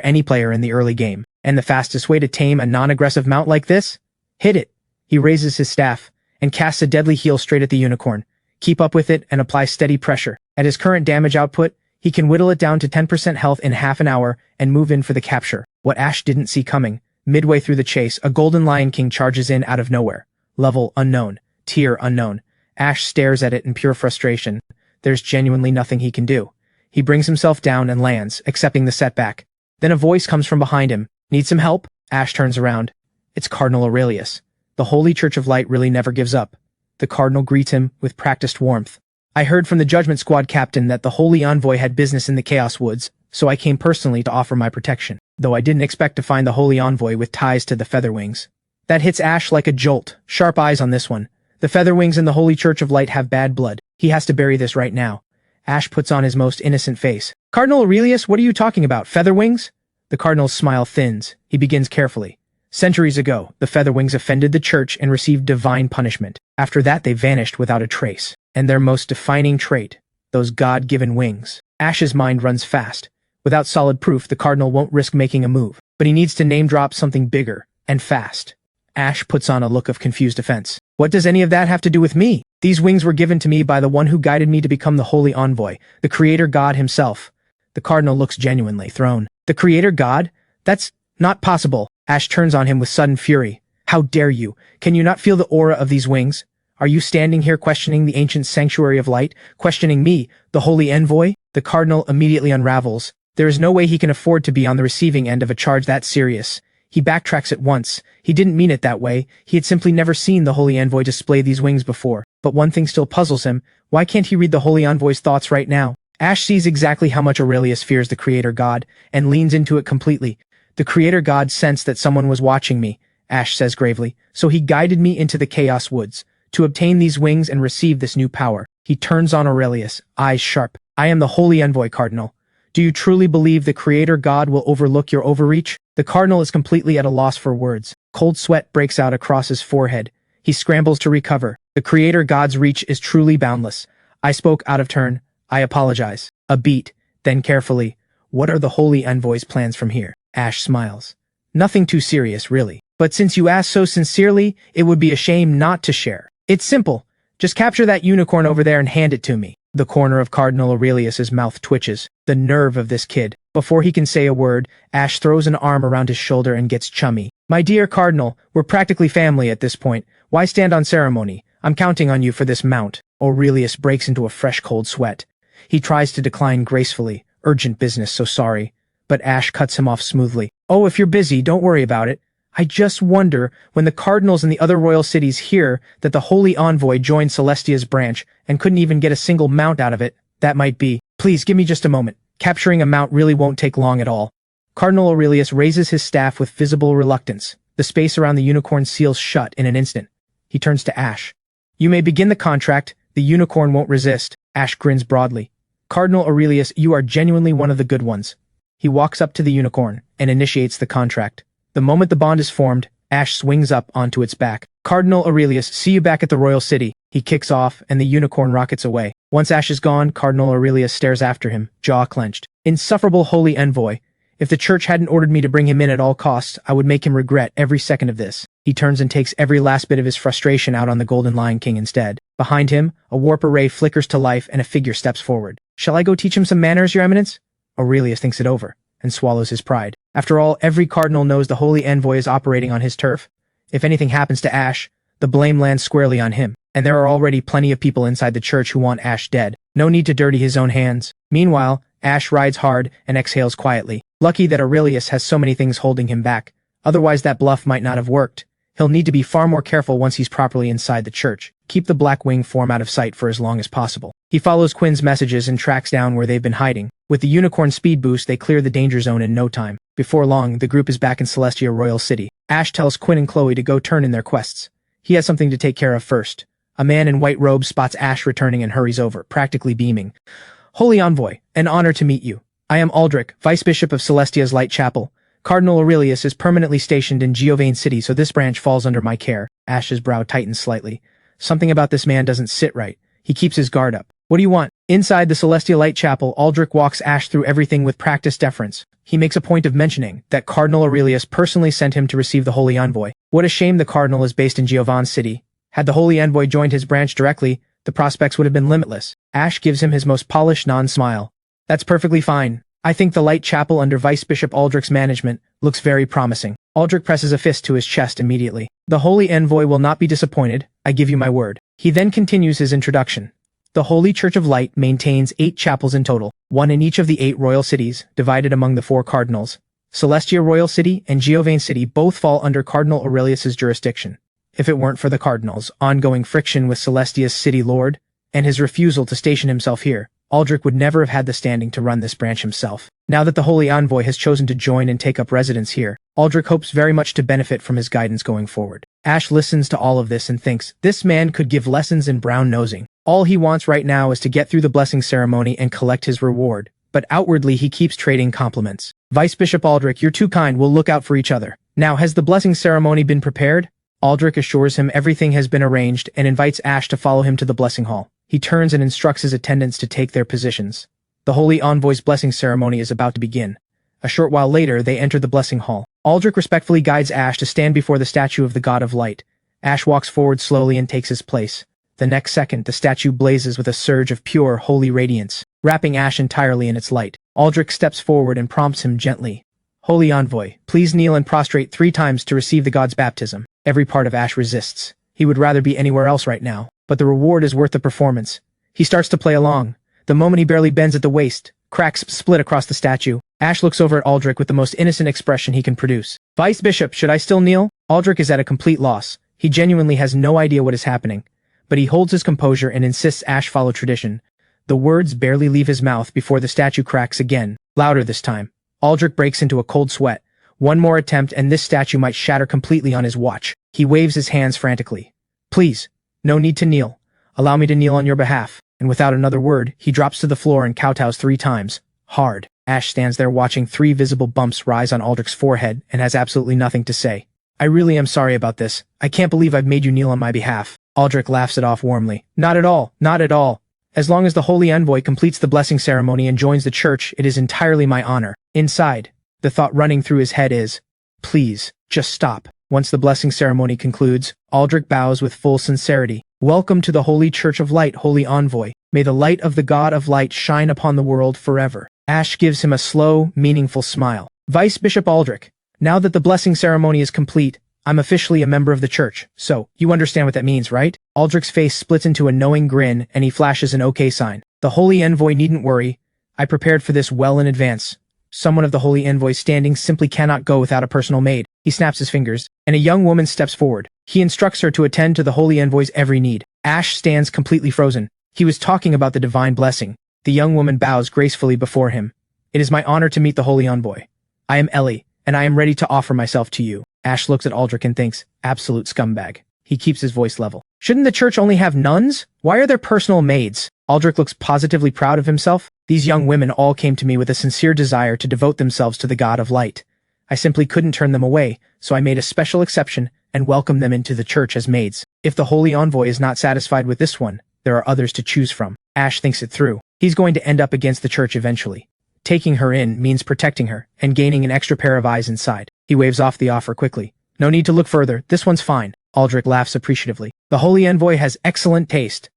A: any player in the early game. And the fastest way to tame a non-aggressive mount like this? Hit it. He raises his staff and casts a deadly heal straight at the unicorn. Keep up with it and apply steady pressure. At his current damage output, he can whittle it down to 10% health in half an hour and move in for the capture. What Ash didn't see coming. Midway through the chase, a golden lion king charges in out of nowhere. Level unknown. Tier unknown. Ash stares at it in pure frustration. There's genuinely nothing he can do. He brings himself down and lands, accepting the setback. Then a voice comes from behind him. Need some help? Ash turns around. It's Cardinal Aurelius. The Holy Church of Light really never gives up. The Cardinal greets him with practiced warmth. I heard from the Judgment Squad captain that the Holy Envoy had business in the Chaos Woods, so I came personally to offer my protection, though I didn't expect to find the Holy Envoy with ties to the Featherwings. That hits Ash like a jolt. Sharp eyes on this one. The Featherwings and the Holy Church of Light have bad blood. He has to bury this right now. Ash puts on his most innocent face. Cardinal Aurelius, what are you talking about? Featherwings? The Cardinal's smile thins. He begins carefully. Centuries ago, the Featherwings offended the Church and received divine punishment. After that, they vanished without a trace. And their most defining trait, those God-given wings. Ash's mind runs fast. Without solid proof, the Cardinal won't risk making a move, but he needs to name-drop something bigger, and fast. Ash puts on a look of confused offense. What does any of that have to do with me? These wings were given to me by the one who guided me to become the Holy Envoy, the Creator God himself. The Cardinal looks genuinely thrown. The Creator God? That's not possible. Ash turns on him with sudden fury. How dare you? Can you not feel the aura of these wings? Are you standing here questioning the ancient sanctuary of light, questioning me, the Holy Envoy? The Cardinal immediately unravels. There is no way he can afford to be on the receiving end of a charge that serious. He backtracks at once. He didn't mean it that way. He had simply never seen the Holy Envoy display these wings before. But one thing still puzzles him. Why can't he read the Holy Envoy's thoughts right now? Ash sees exactly how much Aurelius fears the Creator God, and leans into it completely. The Creator God sensed that someone was watching me, Ash says gravely, so he guided me into the Chaos Woods. To obtain these wings and receive this new power. He turns on Aurelius, eyes sharp. I am the Holy Envoy, Cardinal. Do you truly believe the Creator God will overlook your overreach? The Cardinal is completely at a loss for words. Cold sweat breaks out across his forehead. He scrambles to recover. The creator god's reach is truly boundless. I spoke out of turn. I apologize. A beat. Then carefully. What are the holy envoy's plans from here? Ash smiles. Nothing too serious, really. But since you ask so sincerely, it would be a shame not to share. It's simple. Just capture that unicorn over there and hand it to me. The corner of Cardinal Aurelius's mouth twitches. The nerve of this kid. Before he can say a word, Ash throws an arm around his shoulder and gets chummy. My dear Cardinal, we're practically family at this point. Why stand on ceremony? I'm counting on you for this mount. Aurelius breaks into a fresh cold sweat. He tries to decline gracefully. Urgent business, so sorry. But Ash cuts him off smoothly. Oh, if you're busy, don't worry about it. I just wonder, when the cardinals in the other royal cities hear that the holy envoy joined Celestia's branch and couldn't even get a single mount out of it, that might be. Please give me just a moment. Capturing a mount really won't take long at all. Cardinal Aurelius raises his staff with visible reluctance. The space around the unicorn seals shut in an instant. He turns to Ash. You may begin the contract. The unicorn won't resist. Ash grins broadly. Cardinal Aurelius, you are genuinely one of the good ones. He walks up to the unicorn and initiates the contract. The moment the bond is formed, Ash swings up onto its back. Cardinal Aurelius, see you back at the royal city. He kicks off, and the unicorn rockets away. Once Ash is gone, Cardinal Aurelius stares after him, jaw clenched. Insufferable holy envoy. If the church hadn't ordered me to bring him in at all costs, I would make him regret every second of this. He turns and takes every last bit of his frustration out on the Golden Lion King instead. Behind him, a warp array flickers to life and a figure steps forward. Shall I go teach him some manners, your eminence? Aurelius thinks it over and swallows his pride. After all, every cardinal knows the holy envoy is operating on his turf. If anything happens to Ash, the blame lands squarely on him, and there are already plenty of people inside the church who want Ash dead. No need to dirty his own hands. Meanwhile, Ash rides hard and exhales quietly. Lucky that Aurelius has so many things holding him back. Otherwise that bluff might not have worked. He'll need to be far more careful once he's properly inside the church. Keep the black wing form out of sight for as long as possible. He follows Quinn's messages and tracks down where they've been hiding. With the unicorn speed boost, they clear the danger zone in no time. Before long, the group is back in Celestia Royal City. Ash tells Quinn and Chloe to go turn in their quests. He has something to take care of first. A man in white robes spots Ash returning and hurries over, practically beaming. Holy Envoy, an honor to meet you. I am Aldrich, Vice Bishop of Celestia's Light Chapel. Cardinal Aurelius is permanently stationed in Giovanni City, so this branch falls under my care. Ash's brow tightens slightly. Something about this man doesn't sit right. He keeps his guard up. What do you want? Inside the Celestial Light Chapel, Aldrich walks Ash through everything with practiced deference. He makes a point of mentioning that Cardinal Aurelius personally sent him to receive the Holy Envoy. What a shame the Cardinal is based in Giovanni City. Had the Holy Envoy joined his branch directly, the prospects would have been limitless. Ash gives him his most polished non-smile. That's perfectly fine. I think the Light Chapel under Vice Bishop Aldrich's management looks very promising. Aldrich presses a fist to his chest immediately. The Holy Envoy will not be disappointed, I give you my word. He then continues his introduction. The Holy Church of Light maintains 8 chapels in total, 1 in each of the 8 royal cities, divided among the 4 cardinals. Celestia Royal City and Giovanni City both fall under Cardinal Aurelius's jurisdiction. If it weren't for the cardinals' ongoing friction with Celestia's city lord, and his refusal to station himself here, Aldrich would never have had the standing to run this branch himself. Now that the Holy Envoy has chosen to join and take up residence here, Aldrich hopes very much to benefit from his guidance going forward. Ash listens to all of this and thinks, this man could give lessons in brown nosing. All he wants right now is to get through the blessing ceremony and collect his reward, but outwardly he keeps trading compliments. Vice Bishop Aldrich, you're too kind, we'll look out for each other. Now, has the blessing ceremony been prepared? Aldrich assures him everything has been arranged and invites Ash to follow him to the blessing hall. He turns and instructs his attendants to take their positions. The Holy Envoy's blessing ceremony is about to begin. A short while later, they enter the blessing hall. Aldrich respectfully guides Ash to stand before the statue of the God of Light. Ash walks forward slowly and takes his place. The next second, the statue blazes with a surge of pure, holy radiance, wrapping Ash entirely in its light. Aldrich steps forward and prompts him gently. Holy Envoy, please kneel and prostrate 3 times to receive the God's baptism. Every part of Ash resists. He would rather be anywhere else right now, but the reward is worth the performance. He starts to play along. The moment he barely bends at the waist, cracks split across the statue. Ash looks over at Aldrich with the most innocent expression he can produce. Vice Bishop, should I still kneel? Aldrich is at a complete loss. He genuinely has no idea what is happening. But he holds his composure and insists Ash follow tradition. The words barely leave his mouth before the statue cracks again, louder this time. Aldrich breaks into a cold sweat. One more attempt and this statue might shatter completely on his watch. He waves his hands frantically. Please, no need to kneel. Allow me to kneel on your behalf. And without another word, he drops to the floor and kowtows 3 times. Hard. Ash stands there watching 3 visible bumps rise on Aldrich's forehead and has absolutely nothing to say. I really am sorry about this. I can't believe I've made you kneel on my behalf. Aldrich laughs it off warmly. Not at all, not at all. As long as the Holy Envoy completes the blessing ceremony and joins the church, it is entirely my honor. Inside, the thought running through his head is, please, just stop. Once the blessing ceremony concludes, Aldrich bows with full sincerity. Welcome to the Holy Church of Light, Holy Envoy. May the light of the God of Light shine upon the world forever. Ash gives him a slow, meaningful smile. Vice Bishop Aldrich, now that the blessing ceremony is complete, I'm officially a member of the church, so you understand what that means, right? Aldrich's face splits into a knowing grin and he flashes an OK sign. The Holy Envoy needn't worry. I prepared for this well in advance. Someone of the Holy Envoy's standing simply cannot go without a personal maid. He snaps his fingers, and a young woman steps forward. He instructs her to attend to the Holy Envoy's every need. Ash stands completely frozen. He was talking about the divine blessing. The young woman bows gracefully before him. It is my honor to meet the Holy Envoy. I am Ellie, and I am ready to offer myself to you. Ash looks at Aldrich and thinks, absolute scumbag. He keeps his voice level. Shouldn't the church only have nuns? Why are there personal maids? Aldrich looks positively proud of himself. These young women all came to me with a sincere desire to devote themselves to the God of Light. I simply couldn't turn them away, so I made a special exception and welcomed them into the church as maids. If the Holy Envoy is not satisfied with this one, there are others to choose from. Ash thinks it through. He's going to end up against the church eventually. Taking her in means protecting her and gaining an extra pair of eyes inside. He waves off the offer quickly. No need to look further, this one's fine. Aldrich laughs appreciatively. The Holy Envoy has excellent taste.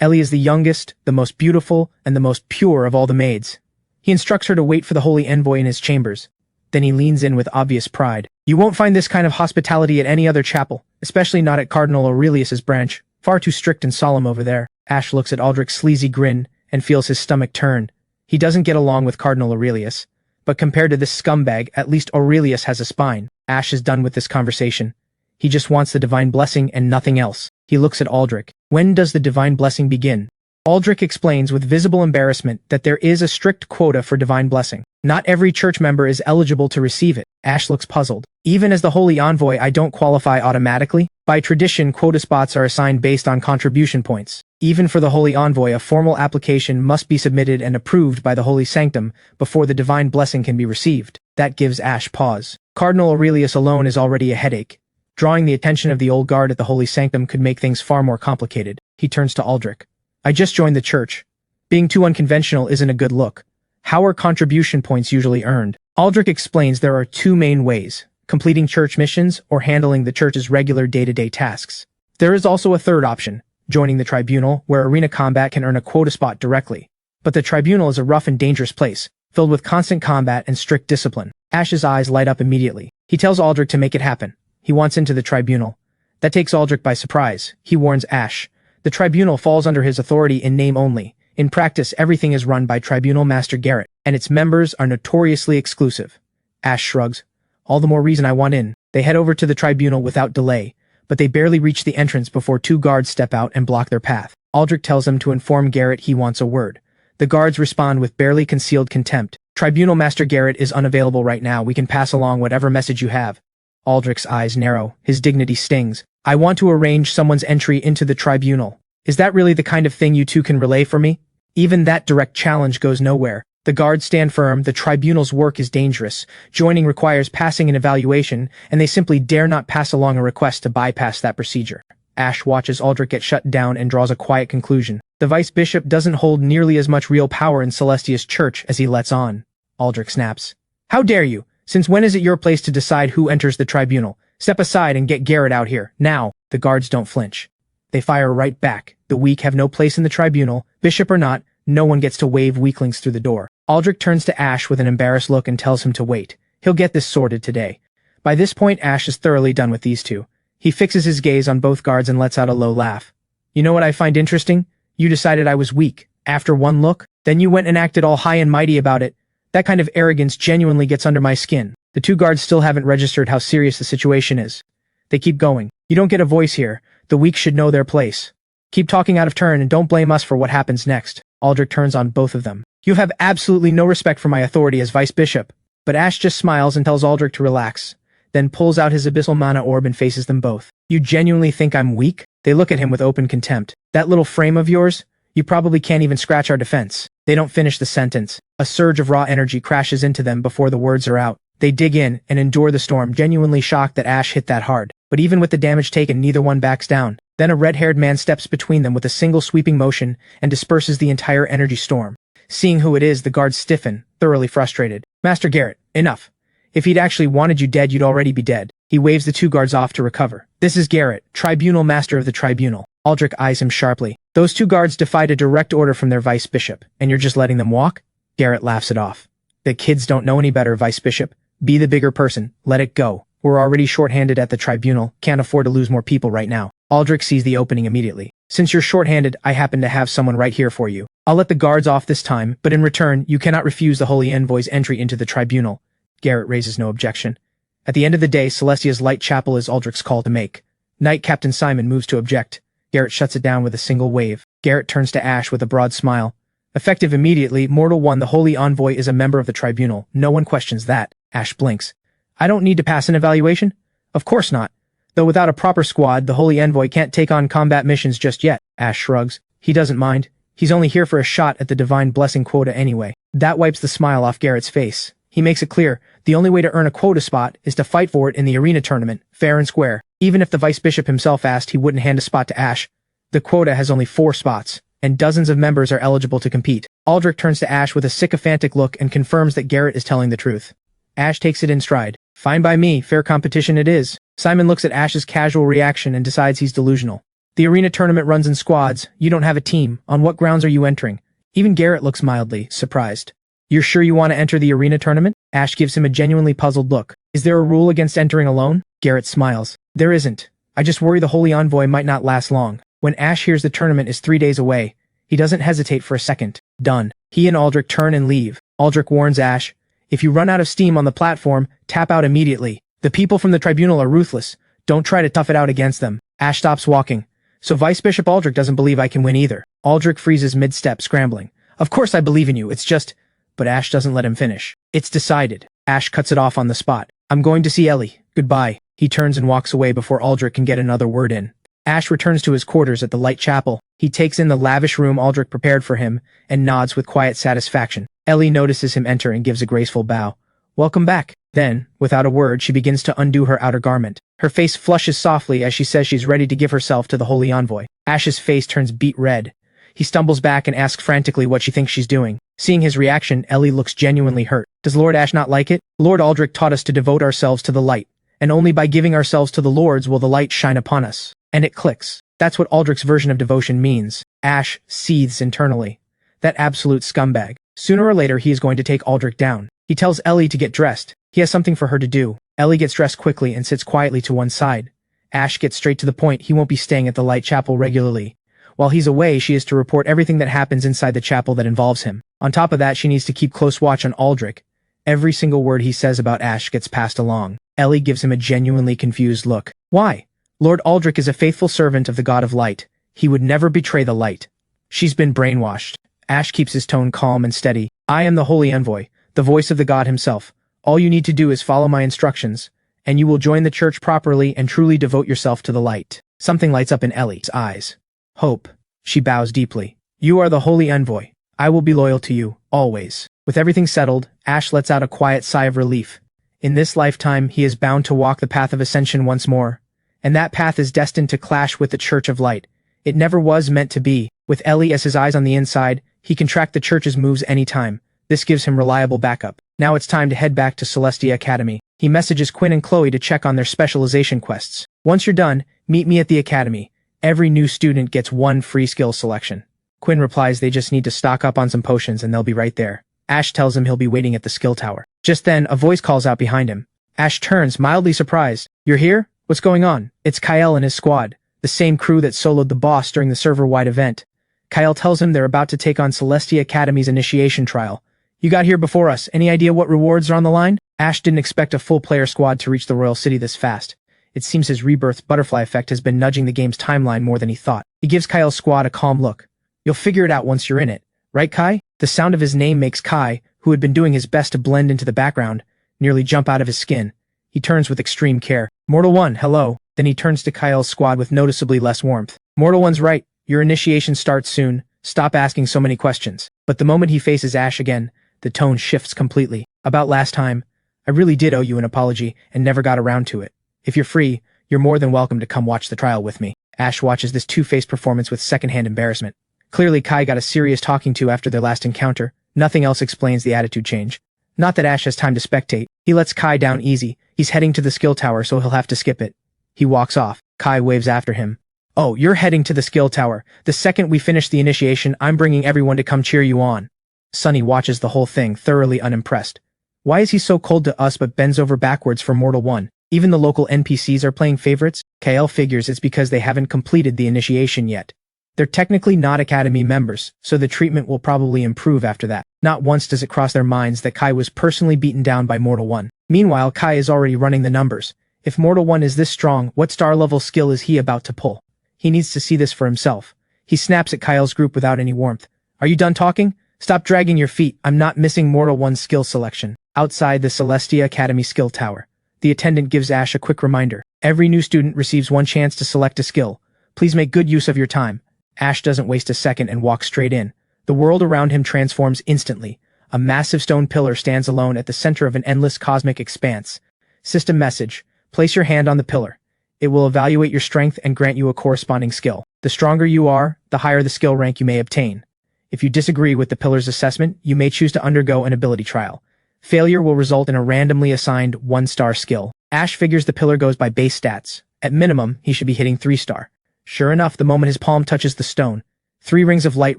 A: Ellie is the youngest, the most beautiful, and the most pure of all the maids. He instructs her to wait for the Holy Envoy in his chambers. Then he leans in with obvious pride. You won't find this kind of hospitality at any other chapel, especially not at Cardinal Aurelius's branch. Far too strict and solemn over there. Ash looks at Aldrich's sleazy grin and feels his stomach turn. He doesn't get along with Cardinal Aurelius, but compared to this scumbag, at least Aurelius has a spine. Ash is done with this conversation. He just wants the divine blessing and nothing else. He looks at Aldrich. When does the divine blessing begin? Aldrich explains with visible embarrassment that there is a strict quota for divine blessing. Not every church member is eligible to receive it. Ash looks puzzled. Even as the Holy Envoy, I don't qualify automatically. By tradition, quota spots are assigned based on contribution points. Even for the Holy Envoy, a formal application must be submitted and approved by the Holy Sanctum before the divine blessing can be received. That gives Ash pause. Cardinal Aurelius alone is already a headache. Drawing the attention of the old guard at the Holy Sanctum could make things far more complicated. He turns to Aldrich. I just joined the church. Being too unconventional isn't a good look. How are contribution points usually earned? Aldrich explains there are two main ways: completing church missions or handling the church's regular day-to-day tasks. There is also a third option, joining the tribunal, where arena combat can earn a quota spot directly. But the tribunal is a rough and dangerous place, filled with constant combat and strict discipline. Ash's eyes light up immediately. He tells Aldrich to make it happen. He wants into the tribunal. That takes Aldrich by surprise. He warns Ash. The tribunal falls under his authority in name only. In practice, everything is run by Tribunal Master Garrett, and its members are notoriously exclusive. Ash shrugs. All the more reason I want in. They head over to the tribunal without delay, but they barely reach the entrance before two guards step out and block their path. Aldrich tells them to inform Garrett he wants a word. The guards respond with barely concealed contempt. Tribunal Master Garrett is unavailable right now. We can pass along whatever message you have. Aldrich's eyes narrow. His dignity stings. I want to arrange someone's entry into the tribunal. Is that really the kind of thing you two can relay for me? Even that direct challenge goes nowhere. The guards stand firm. The tribunal's work is dangerous. Joining requires passing an evaluation, and they simply dare not pass along a request to bypass that procedure. Ash watches Aldrich get shut down and draws a quiet conclusion. The vice bishop doesn't hold nearly as much real power in Celestia's church as he lets on. Aldrich snaps. How dare you? Since when is it your place to decide who enters the tribunal? Step aside and get Garrett out here, now. The guards don't flinch. They fire right back. The weak have no place in the tribunal. Bishop or not, no one gets to wave weaklings through the door. Aldrich turns to Ash with an embarrassed look and tells him to wait. He'll get this sorted today. By this point, Ash is thoroughly done with these two. He fixes his gaze on both guards and lets out a low laugh. You know what I find interesting? You decided I was weak. After one look, then you went and acted all high and mighty about it. That kind of arrogance genuinely gets under my skin. The two guards still haven't registered how serious the situation is. They keep going. You don't get a voice here. The weak should know their place. Keep talking out of turn and don't blame us for what happens next. Aldrich turns on both of them. You have absolutely no respect for my authority as vice bishop. But Ash just smiles and tells Aldrich to relax, then pulls out his abyssal mana orb and faces them both. You genuinely think I'm weak? They look at him with open contempt. That little frame of yours? You probably can't even scratch our defense. They don't finish the sentence. A surge of raw energy crashes into them before the words are out. They dig in and endure the storm, genuinely shocked that Ash hit that hard. But even with the damage taken, neither one backs down. Then a red-haired man steps between them with a single sweeping motion and disperses the entire energy storm. Seeing who it is, the guards stiffen, thoroughly frustrated. Master Garrett, enough. If he'd actually wanted you dead, you'd already be dead. He waves the two guards off to recover. This is Garrett, Tribunal Master of the Tribunal. Aldrich eyes him sharply. Those two guards defied a direct order from their Vice Bishop, and you're just letting them walk? Garrett laughs it off. The kids don't know any better, Vice Bishop. Be the bigger person. Let it go. We're already short-handed at the tribunal. Can't afford to lose more people right now. Aldrich sees the opening immediately. Since you're short-handed, I happen to have someone right here for you. I'll let the guards off this time, but in return, you cannot refuse the Holy Envoy's entry into the tribunal. Garrett raises no objection. At the end of the day, Celestia's Light Chapel is Aldrich's call to make. Knight Captain Simon moves to object. Garrett shuts it down with a single wave. Garrett turns to Ash with a broad smile. Effective immediately, Mortal One, the Holy Envoy, is a member of the tribunal. No one questions that. Ash blinks. I don't need to pass an evaluation? Of course not. Though without a proper squad, the Holy Envoy can't take on combat missions just yet. Ash shrugs. He doesn't mind. He's only here for a shot at the Divine Blessing quota anyway. That wipes the smile off Garrett's face. He makes it clear, the only way to earn a quota spot is to fight for it in the arena tournament, fair and square. Even if the Vice Bishop himself asked, he wouldn't hand a spot to Ash. The quota has only 4 spots, and dozens of members are eligible to compete. Aldrich turns to Ash with a sycophantic look and confirms that Garrett is telling the truth. Ash takes it in stride. Fine by me, fair competition it is. Simon looks at Ash's casual reaction and decides he's delusional. The arena tournament runs in squads. You don't have a team. On what grounds are you entering? Even Garrett looks mildly surprised. You're sure you want to enter the arena tournament? Ash gives him a genuinely puzzled look. Is there a rule against entering alone? Garrett smiles. There isn't. I just worry the Holy Envoy might not last long. When Ash hears the tournament is 3 days away, he doesn't hesitate for a second. Done. He and Aldrich turn and leave. Aldrich warns Ash, if you run out of steam on the platform, tap out immediately. The people from the tribunal are ruthless. Don't try to tough it out against them. Ash stops walking. So Vice Bishop Aldrich doesn't believe I can win either. Aldrich freezes mid-step, scrambling. Of course I believe in you, it's just... But Ash doesn't let him finish. It's decided. Ash cuts it off on the spot. I'm going to see Ellie. Goodbye. He turns and walks away before Aldrich can get another word in. Ash returns to his quarters at the Light Chapel. He takes in the lavish room Aldrich prepared for him and nods with quiet satisfaction. Ellie notices him enter and gives a graceful bow. Welcome back. Then, without a word, she begins to undo her outer garment. Her face flushes softly as she says she's ready to give herself to the Holy Envoy. Ash's face turns beet red. He stumbles back and asks frantically what she thinks she's doing. Seeing his reaction, Ellie looks genuinely hurt. Does Lord Ash not like it? Lord Aldrich taught us to devote ourselves to the light, and only by giving ourselves to the Lords will the light shine upon us. And it clicks. That's what Aldrich's version of devotion means. Ash seethes internally. That absolute scumbag. Sooner or later he is going to take Aldrich down. He tells Ellie to get dressed. He has something for her to do. Ellie gets dressed quickly and sits quietly to one side. Ash gets straight to the point. He won't be staying at the Light Chapel regularly. While he's away, she is to report everything that happens inside the chapel that involves him. On top of that, she needs to keep close watch on Aldrich. Every single word he says about Ash gets passed along. Ellie gives him a genuinely confused look. Why? Lord Aldrich is a faithful servant of the God of Light. He would never betray the light. She's been brainwashed. Ash keeps his tone calm and steady. I am the Holy Envoy, the voice of the God himself. All you need to do is follow my instructions, and you will join the church properly and truly devote yourself to the light. Something lights up in Ellie's eyes. Hope. She bows deeply. You are the Holy Envoy. I will be loyal to you, always. With everything settled, Ash lets out a quiet sigh of relief. In this lifetime, he is bound to walk the path of ascension once more. And that path is destined to clash with the Church of Light. It never was meant to be. With Ellie as his eyes on the inside, he can track the church's moves anytime. This gives him reliable backup. Now it's time to head back to Celestia Academy. He messages Quinn and Chloe to check on their specialization quests. Once you're done, meet me at the academy. Every new student gets 1 free skill selection. Quinn replies they just need to stock up on some potions and they'll be right there. Ash tells him he'll be waiting at the skill tower. Just then, a voice calls out behind him. Ash turns, mildly surprised. You're here? What's going on? It's Kyle and his squad, the same crew that soloed the boss during the server-wide event. Kyle tells him they're about to take on Celestia Academy's initiation trial. You got here before us. Any idea what rewards are on the line? Ash didn't expect a full player squad to reach the Royal City this fast. It seems his rebirth butterfly effect has been nudging the game's timeline more than he thought. He gives Kyle's squad a calm look. You'll figure it out once you're in it. Right, Kai? The sound of his name makes Kai, who had been doing his best to blend into the background, nearly jump out of his skin. He turns with extreme care. Mortal One, hello. Then he turns to Kyle's squad with noticeably less warmth. Mortal One's right. Your initiation starts soon. Stop asking so many questions. But the moment he faces Ash again, the tone shifts completely. About last time, I really did owe you an apology and never got around to it. If you're free, you're more than welcome to come watch the trial with me. Ash watches this two-faced performance with secondhand embarrassment. Clearly Kai got a serious talking to after their last encounter. Nothing else explains the attitude change. Not that Ash has time to spectate. He lets Kai down easy. He's heading to the skill tower, so he'll have to skip it. He walks off. Kai waves after him. Oh, you're heading to the skill tower. The second we finish the initiation, I'm bringing everyone to come cheer you on. Sunny watches the whole thing, thoroughly unimpressed. Why is he so cold to us but bends over backwards for Mortal 1? Even the local NPCs are playing favorites? KL figures it's because they haven't completed the initiation yet. They're technically not Academy members, so the treatment will probably improve after that. Not once does it cross their minds that Kai was personally beaten down by Mortal 1. Meanwhile, Kai is already running the numbers. If Mortal 1 is this strong, what star-level skill is he about to pull? He needs to see this for himself. He snaps at Kyle's group without any warmth. Are you done talking? Stop dragging your feet. I'm not missing Mortal 1's skill selection. Outside the Celestia Academy skill tower, the attendant gives Ash a quick reminder. Every new student receives one chance to select a skill. Please make good use of your time. Ash doesn't waste a second and walks straight in. The world around him transforms instantly. A massive stone pillar stands alone at the center of an endless cosmic expanse. System message. Place your hand on the pillar. It will evaluate your strength and grant you a corresponding skill. The stronger you are, the higher the skill rank you may obtain. If you disagree with the pillar's assessment, you may choose to undergo an ability trial. Failure will result in a randomly assigned 1-star skill. Ash figures the pillar goes by base stats. At minimum, he should be hitting 3-star. Sure enough, the moment his palm touches the stone, 3 rings of light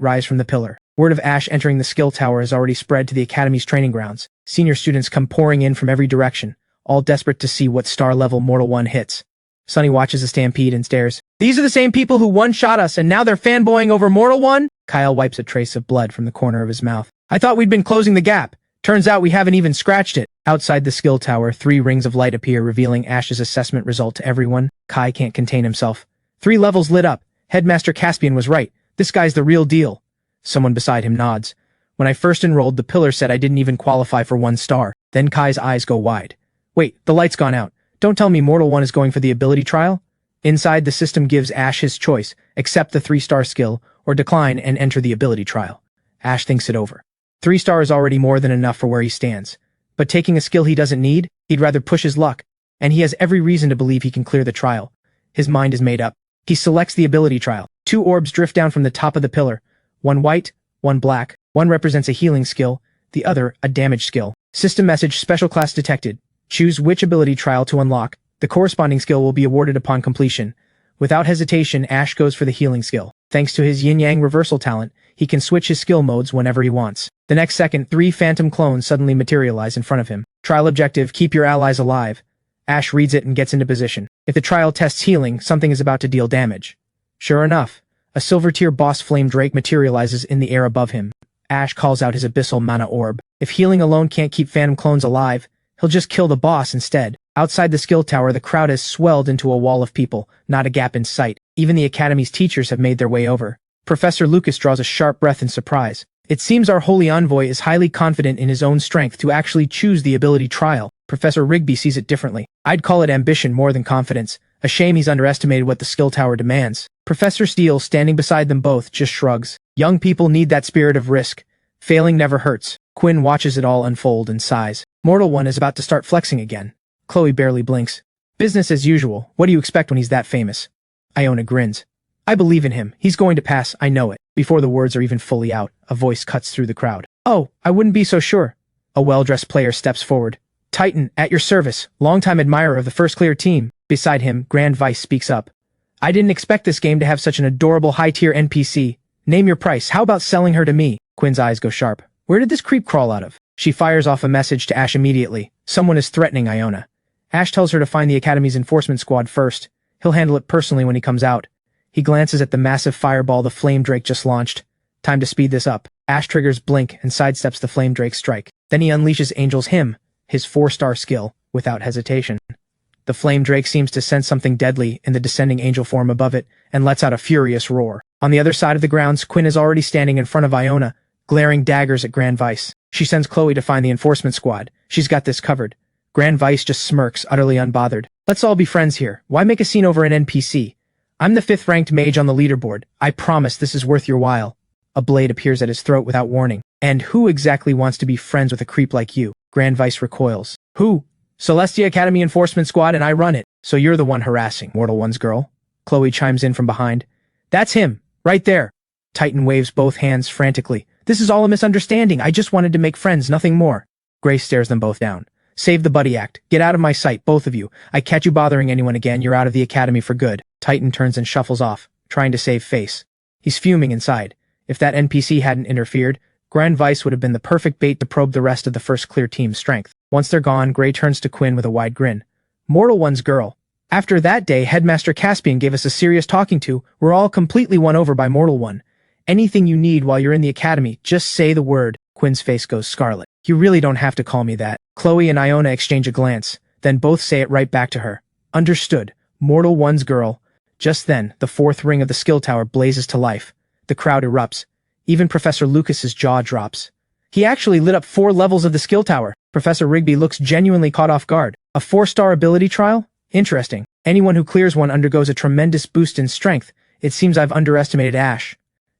A: rise from the pillar. Word of Ash entering the skill tower has already spread to the Academy's training grounds. Senior students come pouring in from every direction, all desperate to see what star-level Mortal 1 hits. Sunny watches the stampede and stares. These are the same people who one-shot us and now they're fanboying over Mortal 1? Kyle wipes a trace of blood from the corner of his mouth. I thought we'd been closing the gap. Turns out we haven't even scratched it. Outside the skill tower, 3 rings of light appear, revealing Ash's assessment result to everyone. Kai can't contain himself. 3 levels lit up. Headmaster Caspian was right. This guy's the real deal. Someone beside him nods. When I first enrolled, the pillar said I didn't even qualify for 1 star. Then Kai's eyes go wide. Wait, the light's gone out. Don't tell me Mortal 1 is going for the ability trial? Inside, the system gives Ash his choice. Accept the 3-star skill, or decline and enter the ability trial. Ash thinks it over. 3-star is already more than enough for where he stands. But taking a skill he doesn't need, he'd rather push his luck. And he has every reason to believe he can clear the trial. His mind is made up. He selects the ability trial. 2 orbs drift down from the top of the pillar. 1 white, 1 black. 1 represents a healing skill, the other a damage skill. System message: special class detected. Choose which ability trial to unlock. The corresponding skill will be awarded upon completion. Without hesitation, Ash goes for the healing skill. Thanks to his Yin-Yang Reversal talent, he can switch his skill modes whenever he wants. The next second, 3 phantom clones suddenly materialize in front of him. Trial objective: keep your allies alive. Ash reads it and gets into position. If the trial tests healing, something is about to deal damage. Sure enough, a silver-tier boss flame drake materializes in the air above him. Ash calls out his abyssal mana orb. If healing alone can't keep phantom clones alive, he'll just kill the boss instead. Outside the skill tower, the crowd has swelled into a wall of people, not a gap in sight. Even the Academy's teachers have made their way over. Professor Lucas draws a sharp breath in surprise. It seems our holy envoy is highly confident in his own strength to actually choose the ability trial. Professor Rigby sees it differently. I'd call it ambition more than confidence. A shame he's underestimated what the skill tower demands. Professor Steele, standing beside them both, just shrugs. Young people need that spirit of risk. Failing never hurts. Quinn watches it all unfold and sighs. Mortal 1 is about to start flexing again. Chloe barely blinks. Business as usual. What do you expect when he's that famous? Iona grins. I believe in him. He's going to pass, I know it. Before the words are even fully out, a voice cuts through the crowd. Oh, I wouldn't be so sure. A well-dressed player steps forward. Titan, at your service. Longtime admirer of the First Clear team. Beside him, Grand Vice speaks up. I didn't expect this game to have such an adorable high-tier NPC. Name your price. How about selling her to me? Quinn's eyes go sharp. Where did this creep crawl out of? She fires off a message to Ash immediately. Someone is threatening Iona. Ash tells her to find the Academy's enforcement squad first. He'll handle it personally when he comes out. He glances at the massive fireball the Flame Drake just launched. Time to speed this up. Ash triggers Blink and sidesteps the Flame Drake's strike. Then he unleashes Angel's Hymn, his 4-star skill, without hesitation. The Flame Drake seems to sense something deadly in the descending angel form above it and lets out a furious roar. On the other side of the grounds, Quinn is already standing in front of Iona, glaring daggers at Grand Vice. She sends Chloe to find the enforcement squad. She's got this covered. Grand Vice just smirks, utterly unbothered. Let's all be friends here. Why make a scene over an NPC? I'm the 5th-ranked mage on the leaderboard. I promise this is worth your while. A blade appears at his throat without warning. And who exactly wants to be friends with a creep like you? Grand Vice recoils. Who? Celestia Academy Enforcement Squad and I run it. So you're the one harassing Mortal One's girl? Chloe chimes in from behind. That's him, right there. Titan waves both hands frantically. This is all a misunderstanding. I just wanted to make friends, nothing more. Grace stares them both down. Save the buddy act. Get out of my sight, both of you. I catch you bothering anyone again, you're out of the academy for good. Titan turns and shuffles off, trying to save face. He's fuming inside. If that NPC hadn't interfered, Grand Vice would have been the perfect bait to probe the rest of the first clear team's strength. Once they're gone, Gray turns to Quinn with a wide grin. Mortal One's girl. After that day, Headmaster Caspian gave us a serious talking to. We're all completely won over by Mortal One. Anything you need while you're in the academy, just say the word. Quinn's face goes scarlet. You really don't have to call me that. Chloe and Iona exchange a glance, then both say it right back to her. Understood. Mortal One's girl. Just then, the fourth ring of the skill tower blazes to life. The crowd erupts. Even Professor Lucas's jaw drops. He actually lit up 4 levels of the skill tower. Professor Rigby looks genuinely caught off guard. A 4-star ability trial? Interesting. Anyone who clears one undergoes a tremendous boost in strength. It seems I've underestimated Ash.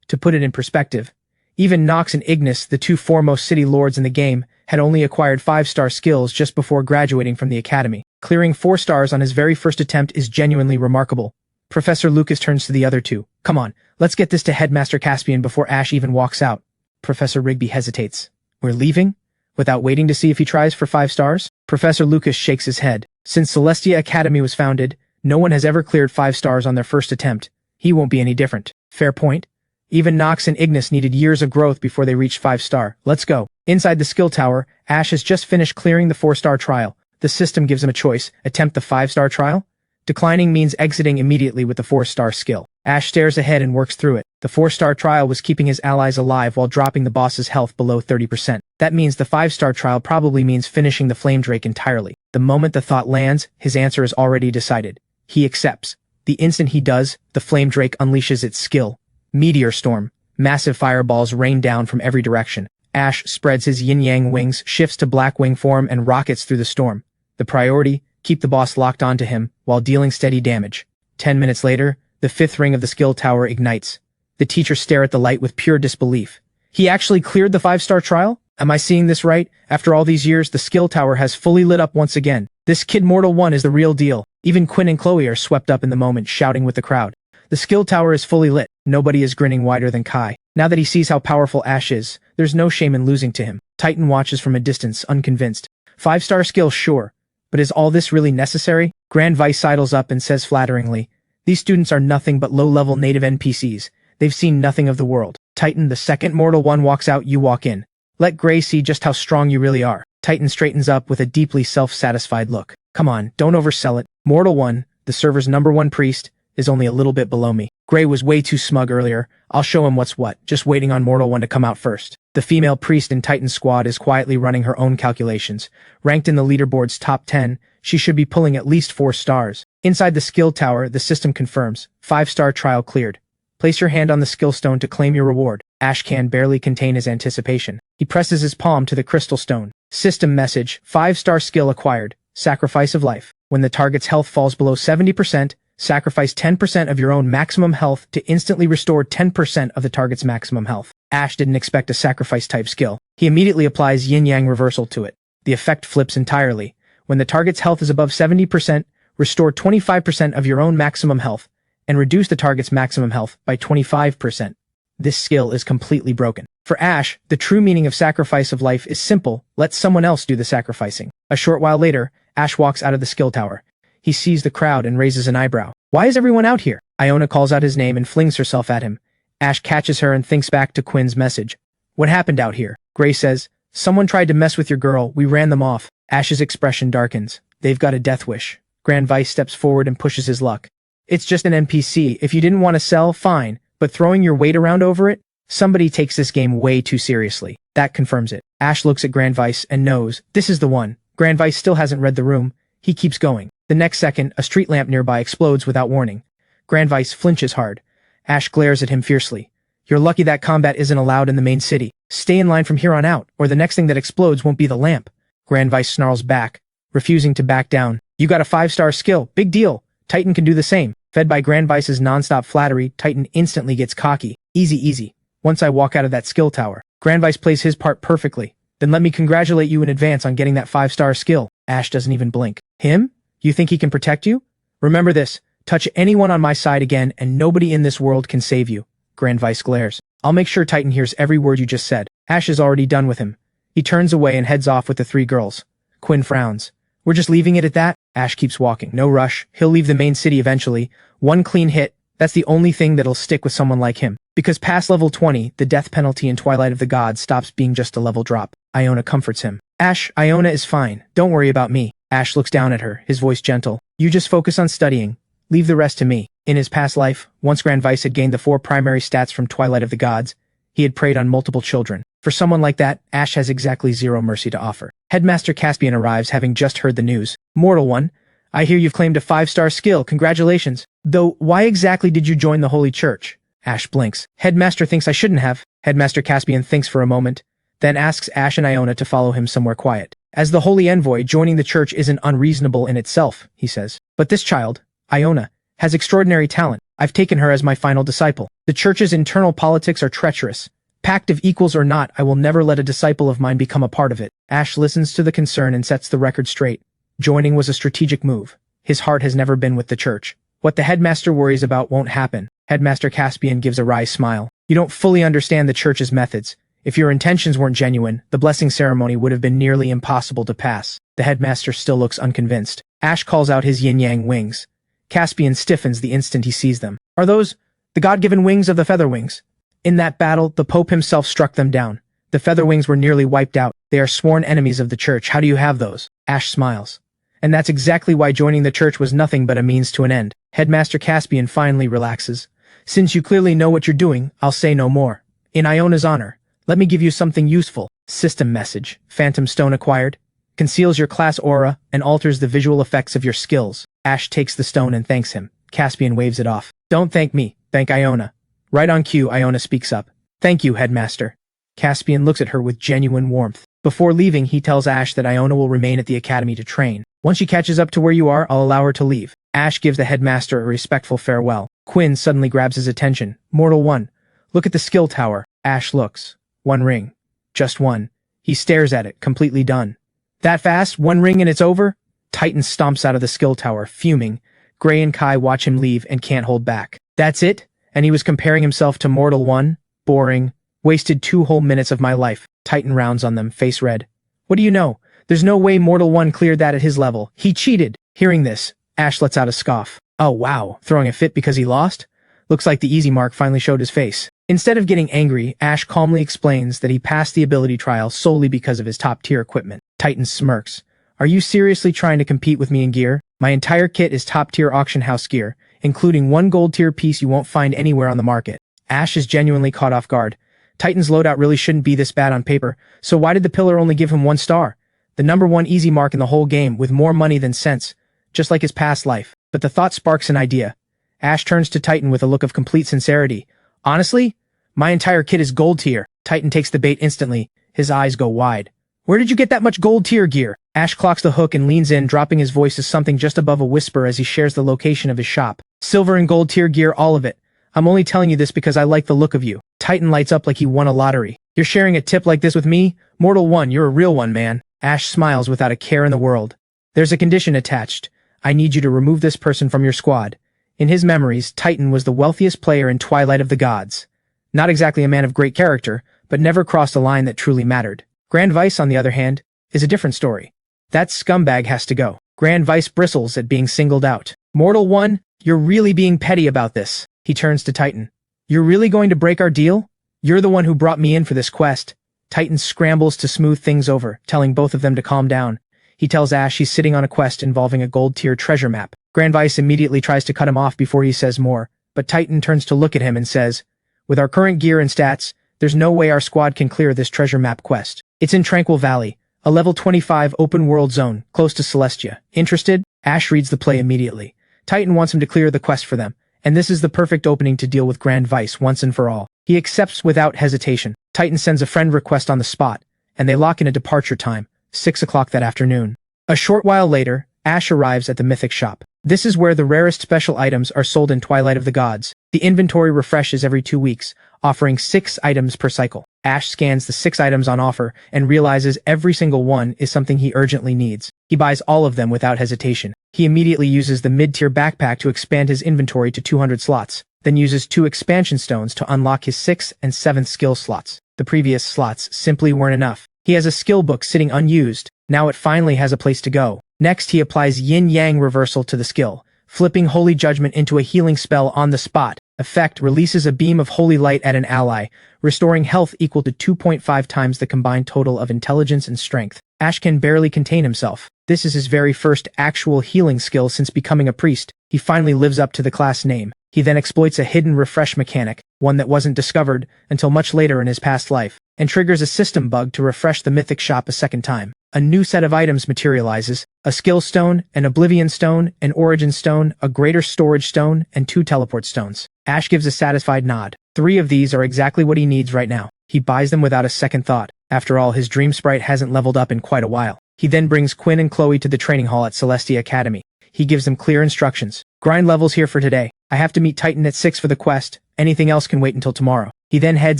A: To put it in perspective, even Nox and Ignis, the 2 foremost city lords in the game, had only acquired 5-star skills just before graduating from the academy. Clearing 4 stars on his very first attempt is genuinely remarkable. Professor Lucas turns to the other two. Come on, let's get this to Headmaster Caspian before Ash even walks out. Professor Rigby hesitates. We're leaving? Without waiting to see if he tries for 5 stars? Professor Lucas shakes his head. Since Celestia Academy was founded, no one has ever cleared 5 stars on their first attempt. He won't be any different. Fair point. Even Nox and Ignis needed years of growth before they reached 5-star. Let's go. Inside the skill tower, Ash has just finished clearing the 4-star trial. The system gives him a choice. Attempt the 5-star trial? Declining means exiting immediately with the 4-star skill. Ash stares ahead and works through it. The 4-star trial was keeping his allies alive while dropping the boss's health below 30%. That means the 5-star trial probably means finishing the Flame Drake entirely. The moment the thought lands, his answer is already decided. He accepts. The instant he does, the Flame Drake unleashes its skill. Meteor Storm. Massive fireballs rain down from every direction. Ash spreads his yin-yang wings, shifts to black wing form, and rockets through the storm. The priority? Keep the boss locked onto him, while dealing steady damage. 10 minutes later, the 5th ring of the skill tower ignites. The teachers stare at the light with pure disbelief. He actually cleared the 5-star trial? Am I seeing this right? After all these years, the skill tower has fully lit up once again. This kid Mortal One is the real deal. Even Quinn and Chloe are swept up in the moment, shouting with the crowd. The skill tower is fully lit. Nobody is grinning wider than Kai. Now that he sees how powerful Ash is, there's no shame in losing to him. Titan watches from a distance, unconvinced. 5-star skill, sure. But is all this really necessary? Grand Vice sidles up and says flatteringly, these students are nothing but low-level native NPCs. They've seen nothing of the world. Titan, the second Mortal One walks out, you walk in. Let Gray see just how strong you really are. Titan straightens up with a deeply self-satisfied look. Come on, don't oversell it. Mortal One, the server's #1 priest, is only a little bit below me. Gray was way too smug earlier. I'll show him what's what, just waiting on Mortal One to come out first. The female priest in Titan's squad is quietly running her own calculations. Ranked in the leaderboard's top 10, she should be pulling at least 4 stars. Inside the skill tower, the system confirms. 5-star trial cleared. Place your hand on the skill stone to claim your reward. Ash can barely contain his anticipation. He presses his palm to the crystal stone. System message, 5-star skill acquired. Sacrifice of life. When the target's health falls below 70%, sacrifice 10% of your own maximum health to instantly restore 10% of the target's maximum health. Ash didn't expect a sacrifice-type skill. He immediately applies Yin-Yang Reversal to it. The effect flips entirely. When the target's health is above 70%, restore 25% of your own maximum health, and reduce the target's maximum health by 25%. This skill is completely broken. For Ash, the true meaning of sacrifice of life is simple: let someone else do the sacrificing. A short while later, Ash walks out of the skill tower. He sees the crowd and raises an eyebrow. Why is everyone out here? Iona calls out his name and flings herself at him. Ash catches her and thinks back to Quinn's message. What happened out here? Gray says, someone tried to mess with your girl, we ran them off. Ash's expression darkens. They've got a death wish. Grand Vice steps forward and pushes his luck. It's just an NPC. If you didn't want to sell, fine. But throwing your weight around over it? Somebody takes this game way too seriously. That confirms it. Ash looks at Grand Vice and knows, this is the one. Grand Vice still hasn't read the room. He keeps going. The next second, a street lamp nearby explodes without warning. Grand Vice flinches hard. Ash glares at him fiercely. You're lucky that combat isn't allowed in the main city. Stay in line from here on out, or the next thing that explodes won't be the lamp. Grand Vice snarls back, refusing to back down. You got a 5-star skill. Big deal. Titan can do the same. Fed by Grand Vice's non-stop flattery, Titan instantly gets cocky. Easy. Once I walk out of that skill tower. Grand Vice plays his part perfectly. Then let me congratulate you in advance on getting that 5-star skill. Ash doesn't even blink. Him? You think he can protect you? Remember this, touch anyone on my side again and nobody in this world can save you. Grand Vice glares. I'll make sure Titan hears every word you just said. Ash is already done with him. He turns away and heads off with the 3 girls. Quinn frowns. We're just leaving it at that? Ash keeps walking. No rush. He'll leave the main city eventually. One clean hit. That's the only thing that'll stick with someone like him. Because past level 20, the death penalty in Twilight of the Gods stops being just a level drop. Iona comforts him. Ash, Iona is fine. Don't worry about me. Ash looks down at her, his voice gentle. You just focus on studying. Leave the rest to me. In his past life, once Grand Vice had gained the 4 primary stats from Twilight of the Gods, he had preyed on multiple children. For someone like that, Ash has exactly 0 mercy to offer. Headmaster Caspian arrives having just heard the news. Mortal One, I hear you've claimed a 5-star skill. Congratulations. Though, why exactly did you join the Holy Church? Ash blinks. Headmaster thinks I shouldn't have. Headmaster Caspian thinks for a moment, then asks Ash and Iona to follow him somewhere quiet. As the Holy Envoy, joining the church isn't unreasonable in itself, he says. But this child, Iona, has extraordinary talent. I've taken her as my final disciple. The church's internal politics are treacherous. Pact of equals or not, I will never let a disciple of mine become a part of it. Ash listens to the concern and sets the record straight. Joining was a strategic move. His heart has never been with the church. What the headmaster worries about won't happen. Headmaster Caspian gives a wry smile. You don't fully understand the church's methods. If your intentions weren't genuine, the blessing ceremony would have been nearly impossible to pass. The headmaster still looks unconvinced. Ash calls out his yin-yang wings. Caspian stiffens the instant he sees them. Are those the god-given wings of the Featherwings? In that battle, the Pope himself struck them down. The Featherwings were nearly wiped out. They are sworn enemies of the church. How do you have those? Ash smiles. And that's exactly why joining the church was nothing but a means to an end. Headmaster Caspian finally relaxes. Since you clearly know what you're doing, I'll say no more. In Iona's honor, let me give you something useful. System message. Phantom Stone acquired. Conceals your class aura and alters the visual effects of your skills. Ash takes the stone and thanks him. Caspian waves it off. Don't thank me. Thank Iona. Right on cue, Iona speaks up. Thank you, Headmaster. Caspian looks at her with genuine warmth. Before leaving, he tells Ash that Iona will remain at the academy to train. Once she catches up to where you are, I'll allow her to leave. Ash gives the headmaster a respectful farewell. Quinn suddenly grabs his attention. Mortal One, look at the skill tower. Ash looks. 1 ring. Just 1. He stares at it, completely done. That fast? 1 ring and it's over? Titan stomps out of the skill tower, fuming. Gray and Kai watch him leave and can't hold back. That's it? And he was comparing himself to Mortal One? Boring. Wasted 2 whole minutes of my life. Titan rounds on them, face red. What do you know? There's no way Mortal One cleared that at his level. He cheated. Hearing this, Ash lets out a scoff. Oh wow, throwing a fit because he lost? Looks like the easy mark finally showed his face. Instead of getting angry, Ash calmly explains that he passed the ability trial solely because of his top-tier equipment. Titan smirks. Are you seriously trying to compete with me in gear? My entire kit is top-tier auction house gear, including 1 gold-tier piece you won't find anywhere on the market. Ash is genuinely caught off guard. Titan's loadout really shouldn't be this bad on paper, so why did the pillar only give him 1 star? The #1 easy mark in the whole game with more money than sense, just like his past life. But the thought sparks an idea. Ash turns to Titan with a look of complete sincerity. Honestly, my entire kit is gold tier. Titan takes the bait instantly. His eyes go wide. Where did you get that much gold tier gear? Ash clocks the hook and leans in, dropping his voice to something just above a whisper as he shares the location of his shop. Silver and gold tier gear, all of it. I'm only telling you this because I like the look of you. Titan lights up like he won a lottery. You're sharing a tip like this with me? Mortal One, you're a real one, man. Ash smiles without a care in the world. There's a condition attached. I need you to remove this person from your squad. In his memories, Titan was the wealthiest player in Twilight of the Gods. Not exactly a man of great character, but never crossed a line that truly mattered. Grand Vice, on the other hand, is a different story. That scumbag has to go. Grand Vice bristles at being singled out. Mortal One, you're really being petty about this. He turns to Titan. You're really going to break our deal? You're the one who brought me in for this quest. Titan scrambles to smooth things over, telling both of them to calm down. He tells Ash he's sitting on a quest involving a gold-tier treasure map. Grand Vice immediately tries to cut him off before he says more, but Titan turns to look at him and says, with our current gear and stats, there's no way our squad can clear this treasure map quest. It's in Tranquil Valley, a level 25 open-world zone, close to Celestia. Interested? Ash reads the play immediately. Titan wants him to clear the quest for them, and this is the perfect opening to deal with Grand Vice once and for all. He accepts without hesitation. Titan sends a friend request on the spot, and they lock in a departure time, 6 o'clock that afternoon. A short while later, Ash arrives at the Mythic Shop. This is where the rarest special items are sold in Twilight of the Gods. The inventory refreshes every 2 weeks, offering 6 items per cycle. Ash scans the 6 items on offer and realizes every single one is something he urgently needs. He buys all of them without hesitation. He immediately uses the mid-tier backpack to expand his inventory to 200 slots, then uses 2 expansion stones to unlock his 6th and 7th skill slots. The previous slots simply weren't enough. He has a skill book sitting unused. Now it finally has a place to go. Next, he applies Yin-Yang Reversal to the skill, flipping Holy Judgment into a healing spell on the spot. Effect releases a beam of holy light at an ally, restoring health equal to 2.5 times the combined total of intelligence and strength. Ash can barely contain himself. This is his very first actual healing skill since becoming a priest. He finally lives up to the class name. He then exploits a hidden refresh mechanic, one that wasn't discovered until much later in his past life, and triggers a system bug to refresh the mythic shop a second time. A new set of items materializes: a skill stone, an oblivion stone, an origin stone, a greater storage stone, and 2 teleport stones. Ash gives a satisfied nod. 3 of these are exactly what he needs right now. He buys them without a second thought. After all, his dream sprite hasn't leveled up in quite a while. He then brings Quinn and Chloe to the training hall at Celestia Academy. He gives them clear instructions. Grind levels here for today. I have to meet Titan at 6 for the quest. Anything else can wait until tomorrow. He then heads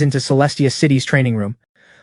A: into Celestia City's training room.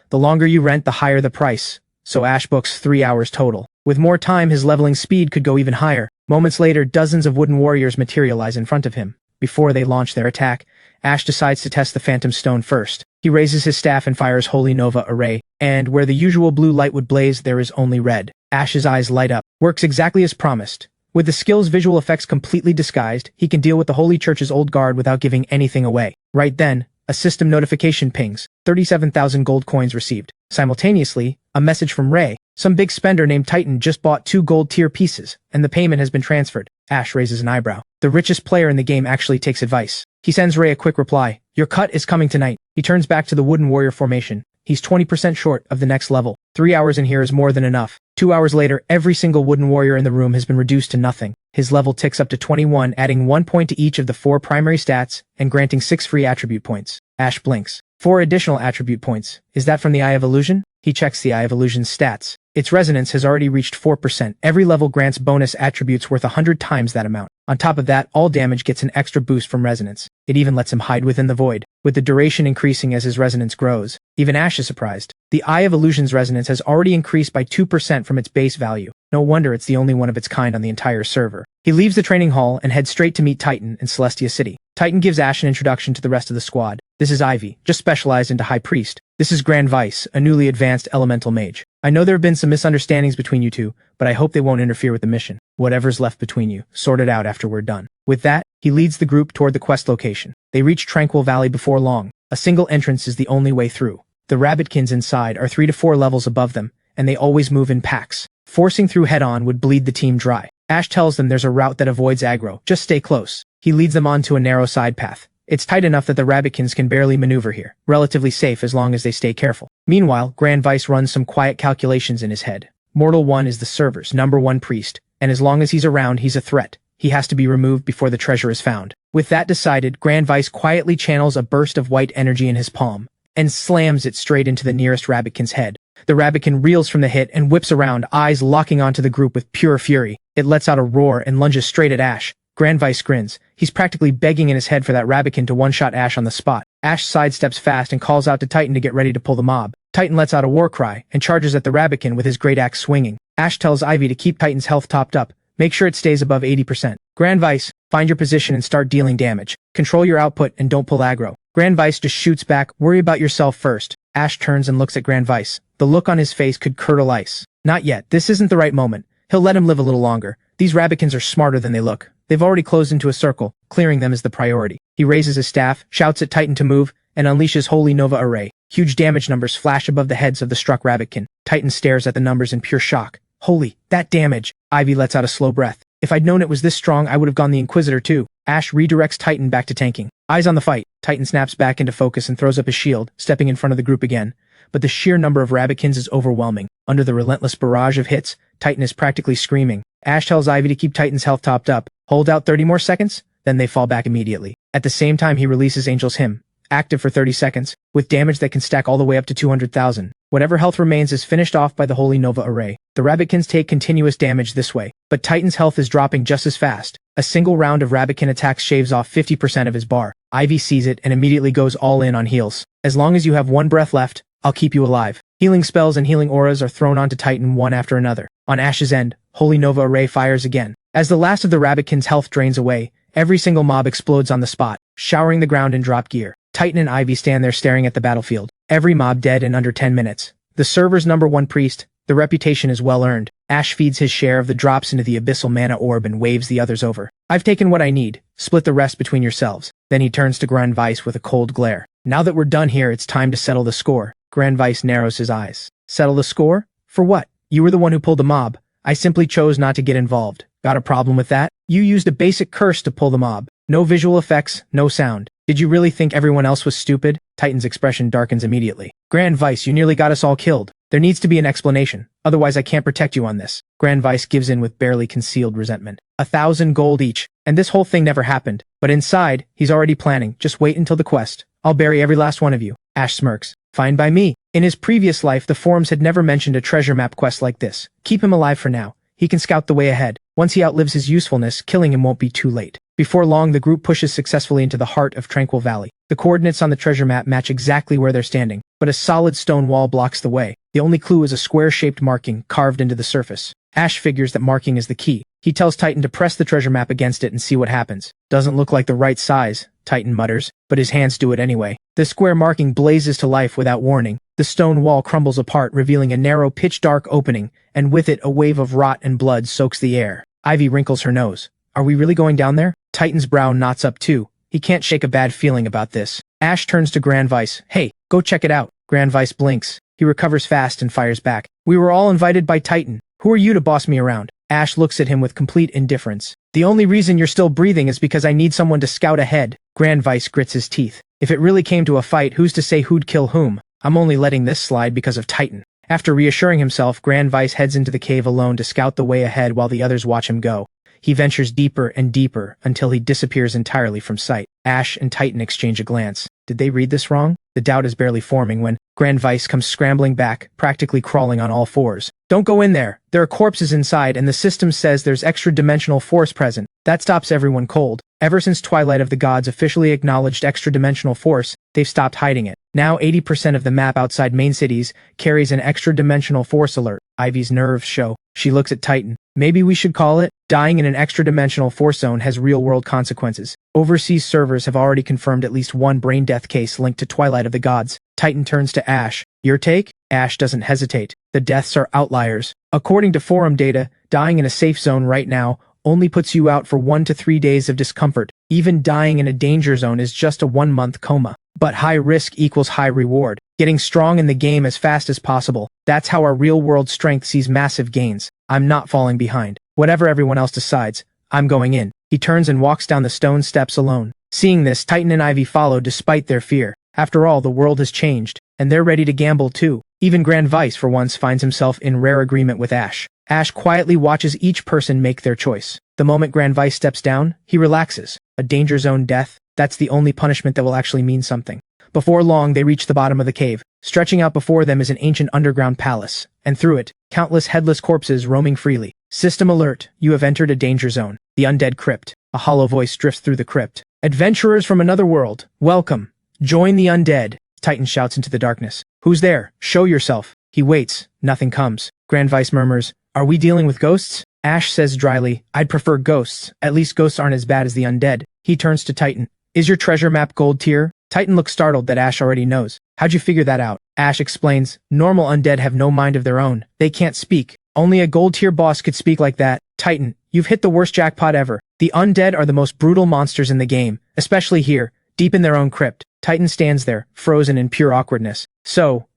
A: The longer you rent, the higher the price, so Ash books 3 hours total. With more time, his leveling speed could go even higher. Moments later, dozens of wooden warriors materialize in front of him. Before they launch their attack, Ash decides to test the Phantom Stone first. He raises his staff and fires Holy Nova Array, and where the usual blue light would blaze, there is only red. Ash's eyes light up. Works exactly as promised. With the skill's visual effects completely disguised, he can deal with the Holy Church's old guard without giving anything away. Right then, a system notification pings. 37,000 gold coins received. Simultaneously, a message from Ray. Some big spender named Titan just bought 2 gold tier pieces, and the payment has been transferred. Ash raises an eyebrow. The richest player in the game actually takes advice. He sends Ray a quick reply. Your cut is coming tonight. He turns back to the wooden warrior formation. He's 20% short of the next level. 3 hours in here is more than enough. 2 hours later, every single wooden warrior in the room has been reduced to nothing. His level ticks up to 21, adding 1 point to each of the 4 primary stats and granting 6 free attribute points. Ash blinks. 4 additional attribute points. Is that from the Eye of Illusion? He checks the Eye of Illusion's stats. Its resonance has already reached 4%. Every level grants bonus attributes worth 100 times that amount. On top of that, all damage gets an extra boost from resonance. It even lets him hide within the void, with the duration increasing as his resonance grows. Even Ash is surprised. The Eye of Illusion's resonance has already increased by 2% from its base value. No wonder it's the only one of its kind on the entire server. He leaves the training hall and heads straight to meet Titan in Celestia City. Titan gives Ash an introduction to the rest of the squad. This is Ivy, just specialized into High Priest. This is Grand Vice, a newly advanced elemental mage. I know there have been some misunderstandings between you two, but I hope they won't interfere with the mission. Whatever's left between you, sort it out after we're done. With that, he leads the group toward the quest location. They reach Tranquil Valley before long. A single entrance is the only way through. The rabbitkins inside are 3 to 4 levels above them, and they always move in packs. Forcing through head-on would bleed the team dry. Ash tells them there's a route that avoids aggro. Just stay close. He leads them onto a narrow side path. It's tight enough that the rabbitkins can barely maneuver here. Relatively safe as long as they stay careful. Meanwhile, Grand Vice runs some quiet calculations in his head. Mortal 1 is the server's #1 priest, and as long as he's around, he's a threat. He has to be removed before the treasure is found. With that decided, Grand Vice quietly channels a burst of white energy in his palm, and slams it straight into the nearest rabbitkin's head. The rabbitkin reels from the hit and whips around, eyes locking onto the group with pure fury. It lets out a roar and lunges straight at Ash. Grand Vice grins. He's practically begging in his head for that rabbitkin to one-shot Ash on the spot. Ash sidesteps fast and calls out to Titan to get ready to pull the mob. Titan lets out a war cry and charges at the rabbitkin with his great axe swinging. Ash tells Ivy to keep Titan's health topped up. Make sure it stays above 80%. Grand Vice, find your position and start dealing damage. Control your output and don't pull aggro. Grand Vice just shoots back, worry about yourself first. Ash turns and looks at Grand Vice. The look on his face could curdle ice. Not yet, this isn't the right moment. He'll let him live a little longer. These rabbitkins are smarter than they look. They've already closed into a circle. Clearing them is the priority. He raises his staff, shouts at Titan to move, and unleashes Holy Nova Array. Huge damage numbers flash above the heads of the struck rabbitkin. Titan stares at the numbers in pure shock. Holy, that damage! Ivy lets out a slow breath. If I'd known it was this strong, I would have gone the Inquisitor too. Ash redirects Titan back to tanking. Eyes on the fight. Titan snaps back into focus and throws up his shield, stepping in front of the group again. But the sheer number of rabbitkins is overwhelming. Under the relentless barrage of hits, Titan is practically screaming. Ash tells Ivy to keep Titan's health topped up. Hold out 30 more seconds, then they fall back immediately. At the same time, he releases Angel's Hymn, active for 30 seconds, with damage that can stack all the way up to 200,000. Whatever health remains is finished off by the Holy Nova Array. The rabbitkins take continuous damage this way, but Titan's health is dropping just as fast. A single round of rabbitkin attacks shaves off 50% of his bar. Ivy sees it and immediately goes all in on heals. As long as you have 1 breath left, I'll keep you alive. Healing spells and healing auras are thrown onto Titan one after another. On Ash's end, Holy Nova Array fires again. As the last of the Rabbitkin's health drains away, every single mob explodes on the spot, showering the ground in drop gear. Titan and Ivy stand there staring at the battlefield. Every mob dead in under 10 minutes. The server's #1 priest, the reputation is well earned. Ash feeds his share of the drops into the abyssal mana orb and waves the others over. I've taken what I need. Split the rest between yourselves. Then he turns to Grand Vice with a cold glare. Now that we're done here, it's time to settle the score. Grand Vice narrows his eyes. Settle the score? For what? You were the one who pulled the mob. I simply chose not to get involved. Got a problem with that? You used a basic curse to pull the mob. No visual effects, no sound. Did you really think everyone else was stupid? Titan's expression darkens immediately. Grand Vice, you nearly got us all killed. There needs to be an explanation. Otherwise I can't protect you on this. Grand Vice gives in with barely concealed resentment. 1,000 gold each. And this whole thing never happened. But inside, he's already planning. Just wait until the quest. I'll bury every last one of you. Ash smirks. Fine by me. In his previous life, the forums had never mentioned a treasure map quest like this. Keep him alive for now. He can scout the way ahead. Once he outlives his usefulness, killing him won't be too late. Before long, the group pushes successfully into the heart of Tranquil Valley. The coordinates on the treasure map match exactly where they're standing, but a solid stone wall blocks the way. The only clue is a square-shaped marking carved into the surface. Ash figures that marking is the key. He tells Titan to press the treasure map against it and see what happens. Doesn't look like the right size, Titan mutters, but his hands do it anyway. The square marking blazes to life without warning. The stone wall crumbles apart, revealing a narrow, pitch-dark opening, and with it a wave of rot and blood soaks the air. Ivy wrinkles her nose. Are we really going down there? Titan's brow knots up too. He can't shake a bad feeling about this. Ash turns to Grand Vice. Hey, go check it out. Grand Vice blinks. He recovers fast and fires back. We were all invited by Titan. Who are you to boss me around? Ash looks at him with complete indifference. The only reason you're still breathing is because I need someone to scout ahead. Grand Vice grits his teeth. If it really came to a fight, who's to say who'd kill whom? I'm only letting this slide because of Titan. After reassuring himself, Grand Vice heads into the cave alone to scout the way ahead while the others watch him go. He ventures deeper and deeper until he disappears entirely from sight. Ash and Titan exchange a glance. Did they read this wrong? The doubt is barely forming when Grand Vice comes scrambling back, practically crawling on all fours. Don't go in there. There are corpses inside and the system says there's extra-dimensional force present. That stops everyone cold. Ever since Twilight of the Gods officially acknowledged extra-dimensional force, they've stopped hiding it. Now 80% of the map outside main cities carries an extra-dimensional force alert. Ivy's nerves show. She looks at Titan. Maybe we should call it, dying in an extra-dimensional force zone has real-world consequences. Overseas servers have already confirmed at least one brain death case linked to Twilight of the Gods. Titan turns to Ash. Your take? Ash doesn't hesitate. The deaths are outliers. According to forum data, dying in a safe zone right now only puts you out for 1 to 3 days of discomfort. Even dying in a danger zone is just a 1-month coma. But high risk equals high reward. Getting strong in the game as fast as possible. That's how our real-world strength sees massive gains. I'm not falling behind. Whatever everyone else decides, I'm going in. He turns and walks down the stone steps alone. Seeing this, Titan and Ivy follow despite their fear. After all, the world has changed, and they're ready to gamble too. Even Grand Vice for once finds himself in rare agreement with Ash. Ash quietly watches each person make their choice. The moment Grand Vice steps down, he relaxes. A danger zone death, that's the only punishment that will actually mean something. Before long, they reach the bottom of the cave. Stretching out before them is an ancient underground palace, and through it, countless headless corpses roaming freely. System alert, you have entered a danger zone. The undead crypt. A hollow voice drifts through the crypt. Adventurers from another world, welcome. Join the undead. Titan shouts into the darkness. Who's there? Show yourself. He waits. Nothing comes. Grand Vice murmurs, are we dealing with ghosts? Ash says dryly, I'd prefer ghosts. At least ghosts aren't as bad as the undead. He turns to Titan. Is your treasure map gold tier? Titan looks startled that Ash already knows. How'd you figure that out? Ash explains, normal undead have no mind of their own. They can't speak. Only a gold tier boss could speak like that. Titan, you've hit the worst jackpot ever. The undead are the most brutal monsters in the game, especially here, deep in their own crypt. Titan stands there, frozen in pure awkwardness. So,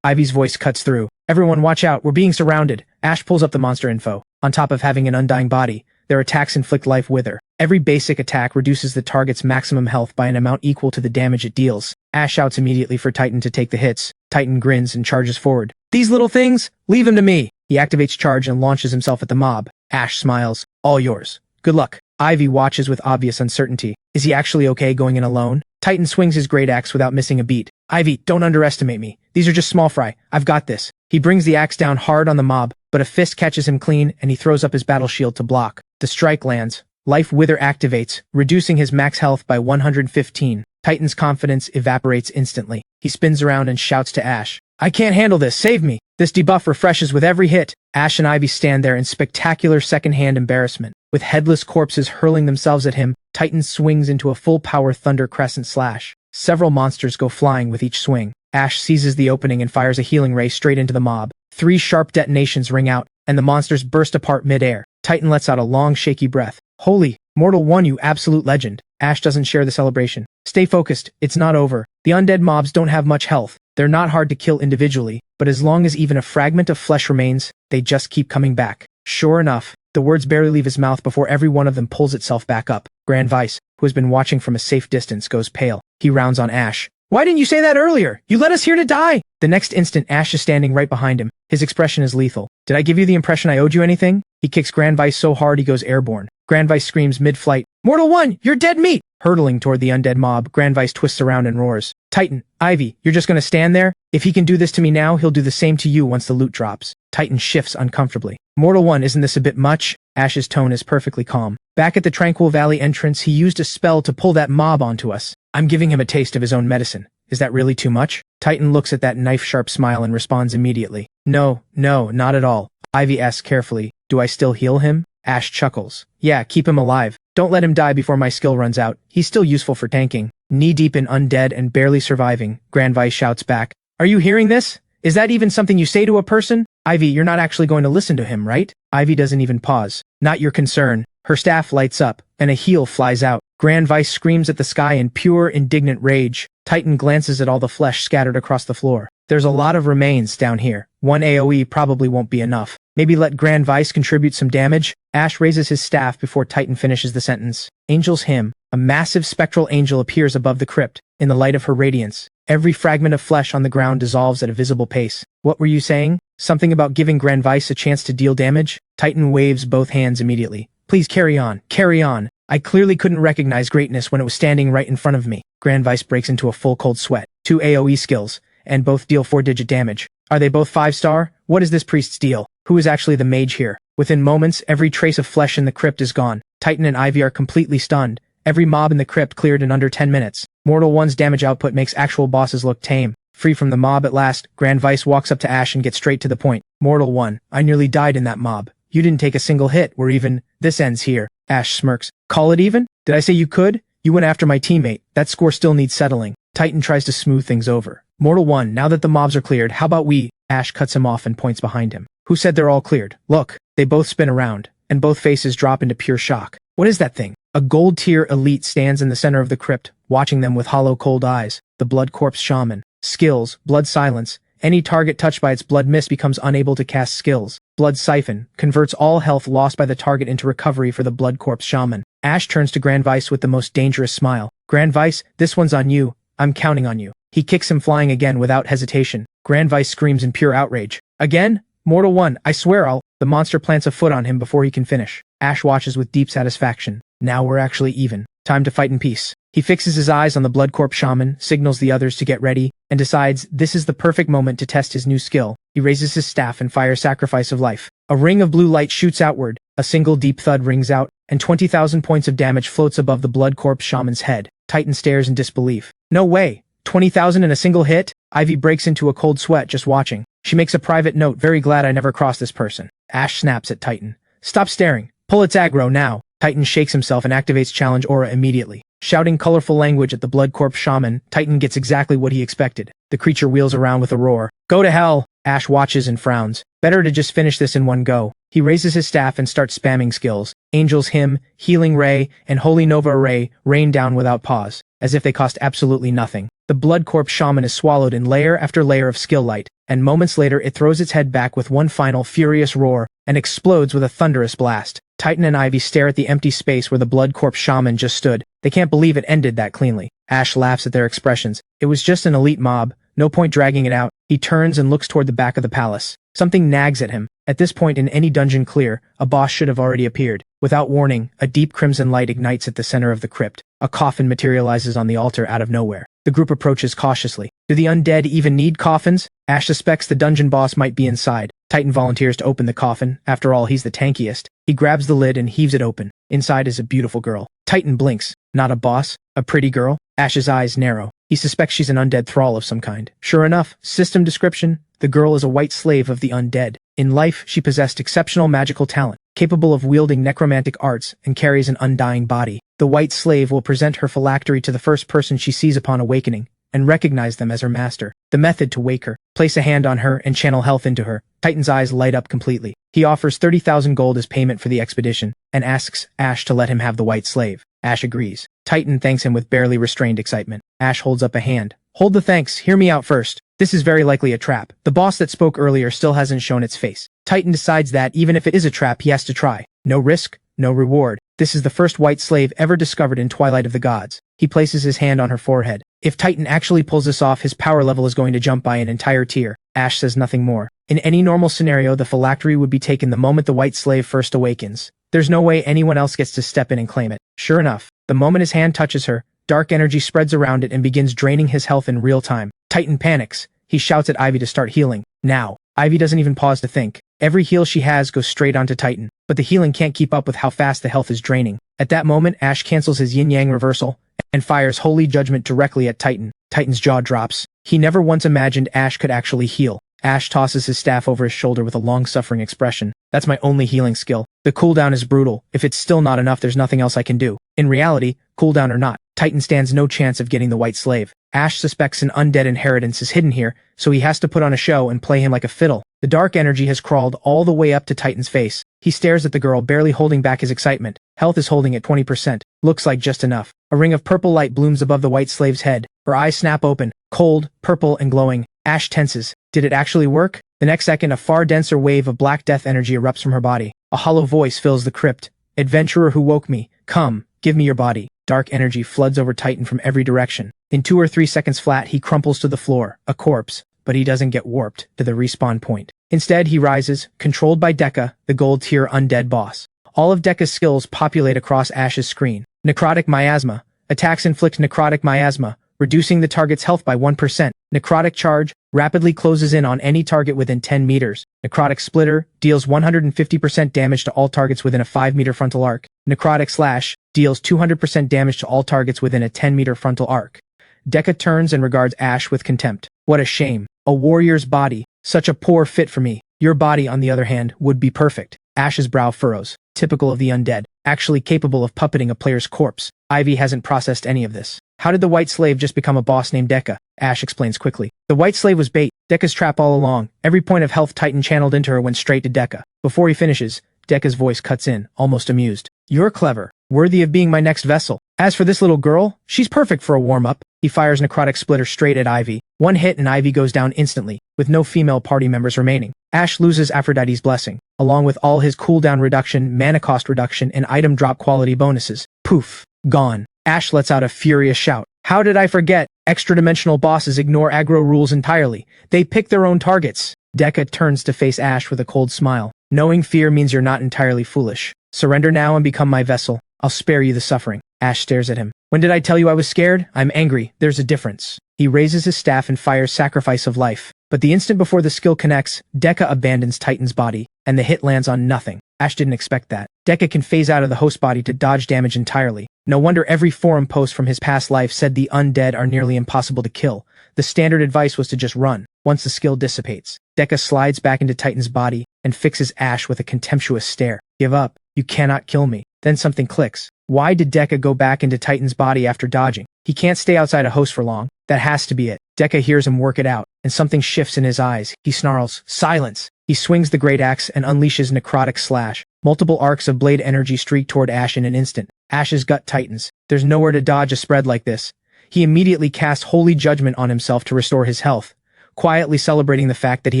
A: Ivy's voice cuts through. Everyone watch out, we're being surrounded. Ash pulls up the monster info. On top of having an undying body, their attacks inflict life wither. Every basic attack reduces the target's maximum health by an amount equal to the damage it deals. Ash shouts immediately for Titan to take the hits. Titan grins and charges forward. These little things? Leave them to me. He activates charge and launches himself at the mob. Ash smiles. All yours. Good luck. Ivy watches with obvious uncertainty. Is he actually okay going in alone? Titan swings his great axe without missing a beat. Ivy, don't underestimate me. These are just small fry. I've got this. He brings the axe down hard on the mob, but a fist catches him clean and he throws up his battle shield to block. The strike lands. Life Wither activates, reducing his max health by 115. Titan's confidence evaporates instantly. He spins around and shouts to Ash. I can't handle this. Save me. This debuff refreshes with every hit. Ash and Ivy stand there in spectacular second-hand embarrassment. With headless corpses hurling themselves at him, Titan swings into a full-power Thunder Crescent slash. Several monsters go flying with each swing. Ash seizes the opening and fires a healing ray straight into the mob. 3 sharp detonations ring out, and the monsters burst apart mid-air. Titan lets out a long, shaky breath. Holy, Mortal 1, you absolute legend. Ash doesn't share the celebration. Stay focused, it's not over. The undead mobs don't have much health. They're not hard to kill individually, but as long as even a fragment of flesh remains, they just keep coming back. Sure enough, the words barely leave his mouth before every one of them pulls itself back up. Grand Vice, who has been watching from a safe distance, goes pale. He rounds on Ash. Why didn't you say that earlier? You led us here to die! The next instant, Ash is standing right behind him. His expression is lethal. Did I give you the impression I owed you anything? He kicks Grand Vice so hard he goes airborne. Grand Vice screams mid-flight, Mortal 1, you're dead meat! Hurtling toward the undead mob, Grand Vice twists around and roars. Titan, Ivy, you're just gonna stand there? If he can do this to me now, he'll do the same to you once the loot drops. Titan shifts uncomfortably. Mortal 1, isn't this a bit much? Ash's tone is perfectly calm. Back at the Tranquil Valley entrance, he used a spell to pull that mob onto us. I'm giving him a taste of his own medicine. Is that really too much? Titan looks at that knife-sharp smile and responds immediately. No, not at all. Ivy asks carefully, do I still heal him? Ash chuckles. Yeah, keep him alive. Don't let him die before my skill runs out. He's still useful for tanking. Knee-deep in undead and barely surviving, Grand Vice shouts back. Are you hearing this? Is that even something you say to a person? Ivy, you're not actually going to listen to him, right? Ivy doesn't even pause. Not your concern. Her staff lights up, and a heel flies out. Grand Vice screams at the sky in pure, indignant rage. Titan glances at all the flesh scattered across the floor. There's a lot of remains down here. 1 AoE probably won't be enough. Maybe let Grand Vice contribute some damage? Ash raises his staff before Titan finishes the sentence. Angel's Hymn. A massive spectral angel appears above the crypt, in the light of her radiance. Every fragment of flesh on the ground dissolves at a visible pace. What were you saying? Something about giving Grand Vice a chance to deal damage? Titan waves both hands immediately. Please carry on, carry on. I clearly couldn't recognize greatness when it was standing right in front of me. Grand Vice breaks into a full cold sweat. 2 AoE skills, and both deal 4-digit damage. Are they both 5-star? What is this priest's deal? Who is actually the mage here? Within moments, every trace of flesh in the crypt is gone. Titan and Ivy are completely stunned. Every mob in the crypt cleared in under 10 minutes. Mortal 1's damage output makes actual bosses look tame. Free from the mob at last, Grand Vice walks up to Ash and gets straight to the point. Mortal 1, I nearly died in that mob. You didn't take a single hit, or even, this ends here. Ash smirks. Call it even? Did I say you could? You went after my teammate. That score still needs settling. Titan tries to smooth things over. Mortal 1, now that the mobs are cleared, how about we? Ash cuts him off and points behind him. Who said they're all cleared? Look. They both spin around, and both faces drop into pure shock. What is that thing? A gold-tier elite stands in the center of the crypt, watching them with hollow cold eyes. The Blood Corpse Shaman. Skills, Blood Silence. Any target touched by its blood mist becomes unable to cast skills. Blood Siphon. Converts all health lost by the target into recovery for the Blood Corpse Shaman. Ash turns to Grand Vice with the most dangerous smile. Grand Vice, this one's on you. I'm counting on you. He kicks him flying again without hesitation. Grand Vice screams in pure outrage. Again? Mortal 1, I swear I'll... The monster plants a foot on him before he can finish. Ash watches with deep satisfaction. Now we're actually even. Time to fight in peace. He fixes his eyes on the Blood Corpse Shaman, signals the others to get ready, and decides this is the perfect moment to test his new skill. He raises his staff and fires Sacrifice of Life. A ring of blue light shoots outward, a single deep thud rings out, and 20,000 points of damage floats above the Blood Corpse Shaman's head. Titan stares in disbelief. No way! 20,000 in a single hit? Ivy breaks into a cold sweat just watching. She makes a private note, very glad I never crossed this person. Ash snaps at Titan. Stop staring. Pull its aggro now. Titan shakes himself and activates Challenge Aura immediately. Shouting colorful language at the Blood Corpse Shaman, Titan gets exactly what he expected. The creature wheels around with a roar. Go to hell! Ash watches and frowns. Better to just finish this in one go. He raises his staff and starts spamming skills. Angel's Hymn, Healing Ray, and Holy Nova Array rain down without pause, as if they cost absolutely nothing. The Blood Corpse Shaman is swallowed in layer after layer of skill light, and moments later it throws its head back with one final furious roar, and explodes with a thunderous blast. Titan and Ivy stare at the empty space where the Blood Corpse Shaman just stood. They can't believe it ended that cleanly. Ash laughs at their expressions. It was just an elite mob. No point dragging it out. He turns and looks toward the back of the palace. Something nags at him. At this point in any dungeon clear, a boss should have already appeared. Without warning, a deep crimson light ignites at the center of the crypt. A coffin materializes on the altar out of nowhere. The group approaches cautiously. Do the undead even need coffins? Ash suspects the dungeon boss might be inside. Titan volunteers to open the coffin. After all, he's the tankiest. He grabs the lid and heaves it open. Inside is a beautiful girl. Titan blinks. Not a boss? A pretty girl? Ash's eyes narrow. He suspects she's an undead thrall of some kind. Sure enough, system description. The girl is a white slave of the undead. In life, she possessed exceptional magical talent, capable of wielding necromantic arts and carries an undying body. The white slave will present her phylactery to the first person she sees upon awakening, and recognize them as her master. The method to wake her: place a hand on her and channel health into her. Titan's eyes light up completely. He offers 30,000 gold as payment for the expedition, and asks Ash to let him have the white slave. Ash agrees. Titan thanks him with barely restrained excitement. Ash holds up a hand. Hold the thanks, hear me out first. This is very likely a trap. The boss that spoke earlier still hasn't shown its face. Titan decides that even if it is a trap, he has to try. No risk, no reward. This is the first white slave ever discovered in Twilight of the Gods. He places his hand on her forehead. If Titan actually pulls this off, his power level is going to jump by an entire tier. Ash says nothing more. In any normal scenario, the phylactery would be taken the moment the white slave first awakens. There's no way anyone else gets to step in and claim it. Sure enough, the moment his hand touches her, dark energy spreads around it and begins draining his health in real time. Titan panics. He shouts at Ivy to start healing. Now. Ivy doesn't even pause to think. Every heal she has goes straight onto Titan, but the healing can't keep up with how fast the health is draining. At that moment, Ash cancels his Yin-Yang Reversal and fires Holy Judgment directly at Titan. Titan's jaw drops. He never once imagined Ash could actually heal. Ash tosses his staff over his shoulder with a long-suffering expression. That's my only healing skill. The cooldown is brutal. If it's still not enough, there's nothing else I can do. In reality, cooldown or not, Titan stands no chance of getting the white slave. Ash suspects an undead inheritance is hidden here, so he has to put on a show and play him like a fiddle. The dark energy has crawled all the way up to Titan's face. He stares at the girl, barely holding back his excitement. Health is holding at 20%. Looks like just enough. A ring of purple light blooms above the white slave's head. Her eyes snap open, cold, purple, and glowing. Ash tenses. Did it actually work? The next second, a far denser wave of black death energy erupts from her body. A hollow voice fills the crypt. Adventurer who woke me, come, give me your body. Dark energy floods over Titan from every direction. In 2 or 3 seconds flat, he crumples to the floor, a corpse, but he doesn't get warped to the respawn point. Instead, he rises, controlled by Dekka, the gold tier undead boss. All of Dekka's skills populate across Ash's screen. Necrotic Miasma. Attacks inflict necrotic miasma, reducing the target's health by 1%. Necrotic Charge rapidly closes in on any target within 10 meters. Necrotic Splitter deals 150% damage to all targets within a 5-meter frontal arc. Necrotic Slash deals 200% damage to all targets within a 10-meter frontal arc. Dekka turns and regards Ash with contempt. What a shame. A warrior's body. Such a poor fit for me. Your body, on the other hand, would be perfect. Ash's brow furrows. Typical of the undead. Actually capable of puppeting a player's corpse. Ivy hasn't processed any of this. How did the white slave just become a boss named Dekka? Ash explains quickly. The white slave was bait. Dekka's trap all along. Every point of health Titan channeled into her went straight to Dekka. Before he finishes, Dekka's voice cuts in, almost amused. You're clever. Worthy of being my next vessel. As for this little girl, she's perfect for a warm-up. He fires Necrotic Splitter straight at Ivy. One hit and Ivy goes down instantly, with no female party members remaining. Ash loses Aphrodite's blessing, along with all his cooldown reduction, mana cost reduction, and item drop quality bonuses. Poof. Gone. Ash lets out a furious shout. How did I forget? Extra-dimensional bosses ignore aggro rules entirely. They pick their own targets. Dekka turns to face Ash with a cold smile. Knowing fear means you're not entirely foolish. Surrender now and become my vessel. I'll spare you the suffering. Ash stares at him. When did I tell you I was scared? I'm angry. There's a difference. He raises his staff and fires Sacrifice of Life. But the instant before the skill connects, Dekka abandons Titan's body, and the hit lands on nothing. Ash didn't expect that. Dekka can phase out of the host body to dodge damage entirely. No wonder every forum post from his past life said the undead are nearly impossible to kill. The standard advice was to just run, once the skill dissipates. Dekka slides back into Titan's body, and fixes Ash with a contemptuous stare. Give up. You cannot kill me. Then something clicks. Why did Dekka go back into Titan's body after dodging? He can't stay outside a host for long. That has to be it. Dekka hears him work it out, and something shifts in his eyes. He snarls, silence! He swings the great axe and unleashes Necrotic Slash. Multiple arcs of blade energy streak toward Ash in an instant. Ash's gut tightens. There's nowhere to dodge a spread like this. He immediately casts Holy Judgment on himself to restore his health, quietly celebrating the fact that he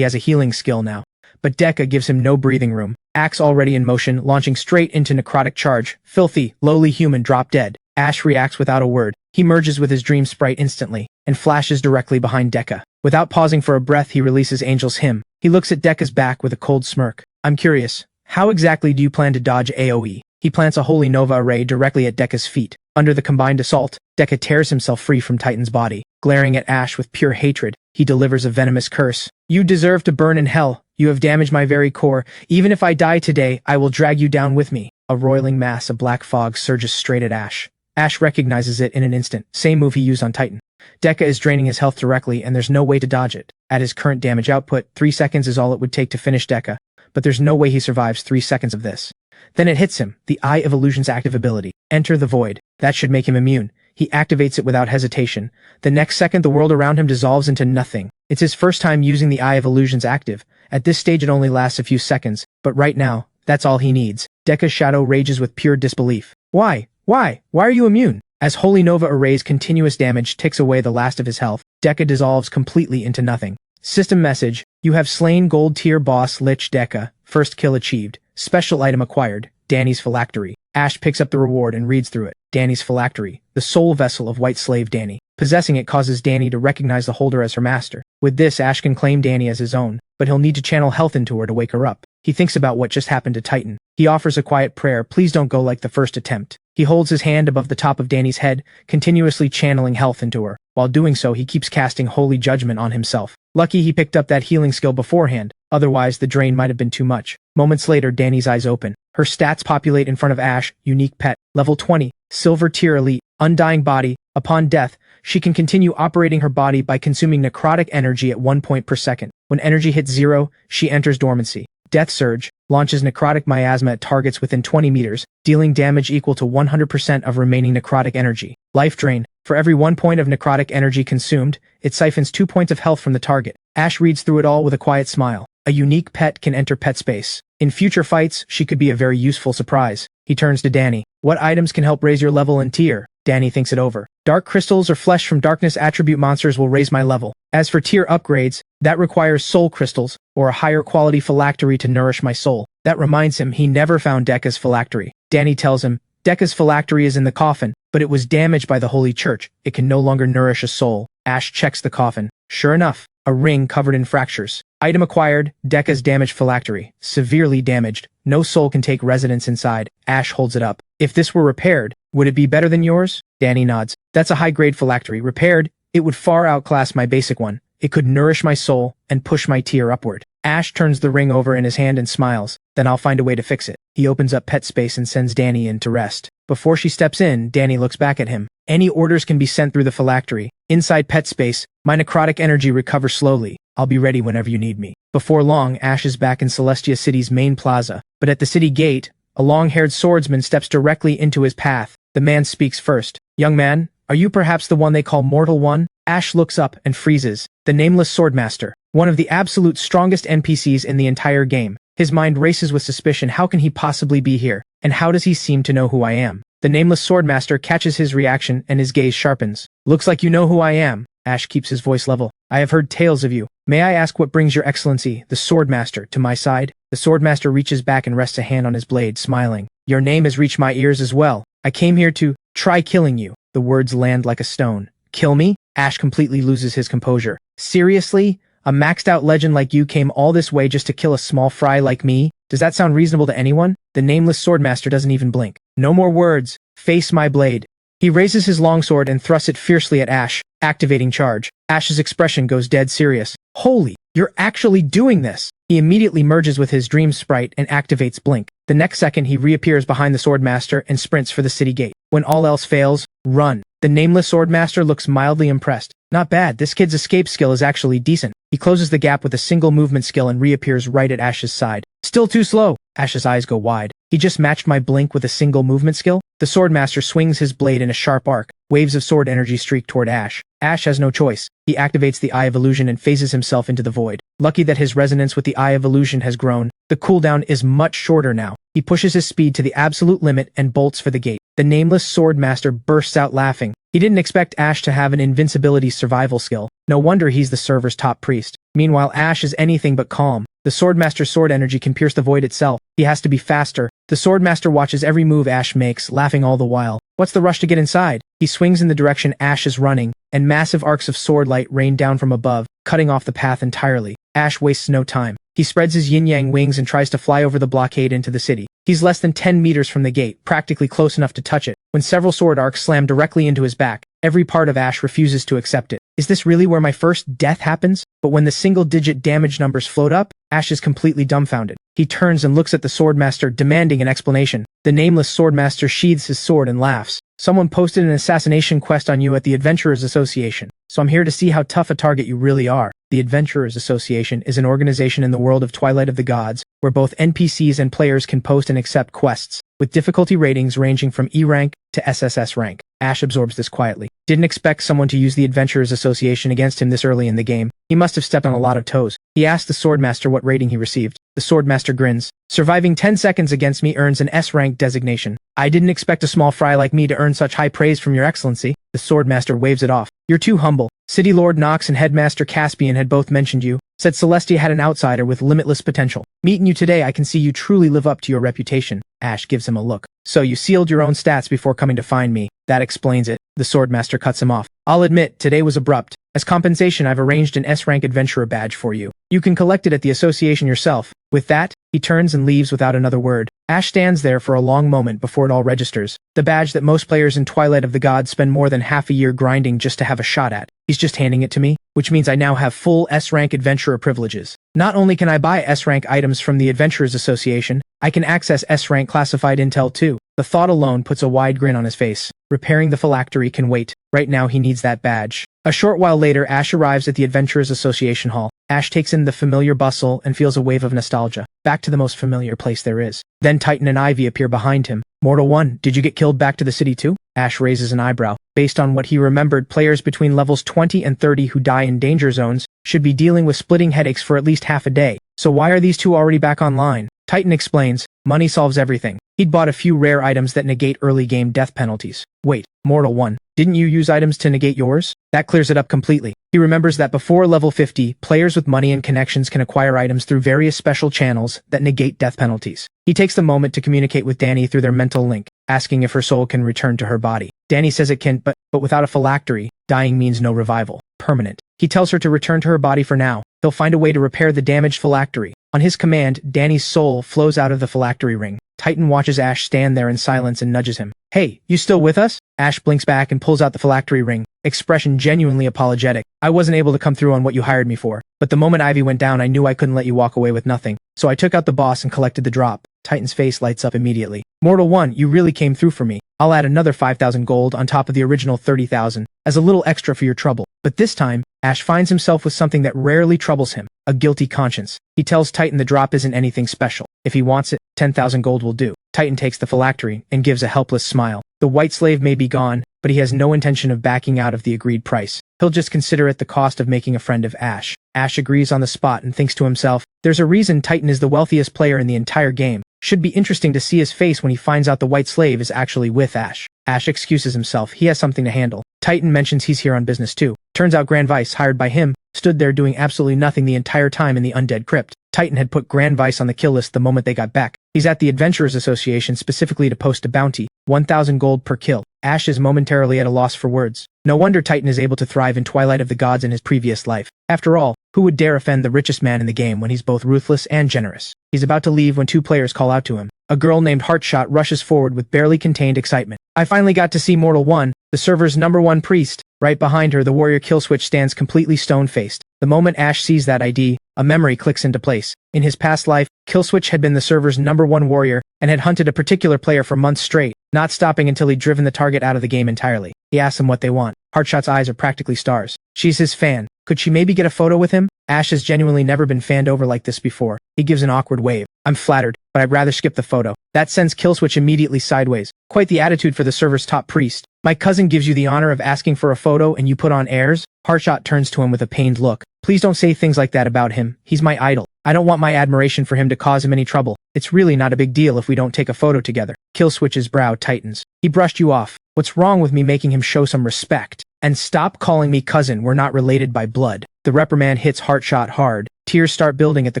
A: has a healing skill now. But Dekka gives him no breathing room. Axe already in motion, launching straight into Necrotic Charge. Filthy, lowly human drop dead. Ash reacts without a word. He merges with his dream sprite instantly, and flashes directly behind Dekka. Without pausing for a breath, he releases Angel's Hymn. He looks at Dekka's back with a cold smirk. I'm curious, how exactly do you plan to dodge AoE? He plants a Holy Nova array directly at Dekka's feet. Under the combined assault, Dekka tears himself free from Titan's body. Glaring at Ash with pure hatred, he delivers a venomous curse. You deserve to burn in hell. You have damaged my very core. Even if I die today, I will drag you down with me. A roiling mass of black fog surges straight at Ash. Ash recognizes it in an instant. Same move he used on Titan. Deca is draining his health directly and there's no way to dodge it. At his current damage output, 3 seconds is all it would take to finish Deca, but there's no way he survives 3 seconds of this. Then it hits him, the Eye of Illusion's active ability. Enter the Void. That should make him immune. He activates it without hesitation. The next second the world around him dissolves into nothing. It's his first time using the Eye of Illusion's active. At this stage it only lasts a few seconds, but right now, that's all he needs. Deca's shadow rages with pure disbelief. Why? Why are you immune? As Holy Nova Array's continuous damage ticks away the last of his health, Deca dissolves completely into nothing. System message: you have slain Gold Tier Boss Lich Deca. First kill achieved. Special item acquired. Danny's Phylactery. Ash picks up the reward and reads through it. Danny's Phylactery, the soul vessel of White Slave Danny. Possessing it causes Danny to recognize the holder as her master. With this, Ash can claim Danny as his own, but he'll need to channel health into her to wake her up. He thinks about what just happened to Titan. He offers a quiet prayer: please don't go like the first attempt. He holds his hand above the top of Danny's head, continuously channeling health into her. While doing so, he keeps casting Holy Judgment on himself. Lucky he picked up that healing skill beforehand, otherwise the drain might have been too much. Moments later, Danny's eyes open. Her stats populate in front of Ash: unique pet, level 20, silver tier elite, undying body. Upon death, she can continue operating her body by consuming necrotic energy at 1 point per second. When energy hits 0, she enters dormancy. Death Surge launches necrotic miasma at targets within 20 meters, dealing damage equal to 100% of remaining necrotic energy. Life Drain: for every 1 point of necrotic energy consumed, it siphons 2 points of health from the target. Ash reads through it all with a quiet smile. A unique pet can enter pet space. In future fights, she could be a very useful surprise. He turns to Danny. What items can help raise your level and tier? Danny thinks it over. Dark crystals or flesh from darkness attribute monsters will raise my level. As for tier upgrades, that requires soul crystals, or a higher quality phylactery to nourish my soul. That reminds him he never found Deca's phylactery. Danny tells him, Deca's phylactery is in the coffin, but it was damaged by the Holy Church. It can no longer nourish a soul. Ash checks the coffin. Sure enough, a ring covered in fractures. Item acquired: Deca's damaged phylactery. Severely damaged. No soul can take residence inside. Ash holds it up. If this were repaired, would it be better than yours? Danny nods. That's a high-grade phylactery. Repaired, it would far outclass my basic one. It could nourish my soul and push my tier upward. Ash turns the ring over in his hand and smiles. Then I'll find a way to fix it. He opens up pet space and sends Danny in to rest. Before she steps in, Danny looks back at him. Any orders can be sent through the phylactery. Inside pet space, my necrotic energy recovers slowly. I'll be ready whenever you need me. Before long, Ash is back in Celestia City's main plaza. But at the city gate, a long-haired swordsman steps directly into his path. The man speaks first. Young man, are you perhaps the one they call Mortal One? Ash looks up and freezes. The nameless Swordmaster. One of the absolute strongest NPCs in the entire game. His mind races with suspicion. How can he possibly be here? And how does he seem to know who I am? The nameless Swordmaster catches his reaction and his gaze sharpens. Looks like you know who I am. Ash keeps his voice level. I have heard tales of you. May I ask what brings your excellency, the Swordmaster, to my side? The Swordmaster reaches back and rests a hand on his blade, smiling. Your name has reached my ears as well. I came here to try killing you. The words land like a stone. Kill me? Ash completely loses his composure. Seriously? A maxed out legend like you came all this way just to kill a small fry like me? Does that sound reasonable to anyone? The nameless Swordmaster doesn't even blink. No more words. Face my blade. He raises his longsword and thrusts it fiercely at Ash, activating charge. Ash's expression goes dead serious. Holy, you're actually doing this! He immediately merges with his dream sprite and activates Blink. The next second he reappears behind the Swordmaster and sprints for the city gate. When all else fails, run. The nameless Swordmaster looks mildly impressed. Not bad, this kid's escape skill is actually decent. He closes the gap with a single movement skill and reappears right at Ash's side. Still too slow. Ash's eyes go wide. He just matched my blink with a single movement skill? The Swordmaster swings his blade in a sharp arc. Waves of sword energy streak toward Ash. Ash has no choice. He activates the Eye of Illusion and phases himself into the void. Lucky that his resonance with the Eye of Illusion has grown. The cooldown is much shorter now. He pushes his speed to the absolute limit and bolts for the gate. The nameless Swordmaster bursts out laughing. He didn't expect Ash to have an invincibility survival skill. No wonder he's the server's top priest. Meanwhile, Ash is anything but calm. The Swordmaster's sword energy can pierce the void itself. He has to be faster. The Swordmaster watches every move Ash makes, laughing all the while. What's the rush to get inside? He swings in the direction Ash is running, and massive arcs of sword light rain down from above, cutting off the path entirely. Ash wastes no time. He spreads his yin-yang wings and tries to fly over the blockade into the city. He's less than 10 meters from the gate, practically close enough to touch it, when several sword arcs slam directly into his back. Every part of Ash refuses to accept it. Is this really where my first death happens? But when the single-digit damage numbers float up, Ash is completely dumbfounded. He turns and looks at the Swordmaster, demanding an explanation. The nameless Swordmaster sheathes his sword and laughs. Someone posted an assassination quest on you at the Adventurers Association, so I'm here to see how tough a target you really are. The Adventurers Association is an organization in the world of Twilight of the Gods, where both NPCs and players can post and accept quests, with difficulty ratings ranging from E rank to SSS rank. Ash absorbs this quietly. Didn't expect someone to use the Adventurers Association against him this early in the game. He must have stepped on a lot of toes. He asks the Swordmaster what rating he received. The Swordmaster grins. Surviving 10 seconds against me earns an S-rank designation. I didn't expect a small fry like me to earn such high praise from your excellency. The Swordmaster waves it off. You're too humble. City Lord Nox and Headmaster Caspian had both mentioned you. Said Celestia had an outsider with limitless potential. Meeting you today, I can see you truly live up to your reputation. Ash gives him a look. So you sealed your own stats before coming to find me. That explains it. The Swordmaster cuts him off. I'll admit, today was abrupt. As compensation, I've arranged an S-rank adventurer badge for you. You can collect it at the association yourself. With that, he turns and leaves without another word. Ash stands there for a long moment before it all registers. The badge that most players in Twilight of the Gods spend more than half a year grinding just to have a shot at. He's just handing it to me, which means I now have full S-rank adventurer privileges. Not only can I buy S-rank items from the Adventurers Association, I can access S-rank classified intel too. The thought alone puts a wide grin on his face. Repairing the phylactery can wait. Right now he needs that badge. A short while later, Ash arrives at the Adventurers Association Hall. Ash takes in the familiar bustle and feels a wave of nostalgia. Back to the most familiar place there is. Then Titan and Ivy appear behind him. Mortal 1, did you get killed back to the city too? Ash raises an eyebrow. Based on what he remembered, players between levels 20 and 30 who die in danger zones should be dealing with splitting headaches for at least half a day. So why are these two already back online? Titan explains, money solves everything. He'd bought a few rare items that negate early game death penalties. Wait, Mortal 1, didn't you use items to negate yours? That clears it up completely. He remembers that before level 50, players with money and connections can acquire items through various special channels that negate death penalties. He takes the moment to communicate with Danny through their mental link, asking if her soul can return to her body. Danny says it can, but without a phylactery, dying means no revival. Permanent. He tells her to return to her body for now. He'll find a way to repair the damaged phylactery. On his command, Danny's soul flows out of the phylactery ring. Titan watches Ash stand there in silence and nudges him. Hey, you still with us? Ash blinks back and pulls out the phylactery ring, expression genuinely apologetic. I wasn't able to come through on what you hired me for, but the moment Ivy went down I knew I couldn't let you walk away with nothing, so I took out the boss and collected the drop. Titan's face lights up immediately. Mortal 1, you really came through for me. I'll add another 5,000 gold on top of the original 30,000, as a little extra for your trouble. But this time, Ash finds himself with something that rarely troubles him, a guilty conscience. He tells Titan the drop isn't anything special. If he wants it, 10,000 gold will do. Titan takes the phylactery and gives a helpless smile. The white slave may be gone, but he has no intention of backing out of the agreed price. He'll just consider it the cost of making a friend of Ash. Ash agrees on the spot and thinks to himself, there's a reason Titan is the wealthiest player in the entire game. Should be interesting to see his face when he finds out the white slave is actually with Ash. Ash excuses himself, he has something to handle. Titan mentions he's here on business too. Turns out Grand Vice, hired by him, stood there doing absolutely nothing the entire time in the undead crypt. Titan had put Grand Vice on the kill list the moment they got back. He's at the Adventurers Association specifically to post a bounty, 1,000 gold per kill. Ash is momentarily at a loss for words. No wonder Titan is able to thrive in Twilight of the Gods in his previous life. After all, who would dare offend the richest man in the game when he's both ruthless and generous? He's about to leave when two players call out to him. A girl named Heartshot rushes forward with barely contained excitement. I finally got to see Mortal 1, the server's #1 priest. Right behind her, the warrior Killswitch stands completely stone-faced. The moment Ash sees that ID, a memory clicks into place. In his past life, Killswitch had been the server's #1 warrior and had hunted a particular player for months straight, not stopping until he'd driven the target out of the game entirely. He asks them what they want. Heartshot's eyes are practically stars. She's his fan. Could she maybe get a photo with him? Ash has genuinely never been fanned over like this before. He gives an awkward wave. I'm flattered, but I'd rather skip the photo. That sends Killswitch immediately sideways. Quite the attitude for the server's top priest. My cousin gives you the honor of asking for a photo and you put on airs? Heartshot turns to him with a pained look. Please don't say things like that about him. He's my idol. I don't want my admiration for him to cause him any trouble. It's really not a big deal if we don't take a photo together. Killswitch's brow tightens. He brushed you off. What's wrong with me making him show some respect? And stop calling me cousin, we're not related by blood. The reprimand hits Heartshot hard. Tears start building at the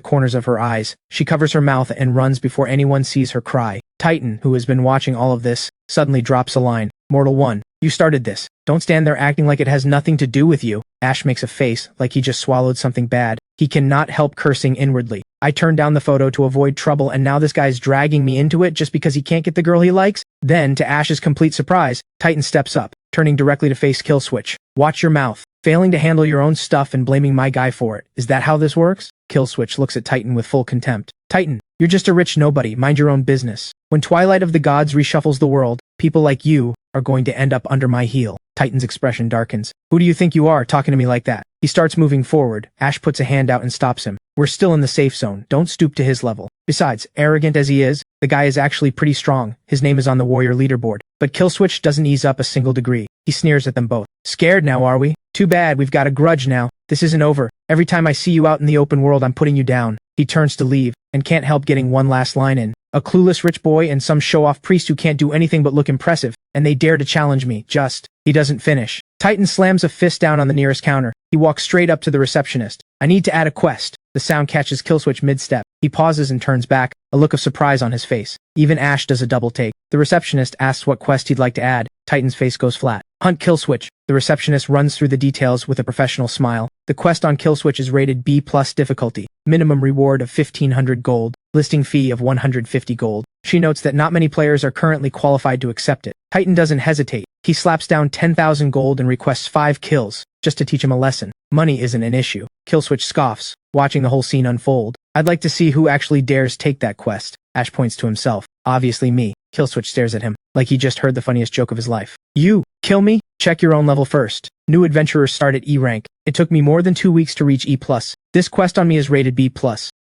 A: corners of her eyes. She covers her mouth and runs before anyone sees her cry. Titan, who has been watching all of this, suddenly drops a line. Mortal 1, you started this. Don't stand there acting like it has nothing to do with you. Ash makes a face, like he just swallowed something bad. He cannot help cursing inwardly. I turned down the photo to avoid trouble and now this guy's dragging me into it just because he can't get the girl he likes? Then, to Ash's complete surprise, Titan steps up, turning directly to face Killswitch. Watch your mouth. Failing to handle your own stuff and blaming my guy for it. Is that how this works? Killswitch looks at Titan with full contempt. Titan, you're just a rich nobody, mind your own business. When Twilight of the Gods reshuffles the world, people like you are going to end up under my heel. Titan's expression darkens. Who do you think you are, talking to me like that? He starts moving forward. Ash puts a hand out and stops him. We're still in the safe zone. Don't stoop to his level. Besides, arrogant as he is, the guy is actually pretty strong. His name is on the warrior leaderboard. But Killswitch doesn't ease up a single degree. He sneers at them both. Scared now, are we? Too bad, we've got a grudge now. This isn't over. Every time I see you out in the open world, I'm putting you down. He turns to leave, and can't help getting one last line in. A clueless rich boy and some show-off priest who can't do anything but look impressive, and they dare to challenge me, just. He doesn't finish. Titan slams a fist down on the nearest counter. He walks straight up to the receptionist. I need to add a quest. The sound catches Killswitch mid-step. He pauses and turns back, a look of surprise on his face. Even Ash does a double take. The receptionist asks what quest he'd like to add. Titan's face goes flat. Hunt Killswitch. The receptionist runs through the details with a professional smile. The quest on Killswitch is rated B+ difficulty. Minimum reward of 1,500 gold. Listing fee of 150 gold. She notes that not many players are currently qualified to accept it. Titan doesn't hesitate. He slaps down 10,000 gold and requests 5 kills, just to teach him a lesson. Money isn't an issue. Killswitch scoffs, watching the whole scene unfold. I'd like to see who actually dares take that quest. Ash points to himself. Obviously me. Killswitch stares at him, like he just heard the funniest joke of his life. You, kill me? Check your own level first. New adventurers start at E rank. It took me more than 2 weeks to reach E+. This quest on me is rated B+.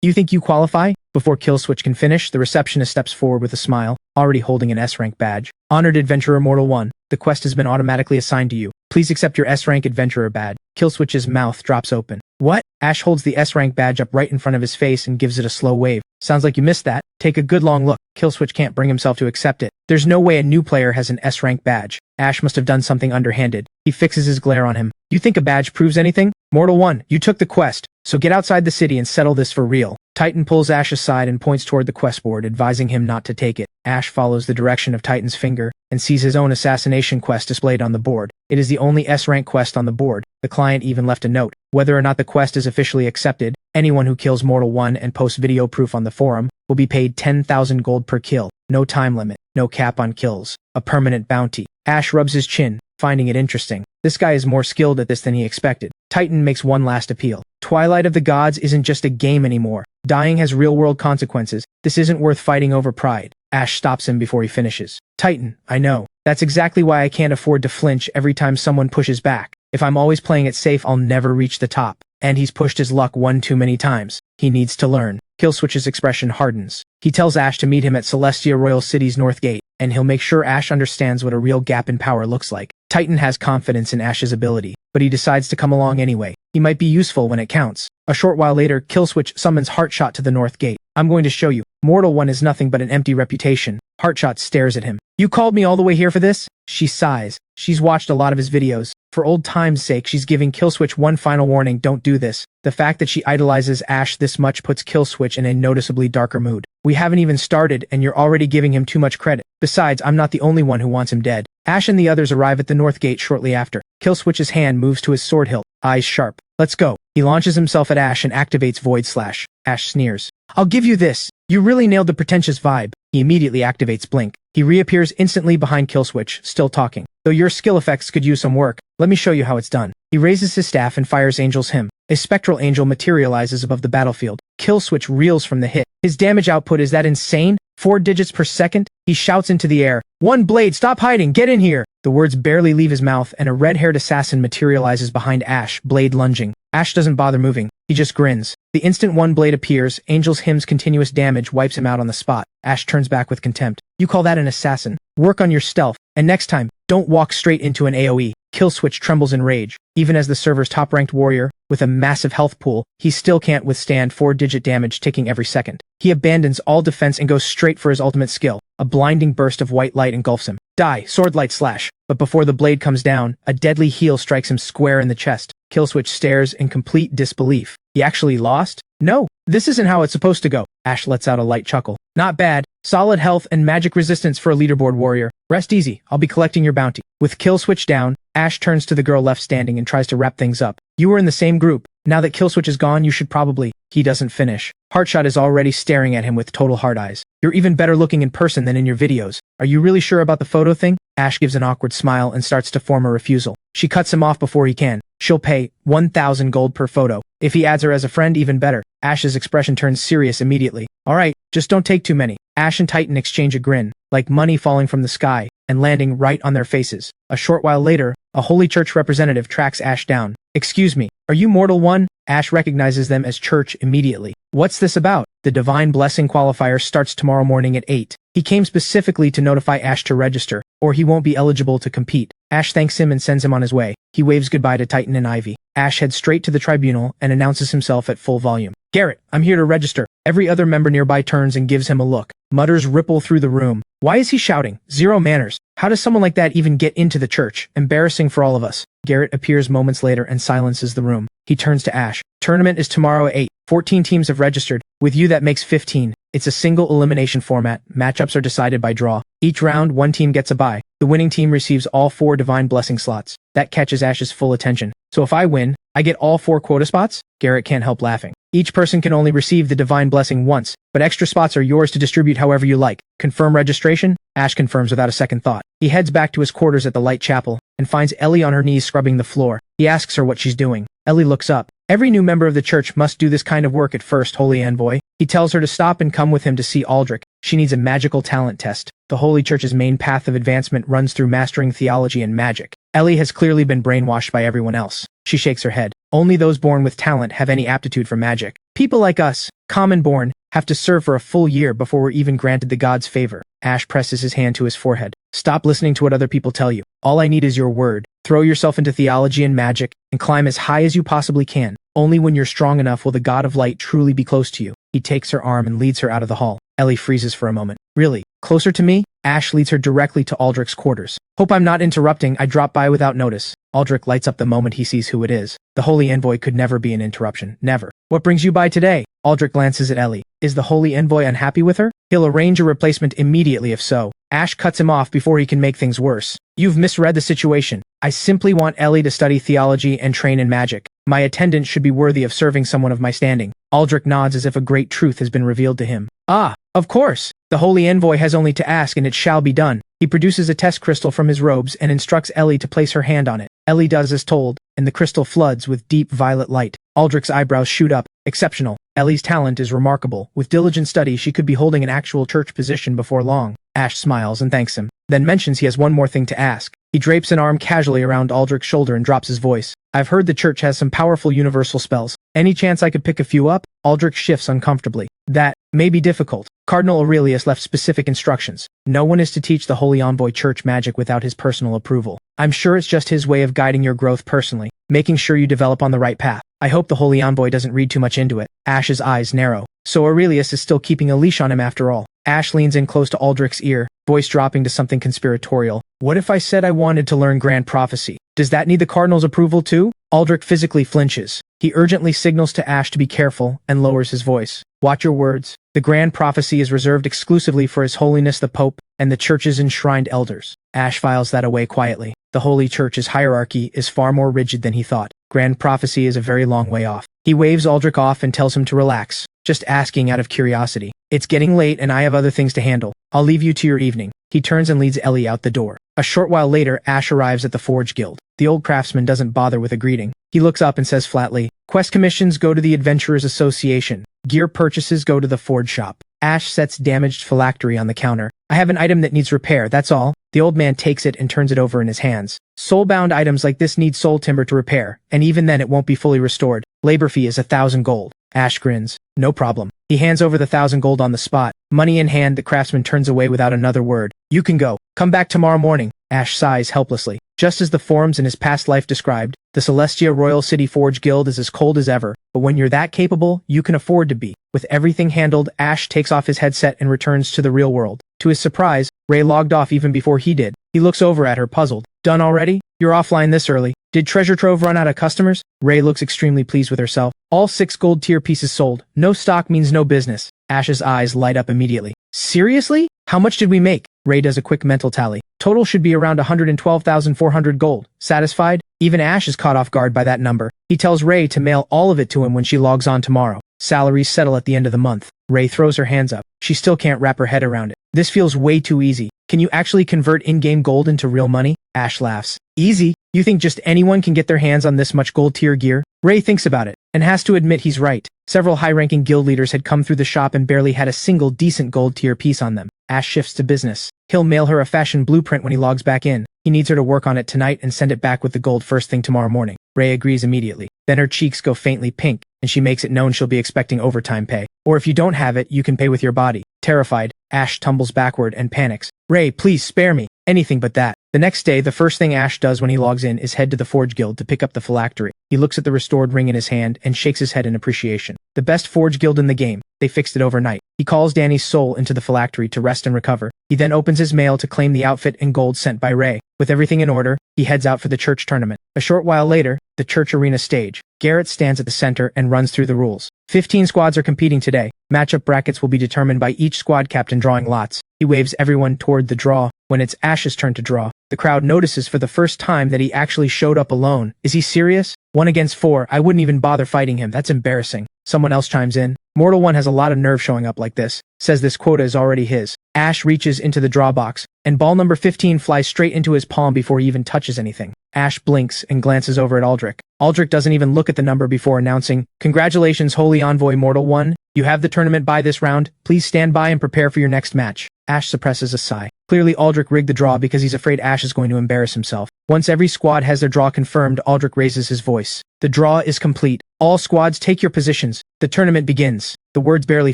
A: You think you qualify? Before Killswitch can finish, the receptionist steps forward with a smile, already holding an S-rank badge. Honored Adventurer Mortal 1, the quest has been automatically assigned to you. Please accept your S-rank Adventurer badge. Killswitch's mouth drops open. What? Ash holds the S-rank badge up right in front of his face and gives it a slow wave. Sounds like you missed that. Take a good long look. Killswitch can't bring himself to accept it. There's no way a new player has an S-rank badge. Ash must have done something underhanded. He fixes his glare on him. You think a badge proves anything? Mortal 1, you took the quest, so get outside the city and settle this for real. Titan pulls Ash aside and points toward the quest board, advising him not to take it. Ash follows the direction of Titan's finger and sees his own assassination quest displayed on the board. It is the only S-rank quest on the board. The client even left a note. Whether or not the quest is officially accepted, anyone who kills Mortal 1 and posts video proof on the forum will be paid 10,000 gold per kill. No time limit, no cap on kills. A permanent bounty. Ash rubs his chin, finding it interesting. This guy is more skilled at this than he expected. Titan makes one last appeal. Twilight of the Gods isn't just a game anymore. Dying has real-world consequences. This isn't worth fighting over pride. Ash stops him before he finishes. Titan, I know. That's exactly why I can't afford to flinch every time someone pushes back. If I'm always playing it safe, I'll never reach the top. And he's pushed his luck one too many times. He needs to learn. Killswitch's expression hardens. He tells Ash to meet him at Celestia Royal City's North Gate, and he'll make sure Ash understands what a real gap in power looks like. Titan has confidence in Ash's ability, but he decides to come along anyway. He might be useful when it counts. A short while later, Killswitch summons Heartshot to the North Gate. I'm going to show you. Mortal 1 is nothing but an empty reputation. Heartshot stares at him. You called me all the way here for this? She sighs. She's watched a lot of his videos. For old time's sake, she's giving Killswitch one final warning, don't do this. The fact that she idolizes Ash this much puts Killswitch in a noticeably darker mood. We haven't even started, and you're already giving him too much credit. Besides, I'm not the only one who wants him dead. Ash and the others arrive at the North Gate shortly after. Killswitch's hand moves to his sword hilt, eyes sharp. Let's go. He launches himself at Ash and activates Void Slash. Ash sneers. I'll give you this. You really nailed the pretentious vibe. He immediately activates Blink. He reappears instantly behind Killswitch, still talking. Though your skill effects could use some work, let me show you how it's done. He raises his staff and fires Angel's Hymn. A spectral angel materializes above the battlefield. Killswitch reels from the hit. His damage output is that insane? 4 digits per second? He shouts into the air. One blade, stop hiding, get in here! The words barely leave his mouth and a red-haired assassin materializes behind Ash, blade lunging. Ash doesn't bother moving. He just grins. The instant one blade appears, Angel's Hymn's continuous damage wipes him out on the spot. Ash turns back with contempt. You call that an assassin? Work on your stealth. And next time, don't walk straight into an AoE. Killswitch trembles in rage. Even as the server's top-ranked warrior, with a massive health pool, he still can't withstand 4-digit damage ticking every second. He abandons all defense and goes straight for his ultimate skill. A blinding burst of white light engulfs him. Die, sword light slash. But before the blade comes down, a deadly heel strikes him square in the chest. Killswitch stares in complete disbelief. He actually lost? No, this isn't how it's supposed to go. Ash lets out a light chuckle. Not bad. Solid health and magic resistance for a leaderboard warrior. Rest easy, I'll be collecting your bounty. With Killswitch down, Ash turns to the girl left standing and tries to wrap things up. You were in the same group. Now that Killswitch is gone, you should probably... He doesn't finish. Heartshot is already staring at him with total hard eyes. You're even better looking in person than in your videos. Are you really sure about the photo thing? Ash gives an awkward smile and starts to form a refusal. She cuts him off before he can. She'll pay 1,000 gold per photo. If he adds her as a friend, even better. Ash's expression turns serious immediately. Alright, just don't take too many. Ash and Titan exchange a grin, like money falling from the sky, and landing right on their faces. A short while later, a Holy Church representative tracks Ash down. Excuse me, are you Mortal One? Ash recognizes them as Church immediately. What's this about? The Divine Blessing qualifier starts tomorrow morning at 8. He came specifically to notify Ash to register, or he won't be eligible to compete. Ash thanks him and sends him on his way. He waves goodbye to Titan and Ivy. Ash heads straight to the tribunal and announces himself at full volume. Garrett, I'm here to register. Every other member nearby turns and gives him a look. Mutters ripple through the room. Why is he shouting? Zero manners. How does someone like that even get into the church? Embarrassing for all of us. Garrett appears moments later and silences the room. He turns to Ash. Tournament is tomorrow at 8. 14 teams have registered. With you that makes 15. It's a single elimination format. Matchups are decided by draw. Each round, one team gets a bye. The winning team receives all 4 Divine Blessing slots. That catches Ash's full attention. So if I win, I get all 4 quota spots? Garrett can't help laughing. Each person can only receive the Divine Blessing once, but extra spots are yours to distribute however you like. Confirm registration? Ash confirms without a second thought. He heads back to his quarters at the Light Chapel, and finds Ellie on her knees scrubbing the floor. He asks her what she's doing. Ellie looks up. Every new member of the church must do this kind of work at first, Holy Envoy. He tells her to stop and come with him to see Aldrich. She needs a magical talent test. The Holy Church's main path of advancement runs through mastering theology and magic. Ellie has clearly been brainwashed by everyone else. She shakes her head. Only those born with talent have any aptitude for magic. People like us, common born, have to serve for a full year before we're even granted the god's favor. Ash presses his hand to his forehead. Stop listening to what other people tell you. All I need is your word. Throw yourself into theology and magic, and climb as high as you possibly can. Only when you're strong enough will the God of Light truly be close to you. He takes her arm and leads her out of the hall. Ellie freezes for a moment. Really? Closer to me? Ash leads her directly to Aldrich's quarters. Hope I'm not interrupting. I drop by without notice. Aldrich lights up the moment he sees who it is. The Holy Envoy could never be an interruption. Never. What brings you by today? Aldrich glances at Ellie. Is the Holy Envoy unhappy with her? He'll arrange a replacement immediately if so. Ash cuts him off before he can make things worse. You've misread the situation. I simply want Ellie to study theology and train in magic. My attendance should be worthy of serving someone of my standing. Aldrich nods as if a great truth has been revealed to him. Ah, of course. The Holy Envoy has only to ask and it shall be done. He produces a test crystal from his robes and instructs Ellie to place her hand on it. Ellie does as told, and the crystal floods with deep violet light. Aldrich's eyebrows shoot up. Exceptional. Ellie's talent is remarkable. With diligent study, she could be holding an actual church position before long. Ash smiles and thanks him, then mentions he has one more thing to ask. He drapes an arm casually around Aldrich's shoulder and drops his voice. I've heard the church has some powerful universal spells. Any chance I could pick a few up? Aldrich shifts uncomfortably. That may be difficult. Cardinal Aurelius left specific instructions. No one is to teach the Holy Envoy church magic without his personal approval. I'm sure it's just his way of guiding your growth personally, making sure you develop on the right path. I hope the Holy Envoy doesn't read too much into it. Ash's eyes narrow. So Aurelius is still keeping a leash on him after all. Ash leans in close to Aldrich's ear, voice dropping to something conspiratorial. What if I said I wanted to learn Grand Prophecy? Does that need the Cardinal's approval too? Aldrich physically flinches. He urgently signals to Ash to be careful and lowers his voice. Watch your words. The Grand Prophecy is reserved exclusively for His Holiness the Pope and the Church's enshrined elders. Ash files that away quietly. The Holy Church's hierarchy is far more rigid than he thought. Grand Prophecy is a very long way off. He waves Aldrich off and tells him to relax. Just asking out of curiosity. It's getting late and I have other things to handle. I'll leave you to your evening. He turns and leads Ellie out the door. A short while later, Ash arrives at the Forge Guild. The old craftsman doesn't bother with a greeting. He looks up and says flatly, Quest commissions go to the Adventurers Association. Gear purchases go to the Forge Shop. Ash sets damaged phylactery on the counter. I have an item that needs repair, that's all. The old man takes it and turns it over in his hands. Soul-bound items like this need soul timber to repair, and even then it won't be fully restored. Labor fee is 1,000 gold. Ash grins. No problem. He hands over the 1,000 gold on the spot. Money in hand, the craftsman turns away without another word. You can go. Come back tomorrow morning. Ash sighs helplessly. Just as the forums in his past life described, the Celestia Royal City Forge Guild is as cold as ever, but when you're that capable, you can afford to be. With everything handled, Ash takes off his headset and returns to the real world. To his surprise, Ray logged off even before he did. He looks over at her puzzled. Done already? You're offline this early. Did Treasure Trove run out of customers? Ray looks extremely pleased with herself. All 6 gold tier pieces sold. No stock means no business. Ash's eyes light up immediately. Seriously? How much did we make? Ray does a quick mental tally. Total should be around 112,400 gold. Satisfied? Even Ash is caught off guard by that number. He tells Ray to mail all of it to him when she logs on tomorrow. Salaries settle at the end of the month. Ray throws her hands up. She still can't wrap her head around it. This feels way too easy. Can you actually convert in-game gold into real money? Ash laughs. Easy? You think just anyone can get their hands on this much gold tier gear? Ray thinks about it, and has to admit he's right. Several high-ranking guild leaders had come through the shop and barely had a single decent gold tier piece on them. Ash shifts to business. He'll mail her a fashion blueprint when he logs back in. He needs her to work on it tonight and send it back with the gold first thing tomorrow morning. Ray agrees immediately. Then her cheeks go faintly pink, and she makes it known she'll be expecting overtime pay. Or if you don't have it, you can pay with your body. Terrified, Ash tumbles backward and panics. Ray, please spare me. Anything but that. The next day, the first thing Ash does when he logs in is head to the Forge Guild to pick up the phylactery. He looks at the restored ring in his hand and shakes his head in appreciation. The best Forge Guild in the game. They fixed it overnight. He calls Danny's soul into the phylactery to rest and recover. He then opens his mail to claim the outfit and gold sent by Ray. With everything in order, he heads out for the church tournament. A short while later, the church arena stage. Garrett stands at the center and runs through the rules. 15 squads are competing today. Matchup brackets will be determined by each squad captain drawing lots. He waves everyone toward the draw. When it's Ash's turn to draw, the crowd notices for the first time that he actually showed up alone. Is he serious? 1 against 4, I wouldn't even bother fighting him, that's embarrassing. Someone else chimes in. Mortal One has a lot of nerve showing up like this. Says this quota is already his. Ash reaches into the draw box, and ball number 15 flies straight into his palm before he even touches anything. Ash blinks and glances over at Aldrich. Aldrich doesn't even look at the number before announcing, "Congratulations, Holy Envoy Mortal One. You have the tournament bye this round. Please stand by and prepare for your next match." Ash suppresses a sigh. Clearly Aldrich rigged the draw because he's afraid Ash is going to embarrass himself. Once every squad has their draw confirmed, Aldrich raises his voice. The draw is complete. All squads take your positions. The tournament begins. The words barely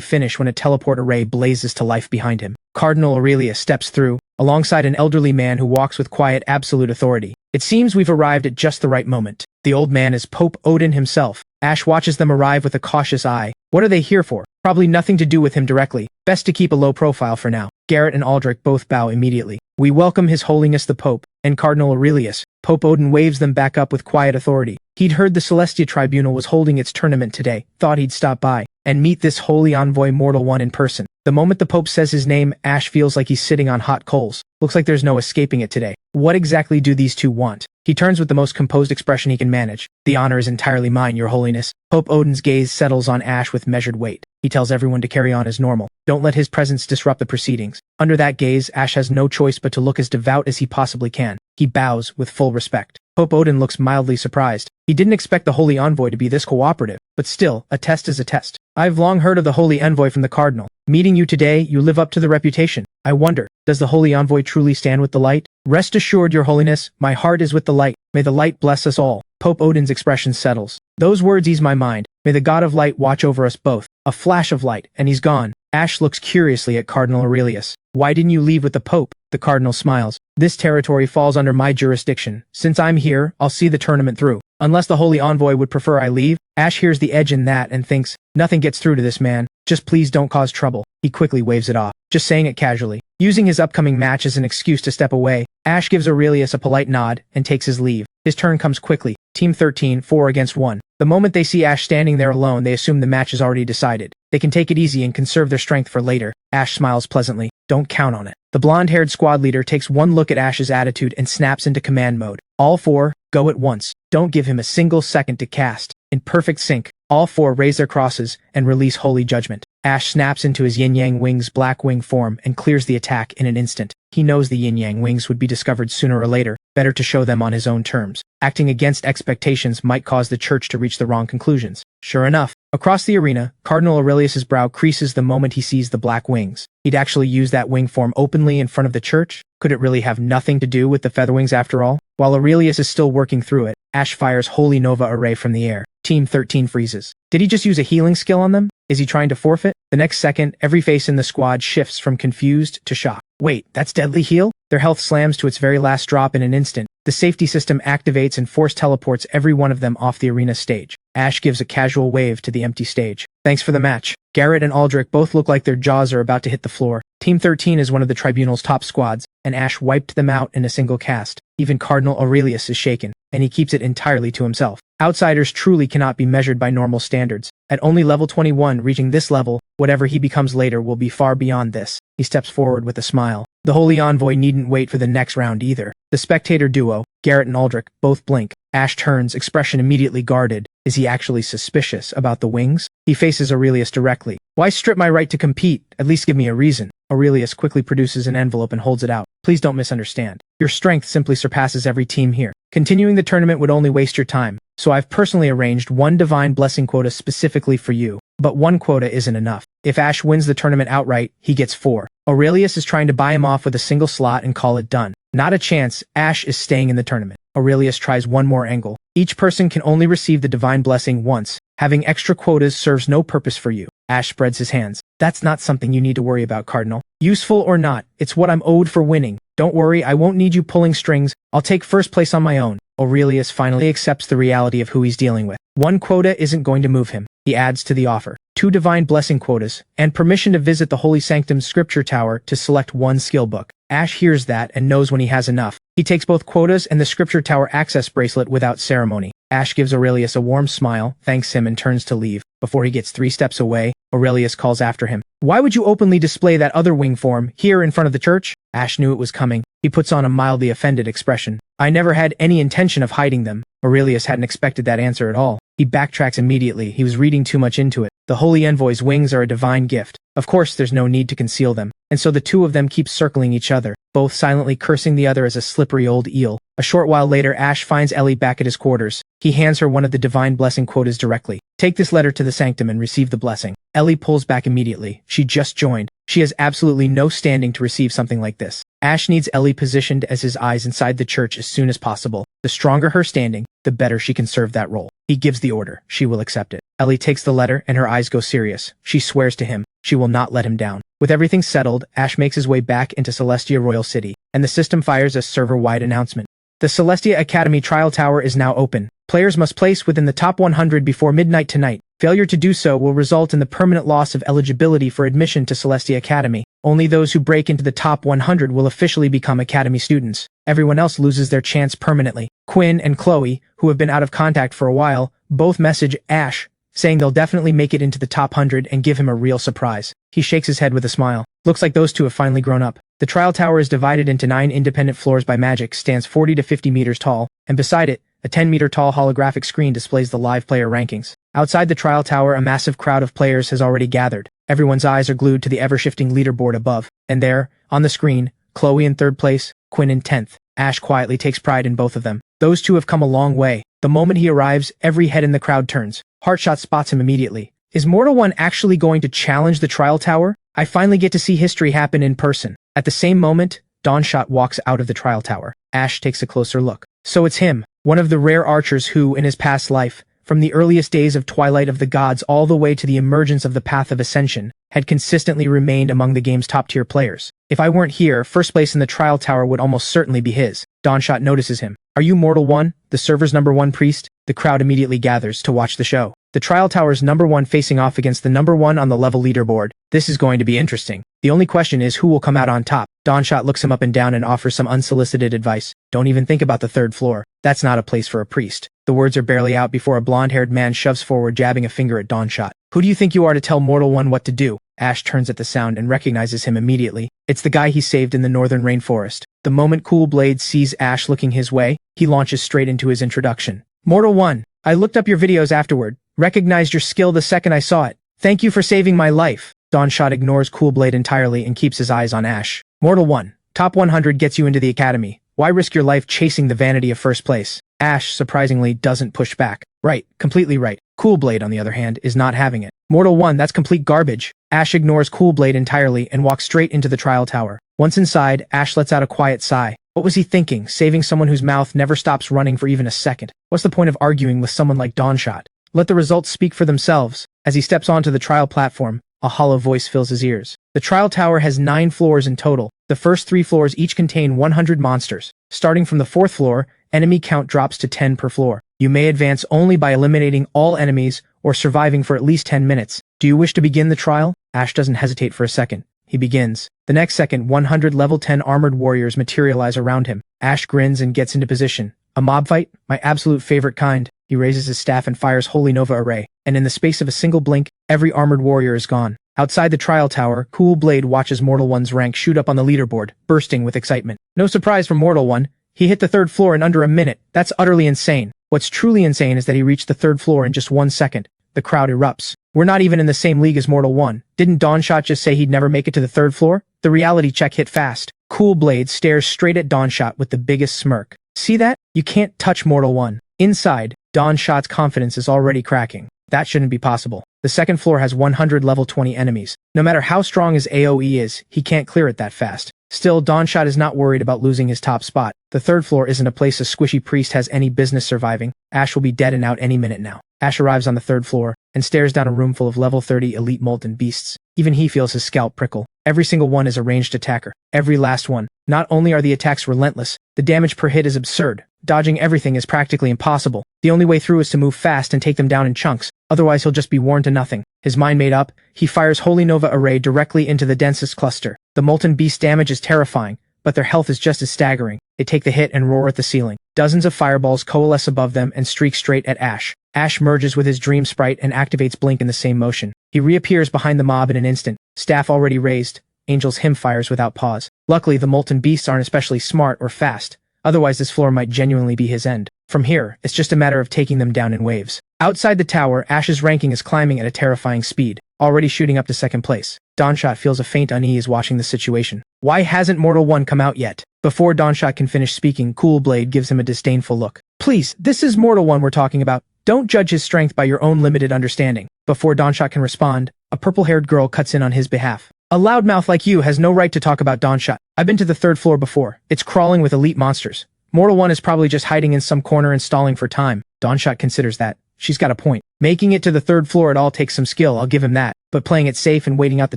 A: finish when a teleport array blazes to life behind him. Cardinal Aurelius steps through, alongside an elderly man who walks with quiet, absolute authority. It seems we've arrived at just the right moment. The old man is Pope Odin himself. Ash watches them arrive with a cautious eye. What are they here for? Probably nothing to do with him directly. Best to keep a low profile for now. Garrett and Aldrich both bow immediately. We welcome His Holiness the Pope, and Cardinal Aurelius. Pope Odin waves them back up with quiet authority. He'd heard the Celestia Tribunal was holding its tournament today, thought he'd stop by and meet this holy envoy Mortal One in person. The moment the Pope says his name, Ash feels like he's sitting on hot coals. Looks like there's no escaping it today. What exactly do these two want? He turns with the most composed expression he can manage. The honor is entirely mine, Your Holiness. Pope Odin's gaze settles on Ash with measured weight. He tells everyone to carry on as normal. Don't let his presence disrupt the proceedings. Under that gaze, Ash has no choice but to look as devout as he possibly can. He bows with full respect. Pope Odin looks mildly surprised. He didn't expect the Holy Envoy to be this cooperative, but still, a test is a test. I've long heard of the Holy Envoy from the Cardinal. Meeting you today, you live up to the reputation. I wonder, does the Holy Envoy truly stand with the light? Rest assured, Your Holiness, my heart is with the light. May the light bless us all. Pope Odin's expression settles. Those words ease my mind. May the God of Light watch over us both. A flash of light, and he's gone. Ash looks curiously at Cardinal Aurelius. Why didn't you leave with the Pope? The Cardinal smiles. This territory falls under my jurisdiction. Since I'm here, I'll see the tournament through. Unless the Holy Envoy would prefer I leave. Ash hears the edge in that and thinks, nothing gets through to this man. Just please don't cause trouble. He quickly waves it off, just saying it casually. Using his upcoming match as an excuse to step away, Ash gives Aurelius a polite nod and takes his leave. His turn comes quickly. Team 13, 4 against 1. The moment they see Ash standing there alone, they assume the match is already decided. They can take it easy and conserve their strength for later. Ash smiles pleasantly. Don't count on it. The blonde-haired squad leader takes one look at Ash's attitude and snaps into command mode. All 4, go at once. Don't give him a single second to cast. In perfect sync, all 4 raise their crosses and release Holy Judgment. Ash snaps into his Yin-Yang Wings black wing form and clears the attack in an instant. He knows the Yin-Yang Wings would be discovered sooner or later. Better to show them on his own terms. Acting against expectations might cause the church to reach the wrong conclusions. Sure enough, across the arena, Cardinal Aurelius's brow creases the moment he sees the black wings. He'd actually use that wing form openly in front of the church? Could it really have nothing to do with the Featherwings after all? While Aurelius is still working through it, Ash fires Holy Nova Array from the air. Team 13 freezes. Did he just use a healing skill on them? Is he trying to forfeit? The next second, every face in the squad shifts from confused to shocked. Wait, that's Deadly Heal? Their health slams to its very last drop in an instant. The safety system activates and force teleports every one of them off the arena stage. Ash gives a casual wave to the empty stage. Thanks for the match. Garrett and Aldrich both look like their jaws are about to hit the floor. Team 13 is one of the Tribunal's top squads, and Ash wiped them out in a single cast. Even Cardinal Aurelius is shaken, and he keeps it entirely to himself. Outsiders truly cannot be measured by normal standards. At only level 21, reaching this level, whatever he becomes later will be far beyond this. He steps forward with a smile. The Holy Envoy needn't wait for the next round either. The spectator duo, Garrett and Aldrich, both blink. Ash turns, expression immediately guarded. Is he actually suspicious about the wings? He faces Aurelius directly. Why strip my right to compete? At least give me a reason. Aurelius quickly produces an envelope and holds it out. Please don't misunderstand. Your strength simply surpasses every team here. Continuing the tournament would only waste your time, so I've personally arranged one divine blessing quota specifically for you. But one quota isn't enough. If Ash wins the tournament outright, he gets 4. Aurelius is trying to buy him off with a single slot and call it done. Not a chance, Ash is staying in the tournament. Aurelius tries one more angle. Each person can only receive the divine blessing once. Having extra quotas serves no purpose for you. Ash spreads his hands. That's not something you need to worry about, Cardinal. Useful or not, it's what I'm owed for winning. Don't worry, I won't need you pulling strings. I'll take first place on my own. Aurelius finally accepts the reality of who he's dealing with. One quota isn't going to move him. He adds to the offer 2 divine blessing quotas, and permission to visit the Holy Sanctum's scripture tower to select one skill book. Ash hears that and knows when he has enough. He takes both quotas and the scripture tower access bracelet without ceremony. Ash gives Aurelius a warm smile, thanks him and turns to leave. Before he gets 3 steps away, Aurelius calls after him. Why would you openly display that other wing form here in front of the church? Ash knew it was coming. He puts on a mildly offended expression. I never had any intention of hiding them. Aurelius hadn't expected that answer at all. He backtracks immediately. He was reading too much into it. The Holy Envoy's wings are a divine gift. Of course, there's no need to conceal them. And so the two of them keep circling each other, both silently cursing the other as a slippery old eel. A short while later, Ash finds Ellie back at his quarters. He hands her one of the divine blessing quotas directly. Take this letter to the sanctum and receive the blessing. Ellie pulls back immediately. She just joined. She has absolutely no standing to receive something like this. Ash needs Ellie positioned as his eyes inside the church as soon as possible. The stronger her standing, the better she can serve that role. He gives the order. She will accept it. Ellie takes the letter and her eyes go serious. She swears to him. She will not let him down. With everything settled, Ash makes his way back into Celestia Royal City, and the system fires a server-wide announcement. The Celestia Academy trial tower is now open. Players must place within the top 100 before midnight tonight. Failure to do so will result in the permanent loss of eligibility for admission to Celestia Academy. Only those who break into the top 100 will officially become Academy students. Everyone else loses their chance permanently. Quinn and Chloe, who have been out of contact for a while, both message Ash, saying they'll definitely make it into the top 100 and give him a real surprise. He shakes his head with a smile. Looks like those two have finally grown up. The trial tower is divided into 9 independent floors by magic, stands 40 to 50 meters tall, and beside it, a 10-meter-tall holographic screen displays the live player rankings. Outside the trial tower, a massive crowd of players has already gathered. Everyone's eyes are glued to the ever-shifting leaderboard above. And there, on the screen, Chloe in 3rd place, Quinn in 10th. Ash quietly takes pride in both of them. Those two have come a long way. The moment he arrives, every head in the crowd turns. Heartshot spots him immediately. Is Mortal One actually going to challenge the trial tower? I finally get to see history happen in person. At the same moment, Dawnshot walks out of the trial tower. Ash takes a closer look. So it's him, one of the rare archers who, in his past life, from the earliest days of Twilight of the Gods all the way to the emergence of the Path of Ascension, had consistently remained among the game's top-tier players. If I weren't here, first place in the trial tower would almost certainly be his. Dawnshot notices him. Are you Mortal One, the server's #1 priest? The crowd immediately gathers to watch the show. The trial tower's #1 facing off against the #1 on the level leaderboard. This is going to be interesting. The only question is who will come out on top. Dawnshot looks him up and down and offers some unsolicited advice. Don't even think about the 3rd floor. That's not a place for a priest. The words are barely out before a blonde-haired man shoves forward, jabbing a finger at Dawnshot. Who do you think you are to tell Mortal One what to do? Ash turns at the sound and recognizes him immediately. It's the guy he saved in the northern rainforest. The moment Cool Blade sees Ash looking his way, he launches straight into his introduction. Mortal One, I looked up your videos afterward. Recognized your skill the second I saw it. Thank you for saving my life. Dawnshot ignores Cool Blade entirely and keeps his eyes on Ash. Mortal One, top 100 gets you into the academy. Why risk your life chasing the vanity of first place? Ash, surprisingly, doesn't push back. Right, completely right. Cool Blade, on the other hand, is not having it. Mortal One, that's complete garbage. Ash ignores Cool Blade entirely and walks straight into the trial tower. Once inside, Ash lets out a quiet sigh. What was he thinking, saving someone whose mouth never stops running for even a second? What's the point of arguing with someone like Dawnshot? Let the results speak for themselves. As he steps onto the trial platform, a hollow voice fills his ears. The trial tower has 9 floors in total. The first 3 floors each contain 100 monsters. Starting from the 4th floor, enemy count drops to 10 per floor. You may advance only by eliminating all enemies or surviving for at least 10 minutes. Do you wish to begin the trial? Ash doesn't hesitate for a second. He begins. The next second, 100 level 10 armored warriors materialize around him. Ash grins and gets into position. A mob fight? My absolute favorite kind. He raises his staff and fires Holy Nova Array, and in the space of a single blink, every armored warrior is gone. Outside the trial tower, Cool Blade watches Mortal One's rank shoot up on the leaderboard, bursting with excitement. No surprise for Mortal One. He hit the 3rd floor in under a minute. That's utterly insane. What's truly insane is that he reached the 3rd floor in just 1 second. The crowd erupts. We're not even in the same league as Mortal One. Didn't Dawnshot just say he'd never make it to the 3rd floor? The reality check hit fast. Cool Blade stares straight at Dawnshot with the biggest smirk. See that? You can't touch Mortal One. Inside, Dawnshot's confidence is already cracking. That shouldn't be possible. The second floor has 100 level 20 enemies. No matter how strong his AoE is, he can't clear it that fast. Still, Dawnshot is not worried about losing his top spot. The third floor isn't a place a squishy priest has any business surviving. Ash will be dead and out any minute now. Ash arrives on the third floor and stares down a room full of level 30 elite molten beasts. Even he feels his scalp prickle. Every single one is a ranged attacker. Every last one. Not only are the attacks relentless, the damage per hit is absurd. Dodging everything is practically impossible. The only way through is to move fast and take them down in chunks, otherwise he'll just be worn to nothing. His mind made up, he fires Holy Nova Array directly into the densest cluster. The molten beast damage is terrifying, but their health is just as staggering. They take the hit and roar at the ceiling. Dozens of fireballs coalesce above them and streak straight at Ash. Ash merges with his dream sprite and activates Blink in the same motion. He reappears behind the mob in an instant, staff already raised. Angel's hymn fires without pause. Luckily, the molten beasts aren't especially smart or fast. Otherwise, this floor might genuinely be his end. From here, it's just a matter of taking them down in waves. Outside the tower, Ash's ranking is climbing at a terrifying speed, already shooting up to second place. Dawnshot feels a faint unease watching the situation. Why hasn't Mortal One come out yet? Before Dawnshot can finish speaking, Cool Blade gives him a disdainful look. Please, this is Mortal One we're talking about. Don't judge his strength by your own limited understanding. Before Dawnshot can respond, a purple-haired girl cuts in on his behalf. A loudmouth like you has no right to talk about Dawnshot. I've been to the third floor before. It's crawling with elite monsters. Mortal One is probably just hiding in some corner and stalling for time. Dawnshot considers that. She's got a point. Making it to the third floor at all takes some skill, I'll give him that. But playing it safe and waiting out the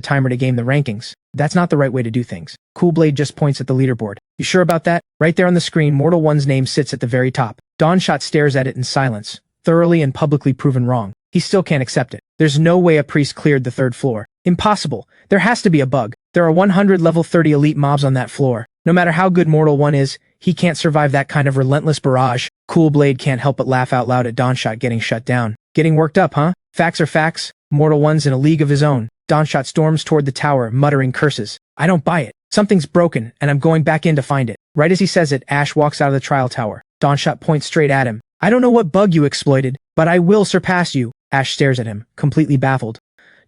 A: timer to game the rankings, that's not the right way to do things. Cool Blade just points at the leaderboard. You sure about that? Right there on the screen, Mortal One's name sits at the very top. Dawnshot stares at it in silence, thoroughly and publicly proven wrong. He still can't accept it. There's no way a priest cleared the third floor. Impossible. There has to be a bug. There are 100 level 30 elite mobs on that floor. No matter how good Mortal One is, he can't survive that kind of relentless barrage. Cool Blade can't help but laugh out loud at Dawnshot getting shut down. Getting worked up, huh? Facts are facts. Mortal One's in a league of his own. Dawnshot storms toward the tower, muttering curses. I don't buy it. Something's broken, and I'm going back in to find it. Right as he says it, Ash walks out of the trial tower. Dawnshot points straight at him. I don't know what bug you exploited, but I will surpass you. Ash stares at him, completely baffled.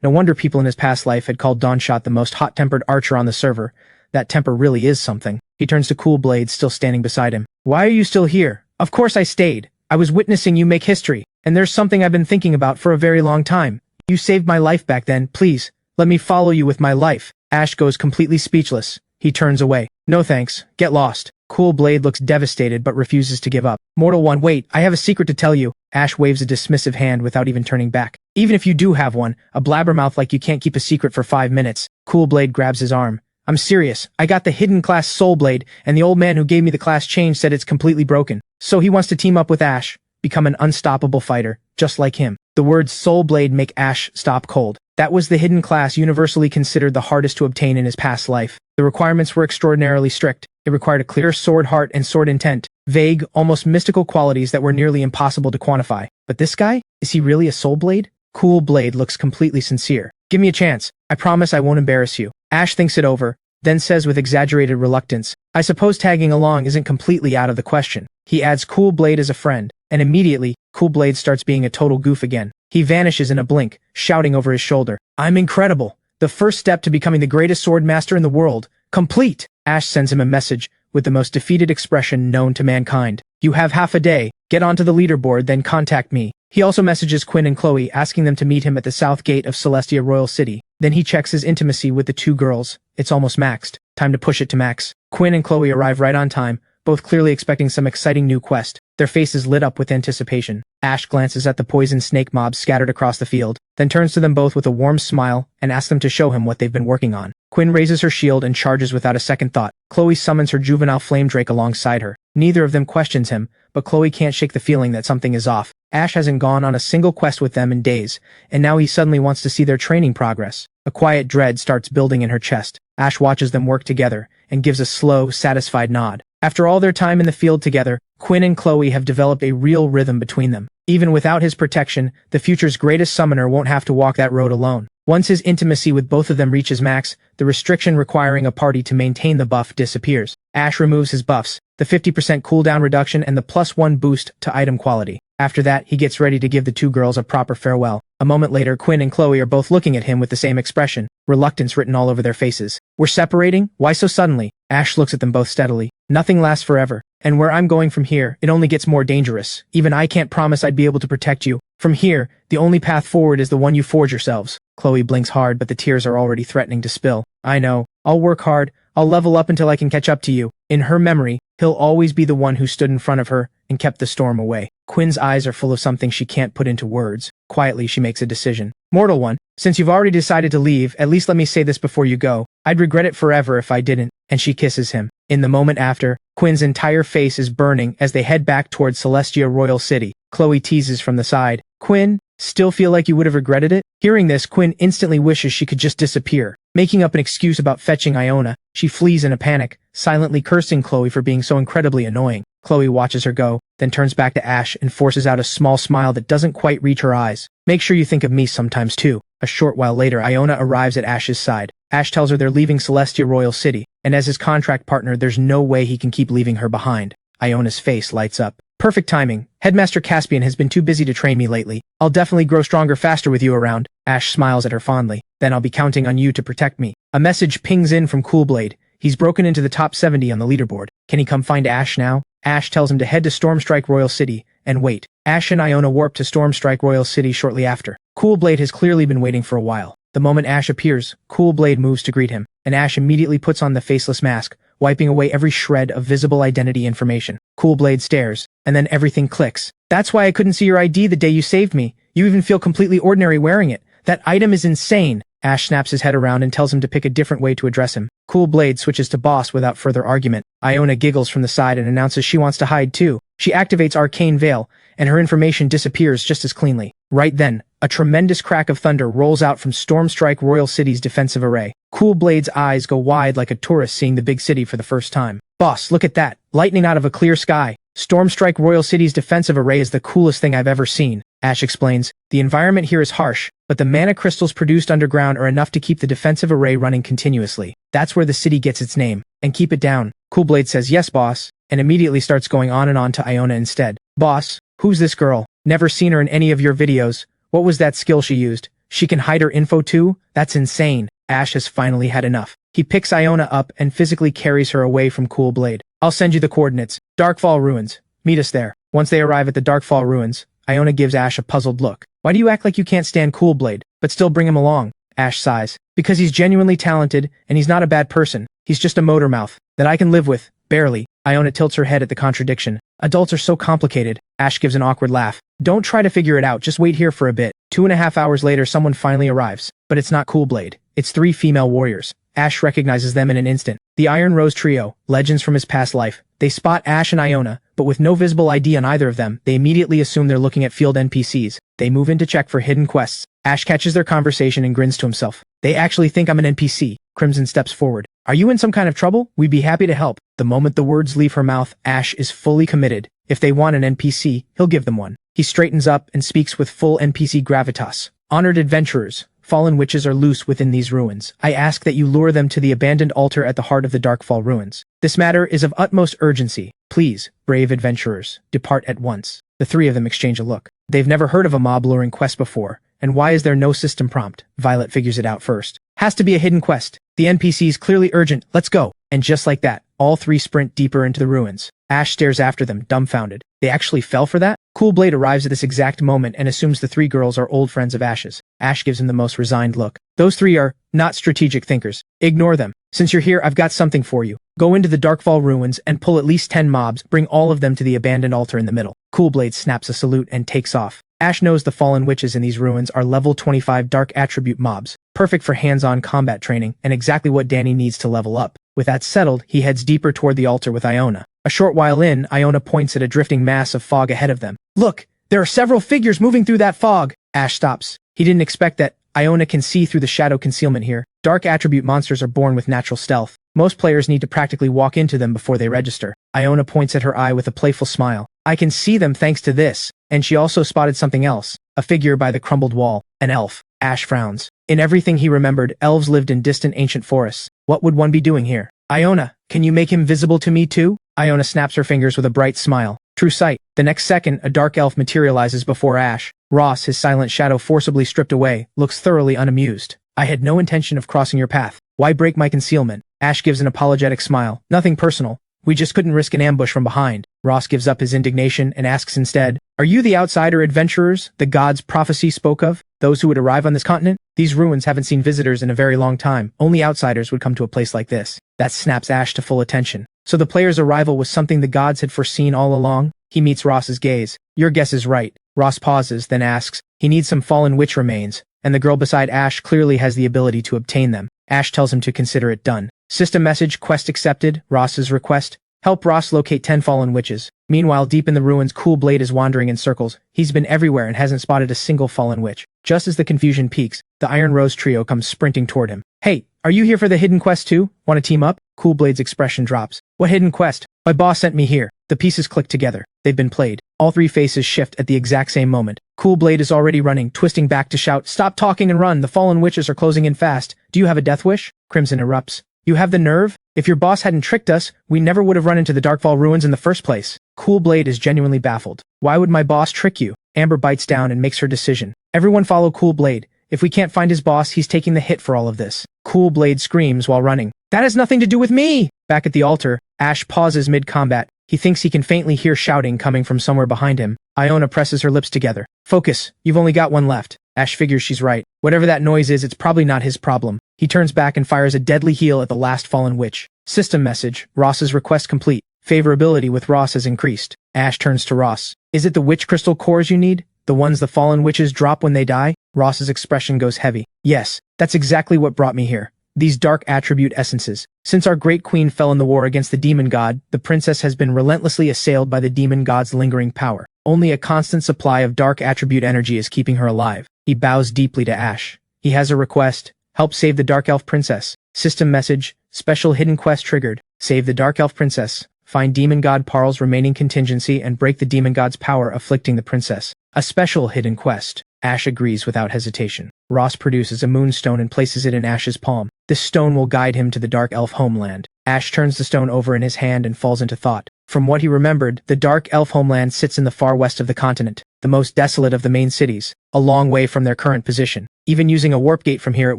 A: No wonder people in his past life had called Dawnshot the most hot-tempered archer on the server. That temper really is something. He turns to Cool Blade, still standing beside him. Why are you still here? Of course I stayed. I was witnessing you make history, and there's something I've been thinking about for a very long time. You saved my life back then, please. Let me follow you with my life. Ash goes completely speechless. He turns away. No thanks. Get lost. Cool Blade looks devastated but refuses to give up. Mortal One, wait, I have a secret to tell you. Ash waves a dismissive hand without even turning back. Even if you do have one, a blabbermouth like you can't keep a secret for 5 minutes. Cool Blade grabs his arm. I'm serious. I got the hidden class Soul Blade, and the old man who gave me the class change said it's completely broken. So he wants to team up with Ash, become an unstoppable fighter, just like him. The words Soul Blade make Ash stop cold. That was the hidden class universally considered the hardest to obtain in his past life. The requirements were extraordinarily strict. It required a clear sword heart and sword intent, vague, almost mystical qualities that were nearly impossible to quantify. But this guy? Is he really a Soul Blade? Cool Blade looks completely sincere. Give me a chance. I promise I won't embarrass you. Ash thinks it over, then says with exaggerated reluctance, I suppose tagging along isn't completely out of the question. He adds Cool Blade as a friend, and immediately, Cool Blade starts being a total goof again. He vanishes in a blink, shouting over his shoulder, I'm incredible! The first step to becoming the greatest sword master in the world. Complete! Ash sends him a message, with the most defeated expression known to mankind. You have half a day. Get onto the leaderboard, then contact me. He also messages Quinn and Chloe, asking them to meet him at the south gate of Celestia Royal City. Then he checks his intimacy with the 2 girls. It's almost maxed. Time to push it to max. Quinn and Chloe arrive right on time, both clearly expecting some exciting new quest. Their faces lit up with anticipation. Ash glances at the poison snake mobs scattered across the field, then turns to them both with a warm smile and asks them to show him what they've been working on. Quinn raises her shield and charges without a second thought. Chloe summons her juvenile flame drake alongside her. Neither of them questions him, but Chloe can't shake the feeling that something is off. Ash hasn't gone on a single quest with them in days, and now he suddenly wants to see their training progress. A quiet dread starts building in her chest. Ash watches them work together, and gives a slow, satisfied nod. After all their time in the field together, Quinn and Chloe have developed a real rhythm between them. Even without his protection, the future's greatest summoner won't have to walk that road alone. Once his intimacy with both of them reaches max, the restriction requiring a party to maintain the buff disappears. Ash removes his buffs, the 50% cooldown reduction and the +1 boost to item quality. After that, he gets ready to give the 2 girls a proper farewell. A moment later, Quinn and Chloe are both looking at him with the same expression, reluctance written all over their faces. We're separating? Why so suddenly? Ash looks at them both steadily. Nothing lasts forever. And where I'm going from here, it only gets more dangerous. Even I can't promise I'd be able to protect you. From here, the only path forward is the one you forge yourselves. Chloe blinks hard, but the tears are already threatening to spill. I know. I'll work hard. I'll level up until I can catch up to you. In her memory, he'll always be the one who stood in front of her and kept the storm away. Quinn's eyes are full of something she can't put into words. Quietly, she makes a decision. Mortal one, since you've already decided to leave, at least let me say this before you go. I'd regret it forever if I didn't. And she kisses him. In the moment after, Quinn's entire face is burning as they head back towards Celestia Royal City. Chloe teases from the side. Quinn, still feel like you would have regretted it? Hearing this, Quinn instantly wishes she could just disappear. Making up an excuse about fetching Iona, she flees in a panic, silently cursing Chloe for being so incredibly annoying. Chloe watches her go, then turns back to Ash and forces out a small smile that doesn't quite reach her eyes. Make sure you think of me sometimes too. A short while later, Iona arrives at Ash's side. Ash tells her they're leaving Celestia Royal City, and as his contract partner, there's no way he can keep leaving her behind. Iona's face lights up. Perfect timing. Headmaster Caspian has been too busy to train me lately. I'll definitely grow stronger faster with you around. Ash smiles at her fondly. Then I'll be counting on you to protect me. A message pings in from Coolblade. He's broken into the top 70 on the leaderboard. Can he come find Ash now? Ash tells him to head to Stormstrike Royal City, and wait. Ash and Iona warp to Stormstrike Royal City shortly after. Coolblade has clearly been waiting for a while. The moment Ash appears, Coolblade moves to greet him, and Ash immediately puts on the faceless mask, wiping away every shred of visible identity information. Coolblade stares, and then everything clicks. That's why I couldn't see your ID the day you saved me. You even feel completely ordinary wearing it. That item is insane. Ash snaps his head around and tells him to pick a different way to address him. Coolblade switches to boss without further argument. Iona giggles from the side and announces she wants to hide too. She activates Arcane Veil, and her information disappears just as cleanly. Right then, a tremendous crack of thunder rolls out from Stormstrike Royal City's defensive array. Coolblade's eyes go wide like a tourist seeing the big city for the first time. Boss, look at that. Lightning out of a clear sky. Stormstrike Royal City's defensive array is the coolest thing I've ever seen. Ash explains. The environment here is harsh, but the mana crystals produced underground are enough to keep the defensive array running continuously. That's where the city gets its name. And keep it down. Coolblade says yes, boss, and immediately starts going on and on to Iona instead. Boss, who's this girl? Never seen her in any of your videos. What was that skill she used? She can hide her info too? That's insane. Ash has finally had enough. He picks Iona up and physically carries her away from Coolblade. I'll send you the coordinates. Darkfall Ruins. Meet us there. Once they arrive at the Darkfall Ruins, Iona gives Ash a puzzled look. Why do you act like you can't stand Coolblade, but still bring him along? Ash sighs. Because he's genuinely talented, and he's not a bad person. He's just a motor mouth that I can live with. Barely. Iona tilts her head at the contradiction. Adults are so complicated. Ash gives an awkward laugh. Don't try to figure it out, just wait here for a bit. 2.5 hours later, someone finally arrives. But it's not Coolblade. It's 3 female warriors. Ash recognizes them in an instant. The Iron Rose Trio, legends from his past life. They spot Ash and Iona, but with no visible ID on either of them, they immediately assume they're looking at field NPCs. They move in to check for hidden quests. Ash catches their conversation and grins to himself. They actually think I'm an NPC. Crimson steps forward. Are you in some kind of trouble? We'd be happy to help. The moment the words leave her mouth, Ash is fully committed. If they want an NPC, he'll give them one. He straightens up and speaks with full NPC gravitas. Honored adventurers, fallen witches are loose within these ruins. I ask that you lure them to the abandoned altar at the heart of the Darkfall ruins. This matter is of utmost urgency. Please, brave adventurers, depart at once. The 3 of them exchange a look. They've never heard of a mob luring quest before. And why is there no system prompt? Violet figures it out first. Has to be a hidden quest. The NPC's clearly urgent. Let's go. And just like that, all 3 sprint deeper into the ruins. Ash stares after them, dumbfounded. They actually fell for that? Coolblade arrives at this exact moment and assumes the 3 girls are old friends of Ash's. Ash gives him the most resigned look. Those 3 are not strategic thinkers. Ignore them. Since you're here, I've got something for you. Go into the Darkfall ruins and pull at least 10 mobs, bring all of them to the abandoned altar in the middle. Coolblade snaps a salute and takes off. Ash knows the fallen witches in these ruins are level 25 dark attribute mobs, perfect for hands-on combat training and exactly what Danny needs to level up. With that settled, he heads deeper toward the altar with Iona. A short while in, Iona points at a drifting mass of fog ahead of them. Look, there are several figures moving through that fog. Ash stops. He didn't expect that. Iona can see through the shadow concealment here. Dark attribute monsters are born with natural stealth. Most players need to practically walk into them before they register. Iona points at her eye with a playful smile. I can see them thanks to this. And she also spotted something else. A figure by the crumbled wall. An elf. Ash frowns. In everything he remembered, elves lived in distant ancient forests. What would one be doing here? Iona, can you make him visible to me too? Iona snaps her fingers with a bright smile. True sight. The next second, a dark elf materializes before Ash. Ross, his silent shadow forcibly stripped away, looks thoroughly unamused. I had no intention of crossing your path. Why break my concealment? Ash gives an apologetic smile. Nothing personal. We just couldn't risk an ambush from behind. Ross gives up his indignation and asks instead, "Are you the outsider adventurers the gods' prophecy spoke of? Those who would arrive on this continent? These ruins haven't seen visitors in a very long time. Only outsiders would come to a place like this." That snaps Ash to full attention. So the player's arrival was something the gods had foreseen all along? He meets Ross's gaze. "Your guess is right." Ross pauses, then asks, "He needs some fallen witch remains," and the girl beside Ash clearly has the ability to obtain them. Ash tells him to consider it done. System message, quest accepted, Ross's request. Help Ross locate 10 fallen witches. Meanwhile, deep in the ruins, Cool Blade is wandering in circles. He's been everywhere and hasn't spotted a single fallen witch. Just as the confusion peaks, the Iron Rose trio comes sprinting toward him. "Hey, are you here for the hidden quest too? Want to team up?" Cool Blade's expression drops. "What hidden quest? My boss sent me here." The pieces click together. They've been played. All three faces shift at the exact same moment. Cool Blade is already running, twisting back to shout, "Stop talking and run! The fallen witches are closing in fast. Do you have a death wish?" Crimson erupts. "You have the nerve? If your boss hadn't tricked us, we never would have run into the Darkfall ruins in the first place." Cool Blade is genuinely baffled. "Why would my boss trick you?" Amber bites down and makes her decision. "Everyone follow Cool Blade. If we can't find his boss, he's taking the hit for all of this." Cool Blade screams while running. "That has nothing to do with me!" Back at the altar, Ash pauses mid-combat. He thinks he can faintly hear shouting coming from somewhere behind him. Iona presses her lips together. "Focus, you've only got one left." Ash figures she's right. Whatever that noise is, it's probably not his problem. He turns back and fires a deadly heal at the last fallen witch. System message, Ross's request complete. Favorability with Ross has increased. Ash turns to Ross. "Is it the witch crystal cores you need? The ones the fallen witches drop when they die?" Ross's expression goes heavy. "Yes, that's exactly what brought me here. These dark attribute essences. Since our great queen fell in the war against the demon god, the princess has been relentlessly assailed by the demon god's lingering power. Only a constant supply of dark attribute energy is keeping her alive." He bows deeply to Ash. He has a request. Help save the Dark Elf Princess. System message, special hidden quest triggered. Save the Dark Elf Princess. Find Demon God Parl's remaining contingency and break the demon god's power afflicting the princess. A special hidden quest. Ash agrees without hesitation. Ross produces a moonstone and places it in Ash's palm. This stone will guide him to the Dark Elf homeland. Ash turns the stone over in his hand and falls into thought. From what he remembered, the Dark Elf homeland sits in the far west of the continent, the most desolate of the main cities, a long way from their current position. Even using a warp gate from here, it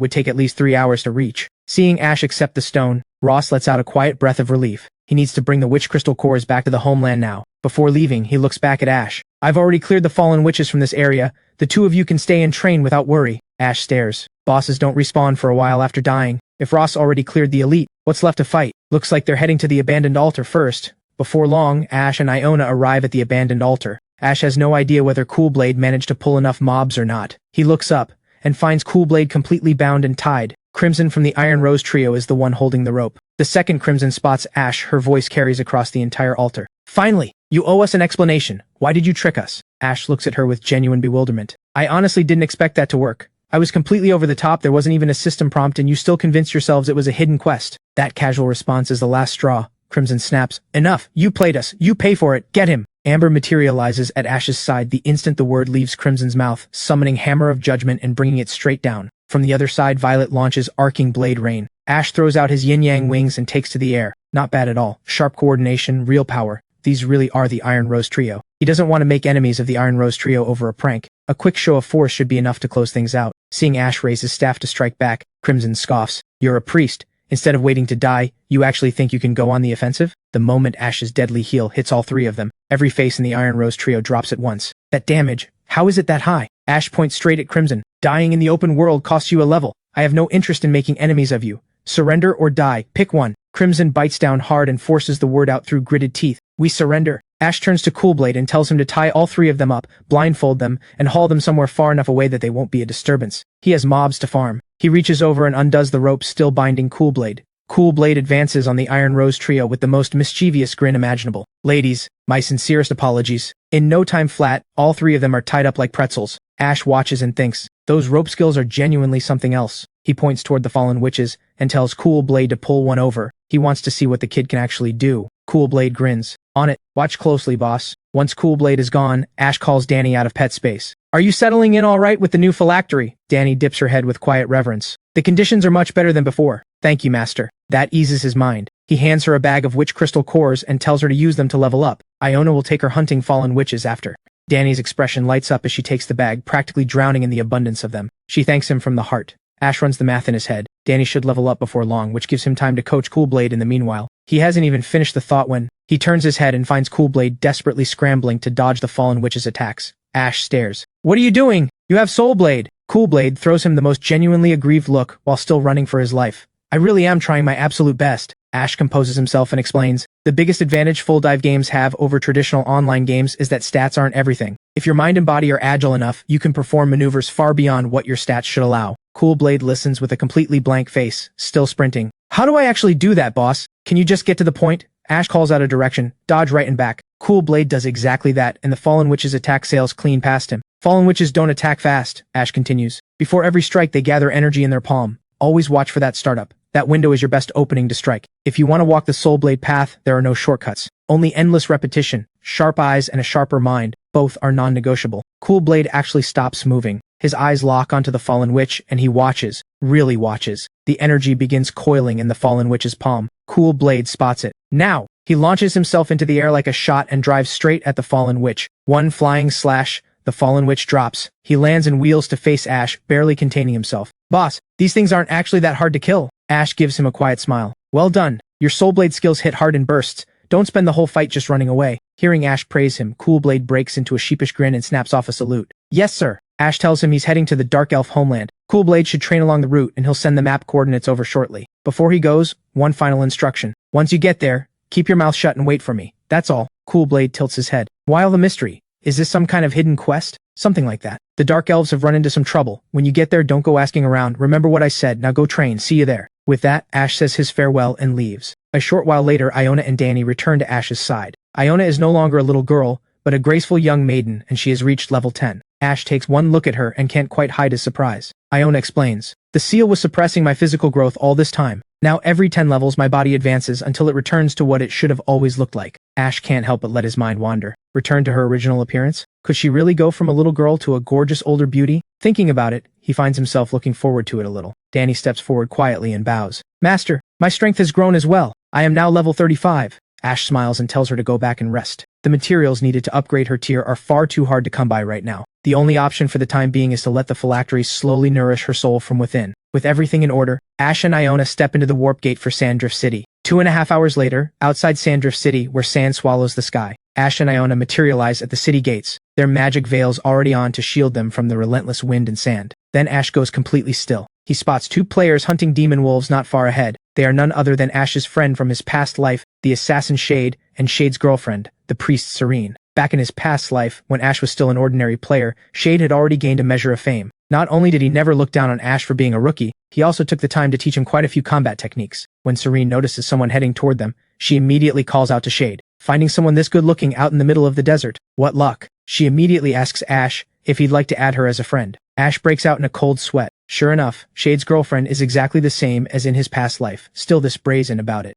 A: would take at least 3 hours to reach. Seeing Ash accept the stone, Ross lets out a quiet breath of relief. He needs to bring the witch crystal cores back to the homeland now. Before leaving, he looks back at Ash. "I've already cleared the fallen witches from this area. The two of you can stay and train without worry." Ash stares. Bosses don't respawn for a while after dying. If Ross already cleared the elite, what's left to fight? Looks like they're heading to the abandoned altar first. Before long, Ash and Iona arrive at the abandoned altar. Ash has no idea whether Cool Blade managed to pull enough mobs or not. He looks up and finds Cool Blade completely bound and tied. Crimson from the Iron Rose trio is the one holding the rope. The second Crimson spots Ash, her voice carries across the entire altar. "Finally! You owe us an explanation. Why did you trick us?" Ash looks at her with genuine bewilderment. "I honestly didn't expect that to work. I was completely over the top, there wasn't even a system prompt, and you still convinced yourselves it was a hidden quest." That casual response is the last straw. Crimson snaps. "Enough! You played us! You pay for it! Get him!" Amber materializes at Ash's side the instant the word leaves Crimson's mouth, summoning Hammer of Judgment and bringing it straight down. From the other side, Violet launches Arcing Blade Rain. Ash throws out his yin-yang wings and takes to the air. Not bad at all. Sharp coordination, real power. These really are the Iron Rose trio. He doesn't want to make enemies of the Iron Rose trio over a prank. A quick show of force should be enough to close things out. Seeing Ash raise his staff to strike back, Crimson scoffs. "You're a priest. Instead of waiting to die, you actually think you can go on the offensive?" The moment Ash's deadly heal hits all three of them, every face in the Iron Rose trio drops at once. "That damage, how is it that high?" Ash points straight at Crimson. "Dying in the open world costs you a level. I have no interest in making enemies of you. Surrender or die, pick one." Crimson bites down hard and forces the word out through gritted teeth. "We surrender." Ash turns to Cool Blade and tells him to tie all three of them up, blindfold them, and haul them somewhere far enough away that they won't be a disturbance. He has mobs to farm. He reaches over and undoes the rope still binding Cool Blade. Cool Blade advances on the Iron Rose trio with the most mischievous grin imaginable. "Ladies, my sincerest apologies." In no time flat, all three of them are tied up like pretzels. Ash watches and thinks, those rope skills are genuinely something else. He points toward the fallen witches and tells Cool Blade to pull one over. He wants to see what the kid can actually do. Cool Blade grins. "On it. Watch closely, boss." Once Cool Blade is gone, Ash calls Danny out of pet space. "Are you settling in all right with the new phylactery?" Danny dips her head with quiet reverence. "The conditions are much better than before." "Thank you, master." That eases his mind. He hands her a bag of witch crystal cores and tells her to use them to level up. Iona will take her hunting fallen witches after. Danny's expression lights up as she takes the bag, practically drowning in the abundance of them. She thanks him from the heart. Ash runs the math in his head. Danny should level up before long, which gives him time to coach Coolblade in the meanwhile. He hasn't even finished the thought when he turns his head and finds Coolblade desperately scrambling to dodge the fallen witch's attacks. Ash stares. "What are you doing? You have Soul Blade!" Coolblade throws him the most genuinely aggrieved look while still running for his life. "I really am trying my absolute best." Ash composes himself and explains, "The biggest advantage full dive games have over traditional online games is that stats aren't everything. If your mind and body are agile enough, you can perform maneuvers far beyond what your stats should allow." Coolblade listens with a completely blank face, still sprinting. "How do I actually do that, boss? Can you just get to the point?" Ash calls out a direction, "Dodge right and back." Coolblade does exactly that, and the fallen witch's attack sails clean past him. "Fallen witches don't attack fast," Ash continues. "Before every strike they gather energy in their palm. Always watch for that startup. That window is your best opening to strike. If you want to walk the Soul Blade path, there are no shortcuts. Only endless repetition, sharp eyes, and a sharper mind. Both are non-negotiable." Coolblade actually stops moving. His eyes lock onto the fallen witch, and he watches, really watches. The energy begins coiling in the fallen witch's palm. Coolblade spots it. Now! He launches himself into the air like a shot and drives straight at the fallen witch. One flying slash, the fallen witch drops. He lands and wheels to face Ash, barely containing himself. "Boss, these things aren't actually that hard to kill." Ash gives him a quiet smile. "Well done. Your Soul Blade skills hit hard in bursts. Don't spend the whole fight just running away." Hearing Ash praise him, Coolblade breaks into a sheepish grin and snaps off a salute. "Yes, sir." Ash tells him he's heading to the Dark Elf homeland. Coolblade should train along the route and he'll send the map coordinates over shortly. Before he goes, one final instruction. "Once you get there, keep your mouth shut and wait for me. That's all." Coolblade tilts his head. "Why all the mystery? Is this some kind of hidden quest?" "Something like that. The Dark Elves have run into some trouble. When you get there, don't go asking around. Remember what I said. Now go train. See you there." With that, Ash says his farewell and leaves. A short while later, Iona and Danny return to Ash's side. Iona is no longer a little girl, but a graceful young maiden, and she has reached level 10. Ash takes one look at her and can't quite hide his surprise. Iona explains, "The seal was suppressing my physical growth all this time. Now every 10 levels my body advances until it returns to what it should have always looked like." Ash can't help but let his mind wander. Return to her original appearance? Could she really go from a little girl to a gorgeous older beauty? Thinking about it, he finds himself looking forward to it a little. Danny steps forward quietly and bows. "Master, my strength has grown as well. I am now level 35. Ash smiles and tells her to go back and rest. The materials needed to upgrade her tier are far too hard to come by right now. The only option for the time being is to let the phylacteries slowly nourish her soul from within. With everything in order, Ash and Iona step into the warp gate for Sanddrift City. 2.5 hours later, outside Sanddrift City, where sand swallows the sky, Ash and Iona materialize at the city gates, their magic veils already on to shield them from the relentless wind and sand. Then Ash goes completely still. He spots 2 players hunting demon wolves not far ahead. They are none other than Ash's friend from his past life, the assassin Shade, and Shade's girlfriend, the priest Serene. Back in his past life, when Ash was still an ordinary player, Shade had already gained a measure of fame. Not only did he never look down on Ash for being a rookie, he also took the time to teach him quite a few combat techniques. When Serene notices someone heading toward them, she immediately calls out to Shade. Finding someone this good looking out in the middle of the desert, what luck? She immediately asks Ash if he'd like to add her as a friend. Ash breaks out in a cold sweat. Sure enough, Shade's girlfriend is exactly the same as in his past life, still this brazen about it.